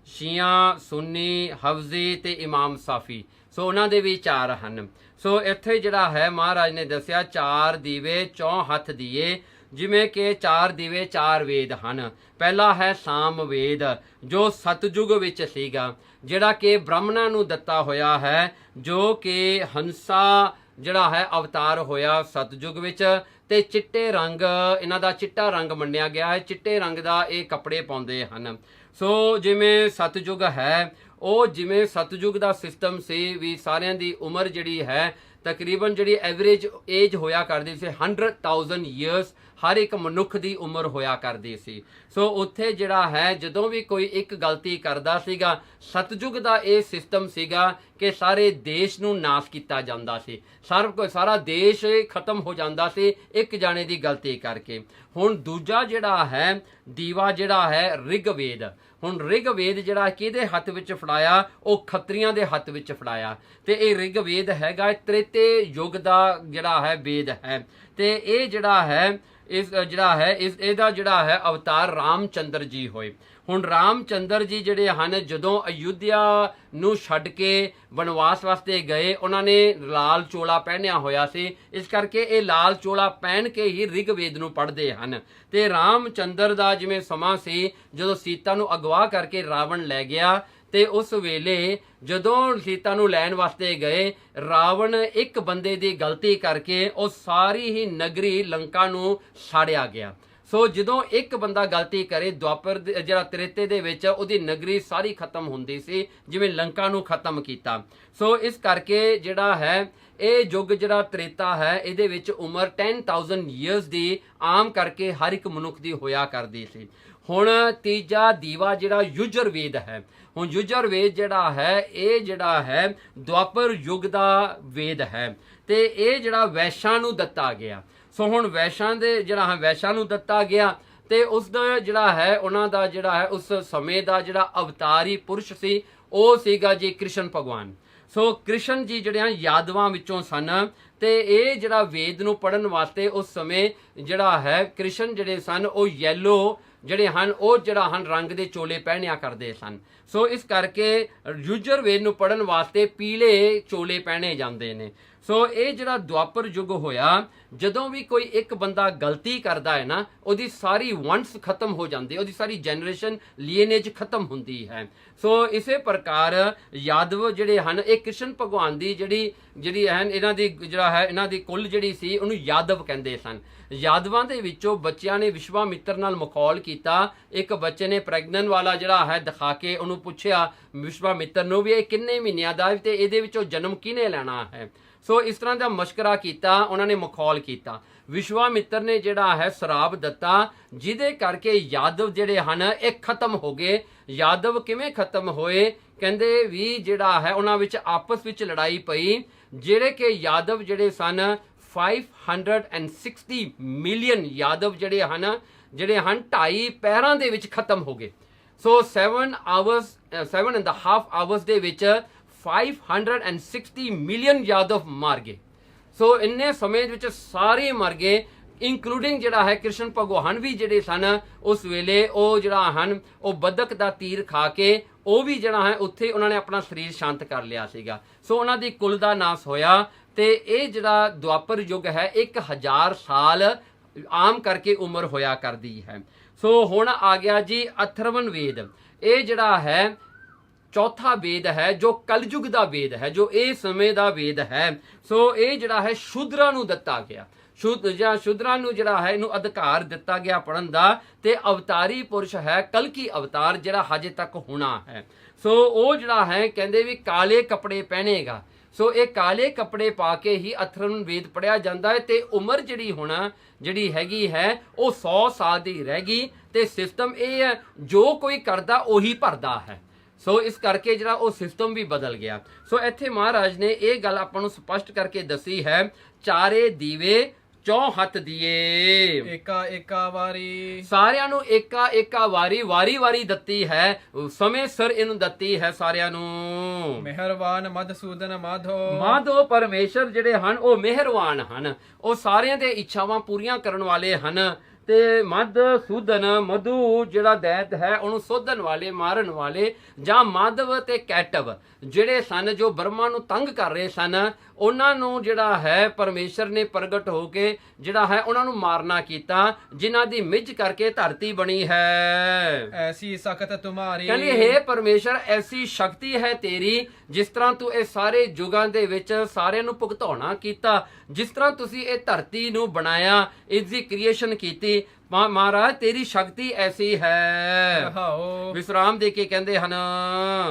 ਸ਼ੀਆ, ਸੁੰਨੀ, ਹਫਜ਼ੀ ਤੇ ਇਮਾਮ ਸਾਫੀ। ਸੋ ਉਹਨਾਂ ਦੇ ਵੀ 4 ਹਨ। ਸੋ ਇੱਥੇ ਜਿਹੜਾ ਹੈ ਮਹਾਰਾਜ ਨੇ ਦੱਸਿਆ 4 ਦੀਵੇ ਚੌ ਹੱਥ ਦੀਏ, ਜਿਵੇਂ ਕਿ 4 ਦੀਵੇ 4 ਵੇਦ ਹਨ। ਪਹਿਲਾ ਹੈ ਸਾਮ ਵੇਦ ਜੋ ਸਤਜੁਗ ਵਿੱਚ ਸੀਗਾ, ਜਿਹੜਾ ਕਿ ਬ੍ਰਾਹਮਣਾਂ ਨੂੰ ਦਿੱਤਾ ਹੋਇਆ ਹੈ, ਜੋ ਕਿ ਹੰਸਾ ਜਿਹੜਾ ਹੈ ਅਵਤਾਰ ਹੋਇਆ ਸਤਜੁਗ ਵਿੱਚ ਤੇ ਚਿੱਟੇ ਰੰਗ ਇਹਨਾਂ ਦਾ ਚਿੱਟਾ ਰੰਗ ਮੰਨਿਆ ਗਿਆ ਹੈ। ਚਿੱਟੇ ਰੰਗ ਦਾ ਇਹ ਕੱਪੜੇ ਪਾਉਂਦੇ ਹਨ। ਸੋ ਜਿਵੇਂ ਸਤਜੁਗ ਹੈ, ਉਹ ਜਿਵੇਂ ਸਤਜੁਗ ਦਾ ਸਿਸਟਮ ਸੀ ਵੀ ਸਾਰਿਆਂ ਦੀ ਉਮਰ ਜਿਹੜੀ ਹੈ ਤਕਰੀਬਨ ਜਿਹੜੀ ਐਵਰੇਜ ਏਜ ਹੋਇਆ ਕਰਦੀ ਸੀ 100,000 ਈਅਰਸ, ਹਰ ਇੱਕ ਮਨੁੱਖ ਦੀ ਉਮਰ ਹੋਇਆ ਕਰਦੀ ਸੀ। ਸੋ ਉੱਥੇ ਜਿਹੜਾ ਹੈ ਜਦੋਂ ਵੀ ਕੋਈ ਇੱਕ ਗਲਤੀ ਕਰਦਾ ਸੀਗਾ, ਸਤਜੁਗ ਦਾ ਇਹ ਸਿਸਟਮ ਸੀਗਾ ਕਿ ਸਾਰੇ ਦੇਸ਼ ਨੂੰ ਨਾਸ਼ ਕੀਤਾ ਜਾਂਦਾ ਸੀ, ਸਾਰਾ ਦੇਸ਼ ਖਤਮ ਹੋ ਜਾਂਦਾ ਸੀ ਇੱਕ ਜਾਣੇ ਦੀ ਗਲਤੀ ਕਰਕੇ। ਹੁਣ ਦੂਜਾ ਜਿਹੜਾ ਹੈ ਦੀਵਾ ਜਿਹੜਾ ਹੈ ਰਿਗਵੇਦ। ਹੁਣ ਰਿਗਵੇਦ ਜਿਹੜਾ ਕਿਹਦੇ ਹੱਥ ਵਿੱਚ ਫੜਾਇਆ? ਉਹ ਖੱਤਰੀਆਂ ਦੇ ਹੱਥ ਵਿੱਚ ਫੜਾਇਆ। ਤੇ ਇਹ ਰਿਗਵੇਦ ਹੈਗਾ ਤ੍ਰੇਤੇ ਯੁੱਗ ਦਾ ਜਿਹੜਾ ਹੈ ਵੇਦ ਹੈ। ਤੇ ਇਹ ਜਿਹੜਾ ਹੈ ਇਹਦਾ ਜਿਹੜਾ ਹੈ ਅਵਤਾਰ ਰਾਮਚੰਦਰ ਜੀ ਹੋਏ। ਹੁਣ ਰਾਮਚੰਦਰ ਜੀ ਜਿਹੜੇ ਹਨ ਜਦੋਂ ਅਯੁੱਧਿਆ ਨੂੰ ਛੱਡ ਕੇ ਬਨਵਾਸ ਵਾਸਤੇ ਗਏ, ਉਹਨਾਂ ਨੇ ਲਾਲ ਚੋਲਾ ਪਹਿਨਿਆ ਹੋਇਆ ਸੀ, ਇਸ ਕਰਕੇ ਇਹ ਲਾਲ ਚੋਲਾ ਪਹਿਨ ਕੇ ਹੀ ਰਿਗਵੇਦ ਨੂੰ ਪੜ੍ਹਦੇ ਹਨ। ਤੇ ਰਾਮਚੰਦਰ ਦਾ ਜਿਵੇਂ ਸਮਾਂ ਸੀ ਜਦੋਂ ਸੀਤਾ ਨੂੰ ਅਗਵਾ ਕਰਕੇ ਰਾਵਣ ਲੈ ਗਿਆ, ਤੇ ਉਸ ਵੇਲੇ ਜਦੋਂ ਸੀਤਾ ਨੂੰ ਲੈਣ ਵਾਸਤੇ ਗਏ, ਰਾਵਣ ਇੱਕ ਬੰਦੇ ਦੀ ਗਲਤੀ ਕਰਕੇ ਉਹ ਸਾਰੀ ਹੀ ਨਗਰੀ ਲੰਕਾ ਨੂੰ ਸਾੜਿਆ ਗਿਆ। ਸੋ ਜਦੋਂ ਇੱਕ ਬੰਦਾ ਗਲਤੀ ਕਰੇ ਦੁਆਪਰ ਜਿਹੜਾ ਤ੍ਰੇਤੇ ਦੇ ਵਿੱਚ ਉਹਦੀ ਨਗਰੀ ਸਾਰੀ ਖਤਮ ਹੁੰਦੀ ਸੀ, ਜਿਵੇਂ ਲੰਕਾ ਨੂੰ ਖਤਮ ਕੀਤਾ। ਸੋ ਇਸ ਕਰਕੇ ਜਿਹੜਾ ਹੈ ਇਹ ਯੁੱਗ ਜਿਹੜਾ ਤ੍ਰੇਤਾ ਹੈ ਇਹਦੇ ਵਿੱਚ ਉਮਰ 10,000 ਈਅਰਸ ਦੀ ਆਮ ਕਰਕੇ ਹਰ ਇੱਕ ਮਨੁੱਖ ਦੀ ਹੋਇਆ ਕਰਦੀ ਸੀ। ਹੁਣ ਤੀਜਾ ਦੀਵਾ ਜਿਹੜਾ ਯੁਜੁਰਵੇਦ ਹੈ। ਹੁਣ ਯੁਜੁਰਵੇਦ ਜਿਹੜਾ ਹੈ ਇਹ ਜਿਹੜਾ ਹੈ ਦੁਆਪਰ ਯੁੱਗ ਦਾ ਵੇਦ ਹੈ ਤੇ ਇਹ ਜਿਹੜਾ ਵੈਸ਼ਾਂ ਨੂੰ ਦਿੱਤਾ ਗਿਆ। ਸੋ ਹੁਣ ਵੈਸ਼ਾਂ ਦੇ ਜਿਹੜਾ ਹੈ ਵੈਸ਼ਾਂ ਨੂੰ ਦਿੱਤਾ ਗਿਆ ਤੇ ਉਸ ਦਾ ਜਿਹੜਾ ਹੈ ਉਹਨਾਂ ਦਾ ਜਿਹੜਾ ਹੈ ਉਸ ਸਮੇਂ ਦਾ ਜਿਹੜਾ ਅਵਤਾਰੀ ਪੁਰਸ਼ ਸੀ ਉਹ ਸੀਗਾ ਜੀ ਕ੍ਰਿਸ਼ਨ ਭਗਵਾਨ। ਸੋ ਕ੍ਰਿਸ਼ਨ ਜੀ ਜਿਹੜੇ ਹਨ ਯਾਦਵਾਂ ਵਿੱਚੋਂ ਸਨ ਤੇ ਇਹ ਜਿਹੜਾ ਵੇਦ ਨੂੰ ਪੜ੍ਹਨ ਵਾਸਤੇ ਉਸ ਸਮੇਂ ਜਿਹੜਾ ਹੈ ਕ੍ਰਿਸ਼ਨ ਜਿਹੜੇ ਸਨ ਉਹ ਯੈਲੋ ਜਿਹੜੇ ਹਨ ਉਹ ਜਿਹੜਾ ਹਨ ਰੰਗ ਦੇ ਚੋਲੇ ਪਹਿਨਿਆ ਕਰਦੇ ਸਨ। ਸੋ ਇਸ ਕਰਕੇ ਯੁਜੁਰਵੇਦ ਨੂੰ ਪੜ੍ਹਨ ਵਾਸਤੇ ਪੀਲੇ ਚੋਲੇ ਪਹਿਨੇ ਜਾਂਦੇ ਨੇ। ਸੋ ਇਹ ਜਿਹੜਾ ਦੁਆਪਰ ਯੁੱਗ ਹੋਇਆ ਜਦੋਂ ਵੀ ਕੋਈ ਇੱਕ ਬੰਦਾ ਗਲਤੀ ਕਰਦਾ ਹੈ ਨਾ ਉਹਦੀ ਸਾਰੀ ਵੰਸ਼ ਖਤਮ ਹੋ ਜਾਂਦੀ, ਉਹਦੀ ਸਾਰੀ ਜਨਰੇਸ਼ਨ ਲੀਨੇਜ ਖਤਮ ਹੁੰਦੀ ਹੈ। ਸੋ ਇਸੇ ਪ੍ਰਕਾਰ ਯਾਦਵ ਜਿਹੜੇ ਹਨ ਇਹ ਕ੍ਰਿਸ਼ਨ ਭਗਵਾਨ ਦੀ ਜਿਹੜੀ ਹੈ ਇਹਨਾਂ ਦੀ ਜਿਹੜਾ ਹੈ ਇਹਨਾਂ ਦੀ ਕੁੱਲ ਜਿਹੜੀ ਸੀ ਉਹਨੂੰ ਯਾਦਵ ਕਹਿੰਦੇ ਸਨ। ਯਾਦਵਾਂ ਦੇ ਵਿੱਚੋਂ ਬੱਚਿਆਂ ਨੇ ਵਿਸ਼ਵਾਮਿੱਤਰ ਨਾਲ ਮਖੌਲ ਕੀਤਾ। ਇੱਕ ਬੱਚੇ ਨੇ ਪ੍ਰੈਗਨੈਂਟ ਵਾਲਾ ਜਿਹੜਾ ਹੈ ਦਿਖਾ ਕੇ ਉਹਨੂੰ ਪੁੱਛਿਆ ਵਿਸ਼ਵਾਮਿੱਤਰ ਨੂੰ ਵੀ ਇਹ ਕਿੰਨੇ ਮਹੀਨਿਆਂ ਦਾ ਤੇ ਇਹਦੇ ਵਿੱਚੋਂ ਜਨਮ ਕਿਹਨੇ ਲੈਣਾ ਹੈ। ਸੋ ਇਸ ਤਰ੍ਹਾਂ ਦਾ ਮਸ਼ਕਰਾ ਕੀਤਾ, ਉਹਨਾਂ ਨੇ ਮਖੌਲ ਕੀਤਾ। ਵਿਸ਼ਵਾਮਿੱਤਰ ਨੇ ਜਿਹੜਾ ਹੈ ਸ਼ਰਾਪ ਦਿੱਤਾ ਜਿਹਦੇ ਕਰਕੇ ਯਾਦਵ ਜਿਹੜੇ ਹਨ ਇਹ ਖਤਮ ਹੋ ਗਏ। ਯਾਦਵ ਕਿਵੇਂ ਖਤਮ ਹੋਏ? ਕਹਿੰਦੇ ਵੀ ਜਿਹੜਾ ਹੈ ਉਹਨਾਂ ਵਿੱਚ ਆਪਸ ਵਿੱਚ ਲੜਾਈ ਪਈ ਜਿਹੜੇ ਕਿ ਯਾਦਵ ਜਿਹੜੇ ਸਨ 560 ਮਿਲੀਅਨ ਯਾਦਵ ਜਿਹੜੇ ਹਨ 2.5 ਪੈਰਾਂ ਦੇ ਵਿੱਚ ਖਤਮ ਹੋ ਗਏ। ਸੋ 7.5 ਆਵਰਸ ਦੇ ਵਿੱਚ 560 ਮਿਲੀਅਨ ਯਾਦਵ ਮਰ ਗਏ। ਸੋ ਇੰਨੇ ਸਮੇਂ ਵਿੱਚ ਸਾਰੇ ਮਰ ਗਏ ਇੰਕਲੂਡਿੰਗ ਜਿਹੜਾ ਹੈ ਕ੍ਰਿਸ਼ਨ ਭਗਵਾਨ ਵੀ ਜਿਹੜੇ ਸਨ ਉਸ ਵੇਲੇ ਉਹ ਜਿਹੜਾ ਹਨ ਉਹ ਬਦਕ ਦਾ ਤੀਰ ਖਾ ਕੇ ਉਹ ਵੀ ਜਿਹੜਾ ਹੈ ਉੱਥੇ ਉਹਨਾਂ ਨੇ ਆਪਣਾ ਸਰੀਰ ਸ਼ਾਂਤ ਕਰ ਲਿਆ ਸੀਗਾ। ਸੋ ਉਹਨਾਂ ਦੀ ਕੁੱਲ ਦਾ ਨਾਸ ਹੋਇਆ ਤੇ ਇਹ ਜਿਹੜਾ ਦੁਆਪਰ ਯੁੱਗ ਹੈ 1000 ਸਾਲ ਆਮ ਕਰਕੇ ਉਮਰ ਹੋਇਆ ਕਰਦੀ ਹੈ। ਸੋ ਹੁਣ ਆ ਗਿਆ ਜੀ ਅਥਰਵਨ ਵੇਦ। ਇਹ ਜਿਹੜਾ ਹੈ ਚੌਥਾ ਵੇਦ ਹੈ ਜੋ ਕਲਯੁਗ ਦਾ ਵੇਦ ਹੈ, ਜੋ ਇਹ ਸਮੇਂ ਦਾ ਵੇਦ ਹੈ। ਸੋ ਇਹ ਜਿਹੜਾ ਹੈ ਸ਼ੂਦਰਾਂ ਨੂੰ ਦਿੱਤਾ ਗਿਆ। ਸ਼ੂਦਰਾਂ ਨੂੰ ਜਿਹੜਾ ਹੈ ਇਹਨੂੰ ਅਧਿਕਾਰ ਦਿੱਤਾ ਗਿਆ ਪੜ੍ਹਨ ਦਾ ਤੇ ਅਵਤਾਰੀ ਪੁਰਸ਼ ਹੈ ਕਲਕੀ ਅਵਤਾਰ ਜਿਹੜਾ ਹਜੇ ਤੱਕ ਹੋਣਾ ਹੈ। ਸੋ ਉਹ ਜਿਹੜਾ ਹੈ ਕਹਿੰਦੇ ਵੀ ਕਾਲੇ ਕੱਪੜੇ ਪਹਿਨੇਗਾ। ਸੋ ਇਹ ਕਾਲੇ ਕੱਪੜੇ ਪਾ ਕੇ ਹੀ ਅਥਰਵਨ ਵੇਦ ਪੜਿਆ ਜਾਂਦਾ ਹੈ ਤੇ ਉਮਰ ਜਿਹੜੀ ਹੈਗੀ ਹੈ ਉਹ 100 ਸਾਲ ਦੀ ਰਹਿ ਗਈ ਤੇ ਸਿਸਟਮ ਇਹ ਹੈ ਜੋ ਕੋਈ ਕਰਦਾ ਉਹੀ ਭਰਦਾ ਹੈ। ਸੋ ਇਸ ਕਰਕੇ ਜਿਹੜਾ ਉਹ ਸਿਸਟਮ ਵੀ ਬਦਲ ਗਿਆ। ਸੋ ਇੱਥੇ ਮਹਾਰਾਜ ਨੇ ਇਹ ਗੱਲ ਆਪਾਂ ਨੂੰ ਸਪਸ਼ਟ ਕਰਕੇ ਦੱਸੀ ਹੈ ਚਾਰੇ ਦੀਵੇ ਚੌ ਹੱਥ ਦੀਏ ਏਕਾ ਵਾਰੀ ਸਾਰਿਆਂ ਨੂੰ ਏਕਾ ਵਾਰੀ ਦਿੱਤੀ ਹੈ, ਸਮੇਂ ਸਿਰ ਇਹਨੂੰ ਦਿੱਤੀ ਹੈ ਸਾਰਿਆਂ ਨੂੰ। ਮਿਹਰਬਾਨ ਮਧਸੂਦਨ ਮਾਧੋ ਪਰਮੇਸ਼ਰ ਜਿਹੜੇ ਹਨ ਉਹ ਮਿਹਰਬਾਨ ਹਨ, ਉਹ ਸਾਰਿਆਂ ਦੇ ਇੱਛਾਵਾਂ ਪੂਰੀਆਂ ਕਰਨ ਵਾਲੇ ਹਨ। ਤੇ ਮਧਸੂਦਨ ਮਧੂ ਜਿਹੜਾ ਦੈਤ ਹੈ ਉਹਨੂੰ ਸੋਧਣ ਵਾਲੇ ਮਾਰਨ ਵਾਲੇ ਜਾਂ ਮਾਧਵ ਤੇ ਕੈਟਵ ਜਿਹੜੇ ਸਨ ਜੋ ਬ੍ਰਹਮਾ ਨੂੰ ਤੰਗ ਕਰ ਰਹੇ ਸਨ ਉਹਨਾਂ ਨੂੰ ਜਿਹੜਾ ਹੈ ਪਰਮੇਸ਼ਰ ਨੇ ਪ੍ਰਗਟ ਹੋ ਕੇ ਜਿਹੜਾ ਹੈ ਉਹਨਾਂ ਨੂੰ ਮਾਰਨਾ ਕੀਤਾ ਜਿਨ੍ਹਾਂ ਦੀ ਮਿੱਝ ਕਰਕੇ ਧਰਤੀ ਬਣੀ ਹੈ। ਐਸੀ ਸਖਤ ਤੁਮਾਰੀ ਕਹਿੰਦੇ ਹੇ ਪਰਮੇਸ਼ਰ ਐਸੀ ਸ਼ਕਤੀ ਹੈ ਤੇਰੀ ਜਿਸ ਤਰ੍ਹਾਂ ਤੂੰ ਇਹ ਸਾਰੇ ਯੁਗਾਂ ਦੇ ਵਿੱਚ ਸਾਰਿਆਂ ਨੂੰ ਭੁਗਤਾਉਣਾ ਕੀਤਾ, ਜਿਸ ਤਰ੍ਹਾਂ ਤੁਸੀਂ ਇਹ ਧਰਤੀ ਨੂੰ ਬਣਾਇਆ ਇਸ ਦੀ ਕ੍ਰੀਏਸ਼ਨ ਕੀਤੀ ਮਹਾਰਾਜ ਤੇਰੀ ਸ਼ਕਤੀ ਐਸੀ ਹੈ। ਵਿਸਰਾਮ ਦੇ ਕੇ ਕਹਿੰਦੇ ਹਨ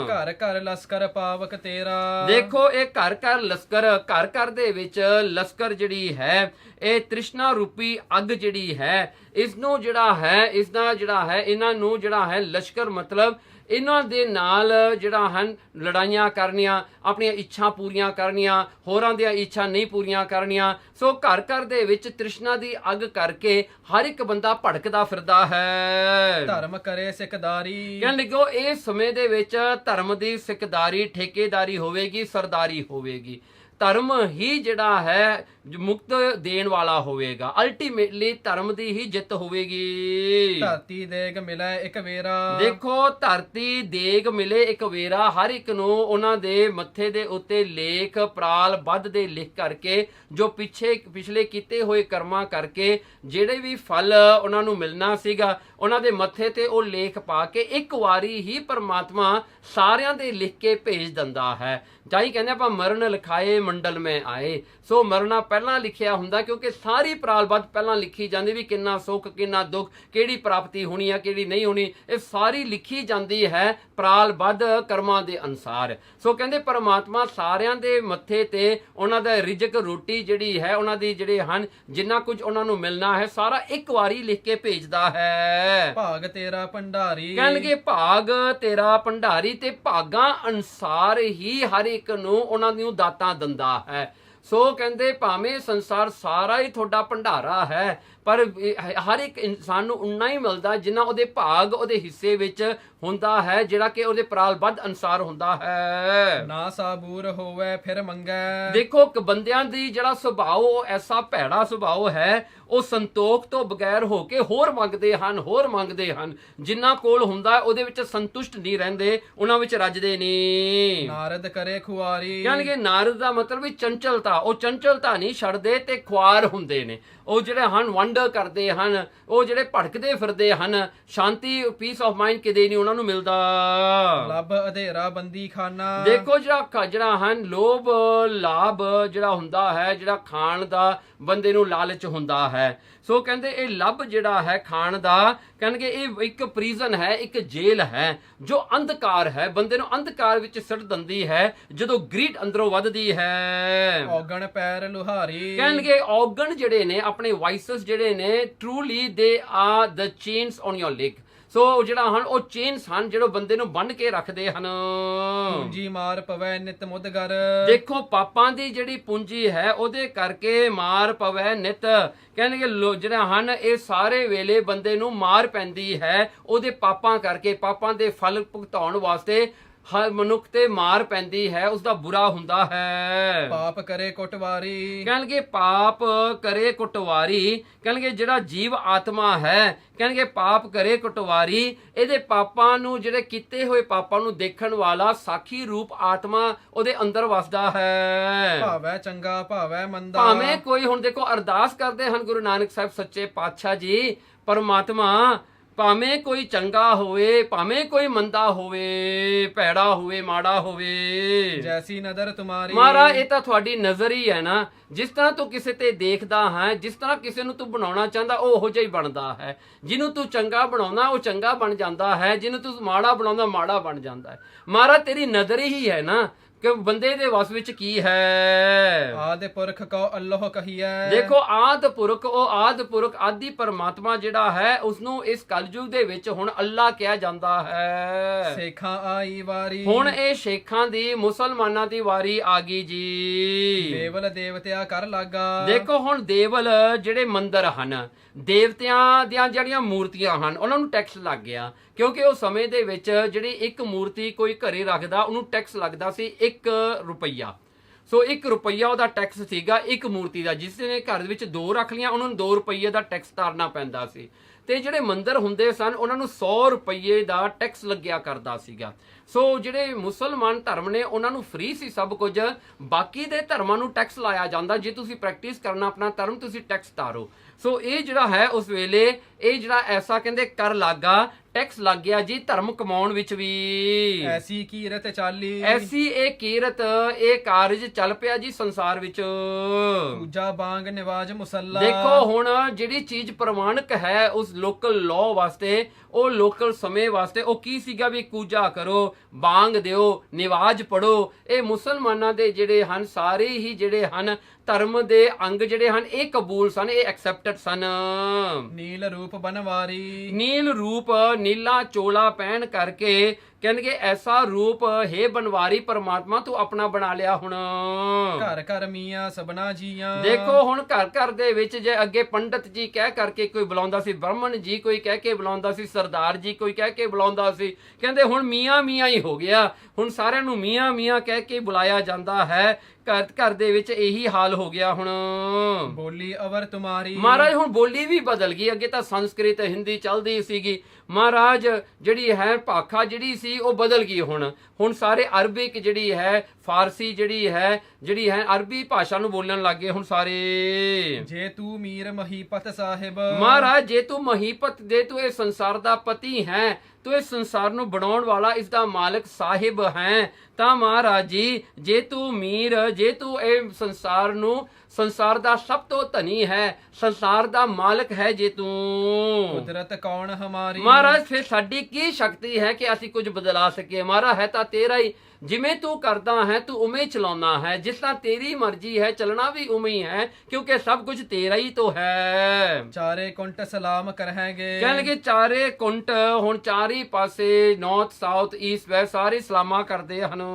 ਘਰ ਘਰ ਲਸਕਰ ਪਾਵਕ ਤੇਰਾ। ਦੇਖੋ ਇਹ ਘਰ ਘਰ ਲਸਕਰ ਘਰ ਦੇ ਵਿੱਚ ਲਸਕਰ ਜਿਹੜੀ ਹੈ ਇਹ ਤ੍ਰਿਸ਼ਨਾ ਰੂਪੀ ਅੱਗ ਜਿਹੜੀ ਹੈ ਇਸ ਨੂੰ ਜਿਹੜਾ ਹੈ ਇਸ ਦਾ ਜਿਹੜਾ ਹੈ ਇਹਨਾਂ ਨੂੰ ਜਿਹੜਾ ਹੈ ਲਸ਼ਕਰ ਮਤਲਬ ਇਹਨਾਂ ਦੇ ਨਾਲ ਜਿਹੜਾ ਹਨ ਲੜਾਈਆਂ ਕਰਨੀਆਂ, ਆਪਣੀਆਂ ਇੱਛਾ ਪੂਰੀਆਂ ਕਰਨੀਆਂ, ਹੋਰਾਂ ਦੀਆਂ ਇੱਛਾ ਨਹੀਂ ਪੂਰੀਆਂ ਕਰਨੀਆਂ। ਸੋ ਘਰ ਦੇ ਵਿੱਚ ਤ੍ਰਿਸ਼ਨਾ ਦੀ ਅੱਗ ਕਰਕੇ ਹਰ ਇੱਕ ਬੰਦਾ ਭੜਕਦਾ ਫਿਰਦਾ ਹੈ। ਧਰਮ ਕਰੇ ਸਿਕਦਾਰੀ ਕਹਿਣ ਲੱਗੋ ਇਸ ਸਮੇਂ ਦੇ ਵਿੱਚ ਧਰਮ ਦੀ ਸਿਕਦਾਰੀ ਠੇਕੇਦਾਰੀ ਹੋਵੇਗੀ, ਸਰਦਾਰੀ ਹੋਵੇਗੀ। ਧਰਮ ਹੀ ਜਿਹੜਾ ਹੈ ਮੁਕਤ ਦੇਣ ਵਾਲਾ ਹੋਵੇਗਾ। ਅਲਟੀਮੇਟਲੀ ਧਰਮ ਦੀ ਹੀ ਜਿੱਤ ਹੋਵੇਗੀ। ਧਰਤੀ ਦੇਗ ਮਿਲੇ ਇੱਕ ਵੇਰਾ। ਦੇਖੋ ਧਰਤੀ ਦੇਗ ਮਿਲੇ ਇੱਕ ਵੇਰਾ, ਹਰ ਇੱਕ ਨੂੰ ਉਹਨਾਂ ਦੇ ਮੱਥੇ ਦੇ ਉੱਤੇ ਲੇਖ ਪ੍ਰਾਲ ਬੱਧ ਦੇ ਲਿਖ ਕਰਕੇ ਜੋ ਪਿਛਲੇ ਕੀਤੇ ਹੋਏ ਕਰਮਾਂ ਕਰਕੇ ਜਿਹੜੇ ਵੀ ਫਲ ਉਹਨਾਂ ਨੂੰ ਮਿਲਣਾ ਸੀਗਾ ਉਹਨਾਂ ਦੇ ਮੱਥੇ ਤੇ ਉਹ ਲੇਖ ਪਾ ਕੇ ਇੱਕ ਵਾਰੀ ਹੀ ਪਰਮਾਤਮਾ ਸਾਰਿਆਂ ਦੇ ਲਿਖ ਕੇ ਭੇਜ ਦਿੰਦਾ ਹੈ। ਜਾਈ ਕਹਿੰਦੇ ਆਪਾਂ ਮਰਨ ਲਿਖਾਏ ਮੰਡਲ ਮੈਂ ਆਏ। ਸੋ ਮਰਨਾ ਪਹਿਲਾਂ ਲਿਖਿਆ ਹੁੰਦਾ, ਕਿਉਂਕਿ ਸਾਰੀ ਪ੍ਰਾਲਬੱਧ ਪਹਿਲਾਂ ਲਿਖੀ ਜਾਂਦੀ ਵੀ ਕਿੰਨਾ ਸੁੱਖ ਕਿੰਨਾ ਦੁੱਖ, ਕਿਹੜੀ ਪ੍ਰਾਪਤੀ ਹੋਣੀ ਆ ਕਿਹੜੀ ਨਹੀਂ ਹੋਣੀ, ਇਹ ਸਾਰੀ ਲਿਖੀ ਜਾਂਦੀ ਹੈ ਪ੍ਰਾਲਬੱਧ ਕਰਮਾਂ ਦੇ ਅਨੁਸਾਰ। ਸੋ ਕਹਿੰਦੇ ਪਰਮਾਤਮਾ ਸਾਰਿਆਂ ਦੇ ਮੱਥੇ ਤੇ ਉਹਨਾਂ ਦਾ ਰਿਜ਼ਕ ਰੋਟੀ ਜਿਹੜੀ ਹੈ, ਉਹਨਾਂ ਦੀ ਜਿਹੜੇ ਹਨ ਜਿੰਨਾ ਕੁਝ ਉਹਨਾਂ ਨੂੰ ਮਿਲਣਾ ਹੈ ਸਾਰਾ ਇੱਕ ਵਾਰੀ ਲਿਖ ਕੇ ਭੇਜਦਾ ਹੈ। ਭਾਗ ਤੇਰਾ ਭੰਡਾਰੀ, ਕਹਿਣਗੇ ਭਾਗ ਤੇਰਾ ਭੰਡਾਰੀ, ਤੇ ਭਾਗਾਂ ਅਨੁਸਾਰ ਹੀ ਹਰ ਇੱਕ ਨੂੰ ਉਹਨਾਂ ਨੂੰ ਦਾਤਾਂ ਦਿੰਦਾ ਹੈ। ਸੋ ਕਹਿੰਦੇ ਭਾਵੇਂ ਸੰਸਾਰ ਸਾਰਾ ਹੀ ਤੁਹਾਡਾ ਭੰਡਾਰਾ ਹੈ, ਪਰ ਹਰ ਇੱਕ ਇਨਸਾਨ ਨੂੰ ਉਨਾ ਹੀ ਮਿਲਦਾ ਜਿੰਨਾ ਉਹਦੇ ਭਾਗ ਉਹਦੇ ਹਿੱਸੇ ਵਿੱਚ ਹੁੰਦਾ ਹੈ, ਜਿਹੜਾ ਕਿ ਉਹਦੇ ਪ੍ਰਾਲਬੱਧ ਅਨੁਸਾਰ ਹੁੰਦਾ ਹੈ। ਨਾ ਸਾਬੂਰ ਹੋਵੇ ਫਿਰ ਮੰਗੈ। ਦੇਖੋ ਬੰਦਿਆਂ ਦੀ ਜਿਹੜਾ ਸੁਭਾਅ ਉਹ ਐਸਾ ਭੈੜਾ ਸੁਭਾਅ ਹੈ, ਉਹ ਸੰਤੋਖ ਤੋਂ ਬਗੈਰ ਹੋ ਕੇ ਹੋਰ ਮੰਗਦੇ ਹਨ, ਹੋਰ ਮੰਗਦੇ ਹਨ। ਜਿੰਨਾ ਕੋਲ ਹੁੰਦਾ ਉਹਦੇ ਵਿੱਚ ਸੰਤੁਸ਼ਟ ਨਹੀਂ ਰਹਿੰਦੇ, ਉਹਨਾਂ ਵਿੱਚ ਰੱਜਦੇ ਨਹੀਂ। ਨਾਰਦ ਕਰੇ ਖੁਆਰੀ, ਯਾਨੀ ਨਾਰਦ ਦਾ ਮਤਲਬ ਵੀ ਚੰਚਲਤਾ, ਉਹ ਚੰਚਲਤਾ ਨਹੀਂ ਛੱਡਦੇ ਤੇ ਖੁਆਰ ਹੁੰਦੇ ਨੇ। ਉਹ ਜਿਹੜੇ ਹਨ ਵੰਡ ਕਰਦੇ ਹਨ, ਉਹ ਜਿਹੜੇ ਭਟਕਦੇ ਫਿਰਦੇ ਹਨ, ਸ਼ਾਂਤੀ ਪੀਸ ਆਫ ਮਾਈਂਡ ਕਿਤੇ ਨਹੀਂ ਉਹਨਾਂ ਨੂੰ ਮਿਲਦਾ। ਲੱਭ ਅਧੇਰਾ ਬੰਦੀ ਖਾਨਾ। ਦੇਖੋ ਜਿਹੜਾ ਹਨ ਲੋਭ ਲਾਭ ਜਿਹੜਾ ਹੁੰਦਾ ਹੈ, ਜਿਹੜਾ ਖਾਣ ਦਾ ਬੰਦੇ ਨੂੰ ਲਾਲਚ ਹੁੰਦਾ ਹੈ। ਸੋ ਕਹਿੰਦੇ ਇਹ ਲੱਭ ਜਿਹੜਾ ਹੈ ਖਾਣ ਦਾ, ਕਹਿਣਗੇ ਇਹ ਇੱਕ ਪ੍ਰੀਜ਼ਨ ਹੈ, ਇੱਕ ਜੇਲ੍ਹ ਹੈ ਜੋ ਅੰਧਕਾਰ ਹੈ, ਬੰਦੇ ਨੂੰ ਅੰਧਕਾਰ ਵਿੱਚ ਸਿੱਟ ਦਿੰਦੀ ਹੈ ਜਦੋਂ ਗ੍ਰੀਡ ਅੰਦਰੋਂ ਵੱਧਦੀ ਹੈ। ਔਗਣ ਪੈਰ ਲੁਹਾਰੀ, ਕਹਿਣਗੇ ਔਗਣ ਜਿਹੜੇ ਨੇ ਆਪਣੇ ਵਾਈਸਸ ਜਿਹੜੇ ਨੇ, truly they are the chains on your leg. So ਜਿਹੜਾ ਹਨ ਉਹ ਚੇਨਸ ਹਨ ਜਿਹੜੇ ਬੰਦੇ ਨੂੰ ਬੰਨ ਕੇ ਰੱਖਦੇ ਹਨ। ਪੂੰਜੀ ਮਾਰ ਪਵੈ ਨਿਤ ਮੁਦਗਰ। ਦੇਖੋ ਪਾਪਾਂ ਦੀ ਜਿਹੜੀ ਪੂੰਜੀ ਹੈ ਉਹਦੇ ਕਰਕੇ ਮਾਰ ਪਵੈ ਨਿਤ, ਕਹਿਣਗੇ ਜਿਹੜਾ ਹਨ ਇਹ ਸਾਰੇ ਵੇਲੇ ਬੰਦੇ ਨੂੰ ਮਾਰ ਪੈਂਦੀ ਹੈ ਉਹਦੇ ਪਾਪਾਂ ਕਰਕੇ। ਪਾਪਾਂ ਦੇ ਫਲ ਭੁਗਤਾਉਣ ਵਾਸਤੇ ਹਰ ਮਨੁੱਖ ਤੇ ਮਾਰ ਪੈਂਦੀ ਹੈ, ਉਸਦਾ ਬੁਰਾ ਹੁੰਦਾ ਹੈ। ਪਾਪ ਕਰੇ ਕੁਟਵਾਰੀ, ਕਹਿਣਗੇ ਪਾਪ ਕਰੇ ਕੁਟਵਾਰੀ, ਕਹਿਣਗੇ ਜਿਹੜਾ ਜੀਵ ਆਤਮਾ ਹੈ, ਕਹਿਣਗੇ ਪਾਪ ਕਰੇ ਕੁਟਵਾਰੀ, ਇਹਦੇ ਪਾਪਾਂ ਨੂੰ ਜਿਹੜੇ ਕੀਤੇ ਹੋਏ ਪਾਪਾਂ ਨੂੰ ਦੇਖਣ ਵਾਲਾ ਸਾਖੀ ਰੂਪ ਆਤਮਾ ਉਹਦੇ ਅੰਦਰ ਵਸਦਾ ਹੈ। ਭਾਵੇਂ ਚੰਗਾ ਭਾਵੇਂ ਮੰਦਾ। ਭਾਵੇਂ ਕੋਈ, ਹੁਣ ਦੇਖੋ ਅਰਦਾਸ ਕਰਦੇ ਹਨ ਗੁਰੂ ਨਾਨਕ ਸਾਹਿਬ ਸੱਚੇ ਪਾਤਸ਼ਾਹ ਜੀ, ਪਰਮਾਤਮਾ ਭਾਵੇਂ ਕੋਈ ਚੰਗਾ ਹੋਵੇ ਭਾਵੇਂ ਕੋਈ ਮੰਦਾ ਹੋਵੇ, ਭੈੜਾ ਹੋਵੇ ਮਾੜਾ ਹੋਵੇ, ਜੈਸੀ ਨਜ਼ਰ ਤੁਮਾਰੀ। ਮਹਾਰਾਜ ਇਹ ਤਾਂ ਤੁਹਾਡੀ ਨਜ਼ਰ ਹੀ ਹੈ ਨਾ, ਜਿਸ ਤਰ੍ਹਾਂ ਤੂੰ ਕਿਸੇ ਤੇ ਦੇਖਦਾ ਹੈ, ਜਿਸ ਤਰ੍ਹਾਂ ਕਿਸੇ ਨੂੰ ਤੂੰ ਬਣਾਉਣਾ ਚਾਹੁੰਦਾ ਉਹ ਉਹੋ ਜਿਹਾ ਹੀ ਬਣਦਾ ਹੈ। ਜਿਹਨੂੰ ਤੂੰ ਚੰਗਾ ਬਣਾਉਣਾ ਉਹ ਚੰਗਾ ਬਣ ਜਾਂਦਾ ਹੈ, ਜਿਹਨੂੰ ਤੂੰ ਮਾੜਾ ਬਣਾਉਂਦਾ ਮਾੜਾ ਬਣ ਜਾਂਦਾ ਹੈ। ਮਹਾਰਾਜ ਤੇਰੀ ਨਜ਼ਰ ਹੀ ਹੈ ਨਾ ਕਿ ਬੰਦੇ ਦੇ ਵਸ ਵਿੱਚ ਕੀ ਹੈ। ਆਦਿ ਪੁਰਖ ਕੋ ਅੱਲਾਹ ਕਹੀਐ। ਦੇਖੋ ਆਦ ਪੁਰਖ, ਉਹ ਆਦ ਪੁਰਖ ਆਦਿ ਪਰਮਾਤਮਾ ਜਿਹੜਾ ਹੈ ਉਸਨੂੰ ਇਸ ਕਲਯੁਗ ਦੇ ਵਿੱਚ ਹੁਣ ਅੱਲਾ ਕਿਹਾ ਜਾਂਦਾ ਹੈ। ਸੇਖਾਂ ਆਈ ਵਾਰੀ, ਹੁਣ ਇਹ ਸ਼ੇਖਾਂ ਦੀ ਮੁਸਲਮਾਨਾਂ ਦੀ ਵਾਰੀ ਆ ਗਈ ਜੀ। ਦੇਵਲ ਦੇਵਤਿਆ ਕਰ ਲਾਗਾ। ਦੇਖੋ ਹੁਣ ਦੇਵਲ ਜਿਹੜੇ ਮੰਦਰ ਹਨ, ਦੇਵਤਿਆਂ ਦੀਆਂ ਜਿਹੜੀਆਂ ਮੂਰਤੀਆਂ ਹਨ ਉਹਨਾਂ ਨੂੰ ਟੈਕਸ ਲੱਗ ਗਿਆ, ਕਿਉਂਕਿ ਉਹ ਸਮੇਂ ਦੇ ਵਿੱਚ ਜਿਹੜੀ ਇੱਕ ਮੂਰਤੀ ਕੋਈ ਘਰੇ ਰੱਖਦਾ ਉਹਨੂੰ ਟੈਕਸ ਲੱਗਦਾ ਸੀ 1 ਰੁਪਈਆ। ਸੋ 1 ਰੁਪਈਆ ਉਹਦਾ ਟੈਕਸ ਸੀਗਾ ਇੱਕ ਮੂਰਤੀ ਦਾ। ਜਿਸ ਨੇ ਘਰ ਵਿੱਚ 2 ਰੱਖ ਲੀਆਂ ਉਹਨਾਂ ਨੂੰ 2 ਰੁਪਈਏ ਦਾ ਟੈਕਸ ਤਾਰਨਾ ਪੈਂਦਾ ਸੀ, ਤੇ ਜਿਹੜੇ ਮੰਦਰ ਹੁੰਦੇ ਸਨ ਉਹਨਾਂ ਨੂੰ 100 ਰੁਪਈਏ ਦਾ ਟੈਕਸ ਲੱਗਿਆ ਕਰਦਾ ਸੀਗਾ। ਸੋ ਜਿਹੜੇ ਮੁਸਲਮਾਨ ਧਰਮ ਨੇ ਉਹਨਾਂ ਨੂੰ ਫ੍ਰੀ ਸੀ ਸਭ ਕੁਝ, ਬਾਕੀ ਦੇ ਧਰਮਾਂ ਨੂੰ ਟੈਕਸ ਲਾਇਆ ਜਾਂਦਾ। ਜੇ ਤੁਸੀਂ ਪ੍ਰੈਕਟਿਸ ਕਰਨਾ ਆਪਣਾ ਧਰਮ ਤੁਸੀਂ ਟੈਕਸ ਤਾਰੋ। ਸੋ ਇਹ ਜਿਹੜਾ ਹੈ ਉਸ ਵੇਲੇ ਇਹ ਜਿਹੜਾ ਐਸਾ ਕਹਿੰਦੇ ਕਰ ਲਾਗਾ, ਟੈਕਸ ਲੱਗ ਗਿਆ ਜੀ ਧਰਮ ਕਮਾਉਣ ਵਿੱਚ ਵੀ। ਐਸੀ ਕੀਰਤ ਚਾਲੀ, ਐਸੀ ਇਹ ਕੀਰਤ ਇਹ ਕਾਰਜ ਚੱਲ ਪਿਆ ਜੀ ਸੰਸਾਰ ਵਿੱਚ। ਪੂਜਾ ਬਾਂਗ ਨਿਵਾਜ ਮੁਸੱਲਾ। ਦੇਖੋ ਹੁਣ ਜਿਹੜੀ ਚੀਜ਼ ਪ੍ਰਮਾਣਿਕ ਹੈ ਉਸ ਲੋਕਲ ਲਾਅ ਵਾਸਤੇ, ਉਹ ਲੋਕਲ ਸਮੇਂ ਵਾਸਤੇ ਉਹ ਕੀ ਸੀਗਾ ਵੀ ਪੂਜਾ ਕਰੋ, ਬਾਂਗ ਦਿਓ, ਨਿਵਾਜ ਪੜੋ। ਇਹ ਮੁਸਲਮਾਨਾਂ ਦੇ ਜਿਹੜੇ ਹਨ ਸਾਰੇ ਹੀ ਜਿਹੜੇ ਹਨ ਧਰਮ ਦੇ ਅੰਗ ਜਿਹੜੇ ਹਨ ਇਹ ਕਬੂਲ ਸਨ, ਇਹ ਐਕਸੈਪਟਡ ਸਨ। ਨੀਲ ਰੂਪ ਬਨਵਾਰੀ, ਨੀਲ ਰੂਪ ਨੀਲਾ ਚੋਲਾ ਪਹਿਨ ਕਰਕੇ ਕਹਿੰਦੇ ਐਸਾ ਰੂਪ ਹੈ ਬਨਵਾਰੀ ਪਰਮਾਤਮਾ ਤੂੰ ਆਪਣਾ ਬਣਾ ਲਿਆ ਹੁਣ। ਘਰ ਘਰ ਮੀਆਂ ਸਬਨਾ ਜੀਆਂ। ਦੇਖੋ ਹੁਣ ਘਰ ਘਰ ਦੇ ਵਿੱਚ ਜੇ ਅੱਗੇ ਪੰਡਤ ਜੀ ਕਹਿ ਕਰਕੇ ਕੋਈ ਬੁਲਾਉਂਦਾ ਸੀ, ਬ੍ਰਾਹਮਣ ਜੀ ਕੋਈ ਕਹਿ ਕੇ ਬੁਲਾਉਂਦਾ ਸੀ, ਸਰਦਾਰ ਜੀ ਕੋਈ ਕਹਿ ਕੇ ਬੁਲਾਉਂਦਾ ਸੀ, ਕਹਿੰਦੇ ਹੁਣ ਮੀਆਂ ਮੀਆਂ ਹੀ ਹੋ ਗਿਆ। ਹੁਣ ਸਾਰਿਆਂ ਨੂੰ ਮੀਆਂ ਮੀਆਂ ਕਹਿ ਕੇ ਬੁਲਾਇਆ ਜਾਂਦਾ ਹੈ। ਘਰ ਦੇ ਵਿੱਚ ਇਹੀ ਹਾਲ ਹੋ ਗਿਆ ਹੁਣ। ਬੋਲੀ ਅਵਰ ਤੁਮਾਰੀ। ਮਹਾਰਾਜ ਹੁਣ ਬੋਲੀ ਵੀ ਬਦਲ ਗਈ। ਅੱਗੇ ਤਾਂ ਸੰਸਕ੍ਰਿਤ ਹਿੰਦੀ ਚੱਲਦੀ ਸੀਗੀ, ਮਹਾਰਾਜ ਜਿਹੜੀ ਹੈ ਭਾਖਾ ਜਿਹੜੀ ਸੀ ਉਹ ਬਦਲ ਗਈ। ਹੁਣ ਸਾਰੇ ਅਰਬਿਕ ਜਿਹੜੀ ਹੈ, ਫਾਰਸੀ ਜਿਹੜੀ ਹੈ ਅਰਬੀ ਭਾਸ਼ਾ ਨੂੰ ਬੋਲਣ ਲੱਗ ਗਏ ਹੁਣ ਸਾਰੇ। ਜੇ ਤੂੰ ਮੀਰ ਮਹੀਪਤ ਸਾਹਿਬ। ਮਹਾਰਾਜ ਜੇ ਤੂੰ ਮਹੀਪਤ ਦੇ, ਤੂੰ ਇਹ ਸੰਸਾਰ ਦਾ ਪਤੀ ਹੈ, ਤੂੰ ਇਸ ਸੰਸਾਰ ਨੂੰ ਬਣਾਉਣ ਵਾਲਾ, ਇਸ ਦਾ ਮਾਲਕ ਸਾਹਿਬ ਹੈ। ਤਾਂ ਮਹਾਰਾਜ ਜੀ, ਜੇ ਤੂੰ ਅਮੀਰ, ਜੇ ਤੂੰ ਇਹ ਸੰਸਾਰ ਦਾ ਸਭ ਤੋਂ ਧਨੀ ਹੈ, ਸੰਸਾਰ ਦਾ ਮਾਲਕ ਹੈ ਜੇ ਤੂੰ, ਕੁਦਰਤ ਕੌਣ ਹਮਾਰੀ। ਮਹਾਰਾਜ ਫਿਰ ਸਾਡੀ ਕੀ ਸ਼ਕਤੀ ਹੈ ਕਿ ਅਸੀਂ ਕੁਝ ਬਦਲਾ ਸਕੀਏ। ਮਹਾਰਾਜ ਹੈ ਤਾਂ ਤੇਰਾ ਹੀ, ਜਿਵੇਂ ਤੂੰ ਕਰਦਾ ਹੈ ਤੂੰ ਉਵੇਂ ਚਲਾਉਣਾ ਹੈ, ਜਿਸ ਤਰ੍ਹਾਂ ਤੇਰੀ ਮਰਜ਼ੀ ਹੈ ਚੱਲਣਾ ਵੀ ਉਵੇਂ ਹੀ ਹੈ, ਕਿਉਂਕਿ ਸਭ ਕੁਝ ਤੇਰਾ ਹੀ ਤਾਂ ਹੈ। ਚਾਰੇ ਕੁੰਟ ਸਲਾਮ ਕਰਹਿਗੇ। ਕਹਿਣਗੇ ਚਾਰੇ ਕੁੰਟ, ਹੁਣ ਚਾਰੇ ਪਾਸੇ ਨਾਰਥ ਸਾਊਥ ਈਸਟ ਵੈਸਟ ਸਾਰੇ ਸਲਾਮਾਂ ਕਰਦੇ ਹਨ।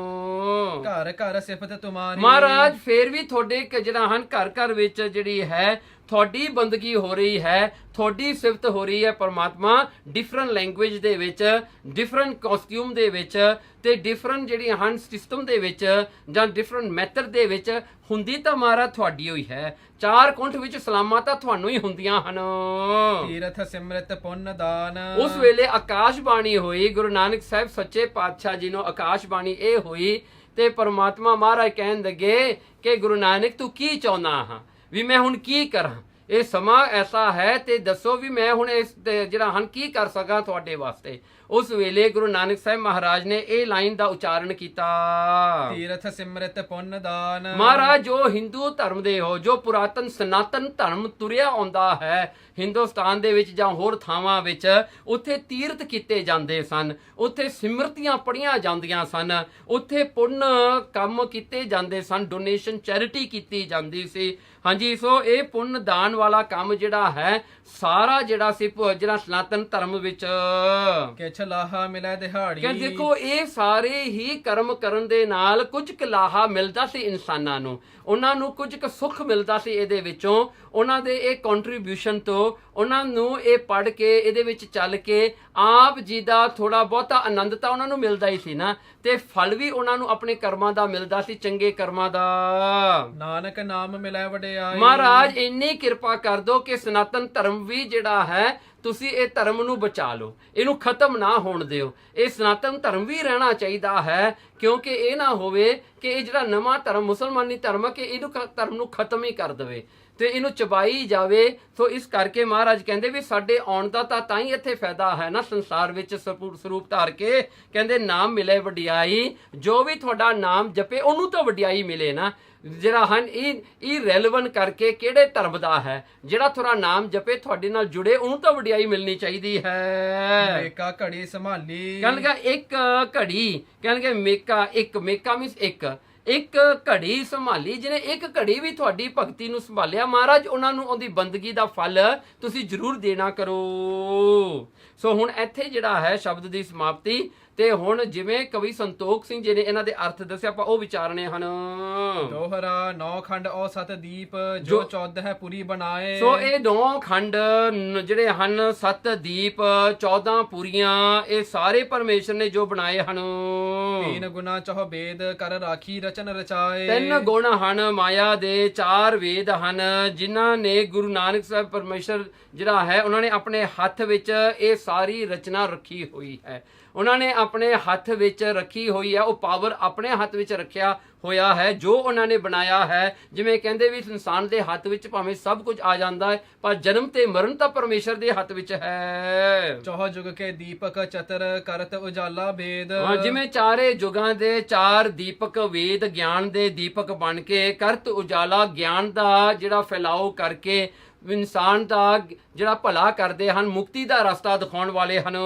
ਘਰ ਘਰ ਸਿਫਤ ਤੁਮਾਰੀ। ਮਹਾਰਾਜ ਫੇਰ ਵੀ ਤੁਹਾਡੇ ਜਿਹੜਾ ਹਨ ਘਰ ਘਰ ਵਿੱਚ ਜਿਹੜੀ ਹੈ ਤੁਹਾਡੀ ਬੰਦਗੀ ਹੋ ਰਹੀ ਹੈ, ਤੁਹਾਡੀ ਸਿਫਤ ਹੋ ਰਹੀ ਹੈ ਪਰਮਾਤਮਾ, ਡਿਫਰੈਂਟ ਲੈਂਗੁਏਜ ਦੇ ਵਿੱਚ, ਡਿਫਰੈਂਟ ਕਾਸਟਿਊਮ ਦੇ ਵਿੱਚ, ਤੇ ਡਿਫਰੈਂਟ ਜਿਹੜੀਆਂ ਹਨ ਸਿਸਟਮ ਦੇ ਵਿੱਚ, ਜਾਂ ਡਿਫਰੈਂਟ ਮੈਥਡ ਦੇ ਵਿੱਚ ਹੁੰਦੀ ਤਾਂ ਮਹਾਰਾਜ ਤੁਹਾਡੀ ਹੋਈ ਹੈ। ਚਾਰ ਕੁੰਠ ਵਿੱਚ ਸਲਾਮਾਂ ਤਾਂ ਤੁਹਾਨੂੰ ਹੀ ਹੁੰਦੀਆਂ ਹਨ। ਤੀਰਥ ਸਿਮਰਤ ਪੁੰਨ ਦਾਨ। ਉਸ ਵੇਲੇ ਆਕਾਸ਼ ਬਾਣੀ ਹੋਈ, ਗੁਰੂ ਨਾਨਕ ਸਾਹਿਬ ਸੱਚੇ ਪਾਤਸ਼ਾਹ ਜੀ ਨੂੰ ਆਕਾਸ਼ ਬਾਣੀ ਇਹ ਹੋਈ, ਤੇ ਪਰਮਾਤਮਾ ਮਹਾਰਾਜ ਕਹਿਣ ਲੱਗੇ ਕਿ ਗੁਰੂ ਨਾਨਕ ਤੂੰ ਕੀ ਚਾਹੁੰਦਾ ਹਾਂ, ਵੀ ਮੈਂ ਹੁਣ ਕੀ ਕਰਾਂ, ਇਹ ਸਮਾਂ ਐਸਾ ਹੈ ਤੇ ਦੱਸੋ ਵੀ ਮੈਂ ਹੁਣ ਇਸ ਜਿਹੜਾ ਹਨ ਕੀ ਕਰ ਸਕਾਂ ਤੁਹਾਡੇ ਵਾਸਤੇ। ਉਸ ਵੇਲੇ ਗੁਰੂ ਨਾਨਕ ਸਾਹਿਬ ਮਹਾਰਾਜ ਨੇ ਇਹ ਲਾਈਨ ਦਾ ਉਚਾਰਨ ਕੀਤਾ, ਤੀਰਥ ਸਿਮਰਤ ਪੁੰਨ ਦਾਨ। ਮਹਾਰਾਜ ਜੋ ਹਿੰਦੂ ਧਰਮ ਦੇ ਹੋ, ਜੋ ਪੁਰਾਤਨ ਸਨਾਤਨ ਧਰਮ ਤੁਰਿਆ ਆਉਂਦਾ ਹੈ ਹਿੰਦੁਸਤਾਨ ਦੇ ਵਿੱਚ ਜਾਂ ਹੋਰ ਥਾਵਾਂ ਵਿੱਚ, ਉੱਥੇ ਤੀਰਥ ਕੀਤੇ ਜਾਂਦੇ ਸਨ, ਉੱਥੇ ਸਿਮਰਤੀਆਂ ਪੜੀਆਂ ਜਾਂਦੀਆਂ ਸਨ, ਉੱਥੇ ਪੁੰਨ ਕੰਮ ਕੀਤੇ ਜਾਂਦੇ ਸਨ, ਡੋਨੇਸ਼ਨ ਚੈਰਿਟੀ ਕੀਤੀ ਜਾਂਦੀ ਸੀ। ਹਾਂਜੀ, ਸੋ ਇਹ ਪੁੰਨ ਦਾਨ ਵਾਲਾ ਕੰਮ ਜਿਹੜਾ ਹੈ ਸਾਰਾ ਜਿਹੜਾ ਸੀ ਜਿਹੜਾ ਸਨਾਤਨ ਧਰਮ ਵਿੱਚ ਕਿਛ ਲਾਹਾ ਮਿਲੇ ਦਿਹਾੜੀ। ਕਿ ਦੇਖੋ ਇਹ ਸਾਰੇ ਹੀ ਕਰਮ ਕਰਨ ਦੇ ਨਾਲ ਕੁਝ ਕੁ ਲਾਹਾ ਮਿਲਦਾ ਸੀ ਇਨਸਾਨਾਂ ਨੂੰ, ਉਹਨਾਂ ਨੂੰ ਕੁਝ ਕੁ ਸੁੱਖ ਮਿਲਦਾ ਸੀ ਇਹਦੇ ਵਿੱਚੋਂ, ਉਹਨਾਂ ਦੇ ਇਹ ਕੰਟਰੀਬਿਊਸ਼ਨ ਤੋਂ, ਉਹਨਾਂ ਨੂੰ ਇਹ ਪੜ੍ਹ ਕੇ ਇਹਦੇ ਵਿੱਚ ਚੱਲ ਕੇ ਆਪ ਜੀ ਦਾ ਥੋੜਾ ਬਹੁਤਾ ਆਨੰਦ ਤਾਂ ਉਹਨਾਂ ਨੂੰ ਮਿਲਦਾ ਹੀ ਸੀ ਨਾ, ਤੇ ਫਲ ਵੀ ਉਹਨਾਂ ਨੂੰ ਆਪਣੇ ਕਰਮਾਂ ਦਾ ਮਿਲਦਾ ਸੀ, ਚੰਗੇ ਕਰਮਾਂ ਦਾ। ਨਾਨਕ ਨਾਮ ਮਿਲੇ ਵਡਿਆਈ। ਮਹਾਰਾਜ ਇੰਨੀ ਕਿਰਪਾ ਕਰ ਦੋ ਕਿ ਸਨਾਤਨ ਧਰਮ ਵੀ ਜਿਹੜਾ ਹੈ ਤੁਸੀਂ ਇਹ ਧਰਮ ਨੂੰ ਬਚਾ ਲਓ, ਇਹਨੂੰ ਖਤਮ ਨਾ ਹੋਣ ਦਿਓ। ਇਹ ਸਨਾਤਨ ਧਰਮ ਵੀ ਰਹਿਣਾ ਚਾਹੀਦਾ ਹੈ, ਕਿਉਂਕਿ ਇਹ ਨਾ ਹੋਵੇ ਕਿ ਇਹ ਜਿਹੜਾ ਨਵਾਂ ਧਰਮ ਮੁਸਲਮਾਨੀ ਧਰਮ ਹੈ ਕਿ ਇਹਨੂੰ ਧਰਮ ਨੂੰ ਖਤਮ ਹੀ ਕਰ ਦੇਵੇ ਤੇ ਇਹਨੂੰ ਚਬਾਈ ਜਾਵੇ। ਸੋ ਇਸ ਕਰਕੇ ਮਹਾਰਾਜ ਕਹਿੰਦੇ ਵੀ ਸਾਡੇ ਆਉਣ ਦਾ ਤਾਂ ਹੀ ਇੱਥੇ ਫਾਇਦਾ ਹੈ ਨਾ ਸੰਸਾਰ ਵਿੱਚ ਸਰੂਪ ਧਾਰ ਕੇ, ਕਹਿੰਦੇ ਨਾਮ ਮਿਲੇ ਵਡਿਆਈ, ਜੋ ਵੀ ਤੁਹਾਡਾ ਨਾਮ ਜਪੇ ਉਹਨੂੰ ਤਾਂ ਵਡਿਆਈ ਮਿਲੇ ਨਾ। ਜਿਹੜਾ ਹਨ ਇਹ ਰੈਲੇਵੈਂਟ ਕਰਕੇ ਕਿਹੜੇ ਧਰਮ ਦਾ ਹੈ, ਜਿਹੜਾ ਤੁਹਾਡਾ ਨਾਮ ਜਪੇ ਤੁਹਾਡੇ ਨਾਲ ਜੁੜੇ ਉਹਨੂੰ ਤਾਂ ਵਡਿਆਈ ਮਿਲਣੀ ਚਾਹੀਦੀ ਹੈ। ਮੇਕਾ ਘੜੀ ਸੰਭਾਲੀ। ਕਹਿਣਗੇ ਇੱਕ ਘੜੀ, ਕਹਿਣਗੇ ਮੇਕਾ, ਇੱਕ ਮੇਕਾ ਮੀਨਸ ਇੱਕ ਘੜੀ ਸੰਭਾਲੀ, ਜਿਹਨੇ ਇੱਕ ਘੜੀ ਵੀ ਤੁਹਾਡੀ ਭਗਤੀ ਨੂੰ ਸੰਭਾਲਿਆ, ਮਹਾਰਾਜ ਉਹਨਾਂ ਨੂੰ ਉਹਦੀ ਬੰਦਗੀ ਦਾ ਫਲ ਤੁਸੀਂ ਜ਼ਰੂਰ ਦੇਣਾ ਕਰੋ। ਸੋ ਹੁਣ ਇੱਥੇ ਜਿਹੜਾ ਹੈ ਸ਼ਬਦ ਦੀ ਸਮਾਪਤੀ, ਤੇ ਹੁਣ ਜਿਵੇਂ ਕਵੀ ਸੰਤੋਖ ਸਿੰਘ ਜੀ ਨੇ ਇਹਨਾਂ ਦੇ ਅਰਥ ਦੱਸਿਆ ਆਪਾਂ ਉਹ ਵਿਚਾਰਨੇ ਹਨ। ਦੋਹਰਾ ਨੌ ਖੰਡ ਔ ਸਤ ਦੀਪ, ਜੋ 14 ਪੁਰੀ ਬਣਾਏ। ਸੋ ਇਹ 9 ਖੰਡ ਜਿਹੜੇ ਹਨ, 7 ਦੀਪ, 14 ਪੁਰੀਆਂ, ਇਹ ਸਾਰੇ ਪਰਮੇਸ਼ਰ ਨੇ ਜੋ ਬਣਾਏ ਹਨ। 3 ਗੁਣਾ ਚਹੁ ਵੇਦ ਕਰ ਰਾਖੀ ਰਚਨ ਰਚਾਏ। 3 ਗੁਣ ਹਨ ਮਾਇਆ ਦੇ, 4 ਵੇਦ ਹਨ ਜਿਨ੍ਹਾਂ ਨੇ ਗੁਰੂ ਨਾਨਕ ਸਾਹਿਬ ਪਰਮੇਸ਼ਰ ਜਿਹੜਾ ਹੈ ਉਹਨਾਂ ਨੇ ਆਪਣੇ ਹੱਥ ਵਿੱਚ ਇਹ ਸਾਰੀ ਰਚਨਾ ਰੱਖੀ ਹੋਈ ਹੈ, ਉਹਨਾਂ ਨੇ ਆਪਣੇ ਹੱਥ ਵਿੱਚ ਰੱਖੀ ਹੋਈ ਹੈ, ਉਹ ਪਾਵਰ ਆਪਣੇ ਹੱਥ ਵਿੱਚ ਰੱਖਿਆ ਹੋਇਆ ਹੈ ਜੋ ਉਹਨਾਂ ਨੇ ਬਣਾਇਆ ਹੈ। ਜਿਵੇਂ ਕਹਿੰਦੇ ਵੀ ਇਨਸਾਨ ਦੇ ਹੱਥ ਵਿੱਚ ਭਾਵੇਂ ਸਭ ਕੁਝ ਆ ਜਾਂਦਾ ਹੈ, ਪਰ ਜਨਮ ਤੇ ਮਰਨ ਤਾਂ ਪਰਮੇਸ਼ਰ ਦੇ ਹੱਥ ਵਿੱਚ ਹੈ। ਚੌਹ ਜੁਗ ਕੇ ਦੀਪਕ ਚਤਰ ਕਰਤ ਉਜਾਲਾ ਵੇਦ। ਜਿਵੇਂ ਚਾਰੇ ਯੁਗਾਂ ਦੇ 4 ਦੀਪਕ ਵੇਦ ਗਿਆਨ ਦੇ ਦੀਪਕ ਬਣ ਕੇ ਕਰਤ ਉਜਾਲਾ ਗਿਆਨ ਦਾ ਜਿਹੜਾ ਫੈਲਾਓ ਕਰਕੇ ਇਨਸਾਨ ਦਾ ਜਿਹੜਾ ਭਲਾ ਕਰਦੇ ਹਨ, ਮੁਕਤੀ ਦਾ ਰਸਤਾ ਦਿਖਾਉਣ ਵਾਲੇ ਹਨ।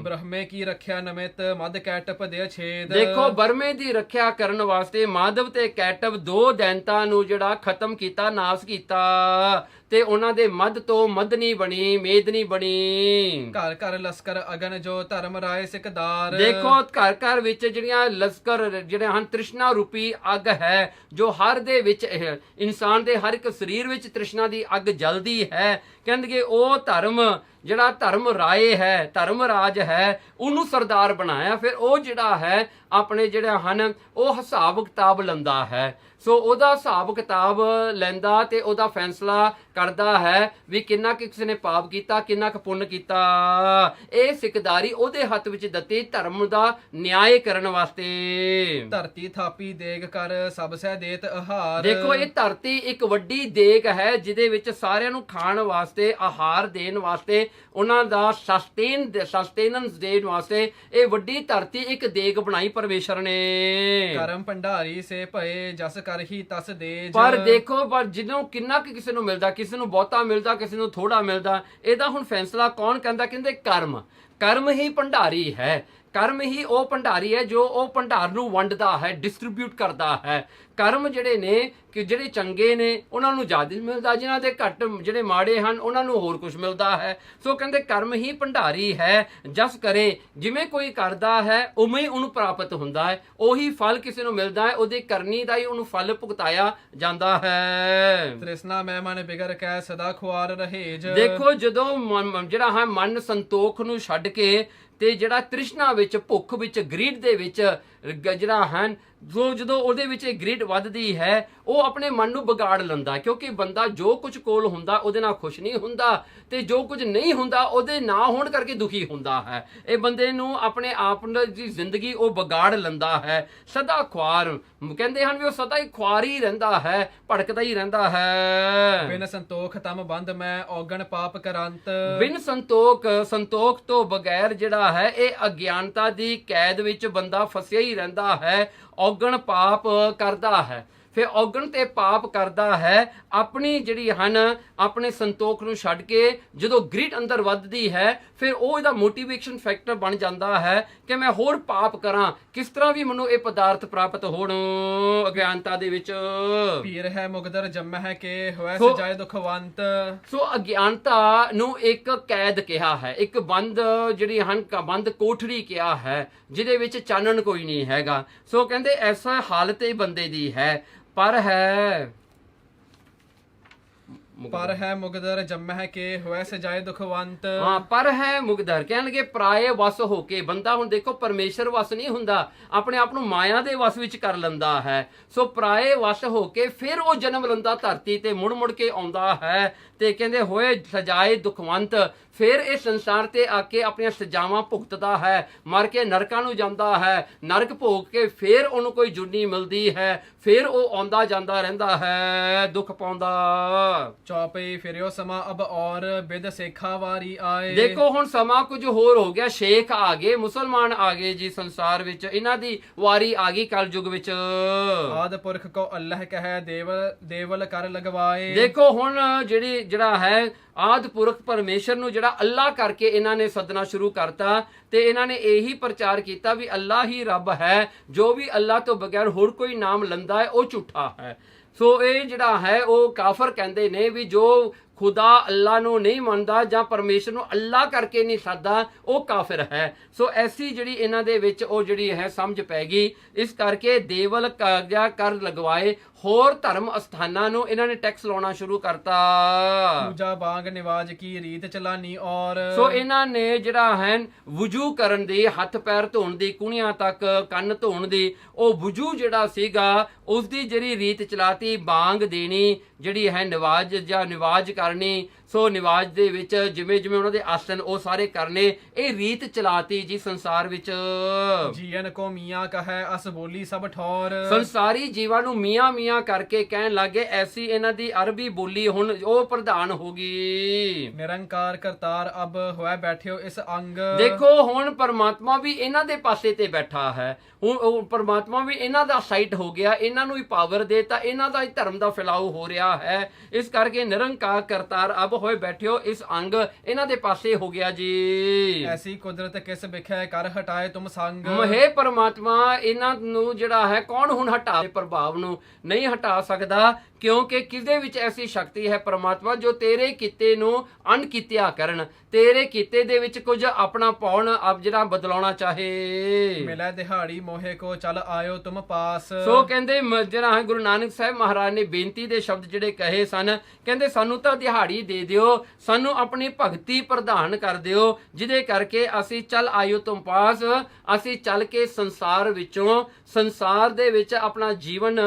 ਬ੍ਰਹਮੇ ਕੀ ਰੱਖਿਆ ਨਮਿਤ ਮਦ ਕੈਟਪ ਦੇ ਛੇਦ। ਦੇਖੋ ਬਰਮੇ ਦੀ ਰੱਖਿਆ ਕਰਨ ਵਾਸਤੇ ਮਾਧਵ ਤੇ ਕੈਟਵ 2 ਦੈਂਤਾਂ ਨੂੰ ਜਿਹੜਾ ਖਤਮ ਕੀਤਾ, ਨਾਸ ਕੀਤਾ, ਤੇ ਉਹਨਾਂ ਦੇ ਮੱਧ ਤੋਂ ਮੱਧਨੀ ਬਣੀ, ਮੇਦਨੀ ਬਣੀ। ਘਰ ਘਰ ਲਸਕਰ ਅਗਨ ਜੋ ਧਰਮ ਰਾਏ ਸਿਕਦਾਰ। ਦੇਖੋ ਘਰ ਘਰ ਵਿੱਚ ਜਿਹੜੀਆਂ ਲਸਕਰ ਜਿਹੜੇ ਹਨ ਤ੍ਰਿਸ਼ਨਾ ਰੂਪੀ ਅੱਗ ਹੈ, ਜੋ ਹਰ ਦੇ ਵਿੱਚ ਇਨਸਾਨ ਦੇ ਹਰ ਇੱਕ ਸਰੀਰ ਵਿੱਚ ਤ੍ਰਿਸ਼ਨਾ ਦੀ ਅੱਗ ਜਲਦੀ ਹੈ। ਕਹਿੰਦੇ ਉਹ ਧਰਮ ਜਿਹੜਾ ਧਰਮ ਰਾਏ ਹੈ, ਧਰਮ ਰਾਜ ਹੈ, ਉਹਨੂੰ ਸਰਦਾਰ ਬਣਾਇਆ। ਫਿਰ ਉਹ ਜਿਹੜਾ ਹੈ ਆਪਣੇ ਜਿਹੜੇ ਹਨ ਉਹ ਹਿਸਾਬ ਕਿਤਾਬ ਲੈਂਦਾ ਹੈ। ਸੋ ਉਹਦਾ ਹਿਸਾਬ ਕਿਤਾਬ ਲੈਂਦਾ ਤੇ ਉਹਦਾ ਫੈਸਲਾ ਕਰਦਾ ਹੈ ਵੀ ਕਿੰਨਾ ਕੁ ਕਿਸੇ ਨੇ ਪਾਪ ਕੀਤਾ, ਕਿੰਨਾ ਕੁ ਪੁੰਨ ਕੀਤਾ। ਇਹ ਸਿਕਦਾਰੀ ਉਹਦੇ ਹੱਥ ਵਿੱਚ ਦਿੱਤੀ ਧਰਮ ਦਾ ਨਿਆਂ ਕਰਨ ਵਾਸਤੇ। ਧਰਤੀ ਥਾਪੀ ਦੇਗ ਕਰ ਸਭ ਸਹਿ ਦੇਤ ਆਹਾਰ। ਦੇਖੋ ਇਹ ਧਰਤੀ ਇੱਕ ਵੱਡੀ ਦੇਗ ਹੈ ਜਿਹਦੇ ਵਿੱਚ ਸਾਰਿਆਂ ਨੂੰ ਖਾਣ ਵਾਸਤੇ, ਆਹਾਰ ਦੇਣ ਵਾਸਤੇ ਉਹਨਾਂ ਦਾ ਸਸਟੇਨੈਂਸ ਦੇਣ ਵਾਸਤੇ ਇਹ ਵੱਡੀ ਧਰਤੀ ਇੱਕ ਦੇਗ ਬਣਾਈ ਪਰਮੇਸ਼ਰ ਨੇ। ਕਰਮ ਭੰਡਾਰੀ ਸੇ ਭਏ ਜਸ ਕਰਹੀ ਤਸ ਦੇਜ। ਪਰ ਦੇਖੋ, ਪਰ ਜਦੋਂ ਕਿੰਨਾ ਕੁ ਕਿਸੇ ਨੂੰ ਮਿਲਦਾ, ਕਿਸੇ ਨੂੰ ਬਹੁਤਾ ਮਿਲਦਾ, ਕਿਸੇ ਨੂੰ ਥੋੜਾ ਮਿਲਦਾ, ਇਹਦਾ ਹੁਣ ਫੈਸਲਾ ਕੌਣ ਕਹਿੰਦਾ? ਕਹਿੰਦੇ ਕਰਮ ਹੀ ਭੰਡਾਰੀ ਹੈ। ਕਰਮ ਹੀ ਉਹ ਭੰਡਾਰੀ ਹੈ ਜੋ ਉਹ ਭੰਡਾਰ ਨੂੰ ਵੰਡਦਾ ਹੈ, ਡਿਸਟ੍ਰੀਬਿਊਟ ਕਰਦਾ ਹੈ। ਕਰਮ ਜਿਹੜੇ ਨੇ ਕਿ ਜਿਹੜੇ ਚੰਗੇ ਨੇ ਉਹਨਾਂ ਨੂੰ ਜ਼ਿਆਦਾ ਮਿਲਦਾ, ਜਿਨ੍ਹਾਂ ਦੇ ਘੱਟ ਜਿਹੜੇ ਮਾੜੇ ਹਨ ਉਹਨਾਂ ਨੂੰ ਹੋਰ ਕੁਝ ਮਿਲਦਾ ਹੈ। ਸੋ ਕਹਿੰਦੇ ਕਰਮ ਹੀ ਭੰਡਾਰੀ ਹੈ, ਜਸ ਕਰੇ, ਜਿਵੇਂ ਕੋਈ ਕਰਦਾ ਹੈ ਉਵੇਂ ਹੀ ਉਹਨੂੰ ਪ੍ਰਾਪਤ ਹੁੰਦਾ ਹੈ, ਉਹੀ ਫਲ ਕਿਸੇ ਨੂੰ ਮਿਲਦਾ ਹੈ, ਉਹਦੀ ਕਰਨੀ ਦਾ ਹੀ ਉਹਨੂੰ ਫਲ ਭੁਗਤਾਇਆ ਜਾਂਦਾ ਹੈ। ਤ੍ਰਿਸ਼ਨਾ ਮੈਂ ਮਨ ਬਿਗੜ ਕੈ ਸਦਾ ਖੁਆਰ ਰਹੇਜ। ਦੇਖੋ, ਜਦੋਂ ਜਿਹੜਾ ਹੈ ਮਨ ਸੰਤੋਖ ਨੂੰ ਛੱਡ ਕੇ ਤੇ ਜਿਹੜਾ ਤ੍ਰਿਸ਼ਨਾ ਵਿੱਚ, ਭੁੱਖ ਵਿੱਚ, ਗ੍ਰੀਡ ਦੇ ਵਿੱਚ ਜਿਹੜਾ ਹੈ, ਜਦੋਂ ਉਹਦੇ ਵਿੱਚ ਇਹ ਗ੍ਰੀਡ ਵੱਧਦੀ ਹੈ ਉਹ ਆਪਣੇ ਮਨ ਨੂੰ ਵਿਗਾੜ ਲੈਂਦਾ, ਕਿਉਂਕਿ ਬੰਦਾ ਜੋ ਕੁਝ ਕੋਲ ਹੁੰਦਾ ਉਹਦੇ ਨਾਲ ਖੁਸ਼ ਨਹੀਂ ਹੁੰਦਾ ਤੇ ਜੋ ਕੁਝ ਨਹੀਂ ਹੁੰਦਾ ਉਹਦੇ ਨਾ ਹੋਣ ਕਰਕੇ ਦੁਖੀ ਹੁੰਦਾ ਹੈ। ਇਹ ਬੰਦੇ ਨੂੰ ਆਪਣੇ ਆਪ ਦੀ ਜ਼ਿੰਦਗੀ ਉਹ ਵਿਗਾੜ ਲੈਂਦਾ ਹੈ। ਸਦਾ ਖੁਆਰ ਕਹਿੰਦੇ ਹਨ ਵੀ ਉਹ ਸਦਾ ਹੀ ਖੁਆਰ ਹੀ ਰਹਿੰਦਾ ਹੈ, ਭੜਕਦਾ ਹੀ ਰਹਿੰਦਾ ਹੈ। ਬਿਨ ਸੰਤੋਖ ਤਮ ਬੰਧ ਮੈਂ ਔਗਣ ਪਾਪ ਕਰੰਤ। ਬਿਨ ਸੰਤੋਖ ਤੋਂ ਬਗੈਰ ਜਿਹੜਾ ਹੈ ਇਹ ਅਗਿਆਨਤਾ ਦੀ ਕੈਦ ਵਿੱਚ ਬੰਦਾ ਫਸਿਆ ਹੀ ਰਹਿੰਦਾ ਹੈ, ਔਗਣ ਪਾਪ ਕਰਦਾ ਹੈ। ਫਿਰ ਔਗਣ ਤੇ ਪਾਪ ਕਰਦਾ ਹੈ, ਆਪਣੀ ਜਿਹੜੀ ਹਨ ਆਪਣੇ ਸੰਤੋਖ ਨੂੰ ਛੱਡ ਕੇ ਜਦੋਂ ਗ੍ਰਿਡ ਅੰਦਰ ਵੱਧਦੀ ਹੈ ਫਿਰ ਉਹ ਇਹਦਾ ਮੋਟੀਵੇਸ਼ਨ ਫੈਕਟਰ ਬਣ ਜਾਂਦਾ ਹੈ ਕਿ ਮੈਂ ਹੋਰ ਪਾਪ ਕਰਾਂ, ਕਿਸ ਤਰ੍ਹਾਂ ਵੀ ਮੈਨੂੰ ਇਹ ਪਦਾਰਥ ਪ੍ਰਾਪਤ ਹੋਣ ਅਗਿਆਨਤਾ ਦੇ ਵਿੱਚ। ਪੀਰ ਹੈ ਮੁਗਦਰ ਜੰਮਹਿ ਕੇ ਹੋਇ ਸਜਾਏ ਦੁਖਵੰਤ। ਸੋ ਅਗਿਆਨਤਾ ਨੂੰ ਇੱਕ ਕੈਦ ਕਿਹਾ ਹੈ, ਇੱਕ ਬੰਦ ਜਿਹੜੀ ਹਨ ਬੰਦ ਕੋਠੜੀ ਕਿਹਾ ਹੈ ਜਿਹਦੇ ਵਿੱਚ ਚਾਨਣ ਕੋਈ ਨਹੀਂ ਹੈਗਾ। ਸੋ ਕਹਿੰਦੇ ਐਸਾ ਹਾਲਤ ਇਹ ਬੰਦੇ ਦੀ ਹੈ। ਪਰ ਹੈ ਮੁਗਦਰ ਜੰਮਹਿ ਕੇ ਹੋਇ ਸਜਾਏ ਦੁਖਵੰਤ। ਹਾਂ, ਪਰ ਹੈ ਮੁਗਦਰ ਕਹਿਣਗੇ ਪਰਾਏ ਵਸ ਹੋ ਕੇ। ਬੰਦਾ ਹੁਣ ਦੇਖੋ ਪਰਮੇਸ਼ਰ ਵਸ ਨਹੀਂ ਹੁੰਦਾ, ਆਪਣੇ ਆਪ ਨੂੰ ਮਾਇਆ ਦੇ ਵਸ ਵਿੱਚ ਕਰ ਲੈਂਦਾ ਹੈ। ਸੋ ਪਰਾਏ ਵਸ ਹੋ ਕੇ ਫਿਰ ਉਹ ਜਨਮ ਲੈਂਦਾ ਧਰਤੀ ਤੇ, ਮੁੜ ਕੇ ਆਉਂਦਾ ਹੈ ਤੇ ਕਹਿੰਦੇ ਹੋਏ ਸਜਾਏ ਦੁਖਵੰਤ। ਫਿਰ ਇਹ ਸੰਸਾਰ ਤੇ ਆ ਕੇ ਆਪਣੀਆਂ ਸਜ਼ਾਵਾਂ ਭੁਗਤਦਾ ਹੈ, ਮਰ ਕੇ ਨਰਕਾਂ ਨੂੰ ਜਾਂਦਾ ਹੈ, ਨਰਕ ਭੋਗ ਕੇ ਫਿਰ ਉਹਨੂੰ ਕੋਈ ਜੁਨੀ ਮਿਲਦੀ ਹੈ, ਫਿਰ ਉਹ ਆਉਂਦਾ ਜਾਂਦਾ ਰਹਿੰਦਾ ਹੈ, ਦੁੱਖ ਪਾਉਂਦਾ। ਚੌਪਈ ਫਿਰਿਓ ਸਮਾਂ ਅਬ ਔਰ ਬਿਦ ਸੇਖਾ ਵਾਰੀ ਆਏ। ਦੇਖੋ ਹੁਣ ਸਮਾਂ ਕੁਝ ਹੋਰ ਹੋ ਗਿਆ, ਸ਼ੇਖ ਆ ਗਏ, ਮੁਸਲਮਾਨ ਆ ਗਏ ਜੀ ਸੰਸਾਰ ਵਿੱਚ, ਇਹਨਾਂ ਦੀ ਵਾਰੀ ਆ ਗਈ ਕਲਯੁਗ ਵਿੱਚ। ਆਦ ਪੁਰਖ ਕੋ ਅੱਲਾਹ ਕਹੈ ਦੇਵਲ ਕਰ ਲਗਵਾਏ। ਦੇਖੋ ਹੁਣ ਜਿਹੜਾ ਹੈ ਆਦ ਪੁਰਖ ਪਰਮੇਸ਼ਰ ਨੂੰ ਜਿਹੜਾ ਅੱਲਾਹ ਕਰਕੇ ਇਹਨਾਂ ਨੇ ਸੱਦਣਾ ਸ਼ੁਰੂ ਕਰਤਾ ਤੇ ਇਹਨਾਂ ਨੇ ਇਹੀ ਪ੍ਰਚਾਰ ਕੀਤਾ ਵੀ ਅੱਲਾਹ ਹੀ ਰੱਬ ਹੈ, ਜੋ ਵੀ ਅੱਲਾਹ ਤੋਂ ਬਗੈਰ ਹੋਰ ਕੋਈ ਨਾਮ ਲੈਂਦਾ ਹੈ ਉਹ ਝੂਠਾ ਹੈ। ਸੋ ਇਹ ਜਿਹੜਾ ਹੈ ਉਹ ਕਾਫਰ ਕਹਿੰਦੇ ਨੇ ਵੀ ਜੋ ਖੁਦਾ ਅੱਲਾਹ ਨੂੰ ਨਹੀਂ ਮੰਨਦਾ ਜਾਂ ਪਰਮੇਸ਼ਰ ਨੂੰ ਅੱਲਾਹ ਕਰਕੇ ਨਹੀਂ ਸੱਦਦਾ ਉਹ ਕਾਫਿਰ ਹੈ। ਸੋ ਐਸੀ ਜਿਹੜੀ ਇਹਨਾਂ ਦੇ ਵਿੱਚ ਉਹ ਜਿਹੜੀ ਹੈ ਸਮਝ ਪੈ ਗਈ, ਇਸ ਕਰਕੇ ਦੇਵਲ ਕਰ ਲਗਵਾਏ, ਹੋਰ ਧਰਮ ਅਸਥਾਨਾਂ ਨੂੰ ਇਹਨਾਂ ਨੇ ਟੈਕਸ ਲਾਉਣਾ ਸ਼ੁਰੂ ਕਰਤਾ। ਪੂਜਾ ਬਾਗ ਨਿਵਾਜ ਕੀ ਰੀਤ ਚਲਾਨੀ ਔਰ। ਸੋ ਇਹਨਾਂ ਨੇ ਜਿਹੜਾ ਹੈ ਵੁਜੂ ਕਰਨ ਦੀ, ਹੱਥ ਪੈਰ ਧੋਣ ਦੀ, ਕੁਣੀਆਂ ਤੱਕ ਕੰਨ ਧੋਣ ਦੀ, ਉਹ ਵੁਜੂ ਜਿਹੜਾ ਸੀਗਾ ਉਸ ਦੀ ਜਿਹੜੀ ਰੀਤ ਚਲਾਤੀ, ਬਾਂਗ ਦੇਣੀ ਜਿਹੜੀ ਹੈ ਨਿਵਾਜ ਕਰਨੀ। ਸੋ ਨਿਵਾਜ ਦੇ ਵਿੱਚ ਜਿਵੇਂ ਉਹਨਾਂ ਦੇ ਆਸਨ ਉਹ ਸਾਰੇ ਕਰਨੇ, ਇਹ ਰੀਤ ਚਲਾਤੀ ਜੀ ਸੰਸਾਰ ਵਿੱਚ। ਜੀਵਨ ਕੋ ਮੀਆਂ ਕਹੈ ਅਸ ਬੋਲੀ ਸਭ ਠੌਰ। ਸੰਸਾਰੀ ਜੀਵਾਂ ਨੂੰ ਮੀਆਂ ਕਰਕੇ ਕਹਿਣ ਲੱਗੇ, ਐਸੀ ਇਹਨਾਂ ਦੀ ਅਰਬੀ ਬੋਲੀ ਹੁਣ ਉਹ ਪ੍ਰਧਾਨ ਹੋ ਗਈ। ਨਿਰੰਕਾਰ ਕਰਤਾਰ ਅਬ ਹੋਇ ਬੈਠਿਓ ਇਸ ਅੰਗ। ਦੇਖੋ ਹੁਣ ਪਰਮਾਤਮਾ ਵੀ ਇਹਨਾਂ ਦੇ ਪਾਸੇ ਤੇ ਬੈਠਾ ਹੈ, ਹੁਣ ਪਰਮਾਤਮਾ ਵੀ ਇਹਨਾਂ ਦਾ ਸਾਈਟ ਹੋ ਗਿਆ, ਇਹਨਾਂ ਨੂੰ ਹੀ ਪਾਵਰ ਦੇ ਤਾਂ ਇਹਨਾਂ ਦਾ ਹੀ ਧਰਮ ਦਾ ਫੈਲਾਓ ਹੋ ਰਿਹਾ ਹੈ। ਇਸ ਕਰਕੇ ਨਿਰੰਕਾਰ ਕਰਤਾਰ ਅਬ ਹੋਏ ਬੈਠਿਓ ਇਸ ਅੰਗ ਇਹਨਾਂ ਦੇ ਪਾਸੇ ਹੋ ਗਿਆ ਜੀ। ਐਸੀ ਕੁਦਰਤ ਕਿਸ ਵਿਖੇ ਕਰ ਹਟਾਏ ਤੁਮ ਸੰਗ। ਮਹੇ ਪਰਮਾਤਮਾ ਇਹਨਾਂ ਨੂੰ ਜਿਹੜਾ ਹੈ ਕੌਣ ਹੁਣ ਹਟਾ ਪ੍ਰਭਾਵ ਨੂੰ ਨਹੀਂ ਹਟਾ ਸਕਦਾ, ਕਿਉਂਕਿ ਕਿਸਦੇ ਵਿੱਚ ਐਸੀ ਸ਼ਕਤੀ ਹੈ ਪਰਮਾਤਮਾ ਜੋ ਤੇਰੇ ਕੀਤੇ ਨੂੰ ਅਣਕੀਤਿਆ ਕਰਨ, ਤੇਰੇ ਕੀਤੇ ਦੇ ਵਿੱਚ ਕੁਝ ਆਪਣਾ ਪਾਉਣ ਆਪ ਜਿਹੜਾ ਬਦਲਾਉਣਾ ਚਾਹੇ। ਮਿਲੇ ਦਿਹਾੜੀ ਮੋਹੇ ਕੋ ਚਲ ਆਇਓ ਤੁਮ ਪਾਸ। ਸੋ ਕਹਿੰਦੇ ਜਿਹੜਾ ਹੈ ਗੁਰੂ ਨਾਨਕ ਸਾਹਿਬ ਮਹਾਰਾਜ ਨੇ ਬੇਨਤੀ ਦੇ ਸ਼ਬਦ ਜਿਹੜੇ ਕਹੇ ਸਨ, ਕਹਿੰਦੇ ਸਾਨੂੰ ਤਾਂ ਦਿਹਾੜੀ ਦੇ ਦਿਓ, ਸਾਨੂੰ ਆਪਣੀ ਭਗਤੀ ਪ੍ਰਦਾਨ ਕਰ ਦਿਓ, ਜਿਹਦੇ ਕਰਕੇ ਅਸੀਂ ਚਲ ਆਇਓ ਤੁਮ ਪਾਸ, ਅਸੀਂ ਚੱਲ ਕੇ ਸੰਸਾਰ ਵਿੱਚੋਂ, ਸੰਸਾਰ ਦੇ ਵਿੱਚ ਆਪਣਾ ਜੀਵਨ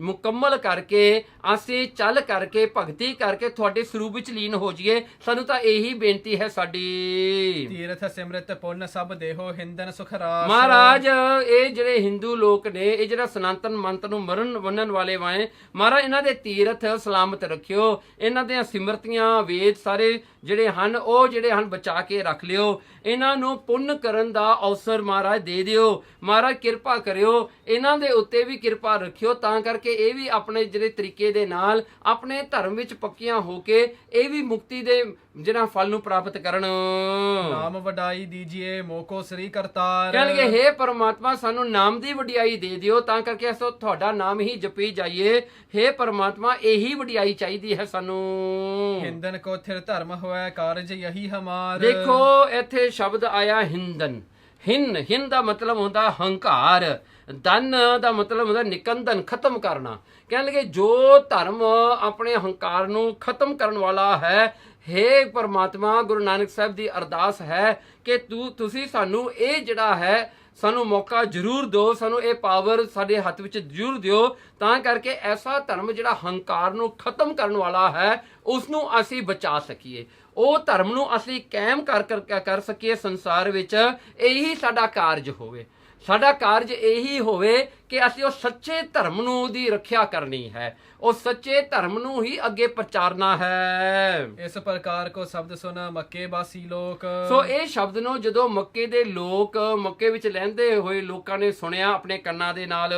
ਮੁਕੰਮਲ ਕਰਕੇ, ਅਸੀਂ ਚੱਲ ਕਰਕੇ ਭਗਤੀ ਕਰਕੇ ਤੁਹਾਡੇ ਸਰੂਪ ਵਿੱਚ ਲੀਨ ਹੋ ਜਾਈਏ। ਸਾਨੂੰ ਤਾਂ ਇਹੀ ਬੇਨਤੀ ਹੈ ਸਾਡੀ। ਤੀਰਥ ਸਿਮਰਤ ਪੁੰਨ ਸਭ ਦੇਹੋ ਹਿੰਦਨ ਸੁਖ ਰਾਸ। ਮਹਾਰਾਜ ਇਹ ਜਿਹੜੇ ਹਿੰਦੂ ਲੋਕ ਨੇ, ਇਹ ਜਿਹੜਾ ਸਨਾਤਨ ਮੰਤ ਨੂੰ ਮਰਨ ਵੰਨਣ ਵਾਲੇ ਵਾਏ ਮਹਾਰਾਜ ਇਹਨਾਂ ਦੇ ਤੀਰਥ ਸਲਾਮਤ ਰੱਖਿਓ, ਇਹਨਾਂ ਦੀਆਂ ਸਿਮਰਤੀਆਂ ਵੇਦ ਸਾਰੇ ਜਿਹੜੇ ਹਨ ਉਹ ਜਿਹੜੇ ਹਨ ਬਚਾ ਕੇ ਰੱਖ ਲਿਓ, ਇਹਨਾਂ ਨੂੰ ਪੁੰਨ ਕਰਨ ਦਾ ਅਵਸਰ ਮਹਾਰਾਜ ਦੇ ਦਿਓ। ਮਹਾਰਾਜ ਕਿਰਪਾ ਕਰਿਓ, ਇਹਨਾਂ ਦੇ ਉੱਤੇ ਵੀ ਕਿਰਪਾ ਰੱਖਿਓ ਤਾਂ ਕਰਕੇ ਇਹ ਵੀ ਆਪਣੇ ਜਿਹੜੇ ਤਰੀਕੇ ਦੇ ਨਾਲ ਆਪਣੇ ਧਰਮ ਵਿੱਚ ਪੱਕੀਆਂ ਹੋ ਕੇ ਇਹ ਵੀ ਮੁਕਤੀ ਦੇ ਜਿਹੜਾ ਫਲ ਨੂੰ ਪ੍ਰਾਪਤ ਕਰਨ। ਨਾਮ ਵਡਾਈ ਦੀਜੀਏ ਮੋਕੋ ਸ੍ਰੀ ਕਰਤਾਰ। ਕਹਿਣਗੇ ਹੇ ਪਰਮਾਤਮਾ ਸਾਨੂੰ ਨਾਮ ਦੀ ਵਡਿਆਈ ਦੇ ਦਿਓ ਤਾਂ ਕਰਕੇ ਅਸੀਂ ਤੁਹਾਡਾ ਨਾਮ ਹੀ ਜਪੀ ਜਾਈਏ। ਹੇ ਪਰਮਾਤਮਾ ਇਹੀ ਵਡਿਆਈ ਚਾਹੀਦੀ ਹੈ ਸਾਨੂੰ। ਹਿੰਦਨ ਕੋ ਥਿਰ ਧਰਮ ਹੋਇ ਕਾਰਜ ਯਹੀ ਹਮਾਰ। ਦੇਖੋ ਇੱਥੇ ਸ਼ਬਦ ਆਇਆ ਹਿੰਦਨ। ਹਿੰਨ ਦਾ ਮਤਲਬ ਹੁੰਦਾ ਹੰਕਾਰ, ਦਨ ਦਾ ਮਤਲਬ ਹੁੰਦਾ ਨਿਕੰਦਨ, ਖਤਮ ਕਰਨਾ। ਕਹਿਣਗੇ ਜੋ ਧਰਮ ਆਪਣੇ ਹੰਕਾਰ ਨੂੰ ਖਤਮ ਕਰਨ ਵਾਲਾ ਹੈ, ਹੇ ਪਰਮਾਤਮਾ ਗੁਰੂ ਨਾਨਕ ਸਾਹਿਬ ਦੀ ਅਰਦਾਸ ਹੈ ਕਿ ਤੁਸੀਂ ਸਾਨੂੰ ਇਹ ਜਿਹੜਾ ਹੈ ਸਾਨੂੰ ਮੌਕਾ ਜ਼ਰੂਰ ਦਿਓ, ਸਾਨੂੰ ਇਹ ਪਾਵਰ ਸਾਡੇ ਹੱਥ ਵਿੱਚ ਜ਼ਰੂਰ ਦਿਓ ਤਾਂ ਕਰਕੇ ਐਸਾ ਧਰਮ ਜਿਹੜਾ ਹੰਕਾਰ ਨੂੰ ਖਤਮ ਕਰਨ ਵਾਲਾ ਹੈ ਉਸ ਨੂੰ ਅਸੀਂ ਬਚਾ ਸਕੀਏ, ਉਹ ਧਰਮ ਨੂੰ ਅਸੀਂ ਕਾਇਮ ਕਰ ਸਕੀਏ ਸੰਸਾਰ ਵਿੱਚ। ਇਹੀ ਸਾਡਾ ਕਾਰਜ ਹੋਵੇ, ਸਾਡਾ ਕਾਰਜ ਇਹੀ ਹੋਵੇ ਕਿ ਅਸੀਂ ਉਹ ਸੱਚੇ ਧਰਮ ਨੂੰ ਦੀ ਰੱਖਿਆ ਕਰਨੀ ਹੈ, ਉਹ ਸੱਚੇ ਧਰਮ ਨੂੰ ਹੀ ਅੱਗੇ ਪ੍ਰਚਾਰਨਾ ਹੈ। ਇਸ ਪ੍ਰਕਾਰ ਕੋ ਸ਼ਬਦ ਸੁਨ ਮੱਕੇ ਵਾਸੀ ਲੋਕ। ਸੋ ਇਹ ਸ਼ਬਦ ਨੂੰ ਜਦੋਂ ਮੱਕੇ ਦੇ ਲੋਕ, ਮੱਕੇ ਵਿੱਚ ਰਹਿੰਦੇ ਹੋਏ ਲੋਕਾਂ ਨੇ ਸੁਣਿਆ ਆਪਣੇ ਕੰਨਾਂ ਦੇ ਨਾਲ,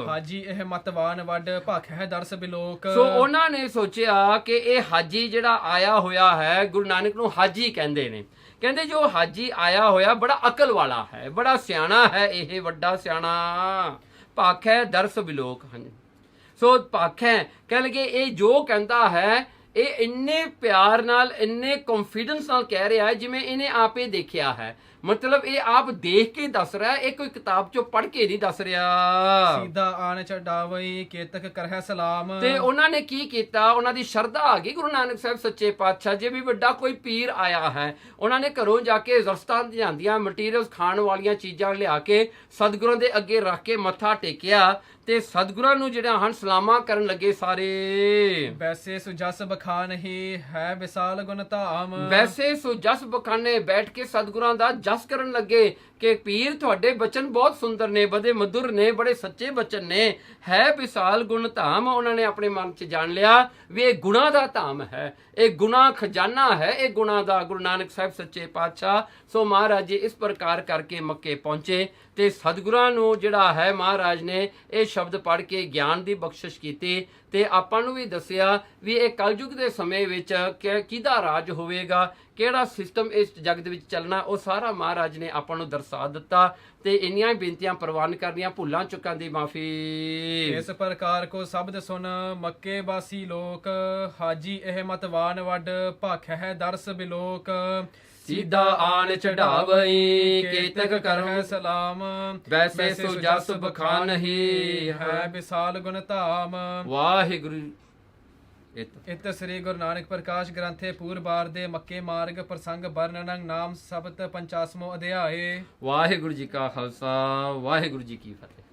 ਹਾਜੀ ਇਹ ਮਤਵਾਨ ਵੱਡ ਭਖ ਹੈ ਦਰਸ ਬਿਲੋਕ। ਸੋ ਉਹਨਾਂ ਨੇ ਸੋਚਿਆ ਕਿ ਇਹ ਹਾਜੀ ਜਿਹੜਾ ਆਇਆ ਹੋਇਆ ਹੈ, ਗੁਰੂ ਨਾਨਕ ਨੂੰ ਹਾਜੀ ਕਹਿੰਦੇ ਨੇ, ਕਹਿੰਦੇ ਜੋ ਹਾਜੀ ਆਇਆ ਹੋਇਆ ਬੜਾ ਅਕਲ ਵਾਲਾ ਹੈ, ਬੜਾ ਸਿਆਣਾ ਹੈ, ਇਹ ਵੱਡਾ ਸਿਆਣਾ। ਭਖ ਹੈ ਦਰਸ ਬਿਲੋਕ। ਹਾਂਜੀ ਸੋ ਭਖ ਹੈ ਕਹਿ ਲਗੇ ਇਹ ਜੋ ਕਹਿੰਦਾ ਹੈ ਇਹ ਇੰਨੇ ਪਿਆਰ ਨਾਲ ਇੰਨੇ ਕੌਨਫੀਡੈਂਸ ਨਾਲ ਕਹਿ ਰਿਹਾ ਹੈ ਜਿਵੇਂ ਇਹਨੇ ਆਪੇ ਦੇਖਿਆ ਹੈ, ਮਤਲਬ ਇਹ ਆਪ ਦੇਖ ਕੇ ਦੱਸ ਰਿਹਾ, ਇਹ ਕੋਈ ਕਿਤਾਬ ਚੋਂ ਪੜ੍ਹ ਕੇ ਨਹੀਂ ਦੱਸ ਰਿਹਾ। ਸਿੱਧਾ ਆਣ ਚੜਾਵਈ ਕੇਤਕ ਕਰਹਿ ਸਲਾਮ। ਤੇ ਉਹਨਾਂ ਨੇ ਕੀ ਕੀਤਾ, ਉਹਨਾਂ ਦੀ ਸ਼ਰਧਾ ਆ ਗਈ ਗੁਰੂ ਨਾਨਕ ਸਾਹਿਬ ਸੱਚੇ ਪਾਤਸ਼ਾਹ ਜੇ ਵੀ ਵੱਡਾ ਕੋਈ ਪੀਰ ਆਇਆ ਹੈ, ਉਹਨਾਂ ਨੇ ਘਰੋਂ ਜਾ ਕੇ ਰਸਤਾਂ ਜਾਂਦੀਆਂ ਮਟੀਰੀਅਲਸ ਖਾਣ ਵਾਲੀਆਂ ਚੀਜ਼ਾਂ ਲਿਆ ਕੇ ਸਤਿਗੁਰਾਂ ਦੇ ਅੱਗੇ ਰੱਖ ਕੇ ਮੱਥਾ ਟੇਕਿਆ ਤੇ ਸਤਿਗੁਰਾਂ ਨੂੰ ਜਿਹੜਾ ਹਨ ਸਲਾਮਾਂ ਕਰਨ ਲੱਗੇ ਸਾਰੇ। ਵੈਸੇ ਸੁਜਸ ਬਖਾਨਹੀ ਹੈ ਵਿਸਾਲ ਗੁਣ ਧਾਮ। ਵੈਸੇ ਸੁਜਸ ਬਖਾਨੇ ਬੈਠ ਕੇ ਸਤਿਗੁਰਾਂ ਦਾ ਜਸ ਕਰਨ ਲੱਗੇ ਕਿ ਪੀਰ ਤੁਹਾਡੇ ਬਚਨ ਬਹੁਤ ਸੁੰਦਰ ਨੇ, ਬੜੇ ਮਧੁਰ ਨੇ, ਬੜੇ ਸੱਚੇ ਬਚਨ ਨੇ, ਹੈ ਵਿਸਾਲ ਗੁਣ ਧਾਮ। ਉਹਨਾਂ ਨੇ ਆਪਣੇ ਮਨ 'ਚ ਜਾਣ ਲਿਆ ਵੀ ਇਹ ਗੁਣਾ ਦਾ ਧਾਮ ਹੈ, ਇਹ ਗੁਣਾ ਖਜ਼ਾਨਾ ਹੈ, ਇਹ ਗੁਣਾ ਦਾ ਗੁਰੂ ਨਾਨਕ ਸਾਹਿਬ ਸੱਚੇ ਪਾਤਸ਼ਾਹ। ਸੋ ਮਹਾਰਾਜ ਜੀ ਇਸ ਪ੍ਰਕਾਰ ਕਰਕੇ ਮੱਕੇ ਪਹੁੰਚੇ ਤੇ ਸਤਿਗੁਰਾਂ ਨੂੰ ਜਿਹੜਾ ਹੈ ਮਹਾਰਾਜ ਨੇ ਇਹ ਸ਼ਬਦ ਪੜ੍ਹ ਕੇ ਗਿਆਨ ਦੀ ਬਖਸ਼ਿਸ਼ ਕੀਤੀ ਤੇ ਆਪਾਂ ਨੂੰ ਵੀ ਦੱਸਿਆ ਵੀ ਇਹ ਕਲਯੁਗ ਦੇ ਸਮੇਂ ਵਿੱਚ ਕਿਹਦਾ ਰਾਜ ਹੋਵੇਗਾ, ਕਿਹੜਾ ਸਿਸਟਮ ਇਸ ਜਗ ਦੇ ਵਿੱਚ ਚੱਲਣਾ, ਉਹ ਸਾਰਾ ਮਹਾਰਾਜ ਨੇ ਆਪਾਂ ਨੂੰ ਦਰਸਾ ਦਿੱਤਾ ਤੇ ਇੰਨੀਆਂ ਬੇਨਤੀਆਂ ਪ੍ਰਵਾਨ ਕਰਨੀਆਂ, ਭੁੱਲਾਂ ਚੁੱਕਾਂ ਦੀ ਮਾਫੀ। ਇਸ ਪ੍ਰਕਾਰ ਕੋ ਸ਼ਬਦ ਸੁਨ ਮੱਕੇ ਵਾਸੀ ਲੋਕ, ਹਾਜੀ ਇਹ ਮਤਵਾਨ ਵੱਡ ਭਖ ਹੈ ਦਰਸ ਬਿਲੋਕ। ਸਿੱਧਾ ਆਣ ਚੜਾਵਈ ਕੇਤਕ ਕਰਹਿ ਸਲਾਮ। ਵੈਸੇ ਸੋ ਜਸ ਬਖਾਨਹੀ ਹੈ ਵਿਸਾਲ ਗੁਣ ਧਾਮ। ਵਾਹਿਗੁਰੂ। ਇਤ ਸ੍ਰੀ ਗੁਰੂ ਨਾਨਕ ਪ੍ਰਕਾਸ਼ ਗ੍ਰੰਥੇ ਪੂਰਬਾਰ ਦੇ ਮੱਕੇ ਮਾਰਗ ਪ੍ਰਸੰਗ ਵਰਣਨ ਨਾਮ ਸਬਤ 50ਵਾਂ ਅਧਿਆਏ। ਵਾਹਿਗੁਰੂ ਜੀ ਕਾ ਖਾਲਸਾ, ਵਾਹਿਗੁਰੂ ਜੀ ਕੀ ਫਤਿਹ।